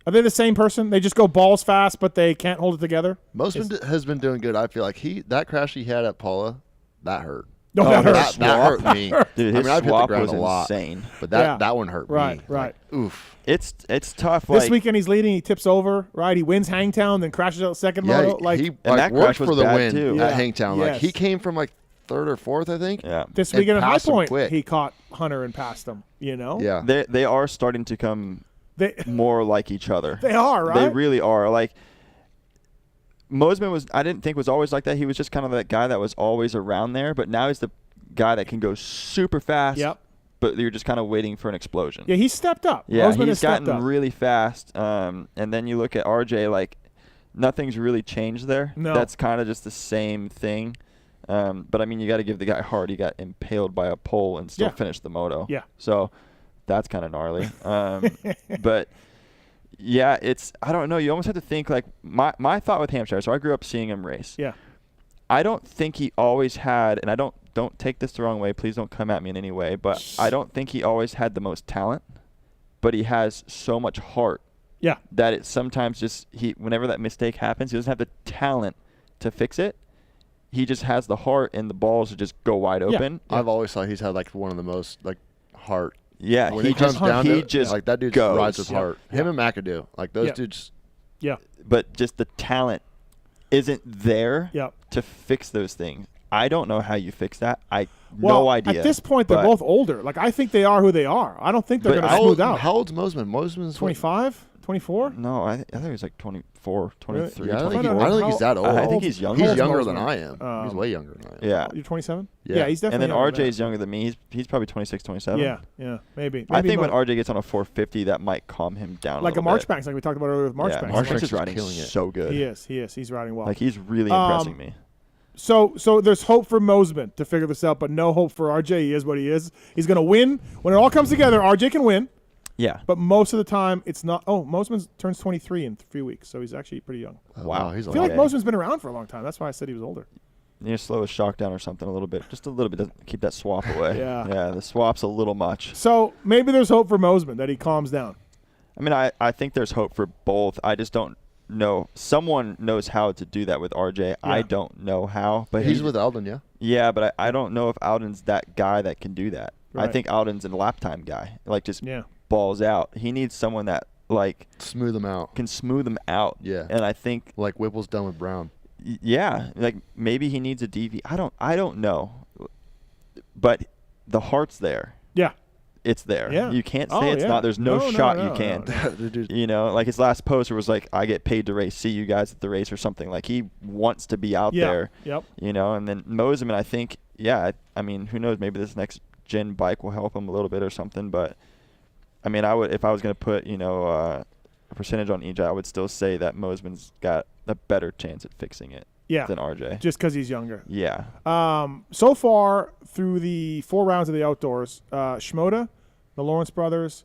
Speaker 1: Are they the same person? They just go balls fast, but they can't hold it together?
Speaker 10: Mosman has been doing good. I feel like that crash he had at Paula, that hurt.
Speaker 1: Oh, that hurt.
Speaker 10: That hurt me.
Speaker 2: Dude, his
Speaker 10: I've hit the
Speaker 2: swap
Speaker 10: ground
Speaker 2: was
Speaker 10: a lot,
Speaker 2: insane.
Speaker 10: but
Speaker 1: Yeah.
Speaker 10: that one hurt me.
Speaker 1: Right.
Speaker 10: Like, oof.
Speaker 2: It's tough.
Speaker 1: This
Speaker 2: like,
Speaker 1: weekend he's leading. He tips over. Right. He wins Hangtown, then crashes out second
Speaker 10: Yeah,
Speaker 1: moto. Like
Speaker 10: he
Speaker 2: that
Speaker 10: worked
Speaker 2: crash was
Speaker 10: for the
Speaker 2: bad,
Speaker 10: win
Speaker 2: too.
Speaker 10: at
Speaker 1: Yeah.
Speaker 10: Hangtown.
Speaker 1: Yes.
Speaker 10: Like he came from like 3rd or 4th, I think.
Speaker 2: Yeah.
Speaker 1: this
Speaker 10: and
Speaker 1: weekend at High
Speaker 10: passed him
Speaker 1: Point,
Speaker 10: quick.
Speaker 1: he caught Hunter and passed him. You know.
Speaker 10: Yeah.
Speaker 2: They are starting to come
Speaker 1: They
Speaker 2: more like each other.
Speaker 1: they are right.
Speaker 2: They really are. Like Mosman I didn't think was always like that. He was just kind of that guy that was always around there, but now he's the guy that can go super fast.
Speaker 1: Yep.
Speaker 2: But you're just kind of waiting for an explosion.
Speaker 1: Yeah, he's stepped up.
Speaker 2: Yeah,
Speaker 1: Mosman has
Speaker 2: he's
Speaker 1: stepped
Speaker 2: gotten
Speaker 1: up.
Speaker 2: really fast. And then you look at RJ, like nothing's really changed there.
Speaker 1: No.
Speaker 2: That's kind of just the same thing. But I mean, you got to give the guy heart. He got impaled by a pole and still
Speaker 1: Yeah.
Speaker 2: finished the moto.
Speaker 1: Yeah.
Speaker 2: So that's kind of gnarly. But yeah, I don't know. You almost have to think like my thought with Hampshire. So I grew up seeing him race.
Speaker 1: Yeah.
Speaker 2: I don't think he always had, and I don't take this the wrong way. Please don't come at me in any way. But I don't think he always had the most talent, but he has so much heart.
Speaker 1: Yeah.
Speaker 2: That it sometimes just whenever that mistake happens, he doesn't have the talent to fix it. He just has the heart and the balls to just go wide open.
Speaker 10: I've always thought he's had like one of the most like heart.
Speaker 2: Yeah,
Speaker 10: when
Speaker 2: he
Speaker 10: he comes
Speaker 2: just-
Speaker 10: down
Speaker 2: he
Speaker 10: to
Speaker 2: just
Speaker 10: like that dude
Speaker 2: goes.
Speaker 10: rides with
Speaker 2: Yeah.
Speaker 10: heart. Him and McAdoo, like those dudes.
Speaker 1: Yeah.
Speaker 2: But just the talent isn't there
Speaker 1: Yep.
Speaker 2: to fix those things. I don't know how you fix that.
Speaker 1: Well,
Speaker 2: no idea.
Speaker 1: At this point, they're
Speaker 2: but-
Speaker 1: both older. Like I think they are who they are. I don't think they're
Speaker 2: But
Speaker 1: going to smooth out.
Speaker 10: How old's Mosman? Mosman's
Speaker 1: 25, 24.
Speaker 2: No, I think he was like 24, 23,
Speaker 10: Yeah, I don't think
Speaker 2: 24.
Speaker 10: I don't think he's that old.
Speaker 2: I think he's younger.
Speaker 10: He's younger
Speaker 1: Mosman?
Speaker 10: than I am. He's way younger than I am.
Speaker 2: Yeah.
Speaker 1: You're 27.
Speaker 10: Yeah.
Speaker 1: He's
Speaker 2: And
Speaker 1: definitely.
Speaker 2: then
Speaker 1: younger than
Speaker 2: RJ's younger than me. He's probably 26, 27.
Speaker 1: Yeah, maybe.
Speaker 2: I think when
Speaker 1: Mo-
Speaker 2: RJ gets on a 450, that might calm him down
Speaker 1: like a
Speaker 2: little bit.
Speaker 1: Marchbanks, like we talked about earlier with Marchbanks.
Speaker 2: Yeah, Marchbanks is
Speaker 10: is
Speaker 2: riding
Speaker 10: killing it.
Speaker 2: so good.
Speaker 1: He is. He's riding well.
Speaker 2: Like he's really impressing me.
Speaker 1: So there's hope for Mosman to figure this out, but no hope for RJ. He is what he is. He's going to win. When it all comes together, RJ can win.
Speaker 2: Yeah.
Speaker 1: But most of the time, it's not. Oh, Mosman turns 23 in 3 weeks, so he's actually pretty young.
Speaker 2: Wow.
Speaker 10: He's
Speaker 1: I feel like Mosman's been around for a long time. That's why I said he was older.
Speaker 2: You need to slow his shock down or something a little bit. Just a little bit. Doesn't keep that swap away.
Speaker 1: Yeah.
Speaker 2: Yeah, the swap's a little much.
Speaker 1: So maybe there's hope for Mosman that he calms down.
Speaker 2: I mean, I think there's hope for both. I just don't know. Someone knows how to do that with RJ. I don't know how. But
Speaker 10: He's with Eldon, yeah?
Speaker 2: Yeah, but I don't know if Alden's that guy that can do that.
Speaker 1: Right.
Speaker 2: I think Alden's a lap time guy. Like just
Speaker 1: Yeah.
Speaker 2: balls out. He needs someone that like
Speaker 10: Smooth him out.
Speaker 2: can smooth him out.
Speaker 10: Yeah.
Speaker 2: And I think
Speaker 10: Like Whipple's done with Brown.
Speaker 2: yeah, like maybe he needs a DV. I don't know. But the heart's there.
Speaker 1: Yeah.
Speaker 2: it's there.
Speaker 1: Yeah.
Speaker 2: You can't say it's not. There's no shot you can. You know, like his last poster was like, I get paid to race. See you guys at the race or something. Like he wants to be out there.
Speaker 1: Yep.
Speaker 2: You know, and then Mosiman, I think, I mean, who knows? Maybe this next gen bike will help him a little bit or something. But I mean, if I was going to put, you know, a percentage on each, I would still say that Mosiman's got a better chance at fixing it. Than RJ.
Speaker 1: Just because he's younger.
Speaker 2: Yeah.
Speaker 1: So far through the 4 rounds of the outdoors, Shimoda, the Lawrence brothers,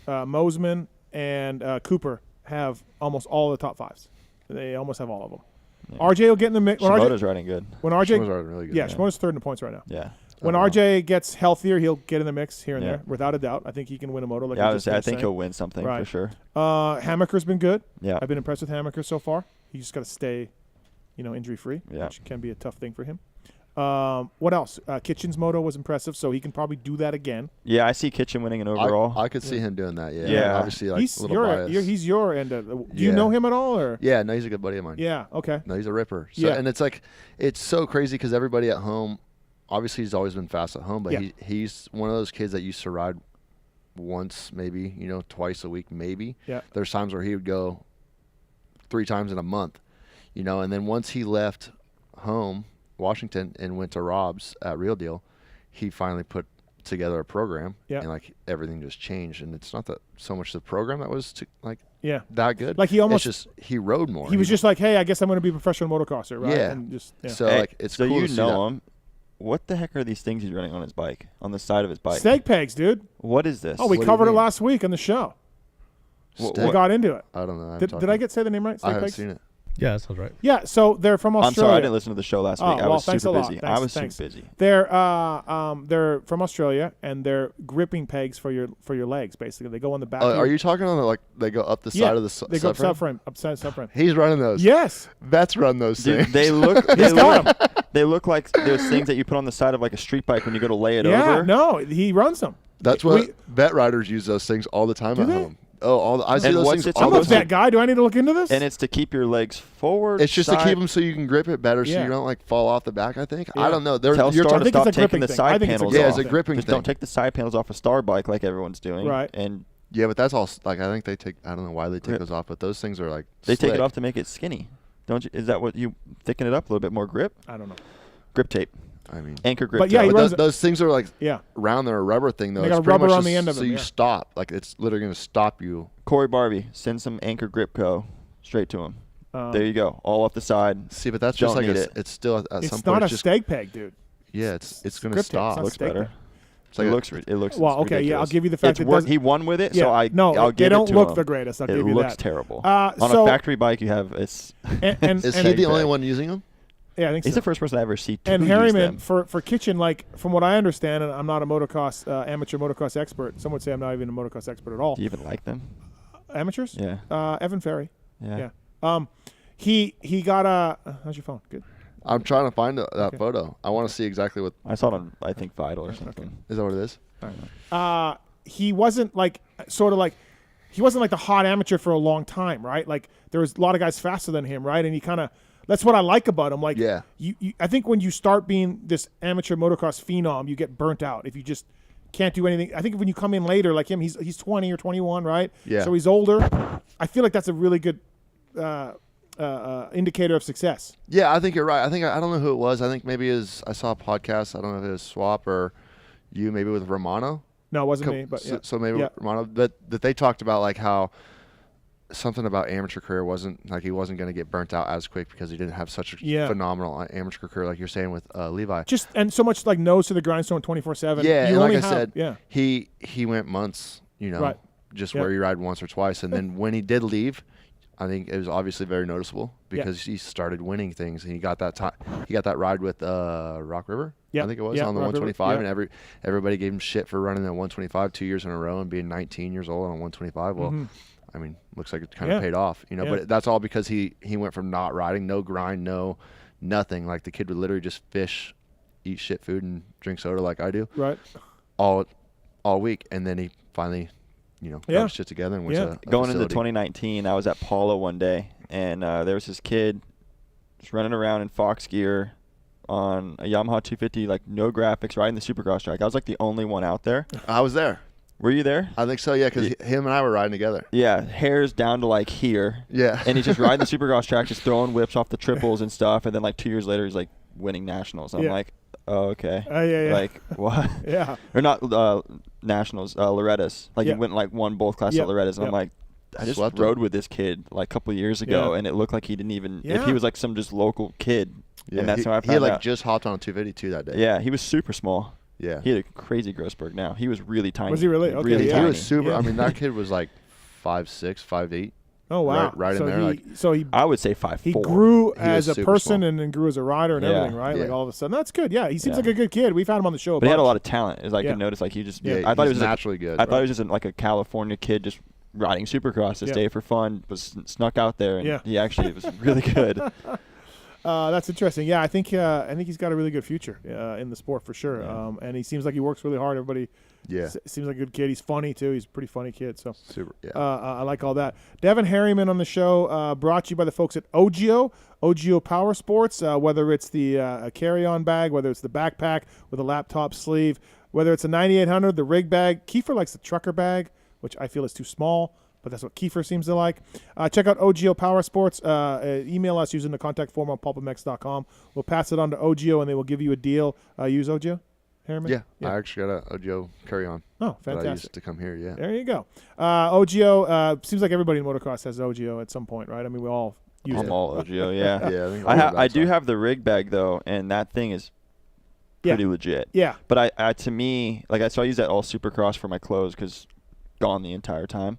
Speaker 1: Mosiman, and Cooper have almost all the top 5s. They almost have all of them. Yeah. RJ will get in the mix.
Speaker 2: Shimoda's riding good.
Speaker 1: Shimoda's
Speaker 10: riding really good.
Speaker 1: Yeah, Shimoda's third in the points right now.
Speaker 2: Yeah.
Speaker 1: When RJ gets healthier, he'll get in the mix here and there, without a doubt. I think he can win a moto. Like
Speaker 2: I think he'll win something for sure.
Speaker 1: Hammaker's been good.
Speaker 2: Yeah.
Speaker 1: I've been impressed with Hammaker so far. He just got to stay, you know, injury-free, which can be a tough thing for him. What else? Kitchen's moto was impressive, so he can probably do that again.
Speaker 2: Yeah, I see Kitchen winning an overall.
Speaker 10: I could see him doing that. Yeah. Obviously, like
Speaker 1: he's
Speaker 10: a little biased.
Speaker 1: He's your end. Do you know him at all? Or
Speaker 10: yeah, no, he's a good buddy of mine.
Speaker 1: Yeah. Okay.
Speaker 10: No, he's a ripper. So, and it's like it's so crazy because everybody at home, obviously, he's always been fast at home, but he's one of those kids that used to ride once, maybe, you know, twice a week, maybe.
Speaker 1: Yeah.
Speaker 10: There's times where he would go 3 times in a month, you know, and then once he left home, Washington, and went to Rob's at Real Deal, he finally put together a program, and like everything just changed. And it's not that so much the program that was that good.
Speaker 1: Like he almost
Speaker 10: he rode more.
Speaker 1: He was just like, hey, I guess I'm going to be a professional motocrosser, right?
Speaker 10: Yeah.
Speaker 1: And just
Speaker 10: So like it's
Speaker 2: so
Speaker 10: cool
Speaker 2: you
Speaker 10: to see
Speaker 2: know
Speaker 10: that.
Speaker 2: him. What the heck are these things he's running on his bike, on the side of his bike?
Speaker 1: Steg pegs, dude.
Speaker 2: What is this?
Speaker 1: Oh, we covered it last week on the show. We got into it.
Speaker 10: I don't know.
Speaker 1: Did I say the name right? Steg
Speaker 10: I haven't
Speaker 1: pegs?
Speaker 10: seen it.
Speaker 3: Yeah, that sounds right.
Speaker 1: Yeah, so they're from Australia.
Speaker 2: I'm sorry, I didn't listen to the show last week. I was
Speaker 1: thanks
Speaker 2: super
Speaker 1: a lot.
Speaker 2: busy.
Speaker 1: Thanks,
Speaker 2: I was
Speaker 1: thanks.
Speaker 2: super busy.
Speaker 1: They're from Australia, and they're gripping pegs for your legs. Basically, they go on the back.
Speaker 10: Are you talking on like they go up the side of the
Speaker 1: they go up subframe, upside subframe.
Speaker 10: He's running those.
Speaker 1: Yes,
Speaker 10: Vets run those
Speaker 2: Dude,
Speaker 10: things.
Speaker 2: they look like those things that you put on the side of like a street bike when you go to lay it over.
Speaker 1: Yeah, no, he runs them.
Speaker 10: That's what vet riders use those things all the time at home. Oh, I see
Speaker 2: And
Speaker 10: those
Speaker 2: what's
Speaker 10: things
Speaker 2: it
Speaker 10: all
Speaker 1: I'm
Speaker 10: the
Speaker 1: a
Speaker 10: time.
Speaker 1: vet guy. Do I need to look into this?
Speaker 2: And it's to keep your legs forward.
Speaker 10: It's just to
Speaker 2: side.
Speaker 10: keep them so you can grip it better, so
Speaker 1: Yeah.
Speaker 10: you don't like fall off the back. I think.
Speaker 1: Yeah.
Speaker 10: I don't know.
Speaker 2: Tell
Speaker 10: You're
Speaker 2: Star
Speaker 10: talking.
Speaker 2: to stop
Speaker 1: it's a
Speaker 2: taking
Speaker 1: gripping
Speaker 2: the
Speaker 1: thing. I
Speaker 2: side
Speaker 1: think it's a
Speaker 2: panels
Speaker 1: gripping
Speaker 2: off.
Speaker 10: it's a gripping
Speaker 2: Just
Speaker 10: thing.
Speaker 2: don't take the side panels off a Star bike like everyone's doing.
Speaker 1: Right.
Speaker 2: And
Speaker 10: Yeah, but that's all. Like I think they take. I don't know why they take those off, but those things are like.
Speaker 2: they take it
Speaker 10: slick.
Speaker 2: off to make it skinny. Don't you? Is that what you thicken it up a little bit more grip?
Speaker 1: I don't know.
Speaker 2: Grip tape.
Speaker 10: I mean,
Speaker 2: Anchor grip.
Speaker 1: But yeah,
Speaker 2: tape.
Speaker 1: he
Speaker 10: but
Speaker 1: runs
Speaker 10: those things are like
Speaker 1: Yeah.
Speaker 10: round. They're a rubber thing though.
Speaker 1: They
Speaker 10: It's
Speaker 1: got
Speaker 10: pretty
Speaker 1: rubber
Speaker 10: much
Speaker 1: on
Speaker 10: just
Speaker 1: the end of
Speaker 10: so
Speaker 1: them,
Speaker 10: you
Speaker 1: yeah.
Speaker 10: stop. Like it's literally going to stop you.
Speaker 2: Corey Barbie, send some Anchor Grip Co. straight to him. There you go, all off the side.
Speaker 10: See, but that's
Speaker 2: Don't
Speaker 10: just like
Speaker 2: need it.
Speaker 10: it's still at some
Speaker 1: It's
Speaker 10: point.
Speaker 1: not a
Speaker 10: it's just,
Speaker 1: steg peg, dude.
Speaker 10: Yeah, it's going to
Speaker 1: grip tape.
Speaker 10: stop.
Speaker 1: It's not
Speaker 2: Looks
Speaker 1: steg
Speaker 2: better.
Speaker 1: peg.
Speaker 10: It's like
Speaker 2: It looks.
Speaker 1: Well,
Speaker 2: it's
Speaker 1: okay,
Speaker 2: ridiculous.
Speaker 1: yeah, I'll give you the fact
Speaker 2: It's
Speaker 1: that
Speaker 2: he won with it,
Speaker 1: Yeah.
Speaker 2: so I'll
Speaker 1: they
Speaker 2: give
Speaker 1: don't
Speaker 2: it to
Speaker 1: look
Speaker 2: him.
Speaker 1: the greatest. I'll
Speaker 2: it
Speaker 1: give you
Speaker 2: looks
Speaker 1: that.
Speaker 2: terrible.
Speaker 1: On
Speaker 2: On a factory bike, you have it's.
Speaker 1: And
Speaker 10: Is he the only one using them?
Speaker 1: Yeah, I think
Speaker 2: He's
Speaker 1: so.
Speaker 2: the first person I ever see.
Speaker 1: And
Speaker 2: use
Speaker 1: Harriman
Speaker 2: them.
Speaker 1: for Kitchen, like from what I understand, and I'm not a motocross amateur motocross expert. Some would say I'm not even a motocross expert at all.
Speaker 2: Do you even like them?
Speaker 1: Amateurs?
Speaker 2: Yeah.
Speaker 1: Evan Ferry.
Speaker 2: Yeah.
Speaker 1: He got a. How's your phone? Good.
Speaker 10: I'm trying to find that photo. I want to see exactly what.
Speaker 2: I saw it on, I think, Vital or something.
Speaker 10: Is that what it is?
Speaker 1: He wasn't like he wasn't like the hot amateur for a long time, right? Like there was a lot of guys faster than him, right? And he kind of. That's what I like about him. Like,
Speaker 10: Yeah.
Speaker 1: you, I think when you start being this amateur motocross phenom, you get burnt out if you just can't do anything. I think when you come in later, like him, he's 20 or 21, right?
Speaker 10: Yeah.
Speaker 1: So he's older. I feel like that's a really good indicator of success.
Speaker 10: Yeah, I think you're right. I don't know who it was. I think maybe I saw a podcast. I don't know if it was Swap or you, maybe with Romano.
Speaker 1: No, it wasn't me, but yeah.
Speaker 10: So maybe
Speaker 1: Yeah.
Speaker 10: Romano. But that they talked about like how something about amateur career wasn't like he wasn't going to get burnt out as quick because he didn't have such a phenomenal amateur career like you're saying with Levi.
Speaker 1: Just and so much like nose to the grindstone 24/7.
Speaker 10: Yeah,
Speaker 1: you
Speaker 10: and
Speaker 1: only
Speaker 10: like I
Speaker 1: have,
Speaker 10: said,
Speaker 1: yeah.
Speaker 10: he went months,
Speaker 1: Right.
Speaker 10: just
Speaker 1: Yeah.
Speaker 10: where you ride once or twice, and then when he did leave, I think it was obviously very noticeable because he started winning things, and he got that time. He got that ride with Rock River, I think it was on the
Speaker 1: Rock River,
Speaker 10: 125,
Speaker 1: yeah.
Speaker 10: and everybody gave him shit for running that 125 2 years in a row and being 19 years old on a 125. Well, I mean, looks like it kind of paid off,
Speaker 1: Yeah.
Speaker 10: But that's all because he went from not riding, no grind, no nothing. Like the kid would literally just fish, eat shit food, and drink soda like I do,
Speaker 1: Right.
Speaker 10: all week, and then he finally, got his shit together and went to a
Speaker 2: Going into
Speaker 10: facility.
Speaker 2: 2019, I was at Paula one day, and there was this kid just running around in Fox gear on a Yamaha 250, like no graphics, riding the Supercross track. I was like the only one out there.
Speaker 10: I was there.
Speaker 2: Were you there?
Speaker 10: I think so, yeah, because him and I were riding together.
Speaker 2: Yeah, hair's down to like here.
Speaker 10: Yeah.
Speaker 2: And he's just riding the Supercross track, just throwing whips off the triples and stuff. And then like 2 years later, he's like winning nationals. I'm like, oh, okay.
Speaker 1: Yeah.
Speaker 2: Like, what?
Speaker 1: Yeah.
Speaker 2: Or not nationals, Loretta's. Like, he went and like won both classes at Loretta's. And I'm like, I just rode with this kid like a couple of years ago, and it looked like he didn't even, if he was like some just local kid.
Speaker 10: Yeah,
Speaker 2: and that's how I found
Speaker 10: he had like
Speaker 2: out.
Speaker 10: just hopped on a 252 that day.
Speaker 2: Yeah, he was super small.
Speaker 10: Yeah.
Speaker 2: He had a crazy Grossberg now. He was really tiny.
Speaker 1: Was he really? Okay,
Speaker 2: really tiny.
Speaker 10: He was super. I mean, that kid was like 5'6", 5'8".
Speaker 1: Oh, wow.
Speaker 10: Right in there.
Speaker 2: I would say 5'4".
Speaker 1: He grew as a person
Speaker 10: small.
Speaker 1: and then grew as a rider and everything, right?
Speaker 10: Yeah.
Speaker 1: Like all of a sudden. That's good. Yeah, he seems like a good kid. We've had him on the show a
Speaker 2: But he had a
Speaker 1: bunch.
Speaker 2: lot of talent. As I could notice, like he just.
Speaker 10: Yeah,
Speaker 2: I thought he was
Speaker 10: naturally good.
Speaker 2: I thought he was just like a California kid just riding Supercross this day for fun. Was snuck out there, and he actually was really good.
Speaker 1: That's interesting. Yeah, I think he's got a really good future in the sport for sure.
Speaker 2: Yeah.
Speaker 1: And he seems like he works really hard. Everybody seems like a good kid. He's funny too. He's a pretty funny kid. So
Speaker 10: super. Yeah.
Speaker 1: I like all that. Devin Harriman on the show, brought to you by the folks at Ogio Power Sports. Whether it's the carry-on bag, whether it's the backpack with a laptop sleeve, whether it's a 9800, the rig bag. Kiefer likes the trucker bag, which I feel is too small, but that's what Kiefer seems to like. Check out Ogio Power Sports. Email us using the contact form on PulpMX.com. We'll pass it on to Ogio, and they will give you a deal. Use Ogio, Harriman?
Speaker 10: Yeah, I actually got a Ogio carry-on.
Speaker 1: Oh,
Speaker 10: that I
Speaker 1: fantastic.
Speaker 10: used to come here, yeah.
Speaker 1: There you go. Ogio, seems like everybody in motocross has Ogio at some point, right? I mean, we all use it.
Speaker 2: I'm all Ogio, yeah.
Speaker 10: Yeah, I think
Speaker 2: I do have the rig bag, though, and that thing is pretty legit.
Speaker 1: Yeah.
Speaker 2: But I to me, like, so I use that all Supercross for my clothes because gone the entire time.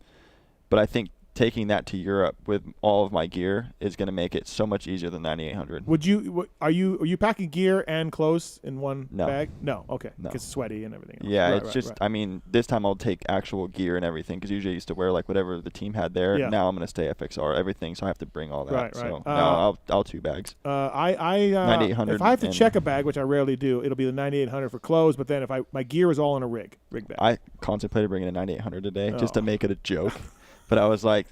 Speaker 2: But I think taking that to Europe with all of my gear is going to make it so much easier than 9800.
Speaker 1: Are you packing gear and clothes in one
Speaker 2: No.
Speaker 1: bag? No. Okay.
Speaker 2: No.
Speaker 1: Because it's sweaty and everything else.
Speaker 2: Yeah,
Speaker 1: Right,
Speaker 2: it's just,
Speaker 1: right.
Speaker 2: I mean, this time I'll take actual gear and everything because usually I used to wear like whatever the team had there.
Speaker 1: Yeah.
Speaker 2: Now I'm going to stay FXR, everything, so I have to bring all that.
Speaker 1: Right,
Speaker 2: So
Speaker 1: right.
Speaker 2: no, I'll 2 bags. 9800.
Speaker 1: If I have to check a bag, which I rarely do, it'll be the 9800 for clothes. But then if my gear is all in a rig bag.
Speaker 2: I contemplated bringing a 9800 today just to
Speaker 1: Oh.
Speaker 2: make it a joke, but I was like,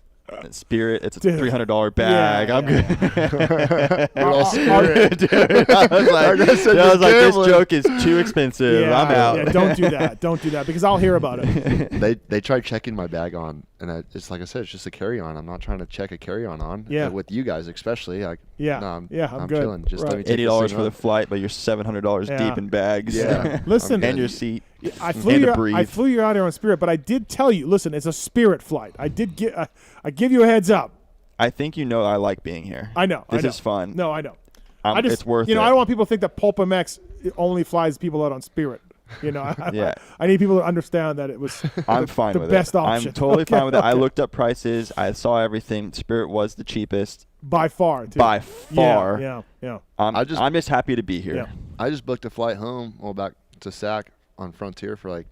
Speaker 2: Spirit, it's a
Speaker 1: Dude.
Speaker 2: $300 bag. I'm good.
Speaker 10: All Spirit.
Speaker 2: Dude, I was like, this joke is too expensive. I'm out.
Speaker 1: Yeah, don't do that. Don't do that because I'll hear about it.
Speaker 10: They tried checking my bag on, and it's like I said, it's just a carry-on. I'm not trying to check a carry-on on.
Speaker 1: Yeah.
Speaker 10: With you guys especially. Like,
Speaker 1: Yeah.
Speaker 10: no, I'm
Speaker 1: good.
Speaker 10: chilling. Just let me take
Speaker 2: $80
Speaker 10: this
Speaker 2: for
Speaker 10: thing
Speaker 2: the
Speaker 10: off.
Speaker 2: flight, but you're $700 deep in bags.
Speaker 10: Yeah.
Speaker 1: Listen,
Speaker 2: and your seat.
Speaker 1: I
Speaker 2: and
Speaker 1: flew
Speaker 2: to
Speaker 1: you.
Speaker 2: breathe.
Speaker 1: I flew you out here on Spirit, but I did tell you. Listen, it's a Spirit flight. I did get. I give you a heads up.
Speaker 2: I think you know I like being here.
Speaker 1: I know.
Speaker 2: This
Speaker 1: I know.
Speaker 2: is fun.
Speaker 1: No, I know. I just,
Speaker 2: it's worth
Speaker 1: it.
Speaker 2: it.
Speaker 1: I don't want people to think that PulpMX only flies people out on Spirit.
Speaker 2: Yeah.
Speaker 1: I need people to understand that it was
Speaker 2: I'm fine
Speaker 1: the
Speaker 2: with
Speaker 1: best
Speaker 2: it.
Speaker 1: option.
Speaker 2: I'm totally fine with it. I
Speaker 1: okay.
Speaker 2: looked up prices. I saw everything. Spirit was the cheapest.
Speaker 1: By far, too.
Speaker 2: By far.
Speaker 1: Yeah.
Speaker 2: I'm just happy to be here.
Speaker 1: Yeah.
Speaker 10: I just booked a flight home, back to SAC on Frontier for like,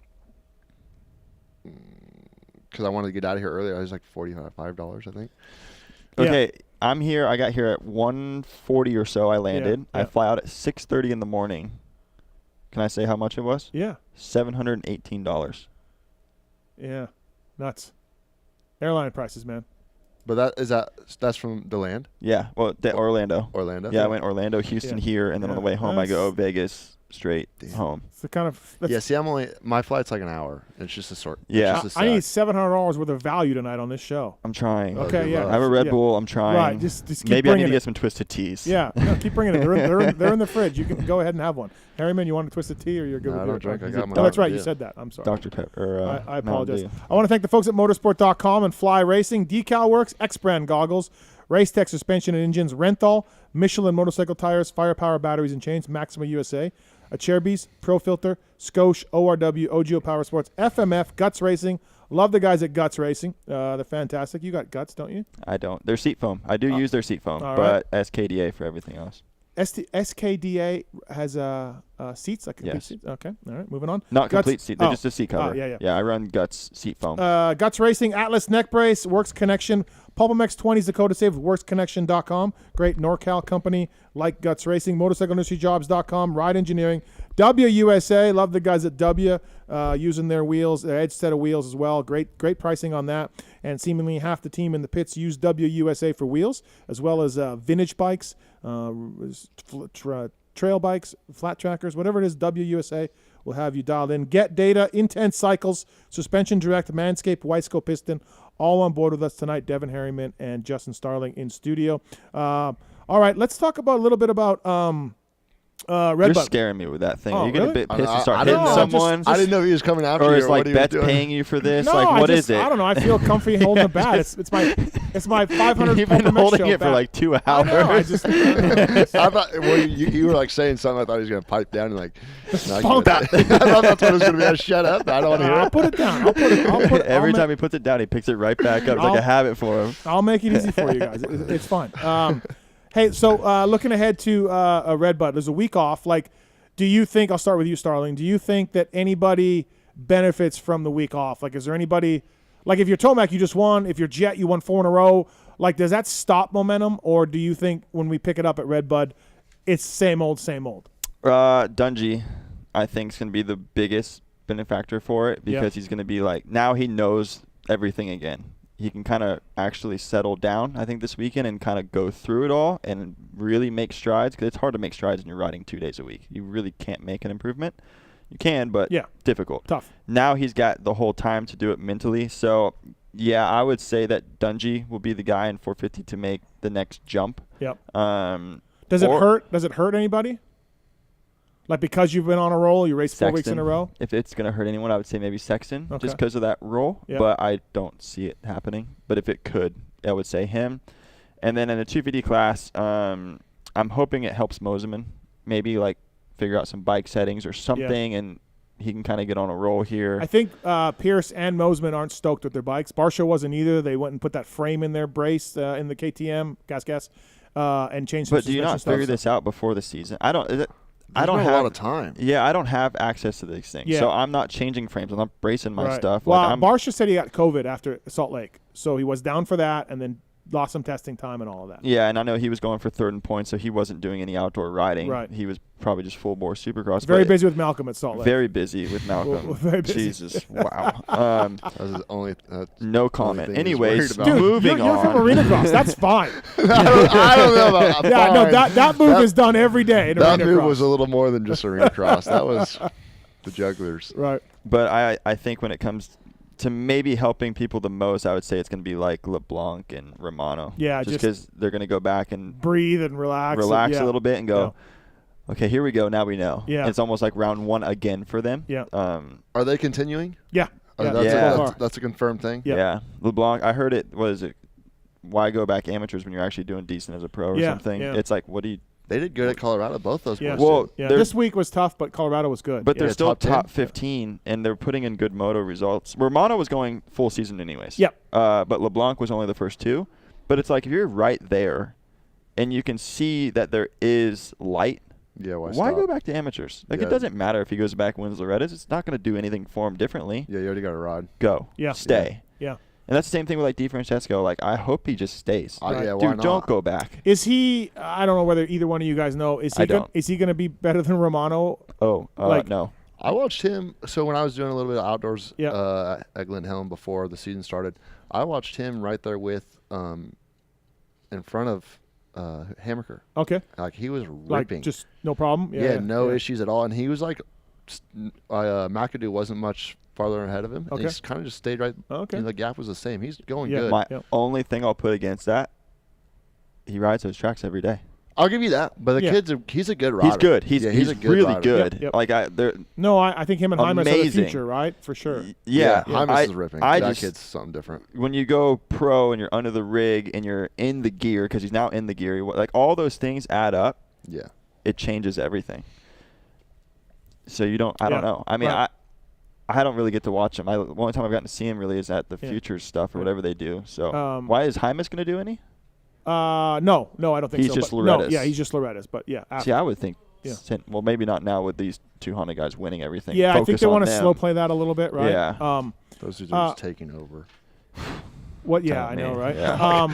Speaker 10: because I wanted to get out of here earlier. I was like $45, I think.
Speaker 2: Okay, I'm here. I got here at 1:40 or so. I landed.
Speaker 1: Yeah.
Speaker 2: I fly out at 6:30 in the morning. Can I say how much it was?
Speaker 1: Yeah.
Speaker 2: $718.
Speaker 1: Yeah. Nuts. Airline prices, man.
Speaker 10: But that's from the land?
Speaker 2: Yeah. Well, Orlando.
Speaker 10: Orlando?
Speaker 2: Yeah, I went Orlando, Houston, here, and then on the way home I go Vegas straight home.
Speaker 1: It's the kind of
Speaker 10: see, my flight's like an hour. It's just a sort.
Speaker 2: Yeah.
Speaker 10: It's just a
Speaker 1: I need
Speaker 10: SAC.
Speaker 1: $700 worth of value tonight on this show.
Speaker 2: I'm trying.
Speaker 1: Okay, yeah.
Speaker 2: I have a Red Bull. I'm trying.
Speaker 1: Right, just keep
Speaker 2: Maybe I need
Speaker 1: bringing
Speaker 2: to
Speaker 1: it.
Speaker 2: get some Twisted Teas.
Speaker 1: Yeah, no, keep bringing it. They're in the fridge. You can go ahead and have one. Harriman, you want a Twisted Tea or you're good
Speaker 10: No,
Speaker 1: with
Speaker 10: I
Speaker 1: your
Speaker 10: don't drink. I got my
Speaker 1: No, that's right.
Speaker 10: Mountain
Speaker 1: You
Speaker 10: Dew.
Speaker 1: said that. I'm sorry.
Speaker 2: Dr. Pepper.
Speaker 1: I apologize.
Speaker 2: Mountain Dew.
Speaker 1: I want to thank the folks at motorsport.com and Fly Racing, Decal Works, X-Brand Goggles, Racetech Suspension and Engines, Renthal, Michelin Motorcycle Tires, Firepower Batteries and Chains, Maxima USA, Acherbis, Pro Filter, Scoche, ORW, Ogio Power Sports, FMF, Guts Racing. Love the guys at Guts Racing. They're fantastic. You got Guts, don't you?
Speaker 2: I don't. Their seat foam. I do use their seat foam,
Speaker 1: all
Speaker 2: but SKDA for everything else.
Speaker 1: SKDA has seats, like complete
Speaker 2: Yes.
Speaker 1: seats. Okay, all right, moving on.
Speaker 2: Not
Speaker 1: Guts-
Speaker 2: complete seat. They're
Speaker 1: oh.
Speaker 2: just a seat cover.
Speaker 1: Oh, yeah.
Speaker 2: Yeah, I run Guts seat foam.
Speaker 1: Guts Racing, Atlas Neck Brace, Works Connection, PulpMX 20s, the code to save with WorksConnection.com. Great NorCal company like Guts Racing, MotorcycleIndustryJobs.com, Ride Engineering, WUSA. Love the guys at W using their wheels, their Edge set of wheels as well. Great pricing on that. And seemingly half the team in the pits use WUSA for wheels, as well as vintage bikes, trail bikes, flat trackers, whatever it is, WUSA will have you dialed in. Get data, intense cycles, Suspension Direct, Manscaped, Wiseco Piston, all on board with us tonight. Devin Harriman and Justin Starling in studio. All right, let's talk a little bit about Red
Speaker 2: You're
Speaker 1: Bud.
Speaker 2: scaring me with that thing.
Speaker 1: Oh,
Speaker 2: Are you going to
Speaker 1: really?
Speaker 2: be pissed and start
Speaker 10: I
Speaker 2: hitting
Speaker 10: didn't know.
Speaker 2: someone?
Speaker 10: I didn't know he was coming after
Speaker 2: or
Speaker 10: you.
Speaker 2: is
Speaker 10: Or
Speaker 2: like
Speaker 10: what he was
Speaker 2: Bet's
Speaker 10: doing.
Speaker 2: paying you for this?
Speaker 1: No,
Speaker 2: like, what is it?
Speaker 1: I don't know. I feel comfy holding the bat. It's my 500.
Speaker 2: You've been
Speaker 1: PulpMX
Speaker 2: holding
Speaker 1: show
Speaker 2: it for
Speaker 1: bat.
Speaker 2: like 2 hours.
Speaker 1: I know. I just
Speaker 10: I thought you were like saying something. I thought he was gonna pipe down and like. No,
Speaker 1: Spunk
Speaker 10: I thought that's what it was gonna be. Shut up! I don't want to hear
Speaker 1: I'll
Speaker 10: it.
Speaker 1: put it down.
Speaker 2: Every time he puts it down, he picks it right back up. It's like a habit for him.
Speaker 1: I'll make it easy for you guys. It's fun. Hey, so looking ahead to a Red Bud, there's a week off. Like, do you think, I'll start with you, Starling, do you think that anybody benefits from the week off? Like, is there anybody, like if you're Tomac, you just won. If you're Jet, you won 4 in a row. Like, does that stop momentum? Or do you think when we pick it up at Red Bud, it's same old, same old?
Speaker 2: Dungey, I think, is going to be the biggest benefactor for it because he's going to be like, now he knows everything again. He can kind of actually settle down, I think, this weekend and kind of go through it all and really make strides, because it's hard to make strides when you're riding 2 days a week. You really can't make an improvement. You can, but difficult.
Speaker 1: Tough.
Speaker 2: Now he's got the whole time to do it mentally. So, yeah, I would say that Dungey will be the guy in 450 to make the next jump.
Speaker 1: Yep. Does it hurt? Does it hurt anybody? Like, because you've been on a roll, you raced 4 weeks in a row?
Speaker 2: If it's going to hurt anyone, I would say maybe Sexton,
Speaker 1: Okay.
Speaker 2: just because of that roll.
Speaker 1: Yep.
Speaker 2: But I don't see it happening. But if it could, I would say him. And then in the 250 class, I'm hoping it helps Moseman. Maybe, like, figure out some bike settings or something, and he can kind of get on a roll here.
Speaker 1: I think Pierce and Moseman aren't stoked with their bikes. Barsha wasn't either. They went and put that frame in their brace in the KTM, gas, and changed some
Speaker 2: But do you not figure this out before the season? I don't have
Speaker 10: a lot of time.
Speaker 2: Yeah, I don't have access to these things.
Speaker 1: Yeah.
Speaker 2: So I'm not changing frames. I'm not bracing my stuff.
Speaker 1: Well,
Speaker 2: like
Speaker 1: Barsha said he got COVID after Salt Lake. So he was down for that and then lost some testing time and all of that.
Speaker 2: Yeah, and I know he was going for third and points, so he wasn't doing any outdoor riding.
Speaker 1: Right.
Speaker 2: He was probably just full bore Supercross.
Speaker 1: Very busy with Malcolm at Salt Lake.
Speaker 2: Very busy with Malcolm.
Speaker 1: Very busy.
Speaker 2: Jesus, wow.
Speaker 10: That was the only,
Speaker 2: no comment.
Speaker 10: thing he was
Speaker 2: Anyways,
Speaker 10: worried about.
Speaker 2: moving
Speaker 1: You're
Speaker 2: on.
Speaker 1: from Arena Cross. That's fine.
Speaker 10: I don't know about
Speaker 1: Yeah, no,
Speaker 10: fine.
Speaker 1: that move is done every day in
Speaker 10: That
Speaker 1: Arena
Speaker 10: move
Speaker 1: Cross.
Speaker 10: was a little more than just Arena Cross. That was the jugglers.
Speaker 1: Right.
Speaker 2: But I think when it comes to maybe helping people the most, I would say it's going to be like LeBlanc and Romano.
Speaker 1: Yeah,
Speaker 2: just because they're going to go back and
Speaker 1: breathe and relax.
Speaker 2: a little bit and go, okay, here we go. Now we know.
Speaker 1: Yeah.
Speaker 2: It's almost like round 1 again for them.
Speaker 1: Yeah.
Speaker 10: Are they continuing?
Speaker 1: Yeah.
Speaker 10: That's a confirmed thing?
Speaker 2: Yeah. LeBlanc, I heard it was, why go back amateurs when you're actually doing decent as a pro or something?
Speaker 1: Yeah.
Speaker 2: It's like, what do you...
Speaker 10: They did good at Colorado, both those boys.
Speaker 2: Well,
Speaker 1: yeah. This week was tough, but Colorado was good.
Speaker 2: But they're still top
Speaker 10: 10.
Speaker 2: 15, and they're putting in good moto results. Romano was going full season anyways.
Speaker 1: Yep.
Speaker 2: But LeBlanc was only the first 2. But it's like, if you're right there, and you can see that there is light, why
Speaker 10: stop?
Speaker 2: go back to amateurs? Like, it doesn't matter if he goes back and wins Loretta's. It's not going to do anything for him differently.
Speaker 10: Yeah, you already got a rod.
Speaker 2: Go.
Speaker 1: Yeah.
Speaker 2: Stay.
Speaker 1: Yeah.
Speaker 2: And that's the same thing with, like, DeFrancesco. Like, I hope he just stays.
Speaker 10: Yeah, why
Speaker 2: Dude,
Speaker 10: not?
Speaker 2: don't go back.
Speaker 1: Is he? I don't know whether either one of you guys know. Is he? Is he going to be better than Romano?
Speaker 2: Oh, no.
Speaker 10: I watched him. So when I was doing a little bit of outdoors at Glen Helen before the season started, I watched him right there with in front of Hammaker.
Speaker 1: Okay.
Speaker 10: Like, he was ripping.
Speaker 1: Like, just no problem?
Speaker 10: No issues at all. And he was like, McAdoo wasn't much farther ahead of him.
Speaker 1: Okay.
Speaker 10: And he kind of just stayed right.
Speaker 1: Okay.
Speaker 10: The gap was the same. He's going good.
Speaker 2: My only thing I'll put against that, he rides those tracks every day.
Speaker 10: I'll give you that. But the he's a good rider.
Speaker 2: He's good. He's
Speaker 10: a good
Speaker 2: really
Speaker 10: rider.
Speaker 2: good.
Speaker 1: Yep.
Speaker 2: Like,
Speaker 1: No, I think him and Hymas are the
Speaker 2: amazing.
Speaker 1: future, right? For sure.
Speaker 2: Yeah.
Speaker 10: Hymas is ripping.
Speaker 2: That
Speaker 10: kid's something different.
Speaker 2: When you go pro and you're under the rig and you're in the gear, because he's now in the gear, like, all those things add up.
Speaker 10: Yeah.
Speaker 2: It changes everything. So I don't know. I mean,
Speaker 1: Right.
Speaker 2: I don't really get to watch him. The only time I've gotten to see him really is at the Futures stuff or whatever they do. So why is Hymas going to do any?
Speaker 1: No, I don't think
Speaker 2: he's
Speaker 1: so.
Speaker 2: just
Speaker 1: but
Speaker 2: Loretta's.
Speaker 1: No, he's just Loretta's. But yeah.
Speaker 2: See, I would think.
Speaker 1: Yeah.
Speaker 2: Well, maybe not now with these 2 Honda guys winning everything.
Speaker 1: Yeah, I think they
Speaker 2: want
Speaker 1: to slow play that a little bit, right?
Speaker 2: Yeah.
Speaker 10: Those dudes are just taking over.
Speaker 1: What? Yeah, I know, right?
Speaker 2: Yeah.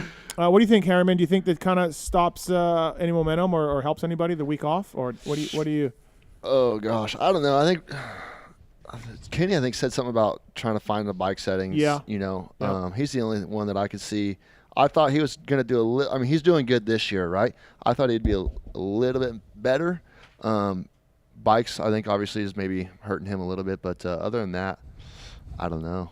Speaker 1: What do you think, Harriman? Do you think that kind of stops any momentum or helps anybody the week off, or what do you?
Speaker 10: Oh gosh, I don't know. I think Kenny, said something about trying to find the bike settings.
Speaker 1: Yeah.
Speaker 10: He's the only one that I could see. I thought he was going to do he's doing good this year, right? I thought he'd be a little bit better. Bikes, I think, obviously is maybe hurting him a little bit, but other than that, I don't know.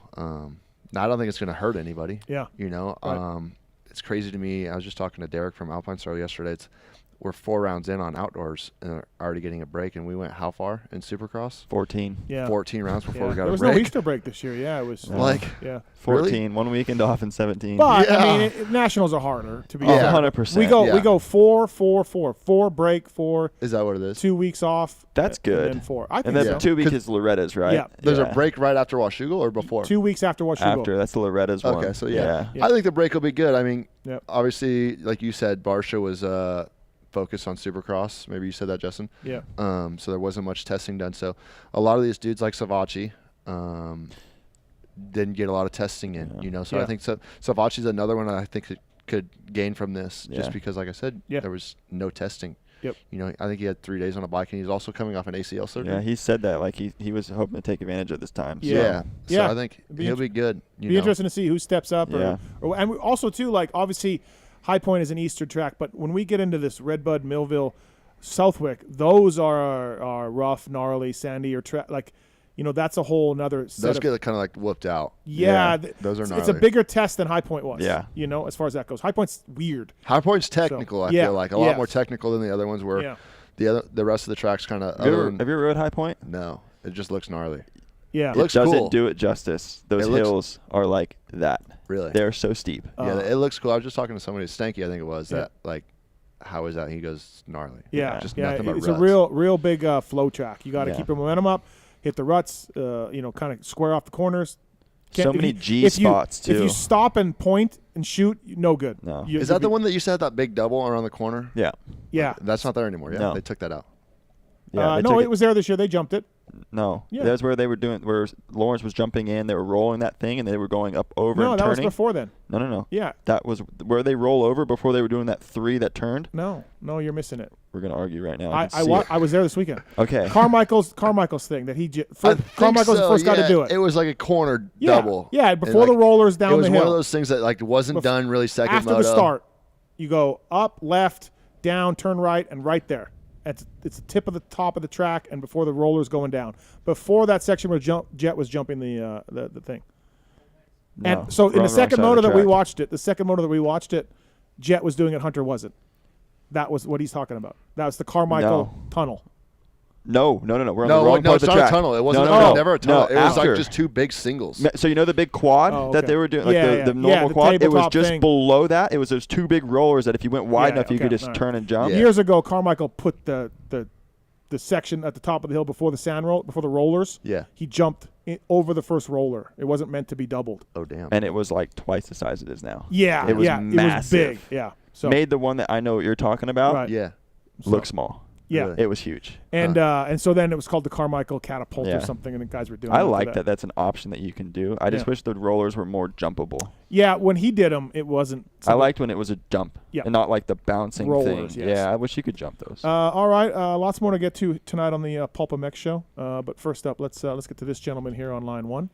Speaker 10: I don't think it's going to hurt anybody.
Speaker 1: Yeah.
Speaker 10: Right. It's crazy to me. I was just talking to Derek from Alpine Star yesterday. We're 4 rounds in on outdoors and are already getting a break. And we went how far in Supercross?
Speaker 2: 14.
Speaker 1: Yeah.
Speaker 10: 14 rounds before we got a break.
Speaker 1: There was no Easter break this year. Yeah, it was.
Speaker 2: 14.
Speaker 10: Really?
Speaker 2: 1 weekend off and 17.
Speaker 1: But I mean, nationals are harder to be.
Speaker 2: 100%.
Speaker 1: We go 4, 4, 4, 4 break, 4.
Speaker 10: Is that what it is?
Speaker 1: 2 weeks off.
Speaker 2: That's good.
Speaker 1: And then 4. I think
Speaker 2: and then
Speaker 1: so.
Speaker 2: 2 weeks is Loretta's, right?
Speaker 1: Yeah.
Speaker 10: There's a break right after Washougal or before?
Speaker 1: 2 weeks after Washougal.
Speaker 2: After. That's the Loretta's one.
Speaker 10: Okay, so yeah. I think the break will be good. I mean,
Speaker 1: Yep.
Speaker 10: obviously, like you said, Barsha was focused on Supercross. Maybe you said that, Justin.
Speaker 1: Yeah.
Speaker 10: So there wasn't much testing done. So a lot of these dudes like Savatgy didn't get a lot of testing in, So I think Savachy's another one I think could gain from this just because, like I said, there was no testing.
Speaker 1: Yep.
Speaker 10: I think he had 3 days on a bike, and he's also coming off an ACL surgery.
Speaker 2: Yeah, he said that. Like, he was hoping to take advantage of this time. So.
Speaker 10: Yeah. So I think he'll be good.
Speaker 1: Be interesting to see who steps up. And we also, too, like, obviously, High Point is an Easter track, but when we get into this Redbud, Millville, Southwick, those are rough, gnarly, sandy, or that's a whole nother set.
Speaker 10: Those get kind of like whooped out.
Speaker 1: Yeah,
Speaker 10: those are gnarly.
Speaker 1: It's a bigger test than High Point was.
Speaker 2: Yeah.
Speaker 1: As far as that goes. High Point's weird.
Speaker 10: High Point's technical, I feel like. A lot more technical than the other ones were.
Speaker 1: Yeah.
Speaker 10: The rest of the track's kind of.
Speaker 2: Have you ever rode High Point?
Speaker 10: No. It just looks gnarly.
Speaker 1: Yeah.
Speaker 10: It looks
Speaker 2: doesn't
Speaker 10: cool.
Speaker 2: do it justice. Those hills are like that.
Speaker 10: Really?
Speaker 2: They're so steep.
Speaker 10: Yeah, it looks cool. I was just talking to somebody, Stanky, I think it was, that like, how is that? He goes gnarly.
Speaker 1: Yeah.
Speaker 10: Just nothing but
Speaker 1: it's
Speaker 10: ruts.
Speaker 1: a real big flow track. You got to keep your momentum up, hit the ruts, kind of square off the corners.
Speaker 2: So many G spots, too.
Speaker 1: If you stop and point and shoot, no good.
Speaker 2: No.
Speaker 10: Is that the one that used to have that big double around the corner?
Speaker 2: Yeah.
Speaker 1: Yeah.
Speaker 10: That's not there anymore. Yeah,
Speaker 2: No.
Speaker 10: they took that out.
Speaker 2: Yeah,
Speaker 1: no, it was there this year. They jumped it.
Speaker 2: No.
Speaker 1: Yeah.
Speaker 2: That's where they were doing, where Lawrence was jumping in. They were rolling that thing, and they were going up over and turning.
Speaker 1: No, that was before then.
Speaker 2: No.
Speaker 1: Yeah.
Speaker 2: That was where they roll over before they were doing that 3 that turned.
Speaker 1: No, you're missing it.
Speaker 2: We're going to argue right now.
Speaker 1: I was there this weekend.
Speaker 2: Okay.
Speaker 1: Carmichael's thing that Carmichael's the first guy to do it.
Speaker 10: It was like a corner double.
Speaker 1: Yeah, before the rollers down the hill.
Speaker 10: It was one of those things that like wasn't done really second
Speaker 1: after
Speaker 10: moto.
Speaker 1: the start. You go up, left, down, turn right, and right there. It's the tip of the top of the track, and before the roller's going down. Before that section where Jet was jumping the thing.
Speaker 2: No,
Speaker 1: and so in the second moto that we watched it, Jet was doing it. Hunter wasn't. That was what he's talking about. That was the Carmichael tunnel.
Speaker 2: No. We're on the wrong part of the
Speaker 10: it's not
Speaker 2: track.
Speaker 10: a tunnel. It wasn't never a tunnel. It was like just 2 big singles.
Speaker 2: So the big quad that they were doing, like the normal quad? It was just below that. It was those 2 big rollers that if you went wide enough, you could just turn and jump.
Speaker 1: Yeah. Years ago, Carmichael put the section at the top of the hill before the rollers.
Speaker 10: Yeah.
Speaker 1: He jumped over the first roller. It wasn't meant to be doubled.
Speaker 10: Oh, damn.
Speaker 2: And it was like twice the size it is now.
Speaker 1: Yeah.
Speaker 2: It was massive.
Speaker 1: It was big. Yeah. So
Speaker 2: made the one that I know what you're talking about.
Speaker 1: Right.
Speaker 10: Yeah.
Speaker 2: Look small.
Speaker 1: Yeah.
Speaker 10: Really?
Speaker 2: It was huge.
Speaker 1: And so then it was called the Carmichael Catapult or something, and the guys were doing.
Speaker 2: I like that. That's an option that you can do. I just wish the rollers were more jumpable.
Speaker 1: Yeah, when he did them, it wasn't.
Speaker 2: I liked when it was a jump, and not like the bouncing
Speaker 1: rollers,
Speaker 2: thing.
Speaker 1: yes.
Speaker 2: Yeah, I wish you could jump those.
Speaker 1: All right, lots more to get to tonight on the PulpMX show. But first up, let's get to this gentleman here on line 1.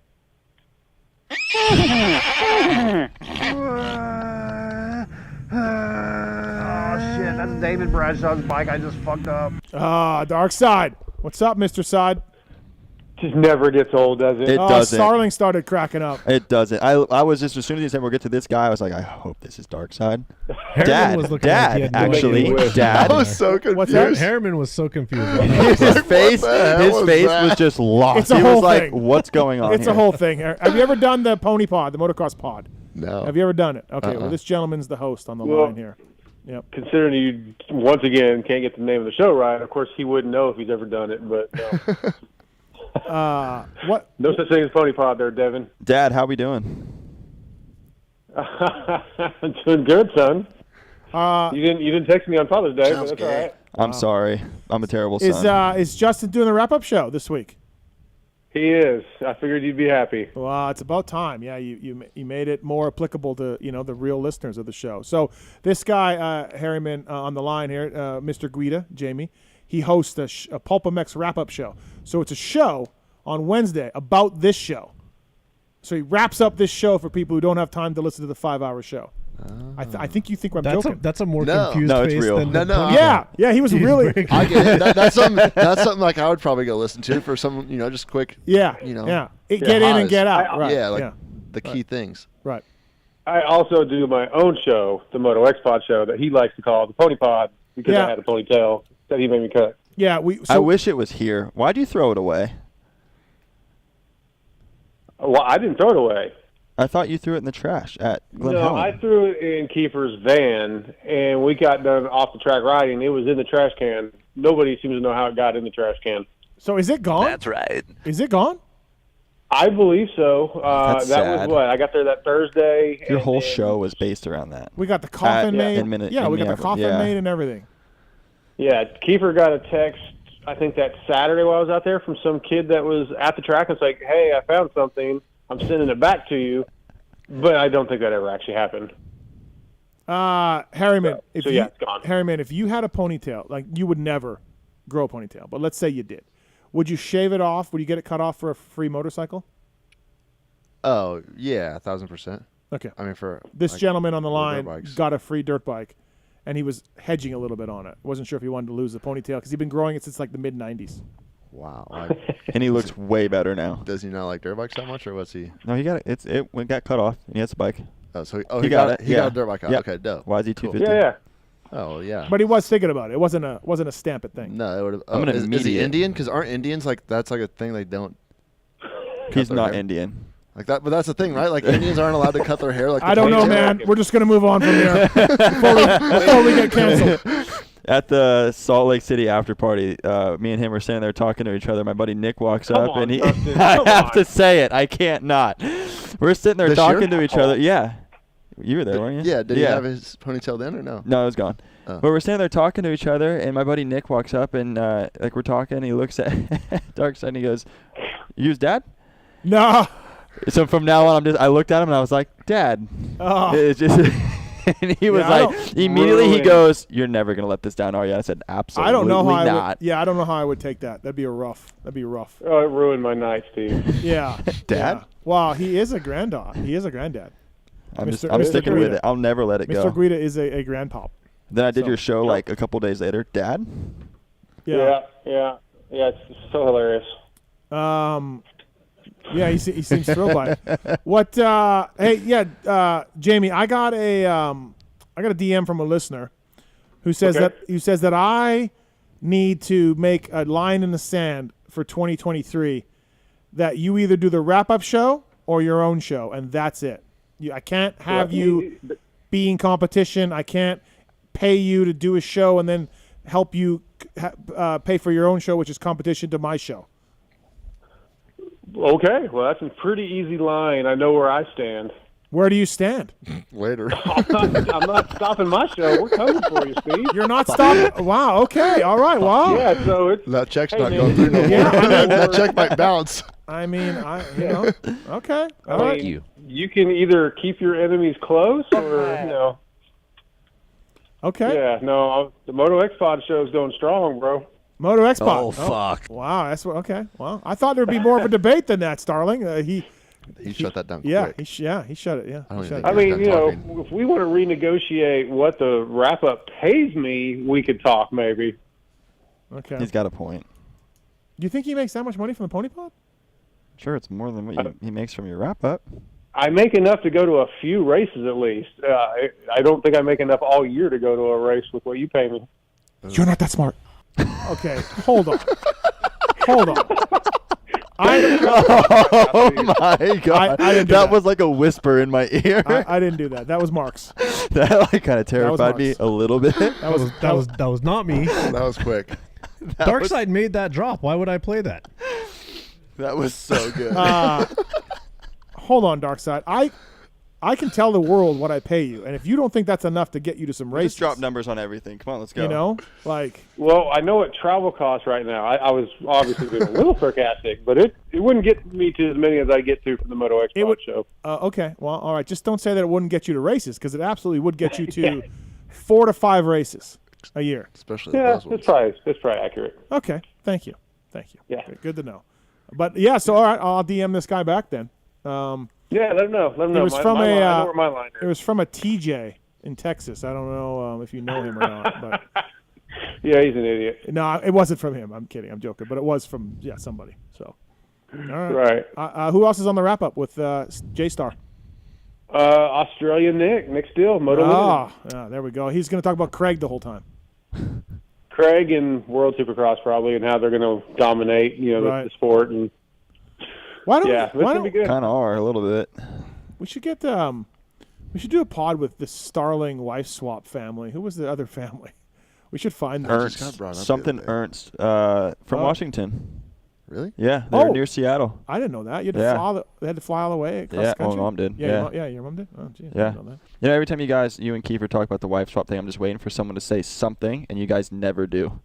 Speaker 5: Oh, shit, that's David Bradshaw's bike. I just fucked up.
Speaker 1: Dark Side. What's up, Mr. Side?
Speaker 13: Just never gets old, does it?
Speaker 2: It doesn't.
Speaker 1: Starling started cracking up.
Speaker 2: It doesn't. I was just, as soon as he said we'll get to this guy, I was like, I hope this is Dark Side. Dad,
Speaker 3: Dad.
Speaker 10: I was so confused.
Speaker 1: What's that?
Speaker 3: Harriman was so confused.
Speaker 2: His face was just lost.
Speaker 1: It's a
Speaker 2: he
Speaker 1: whole
Speaker 2: was like,
Speaker 1: thing.
Speaker 2: what's going on
Speaker 1: It's
Speaker 2: here?
Speaker 1: a whole thing. Have you ever done the pony pod, the motocross pod?
Speaker 10: No.
Speaker 1: Have you ever done it? Okay, well, this gentleman's the host on the line here. Yep.
Speaker 13: Considering you, once again, can't get the name of the show right, of course he wouldn't know if he's ever done it, but no.
Speaker 1: What?
Speaker 13: No such thing as pony pod there, Devin.
Speaker 2: Dad, how we doing?
Speaker 13: Doing good, son. You didn't text me on Father's Day, but that's all right.
Speaker 2: I'm sorry. I'm a terrible son.
Speaker 1: Is Justin doing the wrap-up show this week?
Speaker 13: He is. I figured you'd be happy.
Speaker 1: Well, it's about time. Yeah, you made it more applicable to the real listeners of the show. So this guy Harriman on the line here, Mr. Guida, Jamie, he hosts a PulpMX wrap-up show. So it's a show on Wednesday about this show. So he wraps up this show for people who don't have time to listen to the 5-hour show. I think you think I'm
Speaker 3: That's
Speaker 1: joking.
Speaker 3: that's a more
Speaker 10: No.
Speaker 3: confused
Speaker 2: No, it's
Speaker 3: face
Speaker 2: real.
Speaker 3: than
Speaker 10: No,
Speaker 3: the
Speaker 10: no.
Speaker 3: pony
Speaker 1: Yeah, he was really.
Speaker 10: I get it. That's something like I would probably go listen to for some, just quick.
Speaker 1: Yeah,
Speaker 10: Yeah.
Speaker 1: Get in and get out. Right.
Speaker 10: Yeah, like the key things.
Speaker 1: Right.
Speaker 13: I also do my own show, the Moto X Pod show, that he likes to call the Pony Pod because I had a ponytail that he made me cut.
Speaker 1: Yeah,
Speaker 2: I wish it was here. Why'd you throw it away?
Speaker 13: Well, I didn't throw it away.
Speaker 2: I thought you threw it in the trash at Glen
Speaker 13: No,
Speaker 2: Helen.
Speaker 13: I threw it in Kiefer's van, and we got done off the track riding. It was in the trash can. Nobody seems to know how it got in the trash can.
Speaker 1: So is it gone?
Speaker 12: That's right.
Speaker 1: Is it gone?
Speaker 13: I believe so.
Speaker 2: That's
Speaker 13: that
Speaker 2: sad.
Speaker 13: was what? I got there that Thursday.
Speaker 2: Your whole show was based around that.
Speaker 1: We got the coffin made.
Speaker 2: In
Speaker 1: we got the coffin made and everything.
Speaker 13: Yeah, Kiefer got a text, I think that Saturday while I was out there, from some kid that was at the track. It's like, hey, I found something. I'm sending it back to you. But I don't think that ever actually happened.
Speaker 1: Harriman,
Speaker 13: it's gone.
Speaker 1: Harriman, if you had a ponytail, like you would never grow a ponytail, but let's say you did. Would you shave it off? Would you get it cut off for a free motorcycle?
Speaker 10: Oh, yeah, 1,000%.
Speaker 1: Okay.
Speaker 10: I mean, for
Speaker 1: this gentleman on the line
Speaker 10: dirt bikes.
Speaker 1: got a free dirt bike, and he was hedging a little bit on it. Wasn't sure if he wanted to lose the ponytail because he'd been growing it since like the mid-'90s.
Speaker 10: Wow.
Speaker 2: And he looks way better now.
Speaker 10: Does he not like dirt bikes that much, or what's he?
Speaker 2: No, he got it. It got cut off. And he has a bike.
Speaker 10: Oh, so he got it. He got a dirt bike out.
Speaker 2: Yeah.
Speaker 10: Okay, dope.
Speaker 2: YZ250.
Speaker 13: Yeah.
Speaker 10: Oh yeah.
Speaker 1: But he was thinking about it. It wasn't a stamp it thing.
Speaker 10: No, it would have.
Speaker 2: I'm gonna
Speaker 10: is he
Speaker 2: mediate.
Speaker 10: Indian? Because aren't Indians that's like a thing they don't?
Speaker 2: He's not Indian.
Speaker 10: Like that, but that's the thing, right? Like Indians aren't allowed to cut their hair. Like
Speaker 1: I don't know, man. We're just gonna move on from here before we get canceled.
Speaker 2: At the Salt Lake City after party, me and him were standing there talking to each other. My buddy Nick walks up, and he I have to say it. I can't not. We're sitting there talking to each other. Yeah. You were there, weren't you?
Speaker 10: Yeah. Did he have his ponytail then or no?
Speaker 2: No, it was gone.
Speaker 10: Oh.
Speaker 2: But we're standing there talking to each other, and my buddy Nick walks up, and like we're talking, he looks at Darkside, and he goes, "You his dad?"
Speaker 1: No.
Speaker 2: So from now on, I looked at him, and I was like, "Dad."
Speaker 1: Oh.
Speaker 2: It's just, and he was like, immediately he goes, "You're never gonna let this down, are you?" I said, "Absolutely
Speaker 1: I don't know how
Speaker 2: not."
Speaker 1: I don't know how I would take that. That'd be rough.
Speaker 13: Oh, it ruined my night, Steve.
Speaker 1: Yeah.
Speaker 2: Dad?
Speaker 1: Yeah. Wow, he is a granddad. He is a granddad.
Speaker 2: I'm sticking with it. I'll never let it go.
Speaker 1: Mr. Guida is a grandpop.
Speaker 2: Then I did your show like a couple days later. Dad?
Speaker 13: Yeah. It's so hilarious.
Speaker 1: Yeah, he seems thrilled by it. What? Jamie, I got a DM from a listener who says that I need to make a line in the sand for 2023 that you either do the wrap-up show or your own show, and that's it. I can't have you be in competition. I can't pay you to do a show and then help you pay for your own show, which is competition to my show.
Speaker 13: Okay, well, that's a pretty easy line. I know where I stand.
Speaker 1: Where do you stand?
Speaker 10: Later.
Speaker 13: I'm not stopping my show. We're coming for you, Steve.
Speaker 1: You're not stopping? Wow, okay, all right, wow.
Speaker 13: Yeah, so it's...
Speaker 10: That check's
Speaker 13: Hey,
Speaker 10: not
Speaker 13: man.
Speaker 10: going through no more.
Speaker 1: Yeah,
Speaker 10: That check might bounce.
Speaker 1: I mean, okay. All right.
Speaker 13: You can either keep your enemies close or,
Speaker 1: Okay.
Speaker 13: Yeah, no, the Moto X Pod show is going strong, bro.
Speaker 1: Moto X Pod.
Speaker 12: Oh, fuck.
Speaker 1: Wow, that's okay. Well, I thought there'd be more of a debate than that, Starling. He
Speaker 10: shut that down
Speaker 1: yeah,
Speaker 10: quick.
Speaker 1: he shut it. Yeah.
Speaker 13: I mean, if we want to renegotiate what the wrap-up pays me, we could talk maybe.
Speaker 1: Okay.
Speaker 2: He's got a point.
Speaker 1: Do you think he makes that much money from the Pony Pod?
Speaker 2: Sure, it's more than what he makes from your wrap-up.
Speaker 13: I make enough to go to a few races at least. I don't think I make enough all year to go to a race with what you pay me.
Speaker 1: You're not that smart. Okay, hold on.
Speaker 2: Oh my God!
Speaker 1: I didn't do
Speaker 2: that was like a whisper in my ear.
Speaker 1: I didn't do that. That was Mark's.
Speaker 2: That like kind of terrified me a little bit.
Speaker 3: That was not me.
Speaker 10: That was quick.
Speaker 3: Darkside made that drop. Why would I play that?
Speaker 2: That was so good.
Speaker 1: Hold on, Darkside. I can tell the world what I pay you, and if you don't think that's enough to get you to some races,
Speaker 2: Just drop numbers on everything. Come on, let's go.
Speaker 13: Well, I know what travel costs right now. I was obviously being a little sarcastic, but it wouldn't get me to as many as I get to from the Moto X Pod show.
Speaker 1: Okay, well, all right. Just don't say that it wouldn't get you to races, because it absolutely would get you to 4 to 5 races a year.
Speaker 10: Especially
Speaker 13: that's probably accurate.
Speaker 1: Okay, thank you.
Speaker 13: Yeah,
Speaker 1: good to know. But yeah, so all right, I'll DM this guy back then.
Speaker 13: Yeah, let him know. Let him know.
Speaker 1: It was
Speaker 13: I
Speaker 1: from
Speaker 13: know where my line is.
Speaker 1: It was from a TJ in Texas. I don't know if you know him or not, but
Speaker 13: yeah, he's an idiot.
Speaker 1: No, it wasn't from him. I'm kidding. I'm joking, but it was from somebody. So, all right. Who else is on the wrap up with J Star?
Speaker 13: Australian Nick Steele, Moto Limited.
Speaker 1: There we go. He's going to talk about Craig the whole time.
Speaker 13: Craig and World Supercross probably, and how they're going to dominate, the sport. And
Speaker 1: why don't
Speaker 13: it's going to be good.
Speaker 2: Kind of are a little bit.
Speaker 1: We should get we should do a pod with the Starling wife swap family. Who was the other family? We should find them.
Speaker 2: Ernst from Washington.
Speaker 10: Really?
Speaker 2: Yeah, they're near Seattle.
Speaker 1: I didn't know that. You had to fly. They had to fly all the way across the country.
Speaker 2: my mom did.
Speaker 1: Yeah, your mom did. Oh, geez,
Speaker 2: yeah.
Speaker 1: I didn't know that.
Speaker 2: You know, every time you and Kiefer talk about the wife swap thing, I'm just waiting for someone to say something, and you guys never do.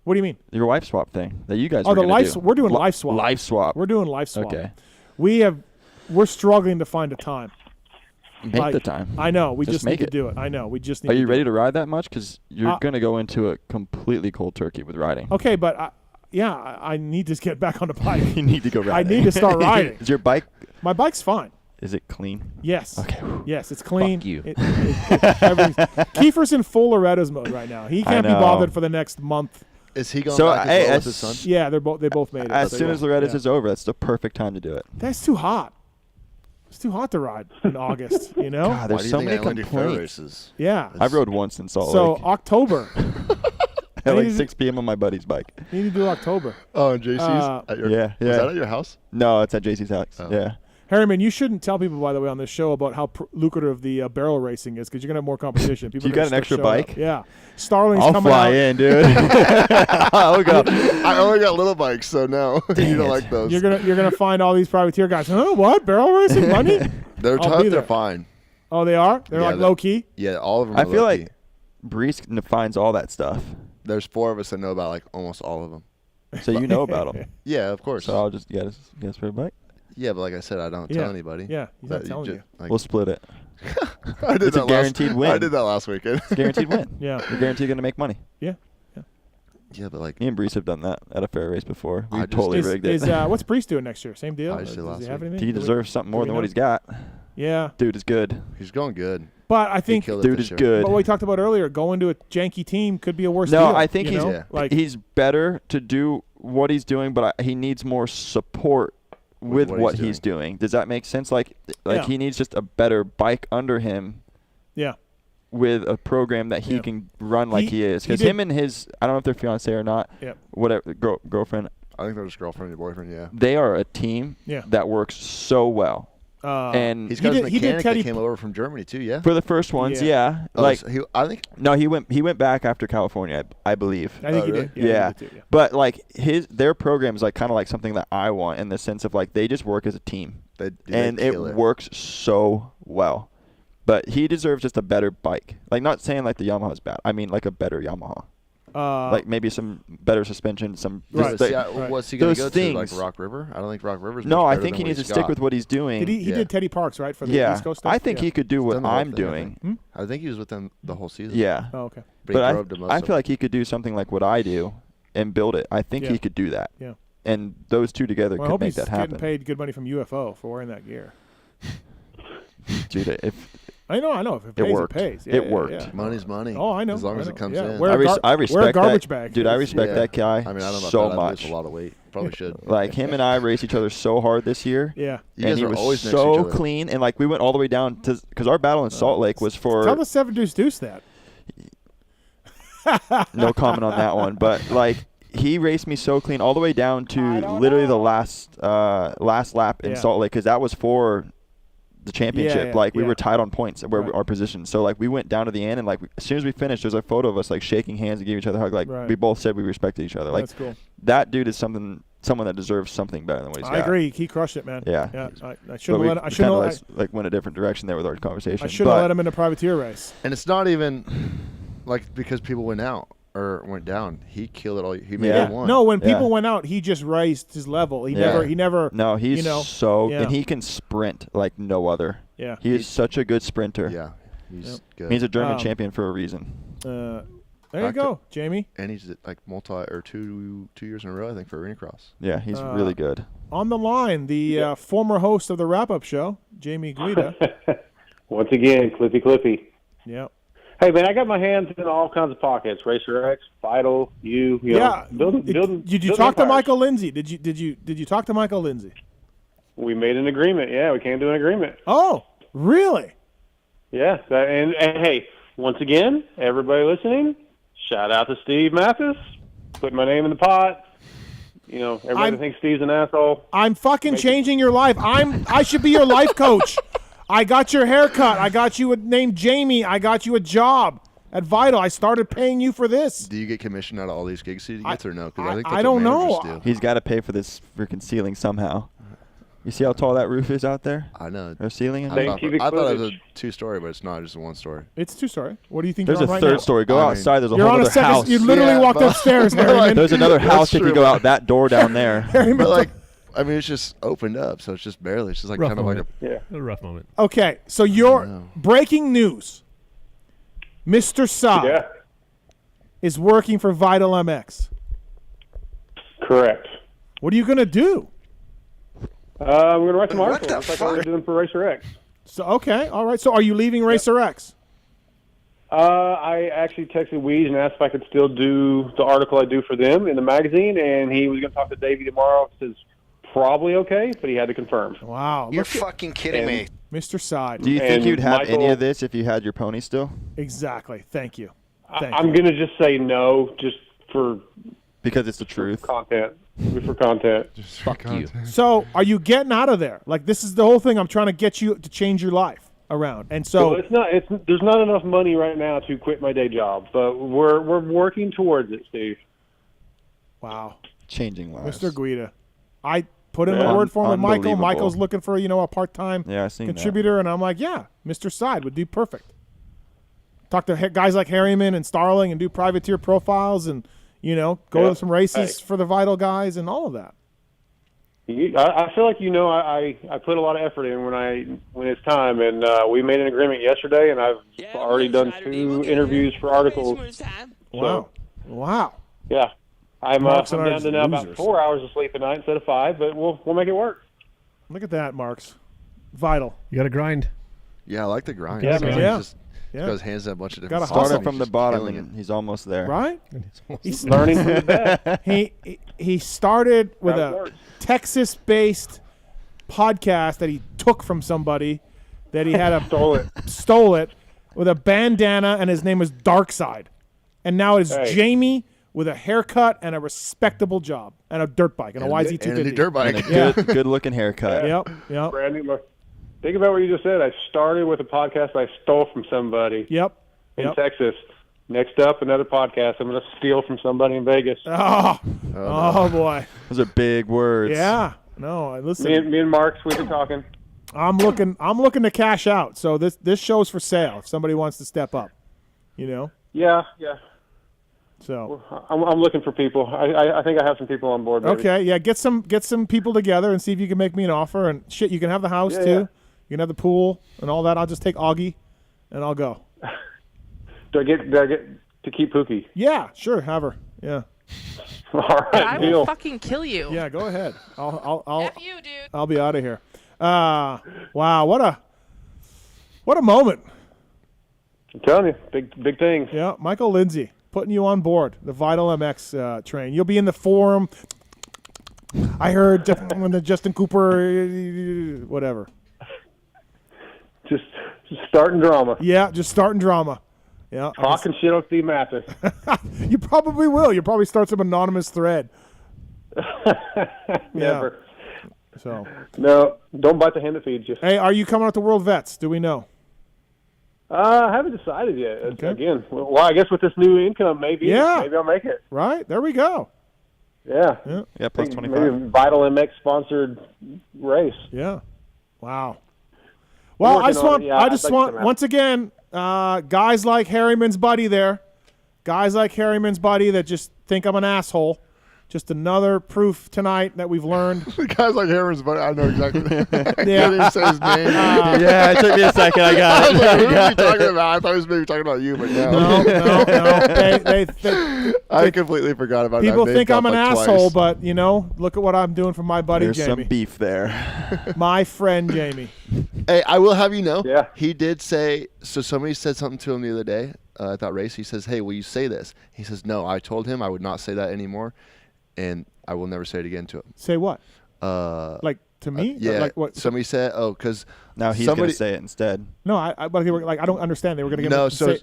Speaker 1: What do you mean?
Speaker 2: Your wife swap thing that you guys.
Speaker 1: Oh,
Speaker 2: were
Speaker 1: the
Speaker 2: gonna
Speaker 1: life.
Speaker 2: do.
Speaker 1: We're doing life swap.
Speaker 2: Life swap.
Speaker 1: We're doing life swap.
Speaker 2: Okay.
Speaker 1: We're struggling to find a time.
Speaker 2: Make the time.
Speaker 1: I know. We just need
Speaker 2: make
Speaker 1: to
Speaker 2: it.
Speaker 1: do it. I know. We just need.
Speaker 2: Are you
Speaker 1: to
Speaker 2: ready
Speaker 1: do
Speaker 2: to ride that much? Because you're gonna go into a completely cold turkey with riding.
Speaker 1: it. Okay, but I need to get back on the bike.
Speaker 2: You need to go riding.
Speaker 1: I need to start riding.
Speaker 2: Is your bike?
Speaker 1: My bike's fine.
Speaker 2: Is it clean?
Speaker 1: Yes.
Speaker 2: Okay.
Speaker 1: Yes, it's clean.
Speaker 2: Fuck you.
Speaker 1: Kiefer's in full Loretta's mode right now. He can't be bothered for the next month.
Speaker 10: Is he going back as well with his son?
Speaker 1: Yeah, they both made it.
Speaker 2: As soon as Loretta's is over, that's the perfect time to do it.
Speaker 1: That's too hot. It's too hot to ride in August, you know?
Speaker 2: God, there's so many complaints.
Speaker 1: Yeah.
Speaker 2: I rode once in Salt Lake.
Speaker 1: So October.
Speaker 2: At like 6 p.m. on my buddy's bike.
Speaker 1: You need to do October.
Speaker 10: Oh, and JC's?
Speaker 2: Yeah.
Speaker 10: Was that at your house?
Speaker 2: No, it's at JC's house.
Speaker 10: Oh.
Speaker 2: Yeah.
Speaker 1: Harriman, you shouldn't tell people, by the way, on this show about how lucrative the barrel racing is, because you're going to have more competition. People
Speaker 2: You got an extra bike?
Speaker 1: Yeah. Starling's
Speaker 2: I'll
Speaker 1: coming
Speaker 2: fly
Speaker 1: out.
Speaker 2: in, dude. I'll go.
Speaker 10: I only got little bikes, so no. You don't like those.
Speaker 1: You're gonna find all these privateer guys. Huh? What? Barrel racing money?
Speaker 10: They're tough. They're fine.
Speaker 1: Oh, they are? They're like low key?
Speaker 10: Yeah, all of them
Speaker 2: I
Speaker 10: are
Speaker 2: feel
Speaker 10: low-key.
Speaker 2: like Brees defines all that stuff.
Speaker 10: There's 4 of us that know about like almost all of them.
Speaker 2: So you know about them.
Speaker 10: Yeah, of course.
Speaker 2: So I'll just guess for a bike.
Speaker 10: Yeah, but like I said, I don't tell anybody.
Speaker 1: Yeah, he's not telling you.
Speaker 10: Like,
Speaker 2: We'll split it.
Speaker 10: I did
Speaker 2: It's a
Speaker 10: that
Speaker 2: guaranteed win.
Speaker 10: I did that last weekend.
Speaker 2: It's a guaranteed win.
Speaker 1: Yeah.
Speaker 2: You're guaranteed going to make money.
Speaker 1: Yeah.
Speaker 10: Yeah, but like
Speaker 2: me and Brees have done that at a fair race before. We
Speaker 10: I just-
Speaker 2: totally rigged it.
Speaker 1: What's Brees doing next year? Same deal?
Speaker 10: I just did
Speaker 1: Does
Speaker 10: last
Speaker 1: he have
Speaker 10: week.
Speaker 1: anything?
Speaker 2: He deserves something more than what he's got.
Speaker 1: Yeah.
Speaker 2: Dude is good.
Speaker 10: He's going good.
Speaker 1: But I think
Speaker 10: killed it
Speaker 2: Dude
Speaker 10: this
Speaker 2: is
Speaker 10: year.
Speaker 2: good.
Speaker 1: But what we talked about earlier, going to a janky team could be a worse deal.
Speaker 2: No, I think
Speaker 1: you
Speaker 2: he's
Speaker 1: know? like
Speaker 2: he's better to do what he's doing, but he needs more support with what he's doing. Does that make sense? Like
Speaker 1: Yeah.
Speaker 2: he needs just a better bike under him.
Speaker 1: Yeah.
Speaker 2: With a program that he can run like he is, because him and his, I don't know if they're fiance or not.
Speaker 1: Yep.
Speaker 2: Whatever, girlfriend.
Speaker 10: I think they're just girlfriend and boyfriend. Yeah.
Speaker 2: They are a team that works so well. And
Speaker 10: He's got his mechanic that came over from Germany too. Yeah.
Speaker 2: for the first ones, yeah.
Speaker 10: Oh,
Speaker 2: Like
Speaker 10: so I think.
Speaker 2: no, he went back after California, I believe.
Speaker 1: I think he
Speaker 10: really?
Speaker 1: did.
Speaker 2: Yeah,
Speaker 1: he did too, yeah.
Speaker 2: But like their program is like kind of like something that I want in the sense of like they just work as a team, and it works so well. But he deserves just a better bike. Like not saying like the Yamaha's bad. I mean like a better Yamaha. Like maybe some better suspension, some
Speaker 10: What's he going to go
Speaker 2: things.
Speaker 10: to? Like Rock River? I don't think Rock River's.
Speaker 2: No,
Speaker 10: much
Speaker 2: I
Speaker 10: better
Speaker 2: think
Speaker 10: than
Speaker 2: he
Speaker 10: what
Speaker 2: needs to
Speaker 10: he's
Speaker 2: stick
Speaker 10: got.
Speaker 2: with what he's doing.
Speaker 1: He did Teddy Parks, right? For the East Coast stuff?
Speaker 2: I think he could do what
Speaker 10: done the whole
Speaker 2: I'm
Speaker 10: thing, I
Speaker 2: doing.
Speaker 10: think. I think he was with them the whole season.
Speaker 2: Yeah.
Speaker 1: Oh, okay.
Speaker 10: But
Speaker 2: I
Speaker 10: I
Speaker 2: feel like he could do something like what I do and build it. I think he could do that.
Speaker 1: Yeah.
Speaker 2: And those two together
Speaker 1: Well, I
Speaker 2: could
Speaker 1: hope
Speaker 2: make
Speaker 1: he's
Speaker 2: that happen.
Speaker 1: getting paid good money from UFO for wearing that gear.
Speaker 2: Dude, if
Speaker 1: I know. If it pays,
Speaker 2: worked.
Speaker 1: it pays.
Speaker 2: It
Speaker 1: Yeah,
Speaker 2: worked.
Speaker 1: yeah.
Speaker 10: Money's money.
Speaker 1: Oh, I know.
Speaker 10: As long
Speaker 1: I
Speaker 10: as
Speaker 1: know.
Speaker 10: it comes
Speaker 1: Yeah.
Speaker 10: in.
Speaker 1: Wear
Speaker 2: I
Speaker 1: wear a
Speaker 2: respect
Speaker 1: garbage
Speaker 2: that.
Speaker 1: bag.
Speaker 2: Dude, I respect that guy.
Speaker 10: I mean, I don't know
Speaker 2: so
Speaker 10: about that. I
Speaker 2: much.
Speaker 10: lose a lot of weight. Probably should.
Speaker 2: Like him and I raced each other so hard this year.
Speaker 1: Yeah.
Speaker 10: You
Speaker 2: and
Speaker 10: guys
Speaker 2: he
Speaker 10: are
Speaker 2: was
Speaker 10: always next to each
Speaker 2: so
Speaker 10: other.
Speaker 2: clean, and like we went all the way down to because our battle in Salt Lake was for
Speaker 1: Tell the 7 Deuce that.
Speaker 2: no comment on that one, but like he raced me so clean all the way down to literally the last lap in Salt Lake because that was for the championship. We were tied on points where our position. So like we went down to the end and like as soon as we finished, there's a photo of us like shaking hands and giving each other a hug. Like we both said we respected each other. Like
Speaker 1: that's cool.
Speaker 2: That dude is someone that deserves something better than what he's got.
Speaker 1: I agree. He crushed it, man.
Speaker 2: Yeah.
Speaker 1: I shouldn't let. I shouldn't let.
Speaker 2: Like went a different direction there with our conversation.
Speaker 1: I shouldn't have let him in a privateer race.
Speaker 10: And it's not even like because people went out or went down. He killed it all. He made it one.
Speaker 1: No, when people went out, he just raised his level. He never.
Speaker 2: No, he's and he can sprint like no other.
Speaker 1: Yeah.
Speaker 2: He is such a good sprinter.
Speaker 10: Yeah. He's good.
Speaker 2: He's a German champion for a reason.
Speaker 1: There you go, Jamie.
Speaker 10: And he's at like two years in a row, I think, for Arena Cross.
Speaker 2: Yeah, he's really good.
Speaker 1: On the line, the former host of the wrap-up show, Jamie Guida.
Speaker 13: Once again, Clippy.
Speaker 1: Yep.
Speaker 13: Hey, man, I got my hands in all kinds of pockets. Racer X, Vital, you know, building.
Speaker 1: Did you talk to Michael Lindsay? Did you talk to Michael Lindsay?
Speaker 13: We made an agreement. Yeah, we came to an agreement.
Speaker 1: Oh, really?
Speaker 13: Yeah, and hey, once again, everybody listening, shout out to Steve Mathis. Put my name in the pot. You know, everybody thinks Steve's an asshole.
Speaker 1: I'm fucking changing your life. I should be your life coach. I got your haircut. I got you a name, Jamie. I got you a job at Vital. I started paying you for this.
Speaker 10: Do you get commission out of all these gigs he gets or no? Because I think
Speaker 1: I don't know.
Speaker 2: He's got to pay for this freaking ceiling somehow. You see how tall that roof is out there?
Speaker 10: I know.
Speaker 2: Or ceiling?
Speaker 10: I thought it was a 2-story, but it's not. Just a 1-story.
Speaker 1: It's 2-story. What do you think?
Speaker 2: There's
Speaker 1: you're
Speaker 2: a
Speaker 1: on
Speaker 2: third
Speaker 1: right
Speaker 2: story. Go outside. There's a
Speaker 1: You're
Speaker 2: whole
Speaker 1: on
Speaker 2: other
Speaker 1: second,
Speaker 2: house.
Speaker 1: You literally walked upstairs, Harriman.
Speaker 2: There's another house if you go out that door down there.
Speaker 10: But like, I mean, it's just opened up, so it's just barely. It's just like
Speaker 3: Rough
Speaker 10: kind of
Speaker 3: moment.
Speaker 10: like
Speaker 3: a rough moment.
Speaker 1: Okay, so your breaking news. Mr. Saad is working for Vital MX.
Speaker 13: Correct.
Speaker 1: What are you going to do?
Speaker 13: I'm going to write some articles. Just like I was doing for Racer X.
Speaker 1: So okay, all right. So are you leaving Racer X?
Speaker 13: I actually texted Weege and asked if I could still do the article I do for them in the magazine, and he was going to talk to Davey tomorrow. Says probably okay, but he had to confirm.
Speaker 1: Wow,
Speaker 12: You're fucking kidding me.
Speaker 1: Mr. Side.
Speaker 2: Do you think you'd have any of this if you had your pony still?
Speaker 1: Exactly. Thank you.
Speaker 13: I'm going to just say no, just for
Speaker 2: because it's the truth.
Speaker 13: Content. For content.
Speaker 2: Fuck you.
Speaker 1: So are you getting out of there? Like this is the whole thing. I'm trying to get you to change your life around, and so
Speaker 13: well, it's not. There's not enough money right now to quit my day job, but we're working towards it, Steve.
Speaker 1: Wow.
Speaker 2: Changing lives.
Speaker 1: Mr. Guida. I put in a word for him with Michael.
Speaker 2: Unbelievable.
Speaker 1: Michael's looking for, a part-time
Speaker 2: I
Speaker 1: contributor, and I'm like, yeah, Mr. Side would do perfect. Talk to guys like Harriman and Starling and do privateer profiles and, go to some races for the Vital guys and all of that.
Speaker 13: I feel like I put a lot of effort in when it's time, and we made an agreement yesterday, and I've already done 2 interviews for articles.
Speaker 1: Wow. Wow.
Speaker 13: Yeah. I'm
Speaker 1: Marks and
Speaker 13: down
Speaker 1: ours
Speaker 13: to now about
Speaker 1: losers.
Speaker 13: 4 hours of sleep a night instead of 5, but we'll make it work.
Speaker 1: Look at that, Marks. Vital.
Speaker 3: You got to grind.
Speaker 10: Yeah, I like the grind.
Speaker 1: Yeah,
Speaker 10: Sometimes
Speaker 1: man.
Speaker 10: he just got his hands in a bunch of
Speaker 1: Gotta
Speaker 10: different stuff.
Speaker 2: Started from the bottom and he's almost there.
Speaker 1: Right?
Speaker 13: He's learning from the best.
Speaker 1: He started with
Speaker 13: That's
Speaker 1: a
Speaker 13: works.
Speaker 1: Texas-based podcast that he took from somebody that he had stole it with a bandana, and his name was Darkside. And now it's Jamie with a haircut and a respectable job and a dirt bike and a YZ250.
Speaker 10: And a new dirt bike.
Speaker 2: And a good-looking haircut.
Speaker 1: Yep.
Speaker 13: Brandon, look, think about what you just said. I started with a podcast I stole from somebody in Texas. Next up, another podcast I'm going to steal from somebody in Vegas.
Speaker 1: Oh boy.
Speaker 2: Those are big words.
Speaker 1: Yeah. No, listen.
Speaker 13: Me and Marks, we've been talking.
Speaker 1: I'm looking to cash out. So this show's for sale if somebody wants to step up.
Speaker 13: Yeah.
Speaker 1: So
Speaker 13: I'm looking for people. I think I have some people on board. Maybe.
Speaker 1: okay, yeah, get some people together and see if you can make me an offer. And shit, you can have the house too.
Speaker 13: Yeah.
Speaker 1: You can have the pool and all that. I'll just take Augie, and I'll go.
Speaker 13: Do I get to keep Pookie?
Speaker 1: Yeah, sure, have her. Yeah.
Speaker 13: All right,
Speaker 6: I will
Speaker 13: deal.
Speaker 6: fucking kill you.
Speaker 1: Yeah, go ahead. I'll
Speaker 6: F you, dude.
Speaker 1: I'll be out of here. Wow, what a moment.
Speaker 13: I'm telling you, big things.
Speaker 1: Yeah, Michael Lindsay putting you on board the Vital MX train. You'll be in the forum. I heard when the Justin Cooper, whatever.
Speaker 13: Just starting drama.
Speaker 1: Yeah, just starting drama. Yeah,
Speaker 13: talking shit on Steve Mathis.
Speaker 1: You probably will. You'll probably start some anonymous thread.
Speaker 13: Never.
Speaker 1: So.
Speaker 13: No, don't bite the hand that feeds you.
Speaker 1: Hey, are you coming out to World Vets? Do we know?
Speaker 13: I haven't decided yet.
Speaker 1: Okay.
Speaker 13: Again, well, I guess with this new income, maybe I'll make it.
Speaker 1: Right, there we go.
Speaker 13: Yeah.
Speaker 2: Plus 25.
Speaker 13: Maybe Vital MX sponsored race.
Speaker 1: Yeah. Wow. Well, I just want once again, guys like Harriman's buddy there, guys like Harriman's buddy that just think I'm an asshole, Just another proof tonight that we've learned.
Speaker 10: The guy's like Harriman's buddy. I know exactly. I
Speaker 1: Yeah.
Speaker 10: can't even say his name.
Speaker 2: Yeah, it took me a second. I got
Speaker 10: I was
Speaker 2: it.
Speaker 10: like, who
Speaker 2: I
Speaker 10: are
Speaker 2: got
Speaker 10: we talking
Speaker 2: it.
Speaker 10: about? I thought he was maybe talking about you, but no.
Speaker 1: No.
Speaker 10: I completely forgot about that.
Speaker 1: People
Speaker 10: They
Speaker 1: think
Speaker 10: felt
Speaker 1: I'm an
Speaker 10: like
Speaker 1: asshole,
Speaker 10: twice.
Speaker 1: but, look at what I'm doing for my buddy
Speaker 2: There's
Speaker 1: Jamie.
Speaker 2: some beef there.
Speaker 1: My friend Jamie.
Speaker 10: Hey, I will have you know,
Speaker 13: Yeah.
Speaker 10: he did say, so somebody said something to him the other day at that race. He says, hey, will you say this? He says, no, I told him I would not say that anymore, and I will never say it again to him.
Speaker 1: Say what?
Speaker 10: Like
Speaker 1: to me?
Speaker 10: Yeah.
Speaker 1: Like what?
Speaker 10: Somebody said, because
Speaker 2: Now he's going to say it instead.
Speaker 1: No, but they were like, I don't understand. They were going to give
Speaker 10: No,
Speaker 1: him
Speaker 10: so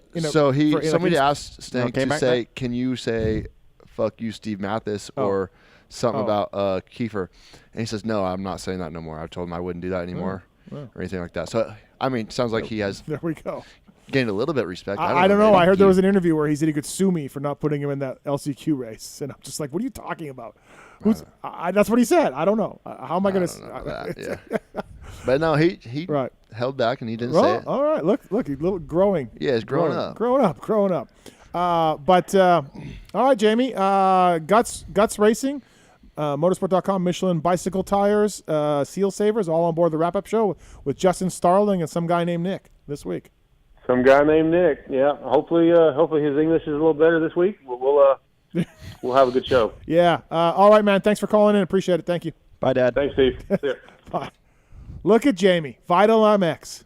Speaker 1: say,
Speaker 10: somebody asked Stank
Speaker 2: Okay,
Speaker 10: to
Speaker 2: back,
Speaker 10: say, can you say fuck you, Steve Mathis, or something about Kiefer? And he says, no, I'm not saying that no more. I told him I wouldn't do that anymore or anything like that. So, I mean, sounds like he has
Speaker 1: There we go.
Speaker 10: gained a little bit of respect.
Speaker 1: I don't know.
Speaker 10: maybe
Speaker 1: I heard there
Speaker 10: he-
Speaker 1: was an interview where he said he could sue me for not putting him in that LCQ race. And I'm just like, what are you talking about? That's what he said. I don't know. How am I going
Speaker 10: to yeah. But no, he held back and he didn't say it.
Speaker 1: All right. Look, he's a little growing.
Speaker 10: Yeah, he's growing up.
Speaker 1: Growing up. All right, Jamie. Guts Racing, motorsport.com, Michelin bicycle tires, Seal Savers, all on board the wrap-up show with Justin Starling and some guy named Nick this week.
Speaker 13: Some guy named Nick. Yeah. Hopefully his English is a little better this week. We'll have a good show.
Speaker 1: Yeah. All right, man. Thanks for calling in. Appreciate it. Thank you.
Speaker 2: Bye, Dad.
Speaker 13: Thanks, Steve. See ya.
Speaker 1: Bye. Look at Jamie. Vital MX.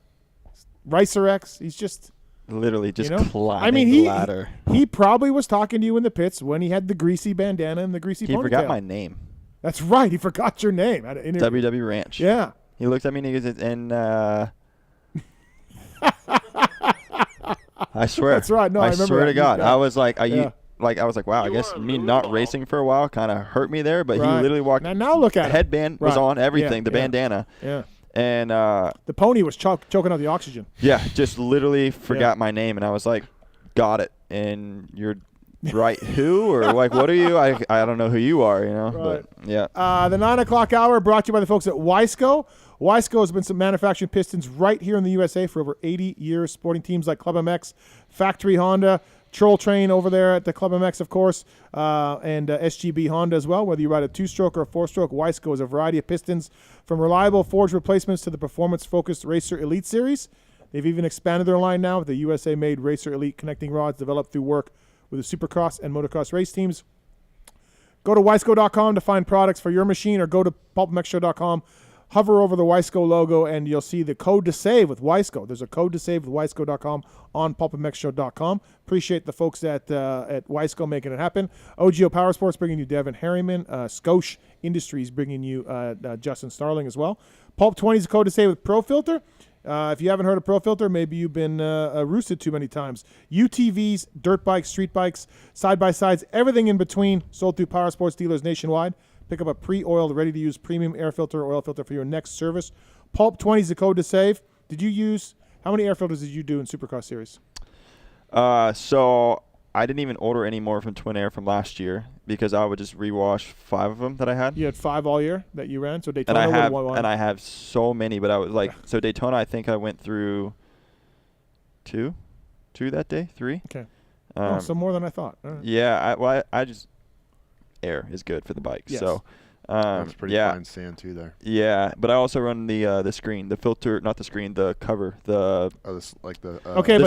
Speaker 1: Racer X. He's just...
Speaker 2: Literally just climbing
Speaker 1: I mean,
Speaker 2: the ladder.
Speaker 1: He probably was talking to you in the pits when he had the greasy bandana and the greasy ponytail.
Speaker 2: He forgot my name.
Speaker 1: That's right. He forgot your name.
Speaker 2: WW Ranch.
Speaker 1: Yeah.
Speaker 2: He looked at me and he goes, and I swear.
Speaker 1: That's right. No, I remember
Speaker 2: swear
Speaker 1: that.
Speaker 2: to God.
Speaker 1: Yeah.
Speaker 2: I was like,
Speaker 1: Yeah.
Speaker 2: I was like, wow, I guess me not racing for a while kind of hurt me there, but
Speaker 1: Right.
Speaker 2: he literally walked.
Speaker 1: Now look at
Speaker 2: the
Speaker 1: it.
Speaker 2: headband was
Speaker 1: Right.
Speaker 2: on, everything,
Speaker 1: Yeah,
Speaker 2: the bandana.
Speaker 1: Yeah.
Speaker 2: And
Speaker 1: the pony was choking out the oxygen.
Speaker 2: yeah, just literally forgot my name, and I was like, got it. And you're right, who or like what are you? I don't know who you are,
Speaker 1: Right.
Speaker 2: But yeah.
Speaker 1: The 9 o'clock hour brought to you by the folks at Wiseco. Wiseco has been some manufacturing pistons right here in the USA for over 80 years, supporting teams like Club MX, Factory Honda, Troll Train over there at the Club MX, of course, and SGB Honda as well. Whether you ride a 2-stroke or a 4-stroke, Wiseco has a variety of pistons from reliable forged replacements to the performance-focused Racer Elite Series. They've even expanded their line now with the USA-made Racer Elite connecting rods developed through work with the Supercross and Motocross race teams. Go to Wiseco.com to find products for your machine, or go to PulpMXShow.com. Hover over the Wiseco logo, and you'll see the code to save with Wiseco. There's a code to save with Wiseco.com on PulpMXShow.com. Appreciate the folks at Wiseco making it happen. OGO Power Sports bringing you Devin Harriman. Scosh Industries bringing you Justin Starling as well. Pulp 20 is a code to save with Pro Filter. If you haven't heard of Pro Filter, maybe you've been roosted too many times. UTVs, dirt bikes, street bikes, side-by-sides, everything in between, sold through Power Sports dealers nationwide. Pick up a pre-oiled, ready-to-use premium air filter or oil filter for your next service. Pulp 20 is the code to save. How many air filters did you do in Supercross Series?
Speaker 2: So I didn't even order any more from Twin Air from last year because I would just rewash 5 of them that I had.
Speaker 1: You had 5 all year that you ran? So Daytona
Speaker 2: and I have so many, but I was like, so Daytona, I think I went through 2 that day, 3.
Speaker 1: Okay. So more than I thought. All right.
Speaker 2: Yeah, I just air is good for the bike.
Speaker 1: Yes.
Speaker 2: So
Speaker 10: That's pretty fine sand too there.
Speaker 2: Yeah, but I also run the screen, the filter, not the screen, the cover, the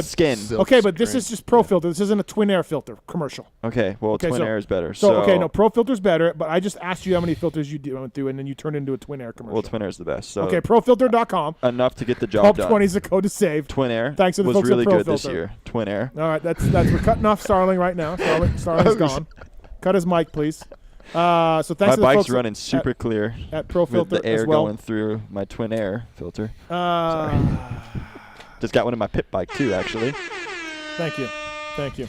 Speaker 2: skin.
Speaker 1: Okay, but this is just Pro Filter. This isn't a Twin Air filter commercial.
Speaker 2: Okay, well, Twin Air is better.
Speaker 1: So Pro Filter's better, but I just asked you how many filters you went through, and then you turned into a Twin Air commercial.
Speaker 2: Well, Twin Air is the best. So
Speaker 1: okay, ProFilter.com.
Speaker 2: Enough to get the job
Speaker 1: Pulp
Speaker 2: done.
Speaker 1: 20 is the code to save.
Speaker 2: Twin Air
Speaker 1: Thanks to the
Speaker 2: was
Speaker 1: folks
Speaker 2: really
Speaker 1: at Pro
Speaker 2: good this
Speaker 1: Filter.
Speaker 2: year. Twin Air.
Speaker 1: All right, that's we're cutting off Starling right now. Starling's gone. Cut his mic, please. So thanks to the
Speaker 2: my bike's
Speaker 1: folks
Speaker 2: running super clear
Speaker 1: at Pro Filter
Speaker 2: with the air
Speaker 1: as well.
Speaker 2: going through my Twin Air filter. Just got one in my pit bike too, actually.
Speaker 1: Thank you.
Speaker 2: That looks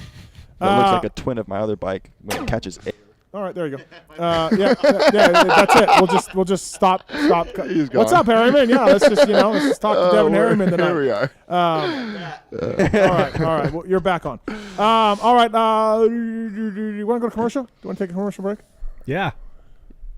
Speaker 2: like a twin of my other bike when it catches air.
Speaker 1: All right, there you go. Yeah, that's it. We'll just stop.
Speaker 10: He's gone.
Speaker 1: What's up, Harriman? Yeah, let's just talk to Devin Harriman tonight.
Speaker 10: Here we are.
Speaker 1: All right. Well, you're back on. All right. You want to go to commercial? Do you want to take a commercial break?
Speaker 3: Yeah.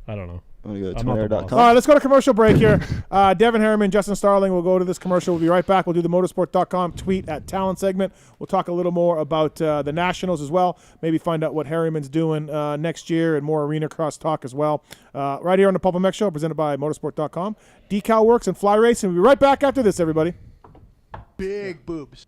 Speaker 3: I don't know.
Speaker 2: I'm going to go to
Speaker 1: All
Speaker 2: Tomac.com.
Speaker 1: right, let's go to commercial break here. Devin Harriman, Justin Starling will go to this commercial. We'll be right back. We'll do the motorsport.com tweet at Tallon segment. We'll talk a little more about the Nationals as well. Maybe find out what Harriman's doing next year and more arena cross talk as well. Right here on the PulpMX Show, presented by motorsport.com. Decal Works and Fly Racing. We'll be right back after this, everybody.
Speaker 6: Big boobs.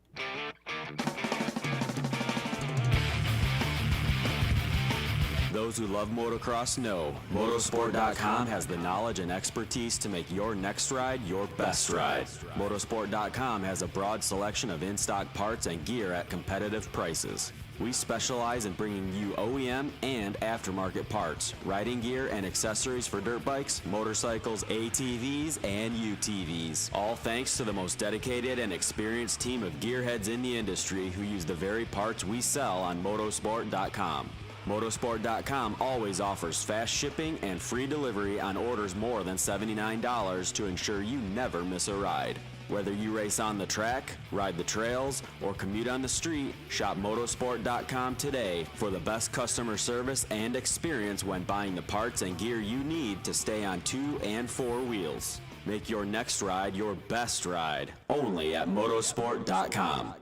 Speaker 14: Those who love motocross know Motorsport.com has the knowledge and expertise to make your next ride your best ride. Motorsport.com has a broad selection of in-stock parts and gear at competitive prices. We specialize in bringing you OEM and aftermarket parts, riding gear, and accessories for dirt bikes, motorcycles, ATVs, and UTVs. All thanks to the most dedicated and experienced team of gearheads in the industry who use the very parts we sell on Motorsport.com. Motorsport.com always offers fast shipping and free delivery on orders more than $79 to ensure you never miss a ride. Whether you race on the track, ride the trails, or commute on the street, shop Motorsport.com today for the best customer service and experience when buying the parts and gear you need to stay on 2 and 4 wheels. Make your next ride your best ride, only at Motorsport.com.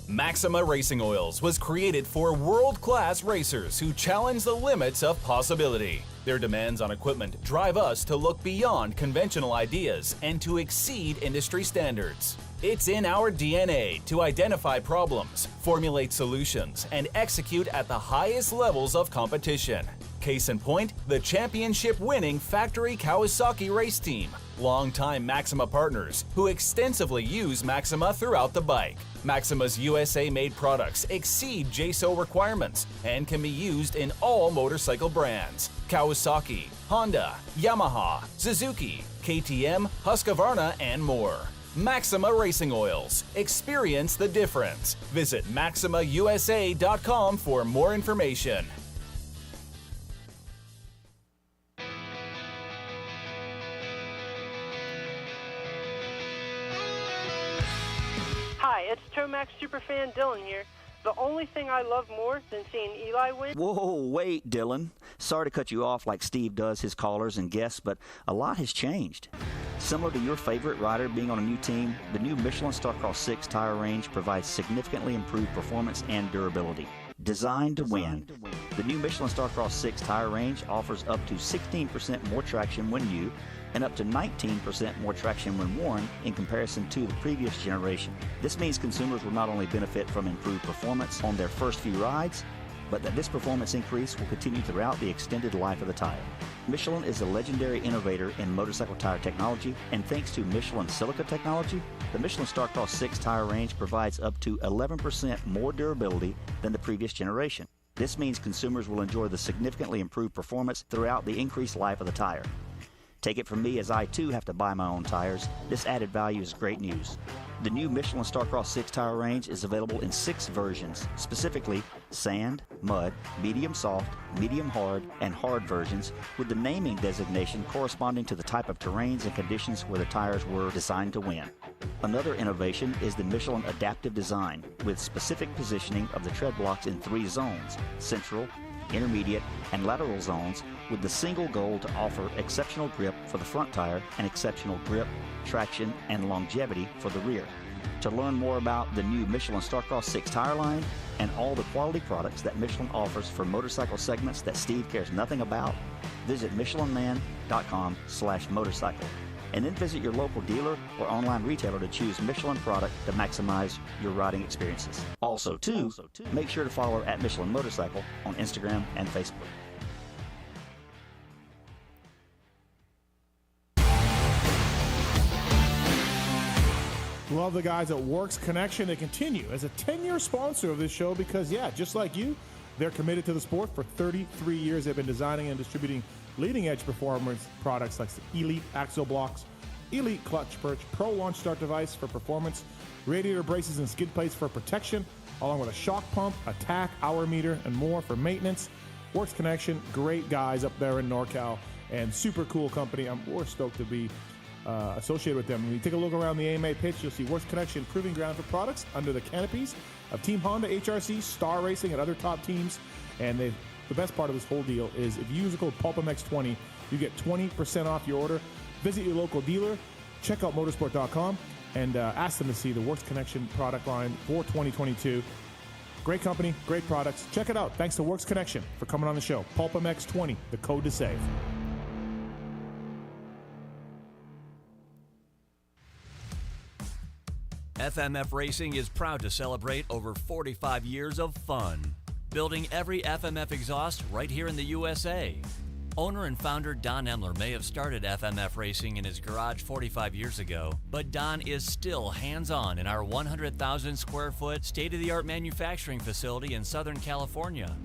Speaker 15: Maxima Racing Oils was created for world-class racers who challenge the limits of possibility. Their demands on equipment drive us to look beyond conventional ideas and to exceed industry standards. It's in our DNA to identify problems, formulate solutions, and execute at the highest levels of competition. Case in point, the championship-winning factory Kawasaki race team, longtime Maxima partners who extensively use Maxima throughout the bike. Maxima's USA-made products exceed JSO requirements and can be used in all motorcycle brands: Kawasaki, Honda, Yamaha, Suzuki, KTM, Husqvarna, and more. Maxima Racing Oils. Experience the difference. Visit MaximaUSA.com for more information.
Speaker 16: Hi, it's Tomac superfan Dylan here. The only thing I love more than seeing Eli win...
Speaker 24: Whoa, wait, Dylan. Sorry to cut you off like Steve does his callers and guests, but a lot has changed. Similar to your favorite rider being on a new team, the new Michelin Starcross 6 tire range provides significantly improved performance and durability. Designed to win. The new Michelin Starcross 6 tire range offers up to 16% more traction when new and up to 19% more traction when worn in comparison to the previous generation. This means consumers will not only benefit from improved performance on their first few rides, but that this performance increase will continue throughout the extended life of the tire. Michelin is a legendary innovator in motorcycle tire technology, and thanks to Michelin silica technology, the Michelin Starcross 6 tire range provides up to 11% more durability than the previous generation. This means consumers will enjoy the significantly improved performance throughout the increased life of the tire. Take it from me, as I too have to buy my own tires, this added value is great news. The new Michelin Starcross 6 tire range is available in 6 versions, specifically sand, mud, medium soft, medium hard, and hard versions, with the naming designation corresponding to the type of terrains and conditions where the tires were designed to win. Another innovation is the Michelin adaptive design, with specific positioning of the tread blocks in 3 zones: central, intermediate, and lateral zones, with the single goal to offer exceptional grip for the front tire and exceptional grip, traction, and longevity for the rear. To learn more about the new Michelin Starcross 6 tire line and all the quality products that Michelin offers for motorcycle segments that Steve cares nothing about, visit michelinman.com/motorcycle. And then visit your local dealer or online retailer to choose Michelin product to maximize your riding experiences. Also, make sure to follow at Michelin Motorcycle on Instagram and Facebook.
Speaker 1: Love the guys at Works Connection. They continue as a 10-year sponsor of this show because, just like you, they're committed to the sport. For 33 years, they've been designing and distributing leading-edge performance products like the Elite Axle Blocks, Elite Clutch Perch, Pro Launch Start Device for performance, radiator braces and skid plates for protection, along with a shock pump, attack, hour meter, and more for maintenance. Works Connection, great guys up there in NorCal, and super cool company. We're stoked to be associated with them. When you take a look around the AMA pitch, you'll see Works Connection proving ground for products under the canopies of Team Honda, HRC, Star Racing, and other top teams. And they've the best part of this whole deal is if you use the code PulpMX20, you get 20% off your order. Visit your local dealer, check out motorsport.com, and ask them to see the Works Connection product line for 2022. Great company, great products. Check it out. Thanks to Works Connection for coming on the show. PulpMX20, the code to save.
Speaker 18: FMF Racing is proud to celebrate over 45 years of fun, building every FMF exhaust right here in the USA. Owner and founder Don Emler may have started FMF Racing in his garage 45 years ago, but Don is still hands-on in our 100,000 square foot state-of-the-art manufacturing facility in Southern California.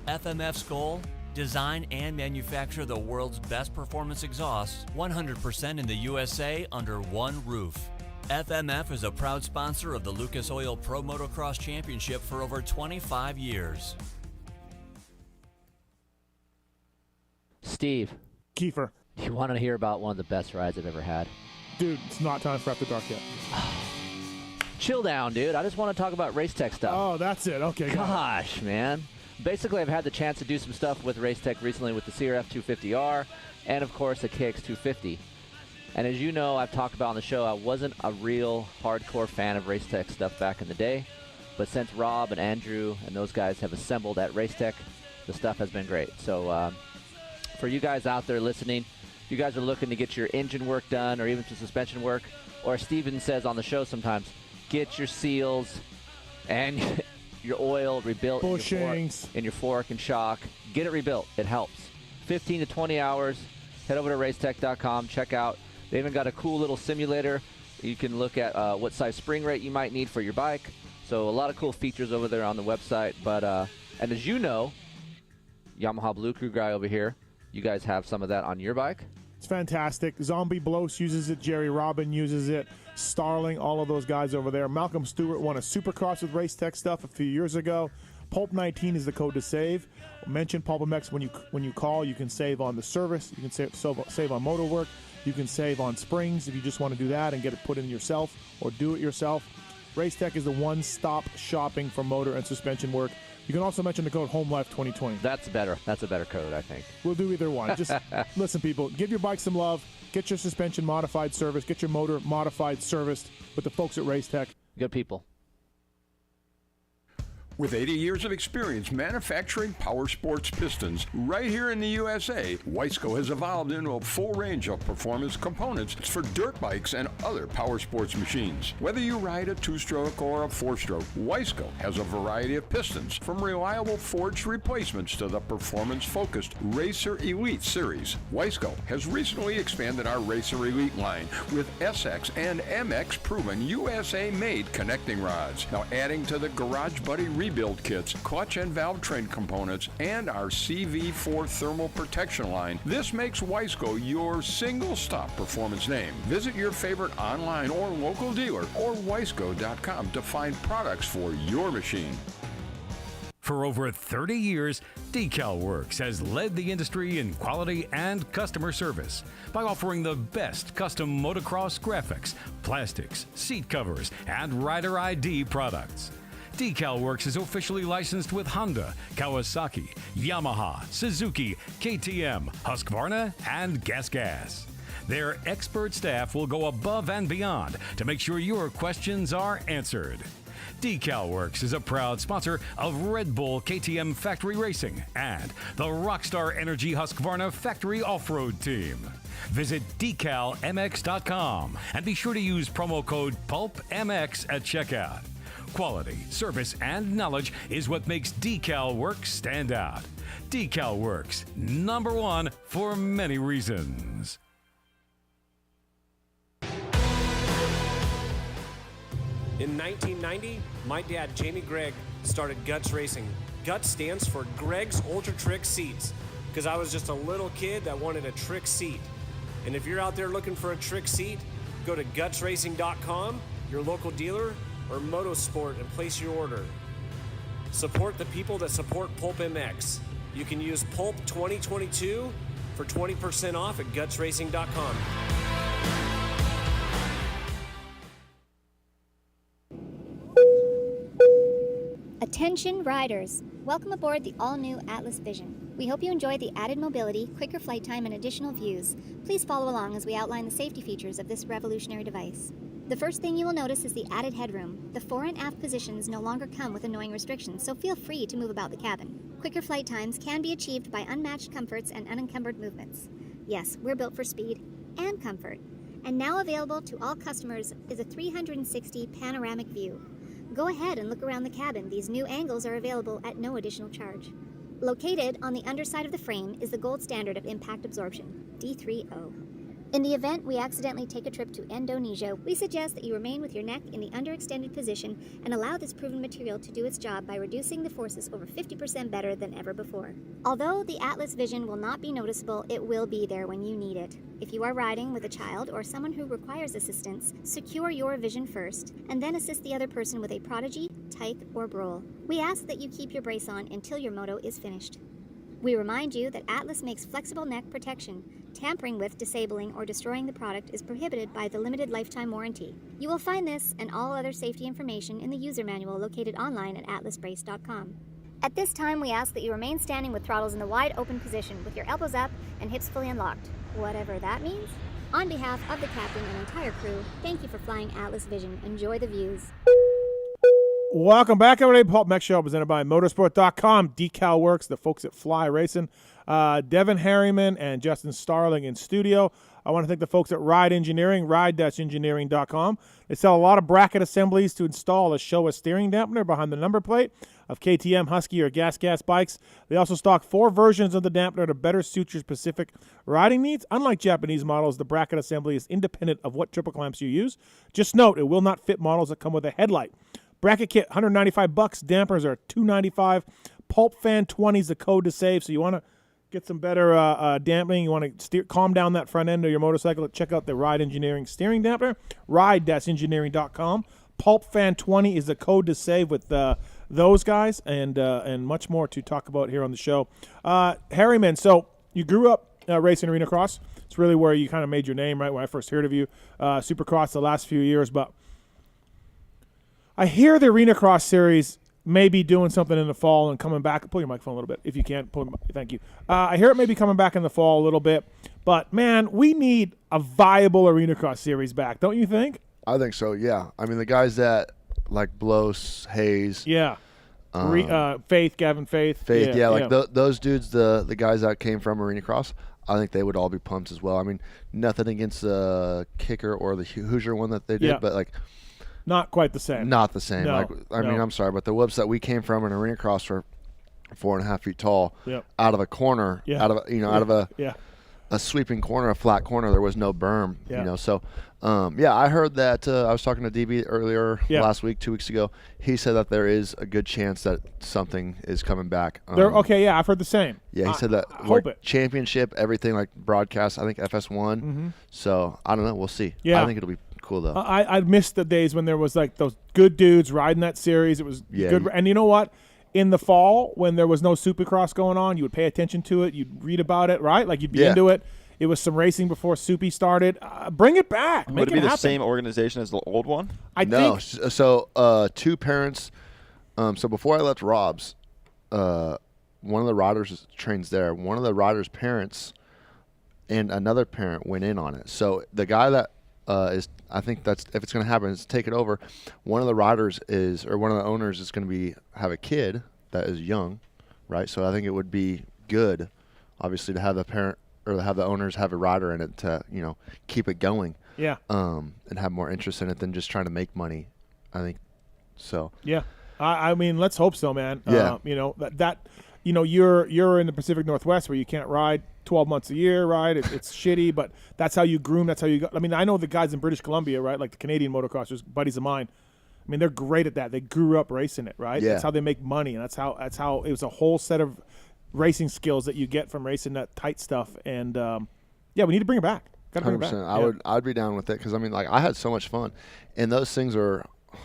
Speaker 18: FMF's goal? Design and manufacture the world's best performance exhausts 100% in the USA under one roof. FMF is a proud sponsor of the Lucas Oil Pro Motocross Championship for over 25 years.
Speaker 19: Steve.
Speaker 1: Kiefer.
Speaker 19: You want to hear about one of the best rides I've ever had?
Speaker 1: Dude, it's not time for After Dark yet.
Speaker 19: Chill down, dude. I just want to talk about race tech stuff.
Speaker 1: Oh, that's it. Okay.
Speaker 19: Gosh, man. Basically, I've had the chance to do some stuff with race tech recently with the CRF 250R and, of course, the KX 250. And as you know, I've talked about on the show, I wasn't a real hardcore fan of race tech stuff back in the day. But since Rob and Andrew and those guys have assembled at race tech, the stuff has been great. So for you guys out there listening, if you guys are looking to get your engine work done or even some suspension work, or as Steven says on the show sometimes, get your seals and your oil rebuilt in your fork and shock. Get it rebuilt. It helps. 15 to 20 hours. Head over to racetech.com. Check out. They even got a cool little simulator. You can look at what size spring rate you might need for your bike. So a lot of cool features over there on the website. But and as you know, Yamaha Blue Crew guy over here, you guys have some of that on your bike?
Speaker 1: It's fantastic. Zombie Blows uses it. Jerry Robin uses it. Starling, all of those guys over there. Malcolm Stewart won a Supercross with Race Tech stuff a few years ago. Pulp19 is the code to save. Mention PulpMX when you call. You can save on the service. You can save on motor work. You can save on springs if you just want to do that and get it put in yourself or do it yourself. Race Tech is the one-stop shopping for motor and suspension work. You can also mention the code HOMELIFE2020.
Speaker 19: That's a better code, I think.
Speaker 1: We'll do either one. Just listen, people. Give your bike some love. Get your suspension modified service. Get your motor modified serviced with the folks at Race Tech.
Speaker 19: Good people.
Speaker 23: With 80 years of experience manufacturing power sports pistons right here in the USA, Wiseco has evolved into a full range of performance components for dirt bikes and other power sports machines. Whether you ride a two-stroke or a four-stroke, Wiseco has a variety of pistons, from reliable forged replacements to the performance-focused Racer Elite series. Wiseco has recently expanded our Racer Elite line with SX and MX proven USA-made connecting rods. Now adding to the Garage Buddy rebuild kits, clutch and valve train components, and our CV4 thermal protection line, this makes Wiseco your single-stop performance name. Visit your favorite online or local dealer or wiseco.com to find products for your machine.
Speaker 11: For over 30 years, DecalWorks has led the industry in quality and customer service by offering the best custom motocross graphics, plastics, seat covers, and rider ID products. DecalWorks is officially licensed with Honda, Kawasaki, Yamaha, Suzuki, KTM, Husqvarna, and GasGas. Their expert staff will go above and beyond to make sure your questions are answered. DecalWorks is a proud sponsor of Red Bull KTM Factory Racing and the Rockstar Energy Husqvarna Factory Off-Road Team. Visit decalmx.com and be sure to use promo code PulpMX at checkout. Quality, service, and knowledge is what makes DecalWorks stand out. DecalWorks, #1 for many reasons.
Speaker 25: In 1990, my dad, Jamie Gregg, started Guts Racing. Guts stands for Greg's Ultra Trick Seats, because I was just a little kid that wanted a trick seat. And if you're out there looking for a trick seat, go to gutsracing.com, your local dealer, or Motosport, and place your order. Support the people that support PulpMX. You can use Pulp 2022 for 20% off at gutsracing.com.
Speaker 7: Attention riders! Welcome aboard the all-new Atlas Vision. We hope you enjoy the added mobility, quicker flight time, and additional views. Please follow along as we outline the safety features of this revolutionary device. The first thing you will notice is the added headroom. The fore and aft positions no longer come with annoying restrictions, so feel free to move about the cabin. Quicker flight times can be achieved by unmatched comforts and unencumbered movements. Yes, we're built for speed and comfort. And now available to all customers is a 360 panoramic view. Go ahead and look around the cabin. These new angles are available at no additional charge. Located on the underside of the frame is the gold standard of impact absorption, D3O. In the event we accidentally take a trip to Indonesia, we suggest that you remain with your neck in the underextended position and allow this proven material to do its job by reducing the forces over 50% better than ever before. Although the Atlas Vision will not be noticeable, it will be there when you need it. If you are riding with a child or someone who requires assistance, secure your vision first, and then assist the other person with a Prodigy, Tyke, or Brole. We ask that you keep your brace on until your moto is finished. We remind you that Atlas makes flexible neck protection. Tampering with, disabling, or destroying the product is prohibited by the limited lifetime warranty. You will find this and all other safety information in the user manual located online at atlasbrace.com. At this time, we ask that you remain standing with throttles in the wide open position with your elbows up and hips fully unlocked, whatever that means. On behalf of the captain and entire crew, thank you for flying Atlas Vision. Enjoy the views.
Speaker 1: Welcome back, everybody. PulpMX Show presented by Motorsport.com, Decal Works, the folks at Fly Racing. Devin Harriman and Justin Starling in studio. I want to thank the folks at Ride Engineering, ride-engineering.com. They sell a lot of bracket assemblies to install a Showa steering dampener behind the number plate of KTM, Husky, or Gas bikes. They also stock 4 versions of the dampener to better suit your specific riding needs. Unlike Japanese models, the bracket assembly is independent of what triple clamps you use. Just note, it will not fit models that come with a headlight. Bracket kit, $195. Dampers are $295. Pulp Fan 20 is the code to save. So you want to get some better dampening. You want to calm down that front end of your motorcycle. Check out the Ride Engineering steering dampener. Ride-engineering.com. Pulp Fan 20 is the code to save with those guys and much more to talk about here on the show. Harryman, so you grew up racing arena cross. It's really where you kind of made your name, right? When I first heard of you, Supercross the last few years, but I hear the Arena Cross Series may be doing something in the fall and coming back. Pull your microphone a little bit if you can. Thank you. I hear it may be coming back in the fall a little bit. But, man, we need a viable Arena Cross Series back, don't you think?
Speaker 10: I think so, yeah. I mean, the guys that, like Bloss, Hayes.
Speaker 1: Yeah. Faith, Gavin Faith.
Speaker 10: Faith, yeah. Those dudes, the guys that came from Arena Cross, I think they would all be pumped as well. I mean, nothing against the Kicker or the Hoosier one that they did, but, like,
Speaker 1: not quite the same.
Speaker 10: Not the same.
Speaker 1: No,
Speaker 10: I mean, I'm sorry, but the whoops that we came from in Arena Cross were 4.5 feet tall, out of a corner, out of a sweeping corner, a flat corner. There was no berm, So, I heard that. I was talking to DB earlier last week, 2 weeks ago. He said that there is a good chance that something is coming back.
Speaker 1: I've heard the same.
Speaker 10: Yeah, he said that championship, everything like broadcast. I think FS1.
Speaker 1: Mm-hmm.
Speaker 10: So I don't know. We'll see.
Speaker 1: Yeah.
Speaker 10: I think it'll be cool though.
Speaker 1: I missed the days when there was like those good dudes riding that series. It was good. And you know what? In the fall, when there was no Supercross going on, you would pay attention to it. You'd read about it, right? Like you'd be into it. It was some racing before Soupy started. Bring it back.
Speaker 2: Would it be the same organization as the old one?
Speaker 1: I think.
Speaker 10: So 2 parents. So before I left Rob's, one of the riders trains there. One of the riders' parents and another parent went in on it. So the guy that I think that's if it's going to happen, is take it over. One of the riders one of the owners is going to have a kid that is young, right? So I think it would be good, obviously, to have the parent or to have the owners have a rider in it to keep it going.
Speaker 1: Yeah.
Speaker 10: And have more interest in it than just trying to make money. I think so.
Speaker 1: Yeah. I mean, let's hope so, man.
Speaker 10: Yeah.
Speaker 1: You're in the Pacific Northwest where you can't ride 12 months a year, right? It's shitty, but that's how you groom. That's how you go. I mean, I know the guys in British Columbia, right? Like the Canadian motocrossers, buddies of mine. I mean, they're great at that. They grew up racing it, right?
Speaker 10: Yeah.
Speaker 1: That's how they make money, and that's how it was a whole set of racing skills that you get from racing that tight stuff. And we need to bring it back. Got to bring it back.
Speaker 10: I'd be down with it because I mean, like I had so much fun, and those things are.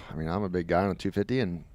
Speaker 10: I mean, I'm a big guy on a 250, and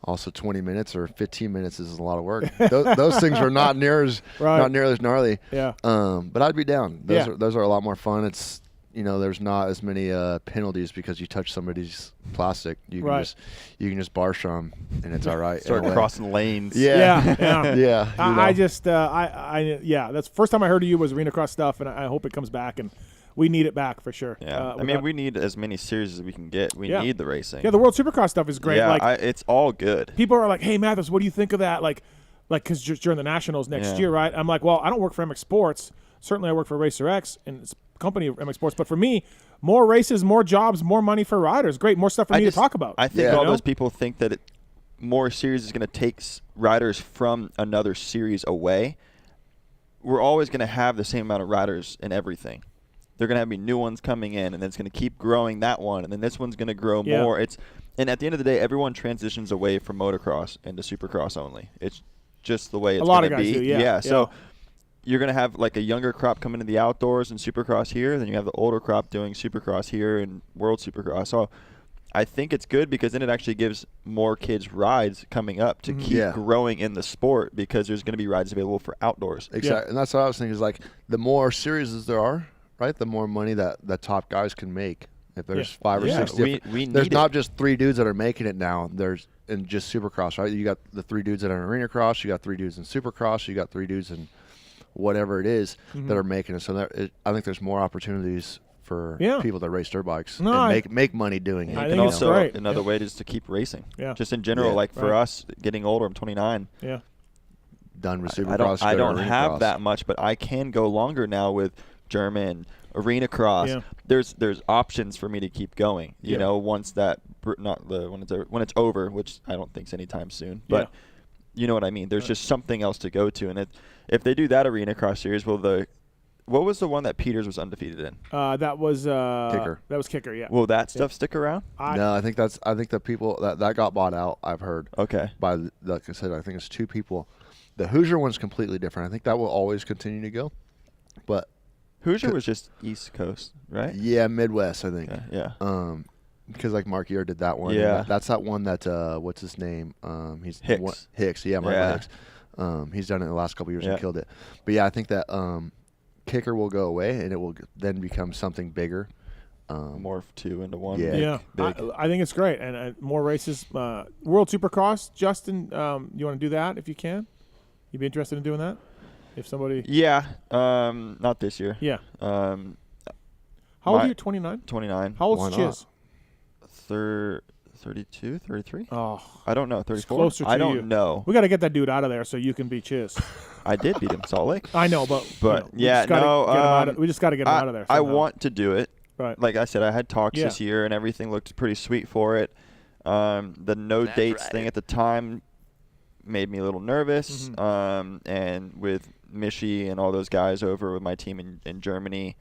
Speaker 10: also 20 minutes or 15 minutes is a lot of work. those things are not near as gnarly.
Speaker 1: Yeah.
Speaker 10: But I'd be down. Those are a lot more fun. It's there's not as many penalties because you touch somebody's plastic. You can just bar shum and it's all right.
Speaker 2: Start crossing lanes.
Speaker 1: Yeah.
Speaker 10: Yeah.
Speaker 1: That's the first time I heard of you was arena cross stuff, and I hope it comes back, and we need it back for sure.
Speaker 2: Yeah, we need as many series as we can get. We need the racing.
Speaker 1: Yeah, the World Supercross stuff is great.
Speaker 2: Yeah, it's all good.
Speaker 1: People are like, "Hey, Mathis, what do you think of that?" Like, because during the Nationals next year, right? I'm like, well, I don't work for MX Sports. Certainly, I work for Racer X and it's a company of MX Sports. But for me, more races, more jobs, more money for riders. Great, more stuff for me to talk about.
Speaker 2: I think all those people think that more series is going to take riders from another series away. We're always going to have the same amount of riders in everything. They're going to have new ones coming in, and then it's going to keep growing that one, and then this one's going to grow more. And at the end of the day, everyone transitions away from motocross into supercross only. It's just the way it's going to be.
Speaker 1: A lot of guys do,
Speaker 2: So you're going to have like a younger crop coming into the outdoors and supercross here, then you have the older crop doing supercross here and world supercross. So I think it's good because then it actually gives more kids rides coming up to keep growing in the sport because there's going to be rides available for outdoors.
Speaker 10: Exactly. And that's what I was thinking is like the more series there are, right, the more money that the top guys can make. If there's 5 or 6 different, there's not just 3 dudes that are making it now. There's in just Supercross, right? You got the 3 dudes that are in Arena Cross, you got 3 dudes in Supercross, you got 3 dudes in whatever it is that are making it. So I think there's more opportunities for people that race dirt bikes and make money doing it.
Speaker 2: And also another way is to keep racing. Yeah. Just in general, like for us getting older, I'm 29.
Speaker 1: Yeah.
Speaker 10: Done with Supercross.
Speaker 2: I don't have that much, but I can go longer now with German Arena Cross. Yeah. There's options for me to keep going. You know, once that when it's over, which I don't think's anytime soon. But you know what I mean. There's just something else to go to, and if they do that Arena Cross series, what was the one that Peters was undefeated in?
Speaker 1: That was
Speaker 10: Kicker.
Speaker 1: That was Kicker. Yeah.
Speaker 2: Will that stuff stick around?
Speaker 10: No, I think the people that got bought out. I've heard.
Speaker 2: Okay.
Speaker 10: By like I said, I think it's 2 people. The Hoosier one's completely different. I think that will always continue to go, but
Speaker 2: Hoosier was just East Coast, right?
Speaker 10: Yeah, Midwest, I think.
Speaker 2: Okay, yeah.
Speaker 10: Because like Mark Ear did that one.
Speaker 2: Yeah.
Speaker 10: That's that one that what's his name? He's
Speaker 2: Hicks.
Speaker 10: Hicks. Yeah, Michael Hicks. He's done it in the last couple of years and killed it. But yeah, I think that Kicker will go away and it will then become something bigger.
Speaker 2: Morph 2 into 1.
Speaker 1: Yeah. I think it's great and more races. World Supercross. Justin, you want to do that if you can? You'd be interested in doing that? If somebody...
Speaker 2: Yeah. Not this year.
Speaker 1: Yeah. How old are you? 29?
Speaker 2: 29.
Speaker 1: How old's Chiz?
Speaker 2: 32, 33?
Speaker 1: Oh.
Speaker 2: I don't know. 34?
Speaker 1: Closer to
Speaker 2: I don't know.
Speaker 1: We got to get that dude out of there so you can be Chiz.
Speaker 2: I did beat him, Salt Lake.
Speaker 1: I know, but
Speaker 2: we just got
Speaker 1: to get him out of there.
Speaker 2: I want to do it.
Speaker 1: Right.
Speaker 2: Like I said, I had talks this year and everything looked pretty sweet for it. The no dates thing at the time made me a little nervous. And with Michi and all those guys over with my team in Germany,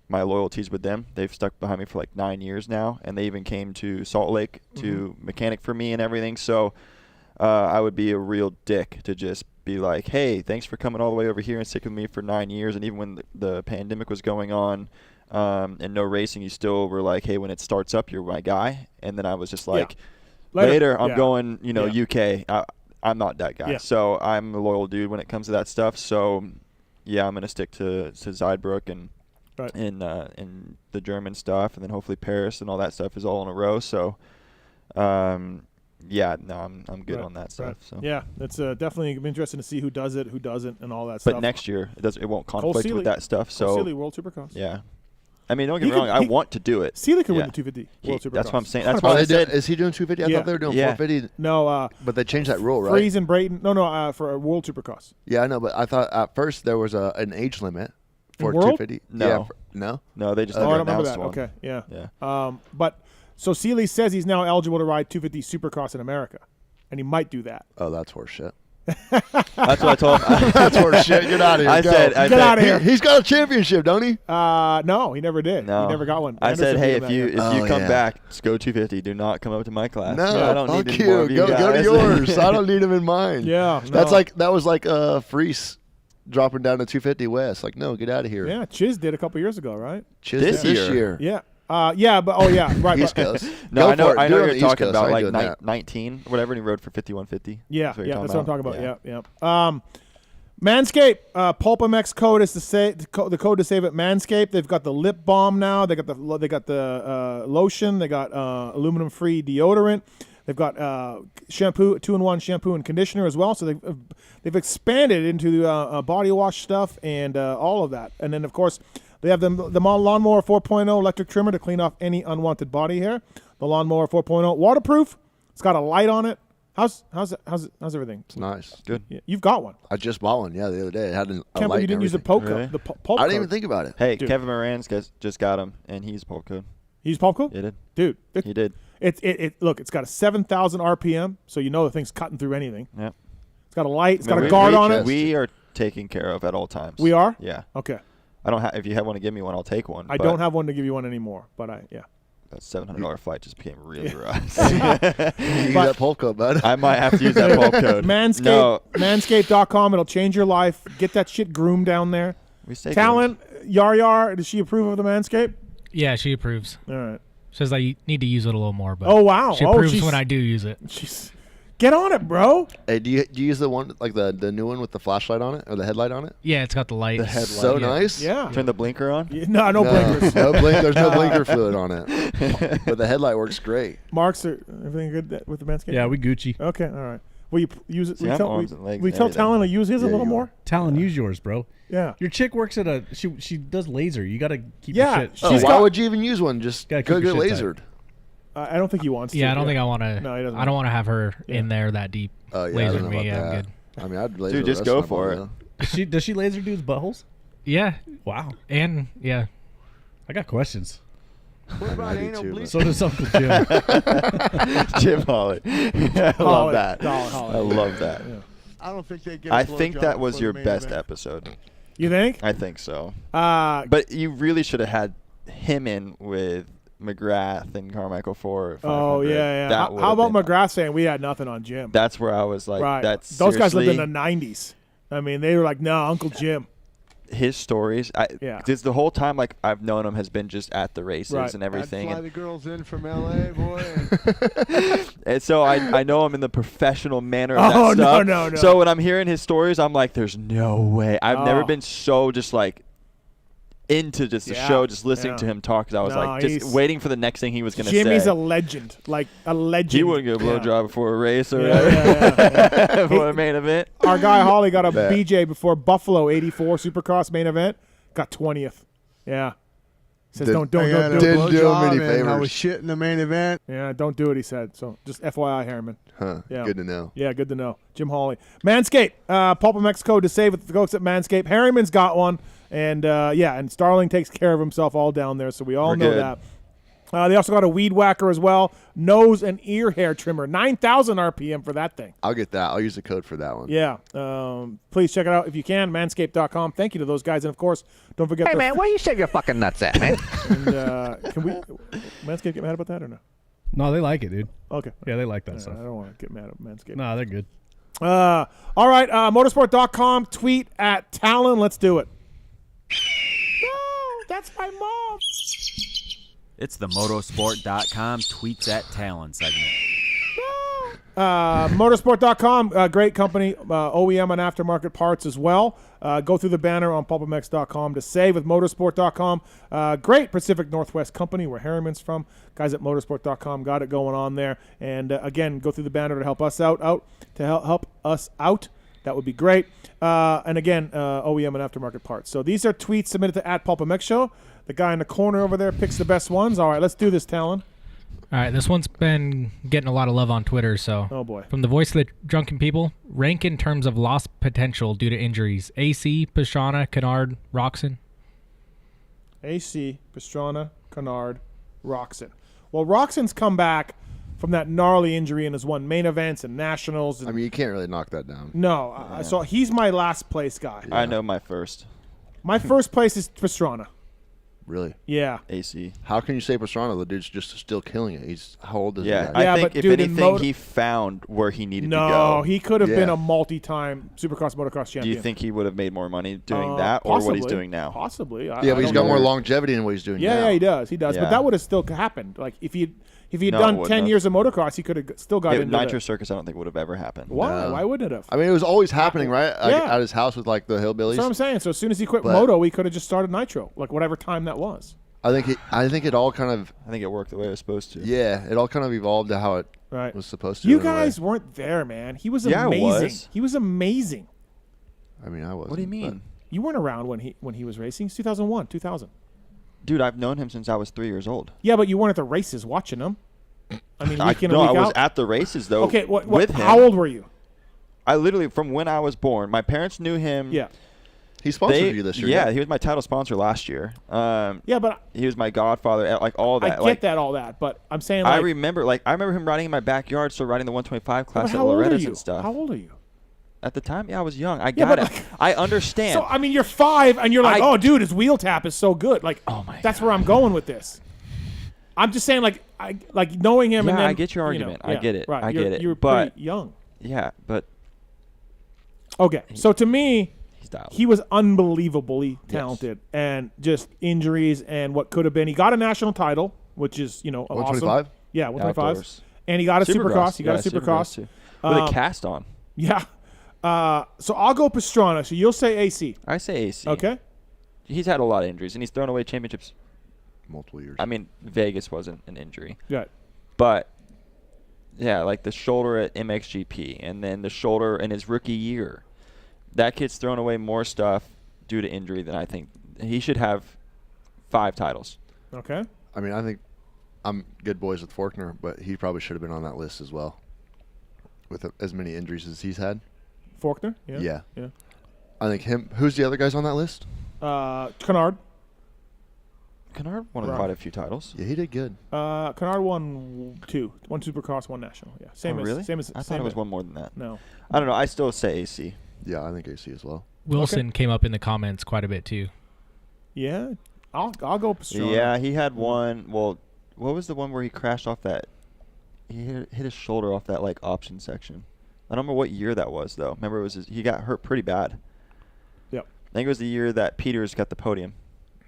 Speaker 2: my loyalties with them, they've stuck behind me for like 9 years now, and they even came to Salt Lake to mechanic for me and everything. So I would be a real dick to just be like, hey, thanks for coming all the way over here and sticking with me for 9 years. And even when the pandemic was going on and no racing, you still were like, hey, when it starts up, you're my guy. And then I was just like, later I'm going, UK. I'm not that guy. So I'm a loyal dude when it comes to that stuff. So, yeah, I'm going to stick to Zeidbrook and the German stuff, and then hopefully Paris and all that stuff is all in a row. So, I'm good on that stuff. So
Speaker 1: yeah, it's definitely interesting to see who does it, who doesn't, and all that stuff.
Speaker 2: But next year, it won't conflict with that stuff. So
Speaker 1: Seeley, World Supercross.
Speaker 2: Yeah. I mean, don't get me wrong. I want to do it.
Speaker 1: Seeley could win the 250 World Supercross.
Speaker 2: That's what I'm saying. That's why I said.
Speaker 10: Is he doing 250? I thought they were doing 450.
Speaker 1: No.
Speaker 10: But they changed that rule, right?
Speaker 1: Freeze and Brayton. No, for a World Supercross.
Speaker 10: Yeah, I know, but I thought at first there was an age limit for
Speaker 1: World?
Speaker 10: 250.
Speaker 2: No.
Speaker 10: Yeah,
Speaker 2: no, they just
Speaker 1: I
Speaker 2: never
Speaker 1: don't remember
Speaker 2: announced
Speaker 1: that.
Speaker 2: one.
Speaker 1: Okay, yeah. But so Seeley says he's now eligible to ride 250 Supercross in America, and he might do that.
Speaker 10: Oh, that's horseshit.
Speaker 2: That's what I told him.
Speaker 10: That's horseshit. Get out of here.
Speaker 1: Get out of here.
Speaker 10: He's got a championship, don't he?
Speaker 1: No, he never did.
Speaker 2: No.
Speaker 1: He never got one.
Speaker 2: I said, hey, if you come
Speaker 10: yeah.
Speaker 2: back, just go 250. Do not come up to my class.
Speaker 10: No,
Speaker 2: I don't
Speaker 10: fuck
Speaker 2: need any more of you
Speaker 10: Go
Speaker 2: guys.
Speaker 10: to yours. I don't need him in mine.
Speaker 1: Yeah,
Speaker 10: that was like Freese dropping down to 250 West. Like, no, get out of here.
Speaker 1: Yeah, Chiz did a couple years ago, right?
Speaker 10: Chiz this year.
Speaker 1: Yeah. Right.
Speaker 10: East Coast.
Speaker 2: No, I know you're
Speaker 10: East
Speaker 2: talking
Speaker 10: Coast.
Speaker 2: about
Speaker 10: I
Speaker 2: like 19, whatever, and he rode for 5150.
Speaker 1: Yeah, that's what I'm talking about. Yeah. Manscaped, PulpMX code is the code to save at Manscaped. They've got the lip balm now. They got the lotion. They got aluminum-free deodorant. They've got shampoo, 2-in-1 shampoo and conditioner as well. So they've expanded into body wash stuff and all of that. And then of course they have the Lawnmower 4.0 electric trimmer to clean off any unwanted body hair. The Lawnmower 4.0 waterproof. It's got a light on it. How's everything?
Speaker 10: It's nice.
Speaker 2: Good.
Speaker 1: Yeah, you've got one.
Speaker 10: I just bought one. Yeah, the other day. It had a
Speaker 1: Can't
Speaker 10: light.
Speaker 1: believe you didn't use the
Speaker 10: poke
Speaker 1: poke code. The pulp
Speaker 10: I didn't
Speaker 1: code.
Speaker 10: even think about it.
Speaker 2: Hey,
Speaker 1: Dude.
Speaker 2: Kevin Moran's just got him, and he's pulp code.
Speaker 1: He's pulp code?
Speaker 2: He did.
Speaker 1: Dude.
Speaker 2: He did.
Speaker 1: Look, it's got a 7,000 RPM, so you know the thing's cutting through anything.
Speaker 2: Yep.
Speaker 1: It's got a light. It's got a guard on it.
Speaker 2: We are taken care of at all times.
Speaker 1: We are?
Speaker 2: Yeah.
Speaker 1: Okay.
Speaker 2: I don't have. If you have one to give me one, I'll take one.
Speaker 1: I don't have one to give you one anymore, but yeah.
Speaker 2: That $700 flight just became really rough.
Speaker 10: You use that pulp code, bud.
Speaker 2: I might have to use that pulp code.
Speaker 1: Manscaped,
Speaker 2: No.
Speaker 1: Manscaped.com. It'll change your life. Get that shit groomed down there.
Speaker 2: We stay
Speaker 1: Tallon, Yar, does she approve of the Manscaped?
Speaker 8: Yeah, she approves.
Speaker 1: All right.
Speaker 8: Says I need to use it a little more, but
Speaker 1: Oh, wow.
Speaker 8: she
Speaker 1: Oh,
Speaker 8: approves
Speaker 1: she's-
Speaker 8: when I do use it.
Speaker 1: Get on it, bro.
Speaker 10: Hey, do you use the one like the new one with the flashlight on it or the headlight on it?
Speaker 8: Yeah, it's got the light.
Speaker 10: The headlight. So nice.
Speaker 1: Yeah.
Speaker 2: Turn the blinker on.
Speaker 1: No blinkers.
Speaker 10: There's no blinker fluid on it. But the headlight works great.
Speaker 1: Marks, everything good with the Manscaped?
Speaker 3: Yeah, we Gucci.
Speaker 1: Okay, all right. Will you use it?
Speaker 2: See, I'm arms and legs
Speaker 1: We
Speaker 2: and
Speaker 1: tell
Speaker 2: everything.
Speaker 1: Tallon to use his a little more?
Speaker 3: Talon, use yours, bro.
Speaker 1: Yeah.
Speaker 3: Your chick works at she does laser. You got to keep
Speaker 1: Yeah,
Speaker 3: your shit.
Speaker 10: Why would you even use one? Just
Speaker 3: Gotta
Speaker 10: go
Speaker 3: keep
Speaker 10: get
Speaker 3: your shit
Speaker 10: lasered.
Speaker 1: I don't think he wants to.
Speaker 8: Yeah, I don't think I want to.
Speaker 1: No, he doesn't.
Speaker 8: I don't want to have her in there that deep.
Speaker 10: Oh, yeah, I
Speaker 8: laser
Speaker 10: don't know
Speaker 8: me.
Speaker 10: about
Speaker 8: I'm
Speaker 10: that.
Speaker 8: good.
Speaker 10: I mean, I'd laser
Speaker 2: Dude,
Speaker 10: the
Speaker 2: just
Speaker 10: rest
Speaker 2: go
Speaker 10: of my
Speaker 2: for
Speaker 10: body,
Speaker 2: it.
Speaker 10: though.
Speaker 3: Does she laser dudes' buttholes?
Speaker 8: Yeah.
Speaker 3: Wow.
Speaker 8: And yeah.
Speaker 3: I got questions.
Speaker 6: What about
Speaker 10: I do
Speaker 6: anal
Speaker 10: too,
Speaker 6: bleach?
Speaker 3: So does Uncle Jim.
Speaker 2: Jim Holly. I love
Speaker 1: Holly.
Speaker 2: that.
Speaker 1: Holly.
Speaker 2: I love that.
Speaker 6: I don't think they get.
Speaker 2: I think that was your best episode.
Speaker 1: You think?
Speaker 2: I think so.
Speaker 1: But
Speaker 2: you really should have had him in with McGrath and Carmichael for 500.
Speaker 1: Oh, yeah.
Speaker 2: That
Speaker 1: How
Speaker 2: would've
Speaker 1: about
Speaker 2: been-
Speaker 1: McGrath saying we had nothing on Jim?
Speaker 2: That's where I was like,
Speaker 1: right.
Speaker 2: that's
Speaker 1: Those guys lived in
Speaker 2: seriously-
Speaker 1: the 90s. I mean, they were like, no, Uncle Jim.
Speaker 2: His stories,
Speaker 1: Yeah.
Speaker 2: just the whole time like I've known him has been just at the races
Speaker 1: Right.
Speaker 2: and everything.
Speaker 6: I'd fly
Speaker 2: And,
Speaker 6: the girls in from LA, boy.
Speaker 2: and so I know him in the professional manner of
Speaker 1: Oh,
Speaker 2: that
Speaker 1: no,
Speaker 2: stuff.
Speaker 1: no.
Speaker 2: So when I'm hearing his stories, I'm like, there's no way. I've never
Speaker 1: Oh.
Speaker 2: been so just like into just the
Speaker 1: Yeah,
Speaker 2: show, just listening
Speaker 1: yeah.
Speaker 2: to him talk. 'Cause I was
Speaker 1: No,
Speaker 2: like, just
Speaker 1: he's-
Speaker 2: waiting for the next thing he was going to say.
Speaker 1: Jimmy's a legend. Like a legend.
Speaker 2: He wouldn't get a
Speaker 1: Yeah.
Speaker 2: blowjob before a race or
Speaker 1: Yeah.
Speaker 2: before a main event.
Speaker 1: Our guy Holly got a
Speaker 2: Bet.
Speaker 1: BJ before Buffalo 84 Supercross main event. Got 20th. Yeah. Says don't do
Speaker 6: I got a
Speaker 1: it.
Speaker 10: Didn't do him
Speaker 6: blowjob
Speaker 10: any
Speaker 6: and I
Speaker 10: favors.
Speaker 6: was shit in the main event.
Speaker 1: Yeah, don't do it, he said. So just FYI, Harriman.
Speaker 10: Huh.
Speaker 1: Yeah.
Speaker 10: Good to know.
Speaker 1: Yeah, good to know. Jim Hawley. Manscaped. PulpMX code to save with the folks at Manscaped. Harriman's got one. And, and Starling takes care of himself all down there, so we all
Speaker 2: We're
Speaker 1: know
Speaker 2: good.
Speaker 1: that. They also got a weed whacker as well. Nose and ear hair trimmer. 9,000 RPM for that thing.
Speaker 10: I'll get that. I'll use the code for that one.
Speaker 1: Yeah. Please check it out if you can. Manscaped.com. Thank you to those guys. And, of course, don't forget
Speaker 19: where you shave your fucking nuts at, man?
Speaker 1: And, can we – Manscaped get mad about that or no?
Speaker 3: No, they like it, dude.
Speaker 1: Okay.
Speaker 3: Yeah, they like that
Speaker 1: I
Speaker 3: stuff.
Speaker 1: don't want to get mad at Manscaped.
Speaker 3: No, they're good.
Speaker 1: All right. Motorsport.com. Tweet at Tallon. Let's do it. No, that's my mom.
Speaker 14: It's the motorsport.com tweets at Tallon segment.
Speaker 1: Motorsport.com, great company, OEM and aftermarket parts as well. Go through the banner on PulpMX.com to save with Motorsport.com. Great Pacific Northwest company where Harriman's from. Guys at Motorsport.com got it going on there. And again, go through the banner to help us out. Help us out. That would be great. And again, OEM and aftermarket parts. So these are tweets submitted to @PulpMX Show. The guy in the corner over there picks the best ones. All right, let's do this, Tallon.
Speaker 8: All right, this one's been getting a lot of love on Twitter. So,
Speaker 1: oh boy,
Speaker 8: from the voice of the drunken people, rank in terms of lost potential due to injuries: AC, Pastrana, Kennard, Roxon.
Speaker 1: AC, Pastrana, Kennard, Roxon. Well, Roxon's come back from that gnarly injury and has won main events and nationals. And
Speaker 10: I mean, you can't really knock that down.
Speaker 1: no, so he's my last place guy.
Speaker 2: I know my first.
Speaker 1: My first place is Pastrana.
Speaker 10: Really?
Speaker 1: Yeah.
Speaker 2: AC.
Speaker 10: How can you say Pastrana? The dude's just still killing it. He's how old is he?
Speaker 2: Yeah,
Speaker 1: Yeah,
Speaker 2: I think
Speaker 1: but
Speaker 2: if
Speaker 1: dude, in
Speaker 2: anything,
Speaker 1: motor-
Speaker 2: he found where he needed to
Speaker 1: No,
Speaker 2: go.
Speaker 1: he could have been
Speaker 10: Yeah.
Speaker 1: a multi-time Supercross motocross champion.
Speaker 2: Do you think he would have made more money doing that or what he's
Speaker 1: possibly.
Speaker 2: doing now?
Speaker 1: Possibly.
Speaker 10: Yeah, but he's got more longevity than what he's doing now.
Speaker 1: Yeah, he does. He does.
Speaker 2: Yeah.
Speaker 1: But that would have still happened. Like if he If he'd
Speaker 2: No,
Speaker 1: done
Speaker 2: it
Speaker 1: 10
Speaker 2: wouldn't
Speaker 1: years of motocross, he could have still got
Speaker 2: Yeah,
Speaker 1: into
Speaker 2: Nitro
Speaker 1: it.
Speaker 2: Circus, I don't think would have ever happened.
Speaker 1: Why?
Speaker 10: No.
Speaker 1: Why wouldn't it have?
Speaker 10: I mean, it was always happening, right? Like,
Speaker 1: Yeah.
Speaker 10: at his house with like the hillbillies.
Speaker 1: That's what I'm saying. So as soon as he quit
Speaker 10: But-
Speaker 1: moto, he could have just started Nitro, like whatever time that was.
Speaker 10: I think it all kind of.
Speaker 2: I think it worked the way it was supposed to.
Speaker 10: Yeah, it all kind of evolved to how it
Speaker 1: Right.
Speaker 10: was supposed to.
Speaker 1: You
Speaker 10: in a way.
Speaker 1: guys weren't there, man. He was
Speaker 2: Yeah, I
Speaker 1: amazing.
Speaker 2: was.
Speaker 1: He was amazing.
Speaker 10: I mean, I was.
Speaker 2: What do you mean?
Speaker 1: You weren't around when he was racing. It's 2001, 2000.
Speaker 2: Dude, I've known him since I was 3 years old.
Speaker 1: Yeah, but you weren't at the races watching him. I mean, week in and
Speaker 2: No,
Speaker 1: week
Speaker 2: I was
Speaker 1: out.
Speaker 2: at the races, though.
Speaker 1: Okay,
Speaker 2: with him.
Speaker 1: how old were you?
Speaker 2: I literally, from when I was born, my parents knew him.
Speaker 1: Yeah.
Speaker 10: He sponsored you this year.
Speaker 2: Yeah, he was my title sponsor last year.
Speaker 1: Yeah, but
Speaker 2: he was my godfather, like all that.
Speaker 1: I get all that, but I'm saying like,
Speaker 2: I remember him riding in my backyard, so riding the 125 class at
Speaker 1: how old are
Speaker 2: Loretta's
Speaker 1: you?
Speaker 2: and stuff.
Speaker 1: How old are you?
Speaker 2: At the time, yeah, I was young. I
Speaker 1: Yeah,
Speaker 2: got
Speaker 1: but
Speaker 2: it. I understand.
Speaker 1: So I mean, you're 5, and you're like, oh, dude, his wheel tap is so good. Like, that's where I'm going with this. I'm just saying, like, knowing him.
Speaker 2: Yeah,
Speaker 1: and then,
Speaker 2: I get your argument.
Speaker 1: You know,
Speaker 2: I get it.
Speaker 1: Right.
Speaker 2: I get it.
Speaker 1: You were
Speaker 2: but
Speaker 1: pretty young.
Speaker 2: Yeah, but
Speaker 1: Okay, so to me,
Speaker 2: dialed.
Speaker 1: he was unbelievably talented, and just injuries and what could have been. He got a national title, which is awesome.
Speaker 10: 125?
Speaker 1: Yeah, 125.
Speaker 2: Outdoors.
Speaker 1: And he got a Supercross. He got a
Speaker 2: Yeah,
Speaker 1: Supercross
Speaker 2: too. With a cast on.
Speaker 1: Yeah. So I'll go Pastrana. So you'll say AC.
Speaker 2: I say AC.
Speaker 1: Okay.
Speaker 2: He's had a lot of injuries, and he's thrown away championships.
Speaker 10: Multiple years.
Speaker 2: I mean, Vegas wasn't an injury.
Speaker 1: Yeah.
Speaker 2: But, yeah, like the shoulder at MXGP, and then the shoulder in his rookie year. That kid's thrown away more stuff due to injury than I think. He should have 5 titles.
Speaker 1: Okay.
Speaker 10: I mean, I think I'm good boys with Faulkner, but he probably should have been on that list as well. With as many injuries as he's had.
Speaker 1: Faulkner? Yeah.
Speaker 10: Yeah.
Speaker 1: Yeah.
Speaker 10: I think him. Who's the other guys on that list?
Speaker 1: Kennard.
Speaker 2: Kennard won quite a few titles.
Speaker 10: Yeah, he did good.
Speaker 1: Kennard won 2. 1 Supercross, 1 national. Yeah. Same
Speaker 2: Oh,
Speaker 1: as
Speaker 2: really?
Speaker 1: Same as
Speaker 2: I thought it was one more than that.
Speaker 1: No.
Speaker 2: I don't know. I still say AC.
Speaker 10: Yeah, I think AC as well.
Speaker 8: Wilson came up in the comments quite a bit too.
Speaker 1: Yeah. I'll go Pastrana.
Speaker 2: Yeah, he had one. Well, what was the one where he crashed off that? He hit his shoulder off that like option section. I don't remember what year that was though. Remember, it was he got hurt pretty bad.
Speaker 1: Yep.
Speaker 2: I think it was the year that Peters got the podium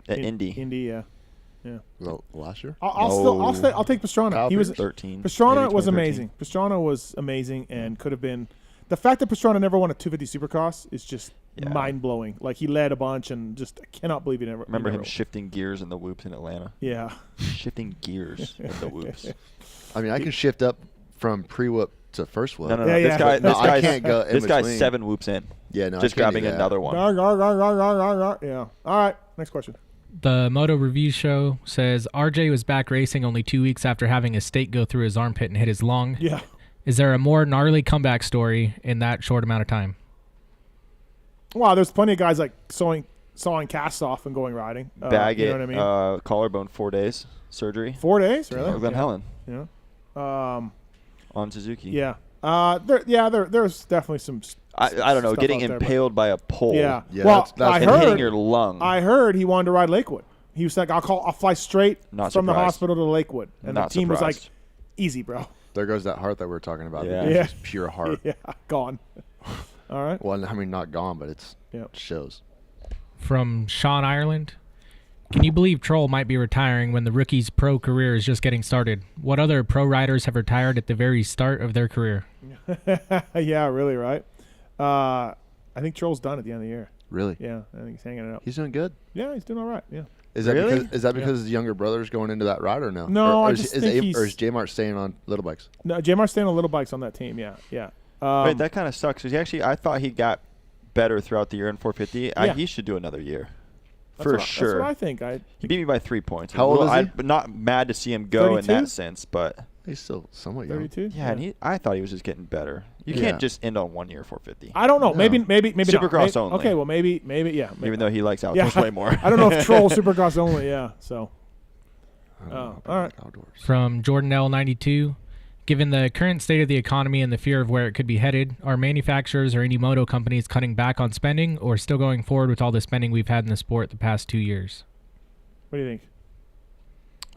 Speaker 2: at Indy.
Speaker 1: Indy, yeah. Yeah.
Speaker 10: Well, last year?
Speaker 1: I'll take Pastrana. He was
Speaker 2: 13.
Speaker 1: Pastrana
Speaker 2: maybe
Speaker 1: was
Speaker 2: 2013.
Speaker 1: amazing. Pastrana was amazing and could have been. The fact that Pastrana never won a 250 Supercross is just mind blowing. Like he led a bunch and just I cannot believe he never.
Speaker 2: Remember
Speaker 1: he
Speaker 2: him
Speaker 1: never
Speaker 2: shifting gears in the whoops in Atlanta.
Speaker 1: Yeah.
Speaker 2: Shifting gears in the whoops.
Speaker 10: I mean, I can shift up from pre-whoop to first whoop.
Speaker 2: No. This guy.
Speaker 10: I can't go in
Speaker 2: This guy's
Speaker 10: between.
Speaker 2: 7 whoops in.
Speaker 10: Yeah, no,
Speaker 2: just
Speaker 10: I can't
Speaker 2: grabbing
Speaker 10: do that.
Speaker 2: another one.
Speaker 1: Yeah. All right. Next question.
Speaker 8: The Moto Review Show says RJ was back racing only 2 weeks after having a stake go through his armpit and hit his lung.
Speaker 1: Yeah.
Speaker 8: Is there a more gnarly comeback story in that short amount of time?
Speaker 1: Wow, there's plenty of guys like sawing casts off and going riding.
Speaker 2: Bag
Speaker 1: you
Speaker 2: it.
Speaker 1: know what I mean?
Speaker 2: Collarbone 4 days surgery.
Speaker 1: 4 days, really?
Speaker 2: Glen Helen.
Speaker 1: Yeah.
Speaker 2: On Suzuki.
Speaker 1: Yeah. There's definitely some.
Speaker 2: I don't know.
Speaker 1: stuff
Speaker 2: Getting
Speaker 1: out there, but-
Speaker 2: impaled by a pole.
Speaker 1: Yeah.
Speaker 10: Yeah,
Speaker 1: well,
Speaker 10: that's
Speaker 1: I
Speaker 2: and
Speaker 1: heard
Speaker 2: hitting your lung.
Speaker 1: I heard he wanted to ride Lakewood. He was like, I'll fly straight
Speaker 2: Not
Speaker 1: from the
Speaker 2: surprised.
Speaker 1: hospital to Lakewood, and
Speaker 2: Not
Speaker 1: the team was like,
Speaker 2: surprised.
Speaker 1: easy, bro.
Speaker 10: There goes that heart that we were talking about.
Speaker 2: Yeah.
Speaker 10: It's
Speaker 1: Yeah.
Speaker 10: just pure heart.
Speaker 1: Yeah, gone. All right.
Speaker 10: Well, I mean, not gone, but it
Speaker 1: Yep.
Speaker 10: shows.
Speaker 8: From Sean Ireland. Can you believe Troll might be retiring when the rookie's pro career is just getting started? What other pro riders have retired at the very start of their career?
Speaker 1: Yeah, really, right? I think Troll's done at the end of the year.
Speaker 10: Really?
Speaker 1: Yeah, I think he's hanging it up.
Speaker 10: He's doing good.
Speaker 1: Yeah, he's doing all right. Yeah.
Speaker 10: Is that
Speaker 2: Really?
Speaker 10: because his younger brother's going into that ride or no?
Speaker 1: No,
Speaker 10: or
Speaker 1: I
Speaker 10: is,
Speaker 1: just
Speaker 10: is
Speaker 1: think
Speaker 10: or is
Speaker 1: he's-
Speaker 10: J-Mart staying on little bikes?
Speaker 1: No, J-Mar's staying on little bikes on that team. Yeah, yeah.
Speaker 2: Wait, that kind of sucks. Because I thought he got better throughout the year in 450.
Speaker 1: Yeah.
Speaker 2: He should do another year.
Speaker 1: That's
Speaker 2: For
Speaker 1: what
Speaker 2: sure.
Speaker 1: That's what I think.
Speaker 2: He beat me by 3 points.
Speaker 10: How old is he?
Speaker 2: I'm not mad to see him go in
Speaker 1: 32?
Speaker 2: that sense, but
Speaker 10: He's still somewhat young.
Speaker 1: 32.
Speaker 2: yeah, and I thought he was just getting better. You
Speaker 10: Yeah.
Speaker 2: can't just end on 1 year 450.
Speaker 1: I don't know.
Speaker 10: No.
Speaker 1: Maybe not.
Speaker 2: Supercross
Speaker 1: Maybe-
Speaker 2: only.
Speaker 1: Okay, well, maybe, yeah.
Speaker 2: Even though he likes
Speaker 1: Yeah,
Speaker 2: outdoors way more.
Speaker 1: I don't know if Troll Supercross only. Yeah. So.
Speaker 10: I don't know
Speaker 1: all right.
Speaker 10: about outdoors.
Speaker 8: From Jordan L92. Given the current state of the economy and the fear of where it could be headed, are manufacturers or any moto companies cutting back on spending or still going forward with all the spending we've had in the sport the past 2 years?
Speaker 1: What do you think?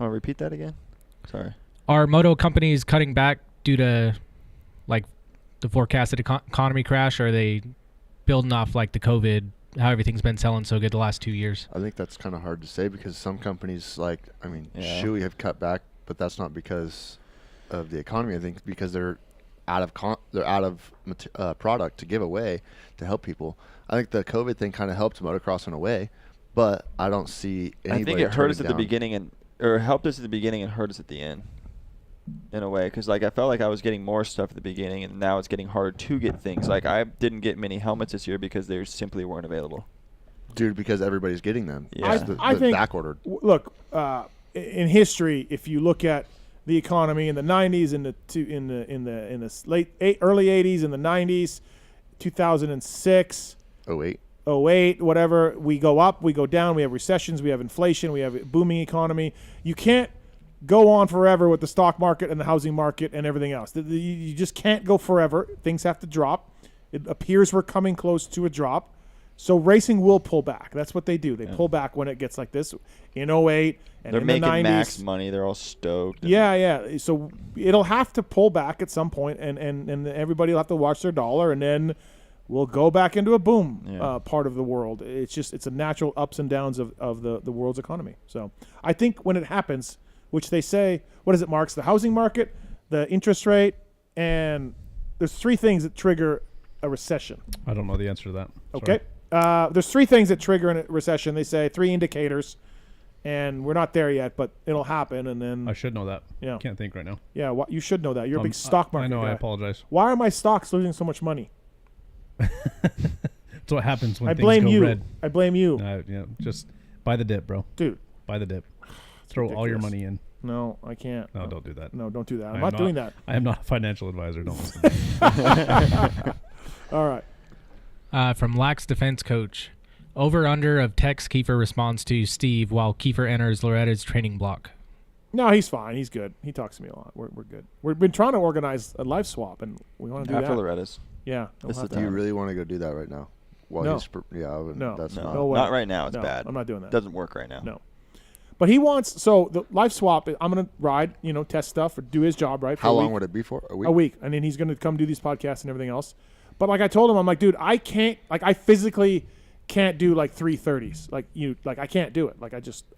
Speaker 2: Oh, repeat that again? Sorry.
Speaker 8: Are moto companies cutting back due to like the forecasted economy crash, or are they building off like the COVID, how everything's been selling so good the last 2 years?
Speaker 10: I think that's kind of hard to say because some companies, like, I mean,
Speaker 2: Yeah.
Speaker 10: Shoei have cut back but that's not because of the economy. I think because they're out of product to give away to help people. I think the COVID thing kind of helped motocross in a way, but I don't see anybody.
Speaker 2: I think it hurt us at the
Speaker 10: down.
Speaker 2: beginning or helped us at the beginning and hurt us at the end, in a way. Because like I felt like I was getting more stuff at the beginning, and now it's getting hard to get things. Like I didn't get many helmets this year because they simply weren't available.
Speaker 10: Dude, because everybody's getting them.
Speaker 2: Yeah,
Speaker 1: I think
Speaker 10: back ordered.
Speaker 1: Look, in history, if you look at the economy in the 90s, in the early 80s, in the 90s, 2006, 08, whatever, we go up, we go down, we have recessions, we have inflation, we have a booming economy. You can't go on forever with the stock market and the housing market and everything else. You just can't go forever. Things have to drop. It appears we're coming close to a drop. So racing will pull back. That's what they do. They pull back when it gets like this. In 08 and
Speaker 2: they're
Speaker 1: in
Speaker 2: making
Speaker 1: the 90s.
Speaker 2: max money. They're all stoked.
Speaker 1: Yeah. So it'll have to pull back at some point, and everybody will have to watch their dollar, and then we'll go back into a boom part of the world. It's a natural ups and downs of the world's economy. So I think when it happens, which they say, what is it, Marks? The housing market, the interest rate, and there's 3 things that trigger a recession.
Speaker 9: I don't know the answer to that.
Speaker 1: Okay. There's 3 things that trigger a recession. They say 3 indicators, and we're not there yet, but it'll happen. And then
Speaker 9: I should know that.
Speaker 1: Yeah.
Speaker 9: Can't think right now.
Speaker 1: Yeah, you should know that. You're a big stock market
Speaker 9: I know.
Speaker 1: guy.
Speaker 9: I apologize.
Speaker 1: Why are my stocks losing so much money?
Speaker 9: That's what happens when
Speaker 1: I
Speaker 9: things
Speaker 1: blame
Speaker 9: go
Speaker 1: you.
Speaker 9: red.
Speaker 1: I blame you.
Speaker 9: Just buy the dip, bro.
Speaker 1: Dude.
Speaker 9: Buy the dip. Throw all your money in.
Speaker 1: No, I can't.
Speaker 9: No, don't do that.
Speaker 1: No, don't do that. I'm not doing that.
Speaker 9: I am not a financial advisor. Don't listen to me.
Speaker 1: All right.
Speaker 8: From Lax Defense Coach. Over under of text Kiefer responds to Steve while Kiefer enters Loretta's training block.
Speaker 1: No, he's fine. He's good. He talks to me a lot. We're good. We've been trying to organize a live swap, and we want to do that.
Speaker 2: After Loretta's.
Speaker 1: Yeah.
Speaker 10: Do you really want to go do that right now?
Speaker 1: No.
Speaker 10: No. That's
Speaker 1: No way.
Speaker 2: Not right now. It's
Speaker 1: No,
Speaker 2: bad.
Speaker 1: I'm not doing that.
Speaker 2: Doesn't work right now.
Speaker 1: No. But he wants, so the live swap, I'm going to ride, test stuff, or do his job, right?
Speaker 10: How long would it be for? A week?
Speaker 1: A week. And then he's going to come do these podcasts and everything else. But like I told him, I'm like, dude, I can't, I physically can't do like 330s. I can't do it.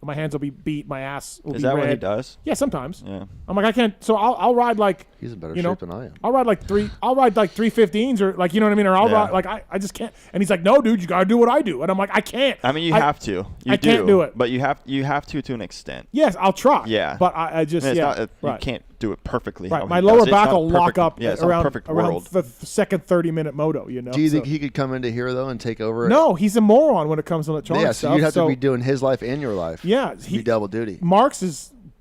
Speaker 1: My hands will be beat, my ass will be red.
Speaker 2: Is that what he does?
Speaker 1: Yeah, sometimes.
Speaker 2: Yeah.
Speaker 1: I'm like, I can't, so I'll ride like.
Speaker 10: He's in better shape than I am.
Speaker 1: I'll ride like 315s or you know what I mean? Or I'll ride, I just can't. And he's like, no, dude, you got to do what I do. And I'm like, I can't.
Speaker 2: I mean, you have to.
Speaker 1: I can't do it.
Speaker 2: But you have to an extent.
Speaker 1: Yes, I'll try.
Speaker 2: Yeah.
Speaker 1: But I just,
Speaker 2: You can't do it perfectly.
Speaker 1: Right.
Speaker 2: how
Speaker 1: My
Speaker 2: he
Speaker 1: lower
Speaker 2: does it.
Speaker 1: back
Speaker 2: It's not
Speaker 1: will
Speaker 2: a
Speaker 1: lock
Speaker 2: perfect-
Speaker 1: up
Speaker 2: it's not a
Speaker 1: around
Speaker 2: perfect
Speaker 1: around
Speaker 2: world.
Speaker 1: the second 30-minute moto,
Speaker 10: Do you think he could come into here, though, and take over?
Speaker 1: No, he's a moron when it comes to electronic
Speaker 10: Yeah,
Speaker 1: stuff.
Speaker 10: so you'd have to be doing his life and your life.
Speaker 1: Yeah.
Speaker 10: Be double duty.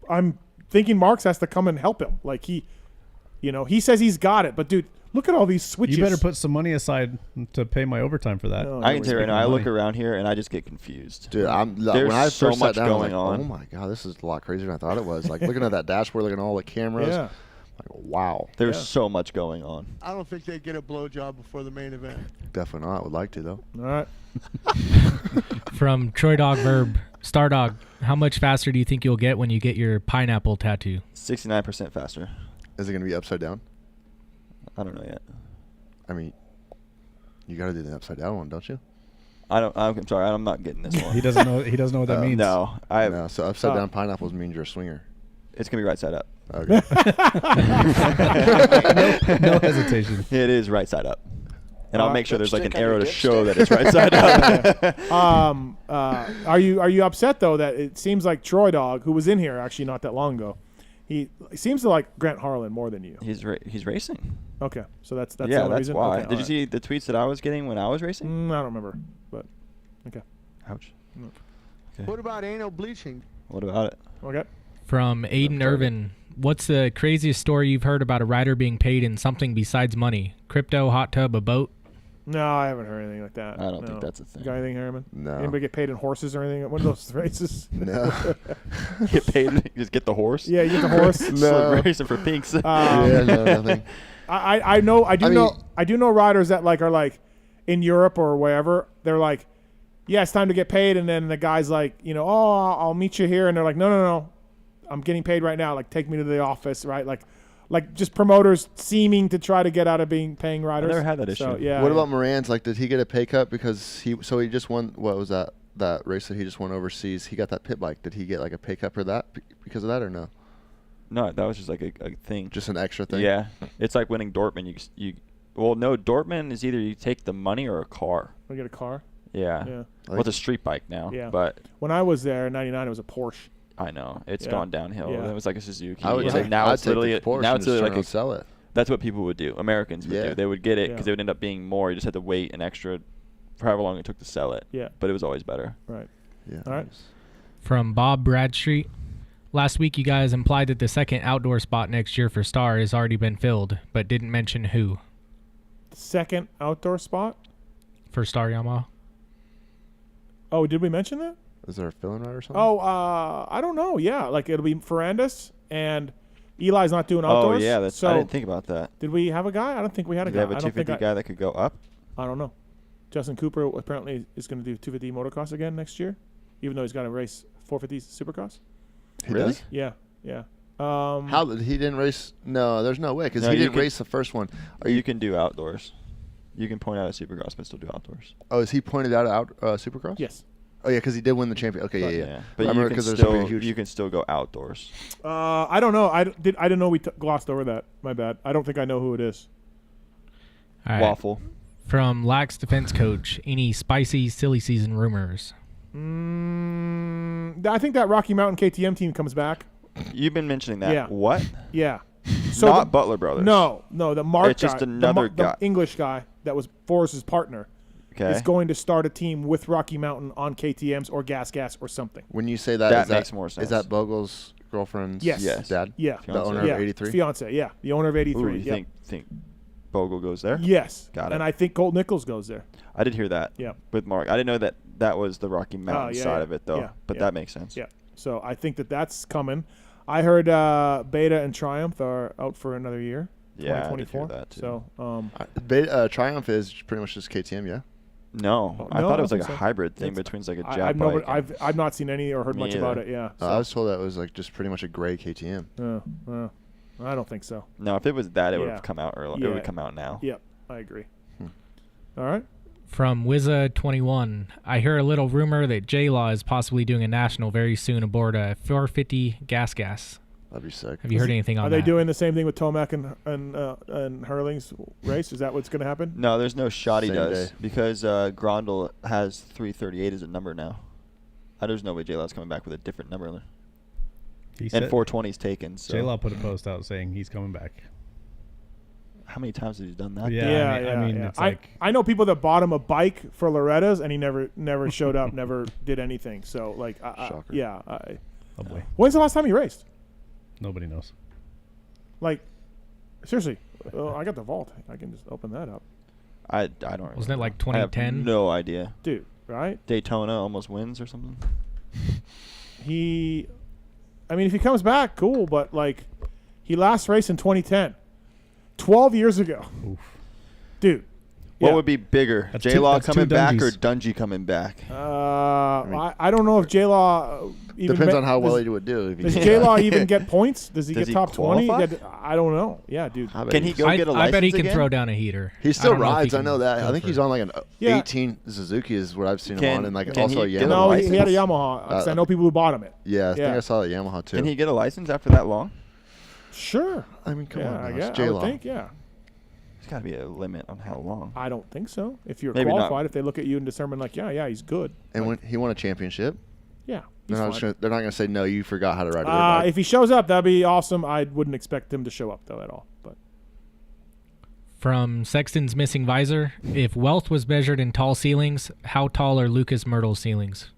Speaker 1: I'm thinking Marks has to come and help him. He says he's got it. But, dude, look at all these switches.
Speaker 9: You better put some money aside to pay my overtime for that.
Speaker 2: I can tell you right now, I look around here and I just get confused.
Speaker 10: Dude,
Speaker 2: There's
Speaker 10: when I
Speaker 2: so
Speaker 10: first
Speaker 2: much
Speaker 10: sat down, I was
Speaker 2: going
Speaker 10: like,
Speaker 2: on.
Speaker 10: oh my god, this is a lot crazier than I thought it was. Like looking at that dashboard, looking at all the cameras.
Speaker 1: Yeah.
Speaker 10: Like, wow.
Speaker 2: There's so much going on.
Speaker 6: I don't think they'd get a blowjob before the main event.
Speaker 10: Definitely not. Would like to though.
Speaker 1: All right.
Speaker 8: From Troy Dog Verb, Star Dog, how much faster do you think you'll get when you get your pineapple tattoo?
Speaker 2: 69% faster.
Speaker 10: Is it going to be upside down?
Speaker 2: I don't know yet.
Speaker 10: I mean, you got to do the upside down one, don't you?
Speaker 2: I'm sorry. I'm not getting this one.
Speaker 9: He doesn't know. He doesn't know what that means.
Speaker 2: No.
Speaker 10: No. So upside down pineapples means you're a swinger.
Speaker 2: It's gonna be right side up.
Speaker 10: Okay.
Speaker 9: No hesitation.
Speaker 2: It is right side up. And I'll make sure there's like an
Speaker 12: Lipstick on
Speaker 2: arrow
Speaker 12: your
Speaker 2: to show
Speaker 12: dipstick.
Speaker 2: that it's right side up.
Speaker 1: Are you upset though that it seems like Troy Dog, who was in here actually not that long ago, he seems to like Grant Harlan more than you.
Speaker 2: He's racing.
Speaker 1: Okay, so that's the
Speaker 2: yeah,
Speaker 1: only
Speaker 2: that's
Speaker 1: reason.
Speaker 2: why.
Speaker 1: Okay,
Speaker 2: Did you see the tweets that I was getting when I was racing?
Speaker 1: I don't remember, but okay.
Speaker 2: Ouch.
Speaker 1: Okay.
Speaker 6: What about anal bleaching?
Speaker 2: What about it?
Speaker 1: Okay.
Speaker 8: From Aiden Irvin, what's the craziest story you've heard about a rider being paid in something besides money? Crypto, hot tub, a boat?
Speaker 1: No, I haven't heard anything like that.
Speaker 2: I don't think that's a thing.
Speaker 1: You got anything, Harriman?
Speaker 10: No.
Speaker 1: Anybody get paid in horses or anything at one of those races?
Speaker 10: No.
Speaker 2: Get paid? Just get the horse?
Speaker 1: Yeah, you get the horse.
Speaker 10: No.
Speaker 2: Racing for pinks.
Speaker 10: Yeah, no, nothing.
Speaker 1: I do know riders that are like in Europe or wherever. They're like, yeah, it's time to get paid, and then the guy's like, I'll meet you here, and they're like, no, I'm getting paid right now. Like, take me to the office, right? Like just promoters seeming to try to get out of paying riders.
Speaker 2: I never had that issue.
Speaker 1: So, yeah.
Speaker 10: What about Moran's? Like, did he get a pay cut because he just won? What was that race that he just won overseas? He got that pit bike. Did he get like a pay cut for that because of that or no?
Speaker 2: No, that was just like a thing.
Speaker 10: Just an extra thing?
Speaker 2: Yeah. It's like winning Dortmund. Well, no, Dortmund is either you take the money or a car.
Speaker 1: We get a car?
Speaker 2: Yeah.
Speaker 1: Yeah.
Speaker 2: Well, it's a street bike now.
Speaker 1: Yeah.
Speaker 2: But
Speaker 1: when I was there in 99, it was a Porsche.
Speaker 2: I know. It's gone downhill.
Speaker 1: Yeah.
Speaker 2: It was like a Suzuki.
Speaker 10: I would
Speaker 2: and
Speaker 10: take,
Speaker 2: now
Speaker 10: I'd
Speaker 2: it's
Speaker 10: take
Speaker 2: literally
Speaker 10: the Porsche
Speaker 2: now
Speaker 10: and
Speaker 2: it's
Speaker 10: just
Speaker 2: literally
Speaker 10: turn
Speaker 2: like
Speaker 10: around and sell it.
Speaker 2: That's what people would do. Americans would do. They would get it because it would end up being more. You just had to wait an extra for however long it took to sell it.
Speaker 1: Yeah.
Speaker 2: But it was always better.
Speaker 1: Right.
Speaker 10: Yeah.
Speaker 1: All right.
Speaker 8: From Bob Bradstreet. Last week, you guys implied that the second outdoor spot next year for Star has already been filled, but didn't mention who.
Speaker 1: Second outdoor spot?
Speaker 8: For Star Yamaha.
Speaker 1: Oh, did we mention that?
Speaker 10: Is there a fill-in ride or something?
Speaker 1: Oh, I don't know. Yeah, like it'll be Ferrandis and Eli's not doing outdoors.
Speaker 2: Oh, yeah. I didn't think about that.
Speaker 1: Did we have a guy? I don't think we had a
Speaker 2: Did
Speaker 1: guy.
Speaker 2: they have a 250 guy that could go up?
Speaker 1: I don't know. Justin Cooper apparently is going to do 250 motocross again next year, even though he's got to race 450 Supercross.
Speaker 10: He does?
Speaker 1: Yeah, yeah.
Speaker 10: How did he didn't race? No, there's no way because
Speaker 2: No,
Speaker 10: he
Speaker 2: you
Speaker 10: didn't
Speaker 2: can-
Speaker 10: race the first one.
Speaker 2: You can do outdoors. You can point out a Supercross but still do outdoors.
Speaker 10: Oh, is he pointed out Supercross?
Speaker 1: Yes.
Speaker 10: Oh yeah, because he did win the champion. Okay, yeah.
Speaker 2: But
Speaker 10: I remember
Speaker 2: you can,
Speaker 10: 'cause there's gonna be a
Speaker 2: still,
Speaker 10: huge.
Speaker 2: you can still go outdoors.
Speaker 1: I don't know. I didn't know we glossed over that. My bad. I don't think I know who it is.
Speaker 8: All right.
Speaker 2: Waffle.
Speaker 8: From Lax Defense Coach, any spicy silly season rumors?
Speaker 1: I think that Rocky Mountain KTM team comes back.
Speaker 2: You've been mentioning that.
Speaker 1: Yeah.
Speaker 2: What?
Speaker 1: Yeah.
Speaker 2: Not Butler Brothers.
Speaker 1: No, the Mark
Speaker 2: It's just
Speaker 1: guy,
Speaker 2: another
Speaker 1: the
Speaker 2: guy.
Speaker 1: English guy that was Forrest's partner.
Speaker 2: Okay.
Speaker 1: Is going to start a team with Rocky Mountain on KTM's or Gas or something.
Speaker 10: When you say that,
Speaker 2: That
Speaker 10: is
Speaker 2: makes more sense.
Speaker 10: Is that Bogle's girlfriend's
Speaker 1: Yes.
Speaker 10: dad?
Speaker 1: Yeah.
Speaker 10: The owner
Speaker 1: yeah.
Speaker 10: of 83?
Speaker 1: Fiance, yeah. The owner of 83.
Speaker 2: Ooh, you
Speaker 1: Yep.
Speaker 2: think Bogle goes there?
Speaker 1: Yes.
Speaker 2: Got it.
Speaker 1: And I think Colt Nichols goes there.
Speaker 2: I did hear that.
Speaker 1: Yeah.
Speaker 2: With Mark, I didn't know that was the Rocky Mountain side of it though.
Speaker 1: Yeah,
Speaker 2: But that makes sense.
Speaker 1: Yeah. So I think that's coming. I heard Beta and Triumph are out for another year.
Speaker 2: Yeah, I did
Speaker 1: 2024.
Speaker 2: hear that too.
Speaker 1: So
Speaker 10: Triumph is pretty much just KTM, yeah.
Speaker 2: No, I thought it was like a
Speaker 1: so.
Speaker 2: hybrid thing between like a jack bike.
Speaker 1: I've not seen any or heard
Speaker 2: Me
Speaker 1: much
Speaker 2: either.
Speaker 1: about it. Yeah.
Speaker 10: I was told that it was like just pretty much a gray KTM.
Speaker 1: I don't think so.
Speaker 2: No, if it was that, it would
Speaker 1: Yeah.
Speaker 2: have come out early.
Speaker 1: Yeah.
Speaker 2: It would come out now.
Speaker 1: Yep, I agree. All right.
Speaker 8: From Wizza21, I hear a little rumor that J-Law is possibly doing a national very soon aboard a 450 gas.
Speaker 10: That'd be sick.
Speaker 8: Have you heard anything on
Speaker 1: Are
Speaker 8: that?
Speaker 1: they doing the same thing with Tomac and Herlings race? Is that what's going to happen?
Speaker 2: No, there's no shot he
Speaker 10: Same
Speaker 2: does
Speaker 10: day.
Speaker 2: because Grondel has 338 as a number now. There's no way J-Law's coming back with a different number.
Speaker 9: He
Speaker 2: And
Speaker 9: said
Speaker 2: 420's taken. So.
Speaker 9: J-Law put a post out saying he's coming back.
Speaker 2: How many times has he done that?
Speaker 9: Yeah, I mean, it's like
Speaker 1: I know people that bought him a bike for Loretta's and he never showed up, never did anything. So like,
Speaker 10: Shocker.
Speaker 1: yeah.
Speaker 9: oh boy,
Speaker 1: When's the last time he raced?
Speaker 9: nobody knows.
Speaker 1: Like, seriously, I got the vault. I can just open that up,
Speaker 2: I don't remember.
Speaker 8: Wasn't it like
Speaker 2: I have
Speaker 8: 2010?
Speaker 2: no idea.
Speaker 1: dude. Right?
Speaker 2: Daytona almost wins or something.
Speaker 1: I mean, if he comes back, cool. But like, he last raced in 2010, 12 years ago.
Speaker 9: Oof.
Speaker 1: Dude.
Speaker 2: What
Speaker 1: yeah.
Speaker 2: would be bigger,
Speaker 9: That's
Speaker 2: J-Law
Speaker 9: two
Speaker 2: coming back or
Speaker 9: Dungies.
Speaker 2: Dungey coming back?
Speaker 1: I don't know if J-Law even
Speaker 10: Depends on how well he would do. If he
Speaker 1: Does
Speaker 10: did.
Speaker 1: J-Law even get points? Does he
Speaker 2: Does
Speaker 1: get
Speaker 2: he
Speaker 1: top 20?
Speaker 2: qualify?
Speaker 1: I don't know. Yeah, dude.
Speaker 2: Can he go get a license
Speaker 8: I bet he can
Speaker 2: again?
Speaker 8: throw down a heater.
Speaker 10: He
Speaker 8: I
Speaker 10: still
Speaker 8: don't know if he
Speaker 10: rides. I
Speaker 8: can
Speaker 10: know that.
Speaker 8: go
Speaker 10: I think
Speaker 8: for
Speaker 10: he's
Speaker 8: it.
Speaker 10: on like an
Speaker 1: Yeah.
Speaker 10: 18 Suzuki is what I've seen him
Speaker 2: Can-
Speaker 10: on, and like
Speaker 2: can
Speaker 10: also a
Speaker 2: he get a
Speaker 10: Yamaha.
Speaker 1: No, he had a
Speaker 2: license?
Speaker 1: Yamaha. 'Cause I know people who bought him it.
Speaker 10: Yeah, I think
Speaker 1: Yeah.
Speaker 10: I saw a Yamaha too.
Speaker 2: Can he get a license after that long?
Speaker 1: Sure.
Speaker 10: I mean, come
Speaker 1: Yeah,
Speaker 10: on,
Speaker 1: I
Speaker 10: now,
Speaker 1: guess.
Speaker 10: it's
Speaker 1: I would
Speaker 10: J-Law.
Speaker 1: think, yeah.
Speaker 2: There's got to be a limit on how long.
Speaker 1: I don't think so. If you're
Speaker 2: Maybe not.
Speaker 1: qualified, if they look at you and determine like, yeah, he's good.
Speaker 10: And when he won a championship,
Speaker 1: Yeah.
Speaker 10: they're
Speaker 1: He's
Speaker 10: not,
Speaker 1: fine.
Speaker 10: just gonna, they're not going to say no. You forgot how to ride a real bike.
Speaker 1: If he shows up, that'd be awesome. I wouldn't expect him to show up though at all. But
Speaker 8: From Sexton's missing visor, if Wealth was measured in tall ceilings, how tall are Lucas Myrtle's ceilings?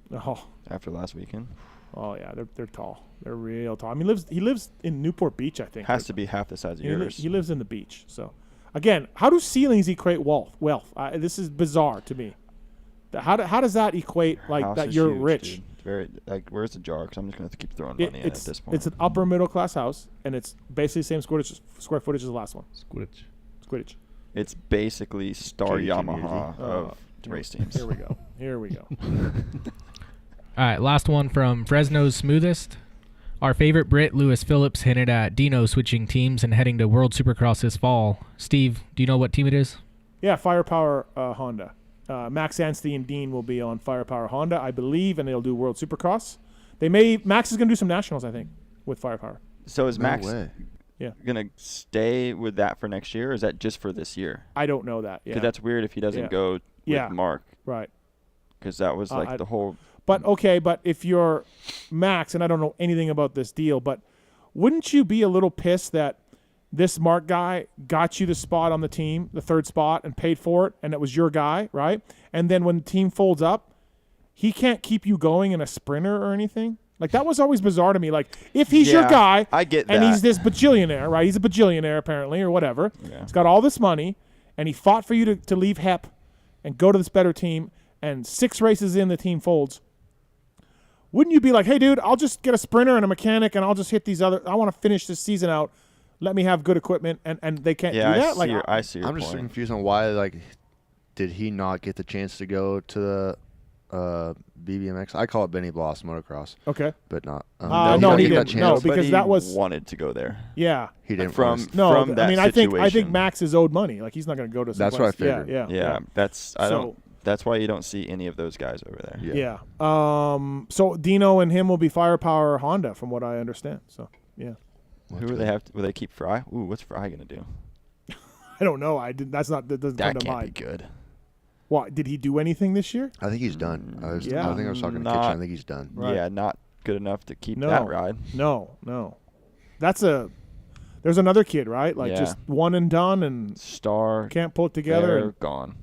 Speaker 2: After last weekend,
Speaker 1: oh yeah, they're tall. They're real tall. I mean, he lives in Newport Beach, I think.
Speaker 2: has to be half the size of yours.
Speaker 1: He lives in the beach. So, again, how do ceilings equate wealth? This is bizarre to me. How does that equate like
Speaker 2: House
Speaker 1: that?
Speaker 2: is
Speaker 1: You're
Speaker 2: huge,
Speaker 1: rich.
Speaker 2: dude. It's very like where's the jar? Because I'm just gonna have to keep throwing money in at this point.
Speaker 1: It's an upper middle class house, and it's basically the same square footage as the last one. Squidditch.
Speaker 2: It's basically Star
Speaker 10: JD
Speaker 2: Yamaha
Speaker 10: community.
Speaker 2: of race teams.
Speaker 1: Here we go.
Speaker 8: All right, last one from Fresno's Smoothest. Our favorite Brit, Lewis Phillips, hinted at Dino switching teams and heading to World Supercross this fall. Steve, do you know what team it is?
Speaker 1: Yeah, Firepower Honda. Max Anstey and Dean will be on Firepower Honda, I believe, and they'll do World Supercross. Max is going to do some nationals, I think, with Firepower.
Speaker 2: So is Max
Speaker 1: Yeah.
Speaker 2: gonna stay with that for next year, or is that just for this year?
Speaker 1: I don't know that.
Speaker 2: Because that's weird if he doesn't go with Mark.
Speaker 1: Right.
Speaker 2: Because that was like the whole.
Speaker 1: But if you're Max, and I don't know anything about this deal, but wouldn't you be a little pissed that this Mark guy got you the spot on the team, the third spot, and paid for it, and it was your guy, right? And then when the team folds up, he can't keep you going in a sprinter or anything? Like, that was always bizarre to me. Like, if he's your guy,
Speaker 2: I get
Speaker 1: and
Speaker 2: that.
Speaker 1: he's this bajillionaire, right? He's a bajillionaire, apparently, or whatever. Yeah. He's got all this money, and he fought for you to leave HEP and go to this better team, and 6 races in, the team folds. Wouldn't you be like, hey, dude, I'll just get a sprinter and a mechanic, and I'll just hit these other – I want to finish this season out. Let me have good equipment, and they can't do that?
Speaker 2: I see your
Speaker 10: I'm just confused on why, like, did he not get the chance to go to the BBMX? I call it Benny Bloss Motocross.
Speaker 1: Okay.
Speaker 10: But not.
Speaker 1: No, he didn't. No, because that was
Speaker 2: wanted to go there.
Speaker 1: Yeah.
Speaker 10: He didn't.
Speaker 2: From that
Speaker 1: I mean,
Speaker 2: situation.
Speaker 1: I think Max is owed money. Like, he's not going to go to.
Speaker 10: That's what I figured.
Speaker 1: Yeah.
Speaker 2: That's why you don't see any of those guys over there.
Speaker 1: Yeah. So Dino and him will be Firepower Honda, from what I understand. So yeah.
Speaker 2: Who will they have? Will they keep Fry? Ooh, what's Fry gonna do?
Speaker 1: I don't know. That doesn't come to mind.
Speaker 2: That can't be good.
Speaker 1: What, did he do anything this year?
Speaker 10: I think he's done. I think I was talking to Kitchen. I think he's done.
Speaker 1: Right.
Speaker 2: Yeah, not good enough to keep that ride.
Speaker 1: No. There's another kid, right? Like just one and done, and
Speaker 2: Star
Speaker 1: can't pull it together.
Speaker 2: They're
Speaker 1: and
Speaker 2: gone.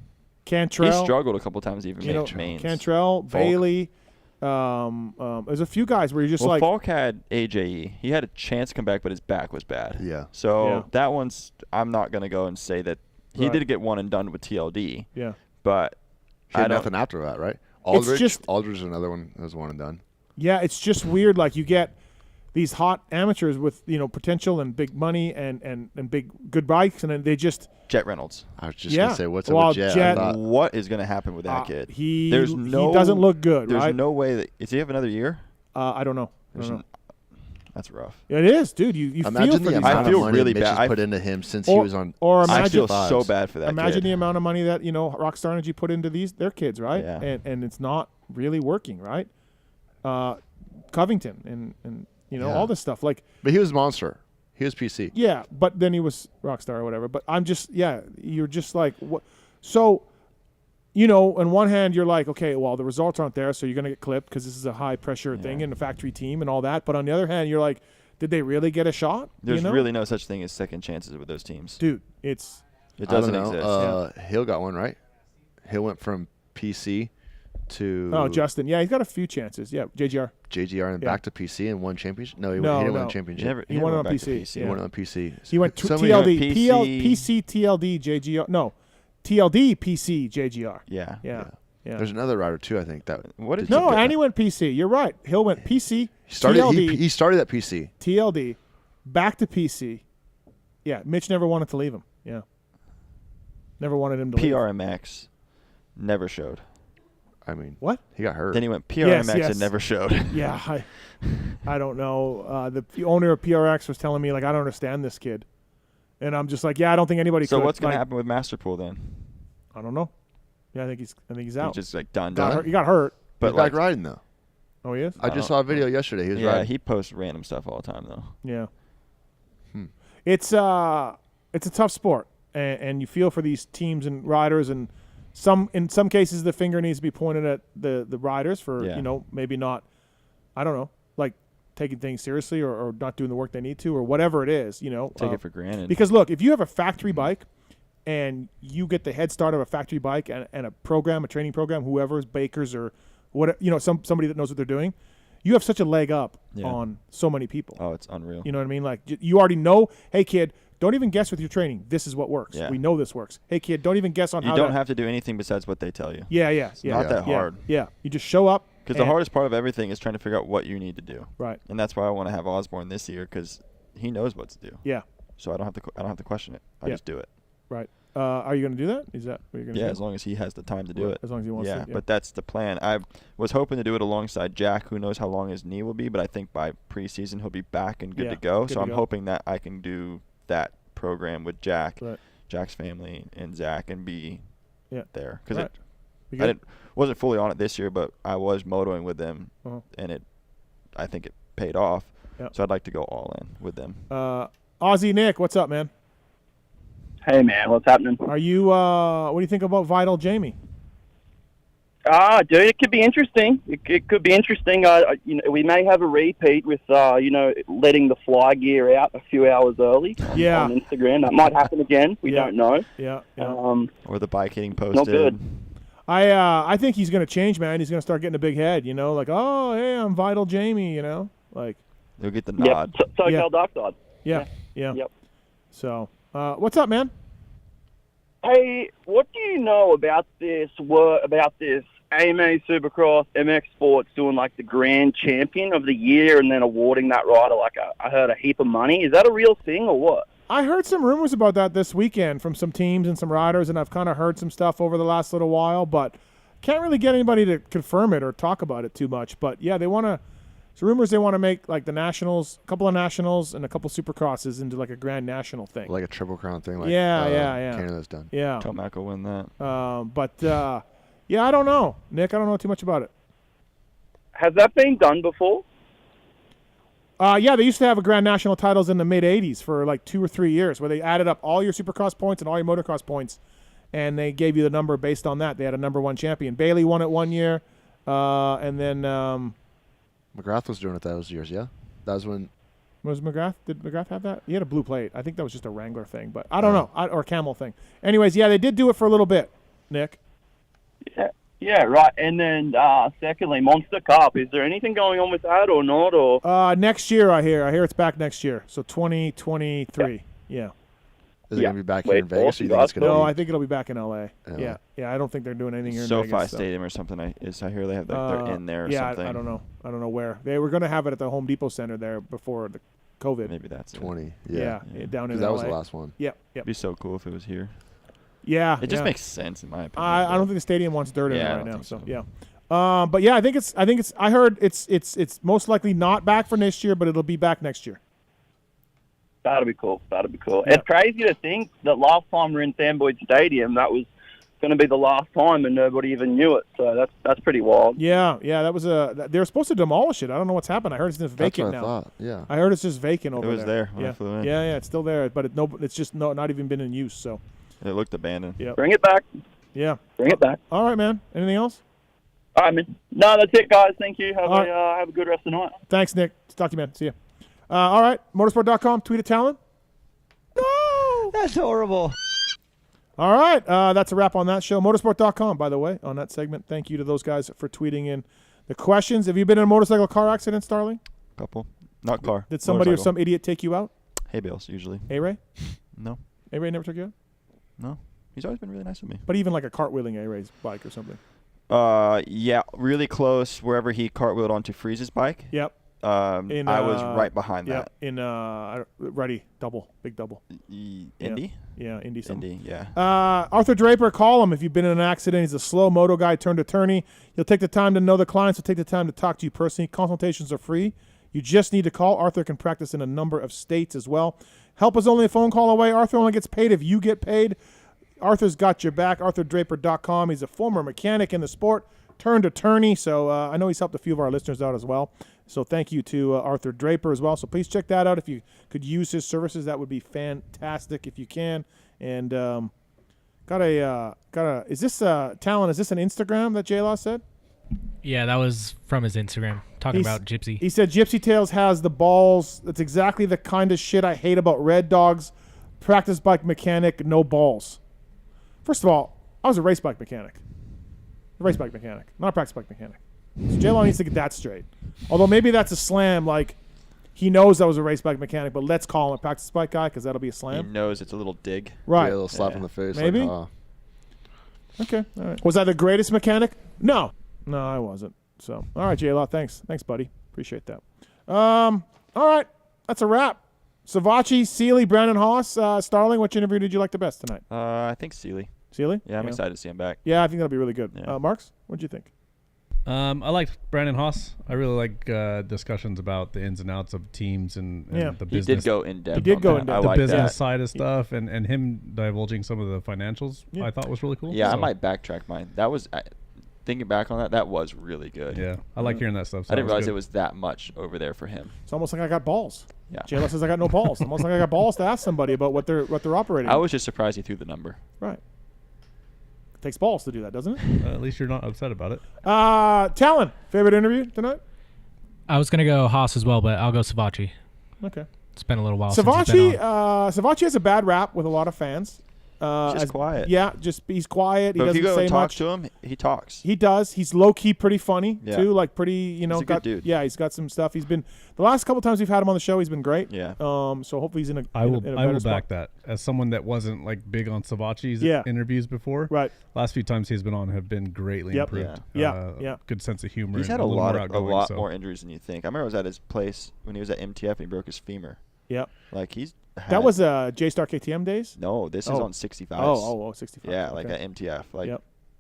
Speaker 1: Cantrell.
Speaker 2: He struggled a couple times even mains.
Speaker 1: Cantrell, Bailey. There's a few guys where you're just
Speaker 2: Falk had AJE. He had a chance to come back, but his back was bad.
Speaker 10: Yeah.
Speaker 2: So that one's I'm not gonna go and say that he did get one and done with TLD.
Speaker 1: Yeah.
Speaker 10: He
Speaker 2: But
Speaker 10: had nothing after that, right? Aldridge is another one that was one and done.
Speaker 1: Yeah, it's just weird. Like, you get these hot amateurs with potential and big money and big good bikes, and then they just
Speaker 2: Jet Reynolds.
Speaker 10: I was just gonna say, what's up with
Speaker 1: Jet?
Speaker 2: What is gonna happen with that kid?
Speaker 1: He doesn't look good.
Speaker 2: There's
Speaker 1: right?
Speaker 2: no way that does he have another year?
Speaker 1: I don't know.
Speaker 2: That's rough.
Speaker 1: It is, dude. You
Speaker 10: imagine
Speaker 1: feel for
Speaker 10: the
Speaker 1: these
Speaker 10: amount
Speaker 1: guys.
Speaker 10: of money
Speaker 2: really
Speaker 10: Mitch
Speaker 2: bad.
Speaker 10: has put into him since he was on.
Speaker 2: I feel so bad for that.
Speaker 1: Imagine
Speaker 2: kid.
Speaker 1: the amount of money that Rockstar Energy put into their kids, right?
Speaker 2: Yeah.
Speaker 1: And it's not really working, right? Covington and all this stuff, like.
Speaker 10: But he was monster. He was PC.
Speaker 1: Yeah, but then he was Rockstar or whatever. But I'm just you're just like what? So, on one hand you're like, okay, well the results aren't there, so you're gonna get clipped because this is a high pressure thing in a factory team and all that. But on the other hand, you're like, did they really get a shot?
Speaker 2: There's really no such thing as second chances with those teams,
Speaker 1: dude. It
Speaker 2: doesn't exist.
Speaker 10: Hill got one, right? Hill went from PC to
Speaker 1: Justin. Yeah, he's got a few chances. Yeah, JGR
Speaker 10: and back to PC and won championship. No, he didn't win a championship.
Speaker 1: He won on PC.
Speaker 10: He won on PC.
Speaker 1: He went TLD, PC, TLD, JGR. No, TLD, PC, JGR.
Speaker 2: Yeah.
Speaker 10: There's another rider too, I think.
Speaker 1: Andy went PC. You're right. Hill went PC.
Speaker 10: He started.
Speaker 1: TLD,
Speaker 10: he started at PC.
Speaker 1: TLD, back to PC. Yeah, Mitch never wanted to leave him. Yeah, never wanted him to leave.
Speaker 2: PRMX never showed.
Speaker 10: I mean,
Speaker 1: what?
Speaker 10: He got hurt.
Speaker 2: Then he went PRMX and never showed.
Speaker 1: Yeah, I don't know. The owner of PRX was telling me, like, I don't understand this kid. And I'm just like, I don't think anybody
Speaker 2: So
Speaker 1: could.
Speaker 2: What's going to happen with Masterpool then?
Speaker 1: I don't know. Yeah, I think he's out.
Speaker 2: He's just like done.
Speaker 1: He got hurt.
Speaker 10: But he's back riding though.
Speaker 1: Oh, he is?
Speaker 10: I just saw a video yesterday. He was riding.
Speaker 2: He posts random stuff all the time though.
Speaker 1: Yeah. It's a tough sport, and you feel for these teams and riders, and in some cases the finger needs to be pointed at the riders for maybe not, I don't know, like taking things seriously or not doing the work they need to or whatever it is,
Speaker 2: take it for granted.
Speaker 1: Because look, if you have a factory bike and you get the head start of a factory bike and a training program, whoever's bakers or what, somebody that knows what they're doing, you have such a leg up on so many people.
Speaker 2: Oh, it's unreal.
Speaker 1: You know what I mean? Like, you already know, hey kid, don't even guess with your training. This is what works.
Speaker 2: Yeah.
Speaker 1: We know this works. Hey kid, don't even guess on how.
Speaker 2: You don't have to do anything besides what they tell you.
Speaker 1: Yeah.
Speaker 2: It's not that hard.
Speaker 1: Yeah. You just show up.
Speaker 2: Because the hardest part of everything is trying to figure out what you need to do.
Speaker 1: Right.
Speaker 2: And that's why I want to have Osborne this year, because he knows what to do.
Speaker 1: Yeah.
Speaker 2: So I don't have to question it. I just do it.
Speaker 1: Right. Are you going to do that? Is that what you're going to do?
Speaker 2: Yeah, as long as he has the time to do it.
Speaker 1: As long as he wants to.
Speaker 2: Yeah, but that's the plan. I was hoping to do it alongside Jack. Who knows how long his knee will be, but I think by preseason he'll be back and good to go. So I'm hoping that I can do that program with Jack, Jack's family, and Zach, and be there. Because I wasn't fully on it this year, but I was motoing with them, and I think it paid off. So I'd like to go all in with them.
Speaker 1: Aussie Nick, what's up, man?
Speaker 4: Hey, man, what's happening?
Speaker 1: Are you? What do you think about Vital Jamie?
Speaker 4: Dude, it could be interesting. It could be interesting. We may have a repeat with, letting the fly gear out a few hours early on Instagram. That might happen again. We don't know.
Speaker 1: Yeah.
Speaker 2: Or the bike hitting posted.
Speaker 4: Not good.
Speaker 1: I think he's going to change, man. He's going to start getting a big head, like, oh, hey, I'm Vital Jamie, like.
Speaker 2: They'll get the nod.
Speaker 4: SoCal Dark Side.
Speaker 1: Yeah.
Speaker 4: Yep.
Speaker 1: So, what's up, man?
Speaker 4: Hey, what do you know about this AMA Supercross MX Sports doing like the Grand Champion of the Year and then awarding that rider I heard a heap of money? Is that a real thing or what?
Speaker 1: I heard some rumors about that this weekend from some teams and some riders, and I've kind of heard some stuff over the last little while, but can't really get anybody to confirm it or talk about it too much. But yeah, it's rumors they want to make like the Nationals, a couple of Nationals and a couple Supercrosses into like a Grand National thing.
Speaker 10: Like a Triple Crown thing. Like
Speaker 1: yeah.
Speaker 10: Canada's done.
Speaker 1: Yeah.
Speaker 2: Tomac will win that.
Speaker 1: Yeah, I don't know. Nick, I don't know too much about it.
Speaker 4: Has that been done before?
Speaker 1: Yeah, they used to have a Grand National titles in the mid-'80s for like 2 or 3 years where they added up all your Supercross points and all your motocross points, and they gave you the number based on that. They had a number 1 champion. Bailey won it 1 year, and then
Speaker 10: McGrath was doing it those years, yeah? That was when...
Speaker 1: Was McGrath? Did McGrath have that? He had a blue plate. I think that was just a Wrangler thing, but I don't know. Or Camel thing. Anyways, yeah, they did do it for a little bit, Nick.
Speaker 4: Yeah, right. And then secondly, Monster Cup. Is there anything going on with that or not? Or
Speaker 1: next year, I hear. I hear it's back next year. So 2023. Yeah.
Speaker 10: Is it going to be back here in Vegas? Or you think it's gonna
Speaker 1: No, I think it'll be back in LA. Yeah. I don't think they're doing anything here in Vegas.
Speaker 2: SoFi Stadium or something. I hear they have they're in there or something.
Speaker 1: I don't know. I don't know where. They were going to have it at the Home Depot Center there before the COVID.
Speaker 2: Maybe that's
Speaker 10: 20.
Speaker 1: Yeah. Down in LA.
Speaker 10: That was the last one.
Speaker 1: Yep.
Speaker 2: It'd be so cool if it was here.
Speaker 1: Yeah.
Speaker 2: It just makes sense in my opinion.
Speaker 1: I don't think the stadium wants dirt in it right now. So yeah. But yeah, I think it's. I heard it's most likely not back for next year, but it'll be back next year.
Speaker 4: That'll be cool.
Speaker 1: Yeah.
Speaker 4: It's crazy to think that last time we were in Sam Boyd Stadium, that was going to be the last time, and nobody even knew it. So that's pretty wild.
Speaker 1: Yeah. That was they were supposed to demolish it. I don't know what's happened. I heard it's just vacant now.
Speaker 10: Thought. Yeah.
Speaker 1: I heard it's just vacant over there.
Speaker 2: It was there when I flew in.
Speaker 1: Yeah, it's still there, but it's just not even been in use. So
Speaker 2: it looked abandoned.
Speaker 1: Yeah.
Speaker 4: Bring it back.
Speaker 1: Yeah.
Speaker 4: Bring it back.
Speaker 1: All right, man. Anything else?
Speaker 4: All right, man. No, that's it, guys. Thank you. Have a good rest of the night.
Speaker 1: Thanks, Nick. Talk to you, man. See you. All right. Motorsport.com. Tweet at Tallon.
Speaker 19: No! That's horrible.
Speaker 1: All right. That's a wrap on that show. Motorsport.com, by the way, on that segment. Thank you to those guys for tweeting in the questions. Have you been in a motorcycle car accident, Starling?
Speaker 2: Couple. Not car.
Speaker 1: Did somebody
Speaker 2: motorcycle.
Speaker 1: or some idiot take you out?
Speaker 2: Hay bales, usually.
Speaker 1: A-Ray?
Speaker 2: No.
Speaker 1: A-Ray never took you out?
Speaker 2: No. He's always been really nice with me.
Speaker 1: But even like a cartwheeling A-Ray's bike or something?
Speaker 2: Yeah, really close wherever he cartwheeled onto Freeze's bike.
Speaker 1: Yep.
Speaker 2: I was right behind that.
Speaker 1: In Ready, big double.
Speaker 2: Indy?
Speaker 1: Yeah, Indy something.
Speaker 2: Indy, yeah.
Speaker 1: Arthur Draper, call him if you've been in an accident. He's a slow moto guy turned attorney. He'll take the time to know the clients. He'll take the time to talk to you personally. Consultations are free. You just need to call. Arthur can practice in a number of states as well. Help is only a phone call away. Arthur only gets paid if you get paid. Arthur's got your back. ArthurDraper.com. He's a former mechanic in the sport, turned attorney. So I know he's helped a few of our listeners out as well. So thank you to Arthur Draper as well. So please check that out. If you could use his services, that would be fantastic if you can. And is this Tallon? Is this an Instagram that J-Law said?
Speaker 8: Yeah, that was from his Instagram, talking about Gypsy.
Speaker 1: He said Gypsy Tales has the balls. That's exactly the kind of shit I hate about Red Dogs. Practice bike mechanic, no balls. First of all, I was a race bike mechanic. Not a practice bike mechanic. So J-Law needs to get that straight. Although maybe that's a slam, like he knows I was a race bike mechanic, but let's call him a practice bike guy because that'll be a slam.
Speaker 2: He knows it's a little dig.
Speaker 1: Right.
Speaker 10: Yeah, a little slap in the face.
Speaker 1: Maybe.
Speaker 10: Like,
Speaker 1: Okay. All right. Was I the greatest mechanic? No, I wasn't. So, all right, J-Law, thanks, buddy. Appreciate that. All right, that's a wrap. Savatgy, Seeley, Brandon Haas, Starling. Which interview did you like the best tonight?
Speaker 2: I think Seeley.
Speaker 1: Seeley?
Speaker 2: Yeah, I'm excited to see him back.
Speaker 1: Yeah, I think that'll be really good.
Speaker 2: Yeah.
Speaker 1: Marks, what'd you think?
Speaker 9: I liked Brandon Haas. I really like discussions about the ins and outs of teams and the business.
Speaker 2: He did go in depth.
Speaker 9: The business side of stuff and him divulging some of the financials. I thought was really cool.
Speaker 2: Yeah, I might backtrack mine. That was thinking back on that was really good.
Speaker 9: Yeah, I like hearing that stuff. So
Speaker 2: I didn't realize
Speaker 9: good.
Speaker 2: it was that much over there for him.
Speaker 1: It's almost like I got balls.
Speaker 2: Yeah.
Speaker 1: JLS says I got no balls. Almost like I got balls to ask somebody about what they're operating.
Speaker 2: I was just surprised he threw the number.
Speaker 1: Right. It takes balls to do that, doesn't it?
Speaker 9: At least you're not upset about it.
Speaker 1: Tallon, favorite interview tonight?
Speaker 8: I was gonna go Haas as well, but I'll go Savatgy.
Speaker 1: Okay.
Speaker 8: It's been a little while since he's been on.
Speaker 1: Savatgy has a bad rap with a lot of fans.
Speaker 2: Just quiet.
Speaker 1: Yeah, he's quiet.
Speaker 2: But
Speaker 1: he
Speaker 2: if you
Speaker 1: doesn't
Speaker 2: go
Speaker 1: say
Speaker 2: and talk
Speaker 1: much.
Speaker 2: to him, he talks.
Speaker 1: He does. He's low key pretty funny too. Like pretty,
Speaker 2: He's a good dude.
Speaker 1: Yeah, he's got some stuff. He's been the last couple times we've had him on the show. He's been great.
Speaker 2: Yeah.
Speaker 1: So hopefully he's in a.
Speaker 9: I will
Speaker 1: better spot.
Speaker 9: back that as someone that wasn't like big on Savatgy's
Speaker 1: Yeah.
Speaker 9: interviews before.
Speaker 1: Right.
Speaker 9: Last few times he's been on have been greatly
Speaker 1: Yep.
Speaker 9: improved.
Speaker 1: Yeah.
Speaker 9: Good sense of humor.
Speaker 2: He's
Speaker 9: and
Speaker 2: had a
Speaker 9: little
Speaker 2: lot
Speaker 9: more outgoing,
Speaker 2: more injuries than you think. I remember I was at his place when he was at MTF and he broke his femur.
Speaker 1: Yep.
Speaker 2: Like he's.
Speaker 1: That was J-Star KTM days?
Speaker 2: No, this is on 65.
Speaker 1: Oh, 65.
Speaker 2: Yeah, like
Speaker 1: okay.
Speaker 2: at MTF. Like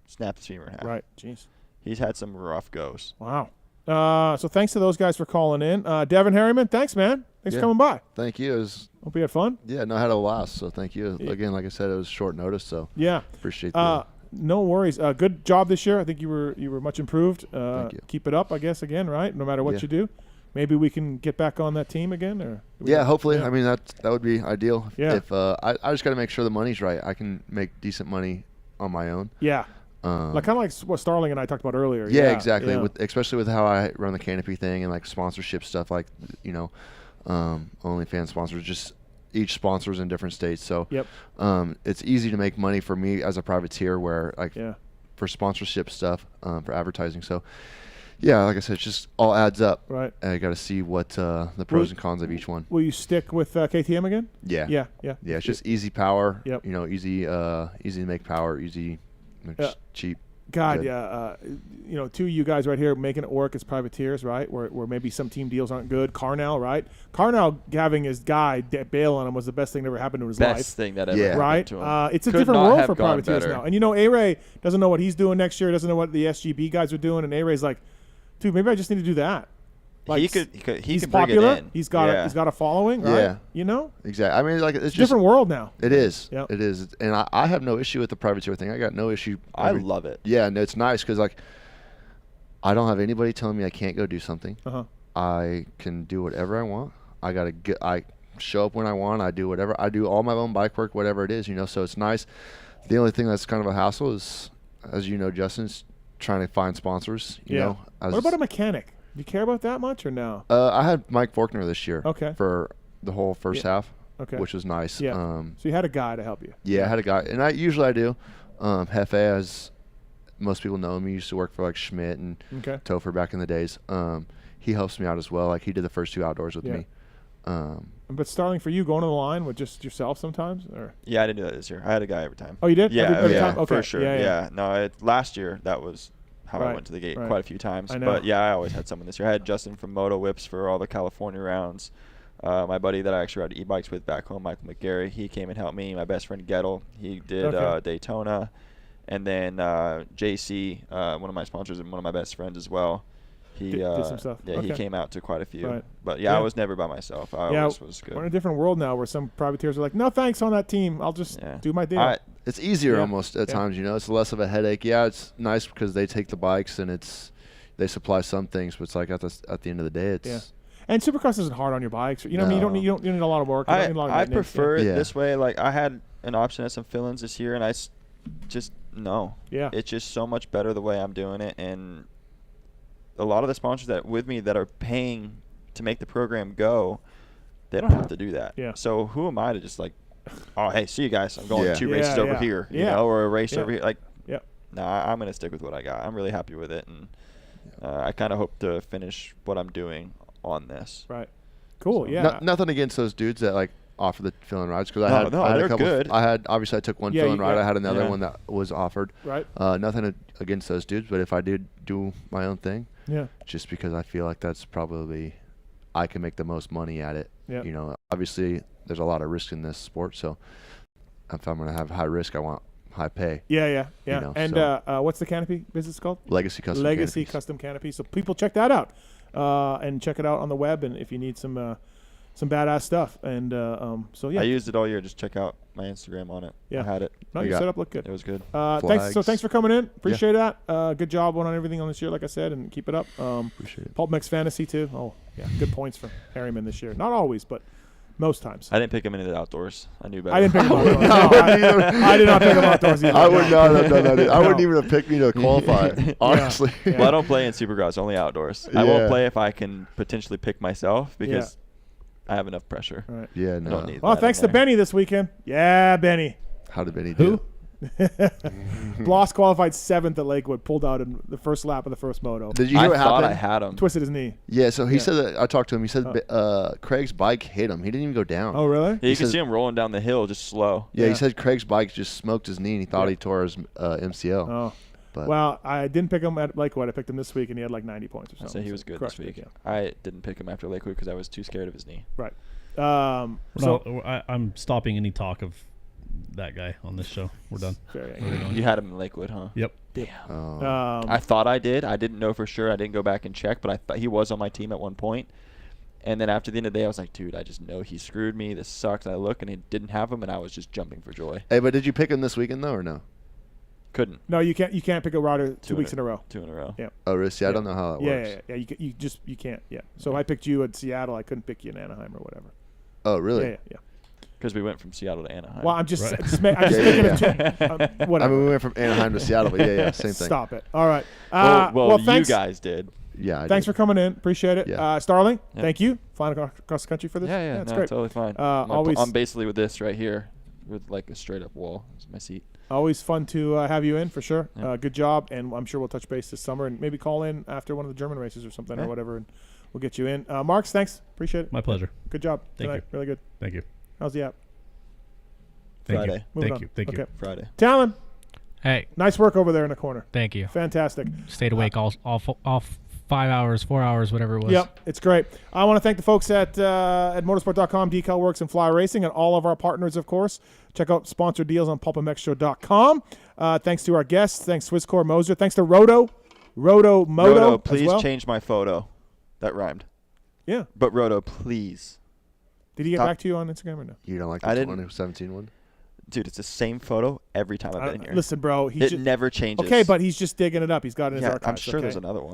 Speaker 2: snapped his femur in half.
Speaker 1: Right. Jeez.
Speaker 2: He's had some rough goes.
Speaker 1: Wow. So thanks to those guys for calling in. Devin Harriman, thanks, man. Thanks for coming by.
Speaker 10: Thank you.
Speaker 1: Hope you had fun.
Speaker 10: Yeah, no, I had a blast. So thank you again. Like I said, it was short notice. So appreciate that.
Speaker 1: No worries. Good job this year. I think you were much improved.
Speaker 10: Thank you.
Speaker 1: Keep it up, I guess. Again, right? No matter what you do. Maybe we can get back on that team again, or
Speaker 10: hopefully. Yeah. I mean, that would be ideal.
Speaker 1: Yeah.
Speaker 10: If I just got to make sure the money's right. I can make decent money on my own.
Speaker 1: Yeah. Like kind of like what Starling and I talked about earlier.
Speaker 10: Yeah, exactly. Yeah. Especially with how I run the canopy thing and like sponsorship stuff, like OnlyFans sponsors. Just each sponsor's in different states, so it's easy to make money for me as a privateer. Where like for sponsorship stuff, for advertising, so. Yeah, like I said, it just all adds up.
Speaker 1: Right.
Speaker 10: And I got to see what the pros and cons of each one.
Speaker 1: Will you stick with KTM again?
Speaker 10: Yeah.
Speaker 1: Yeah.
Speaker 10: It's just easy power.
Speaker 1: Yep.
Speaker 10: Easy to make power. Easy, just cheap.
Speaker 1: God,
Speaker 10: good.
Speaker 1: two of you guys right here making it work as privateers, right? Where maybe some team deals aren't good. Carnell, right? Carnell having his guy bail on him was the best thing that ever happened to his life.
Speaker 2: Best thing that ever happened to him.
Speaker 1: It's a different world for privateers now. And A-Ray doesn't know what he's doing next year. Doesn't know what the SGB guys are doing. And A-Ray's like, dude, maybe I just need to do that. Like
Speaker 2: he
Speaker 1: he's
Speaker 2: can
Speaker 1: popular.
Speaker 2: Bring it in.
Speaker 1: He's got a following, right?
Speaker 10: Yeah. Exactly. I mean, like it's just
Speaker 1: different world now.
Speaker 10: It is.
Speaker 1: Yep.
Speaker 10: It is. And I have no issue with the privateer thing. I got no issue.
Speaker 2: I love it.
Speaker 10: Yeah, and it's nice because like I don't have anybody telling me I can't go do something. I can do whatever I want. I show up when I want. I do whatever. I do all my own bike work, whatever it is, So it's nice. The only thing that's kind of a hassle is, as you know, Justin's trying to find sponsors. You know.
Speaker 1: What about a mechanic? Do you care about that much or no?
Speaker 10: I had Mike Faulkner this year.
Speaker 1: Okay.
Speaker 10: For the whole first half.
Speaker 1: Okay.
Speaker 10: Which was nice.
Speaker 1: Yeah. So you had a guy to help you.
Speaker 10: Yeah, I had a guy, and I usually do. Hefe, as most people know him, he used to work for like Schmidt and Topher back in the days. He helps me out as well. Like he did the first two outdoors with me.
Speaker 1: But Starling, for you, going on the line with just yourself sometimes, or?
Speaker 2: Yeah, I didn't do that this year. I had a guy every time.
Speaker 1: Oh, you did?
Speaker 2: Yeah,
Speaker 1: every time? Okay.
Speaker 2: For sure. Yeah. No, last year that was how I went to the gate quite a few times.
Speaker 1: I know.
Speaker 2: But yeah, I always had someone this year. I had Justin from Moto Whips for all the California rounds. My buddy that I actually ride e-bikes with back home, Michael McGarry, he came and helped me. My best friend Gettle, he did Daytona. And then JC, one of my sponsors and one of my best friends as well. He
Speaker 1: did some stuff.
Speaker 2: Yeah, he came out to quite a few.
Speaker 1: Right.
Speaker 2: But I was never by myself. I always was good.
Speaker 1: We're in a different world now where some privateers are like, no thanks on that team. I'll just do my deal.
Speaker 10: It's easier almost at times, It's less of a headache. Yeah, it's nice because they take the bikes and they supply some things, but it's like at the end of the day, it's
Speaker 1: And Supercross isn't hard on your bikes. You know what I mean? You don't need a lot of work. You don't need a lot of
Speaker 2: I
Speaker 1: maintenance.
Speaker 2: prefer it this way. Like I had an option at some fill-ins this year, and I just no.
Speaker 1: Yeah.
Speaker 2: It's just so much better the way I'm doing it, and a lot of the sponsors that with me that are paying to make the program go, they don't have to do that.
Speaker 1: Yeah.
Speaker 2: So who am I to just like, oh hey, see you guys. I'm going 2 races over here, or a race over here. Like, no, I'm gonna stick with what I got. I'm really happy with it, and I kind of hope to finish what I'm doing on this.
Speaker 1: Right. Cool.
Speaker 2: So.
Speaker 1: Yeah.
Speaker 10: Nothing against those dudes that like offer the fill-in rides because I had
Speaker 2: they're
Speaker 10: a couple.
Speaker 2: good.
Speaker 10: Obviously I took one fill-in ride. I had another one that was offered.
Speaker 1: Right.
Speaker 10: Nothing against those dudes, but if I did do my own thing, just because I feel like that's probably I can make the most money at it.
Speaker 1: Yeah.
Speaker 10: Obviously there's a lot of risk in this sport, so if I'm gonna have high risk, I want high pay.
Speaker 1: Yeah. And what's the canopy business called?
Speaker 10: Legacy Custom.
Speaker 1: Custom Canopy. So people check that out, and check it out on the web. And if you need some some badass stuff. And so yeah,
Speaker 2: I used it all year. Just check out my Instagram on it.
Speaker 1: Yeah.
Speaker 2: I had it.
Speaker 1: No, your setup looked good.
Speaker 2: It was good.
Speaker 1: Thanks for coming in. Appreciate that. Good job on everything on this year, like I said, and keep it up.
Speaker 10: Appreciate it.
Speaker 1: PulpMX Fantasy too. Oh yeah, good points for Harriman this year. Not always, but most times.
Speaker 2: I didn't pick him into the outdoors. I knew better.
Speaker 1: I didn't pick him outdoors. I did not pick him outdoors either.
Speaker 10: I would not have done that. I wouldn't even have picked me to qualify, honestly.
Speaker 1: Yeah.
Speaker 2: Well, I don't play in Supercross, only outdoors. I won't play if I can potentially pick myself because I have enough pressure.
Speaker 1: Right.
Speaker 10: Yeah,
Speaker 2: I
Speaker 10: no.
Speaker 2: don't need
Speaker 1: Well,
Speaker 2: that
Speaker 1: thanks
Speaker 2: in
Speaker 1: to
Speaker 2: there.
Speaker 1: Benny this weekend. Yeah, Benny.
Speaker 10: How did Benny do?
Speaker 1: Bloss qualified 7th at Lakewood, pulled out in the first lap of the first moto.
Speaker 10: Did you hear what happened?
Speaker 2: I had him.
Speaker 1: Twisted his knee.
Speaker 10: Yeah, so he said that I talked to him. He said Craig's bike hit him. He didn't even go down.
Speaker 1: Oh, really?
Speaker 2: Yeah, you can see him rolling down the hill just slow.
Speaker 10: Yeah, he said Craig's bike just smoked his knee and he thought he tore his MCL.
Speaker 1: Oh.
Speaker 10: But
Speaker 1: Well, I didn't pick him at Lakewood. I picked him this week, and he had like 90 points or
Speaker 2: I
Speaker 1: something.
Speaker 2: say he was good
Speaker 1: Crushed
Speaker 2: this week.
Speaker 1: it,
Speaker 2: I didn't pick him after Lakewood because I was too scared of his knee.
Speaker 1: Right.
Speaker 9: I'm stopping any talk of that guy on this show. We're done.
Speaker 2: You had him in Lakewood, huh?
Speaker 9: Yep.
Speaker 2: Damn. I thought I did. I didn't know for sure. I didn't go back and check, but I thought he was on my team at one point. And then after the end of the day, I was like, dude, I just know he screwed me. This sucks. And I look, and he didn't have him, and I was just jumping for joy.
Speaker 10: Hey, but did you pick him this weekend though, or no?
Speaker 2: Couldn't.
Speaker 1: No, you can't. You can't pick a rider 2 weeks in a row.
Speaker 2: 2 in a row.
Speaker 1: Yeah.
Speaker 10: Oh, really? See, I don't know how that works.
Speaker 1: Yeah. You can't. Yeah. So I picked you at Seattle. I couldn't pick you in Anaheim or whatever.
Speaker 10: Oh, really?
Speaker 1: Yeah.
Speaker 2: Because we went from Seattle to Anaheim.
Speaker 1: Well, I'm just
Speaker 10: Right.
Speaker 1: making it too. Whatever.
Speaker 10: I mean, we went from Anaheim to Seattle, but yeah, same thing.
Speaker 1: Stop it. All right.
Speaker 2: Well,
Speaker 1: thanks.
Speaker 2: you guys did.
Speaker 10: Yeah.
Speaker 1: Thanks for coming in. Appreciate it.
Speaker 10: Yeah.
Speaker 1: Starling,
Speaker 2: Yeah.
Speaker 1: thank you. Flying across the country for this.
Speaker 2: Yeah,
Speaker 1: it's
Speaker 2: no,
Speaker 1: great.
Speaker 2: totally fine.
Speaker 1: Always.
Speaker 2: I'm basically with this right here, with like a straight up wall. It's my seat.
Speaker 1: Always fun to have you in for sure.
Speaker 2: Yeah.
Speaker 1: Good job, and I'm sure we'll touch base this summer and maybe call in after one of the German races or something or whatever, and we'll get you in. Marks, thanks. Appreciate it.
Speaker 9: My pleasure.
Speaker 1: Good job
Speaker 9: Thank
Speaker 1: tonight.
Speaker 9: you.
Speaker 1: Really good.
Speaker 9: Thank you.
Speaker 1: How's the app?
Speaker 9: Thank
Speaker 2: Friday.
Speaker 9: you.
Speaker 1: Moving
Speaker 9: Thank
Speaker 1: on.
Speaker 9: you. Thank you.
Speaker 1: Okay.
Speaker 2: Friday.
Speaker 1: Tallon,
Speaker 8: Hey,
Speaker 1: nice work over there in the corner.
Speaker 8: thank you.
Speaker 1: Fantastic.
Speaker 8: Stayed awake all 5 hours, 4 hours, whatever it was.
Speaker 1: Yep, it's great. I want to thank the folks at motorsport.com, Decal Works, and Fly Racing, and all of our partners, of course. Check out sponsored deals on PulpMXShow.com. Thanks to our guests. Thanks Swisscore Moser. Thanks to Roto Moto.
Speaker 2: Roto,
Speaker 1: as
Speaker 2: please
Speaker 1: well.
Speaker 2: change my photo. That rhymed.
Speaker 1: Yeah.
Speaker 2: But Roto, please.
Speaker 1: Did he get back to you on Instagram or no?
Speaker 10: You don't like
Speaker 2: I
Speaker 10: the
Speaker 2: didn't-
Speaker 10: 2017 one?
Speaker 2: Dude, it's the same photo every time I've been here.
Speaker 1: Listen, bro.
Speaker 2: It never changes.
Speaker 1: Okay, but he's just digging it up. He's got it in his
Speaker 2: Yeah,
Speaker 1: archives.
Speaker 2: I'm sure
Speaker 1: okay?
Speaker 2: there's another one.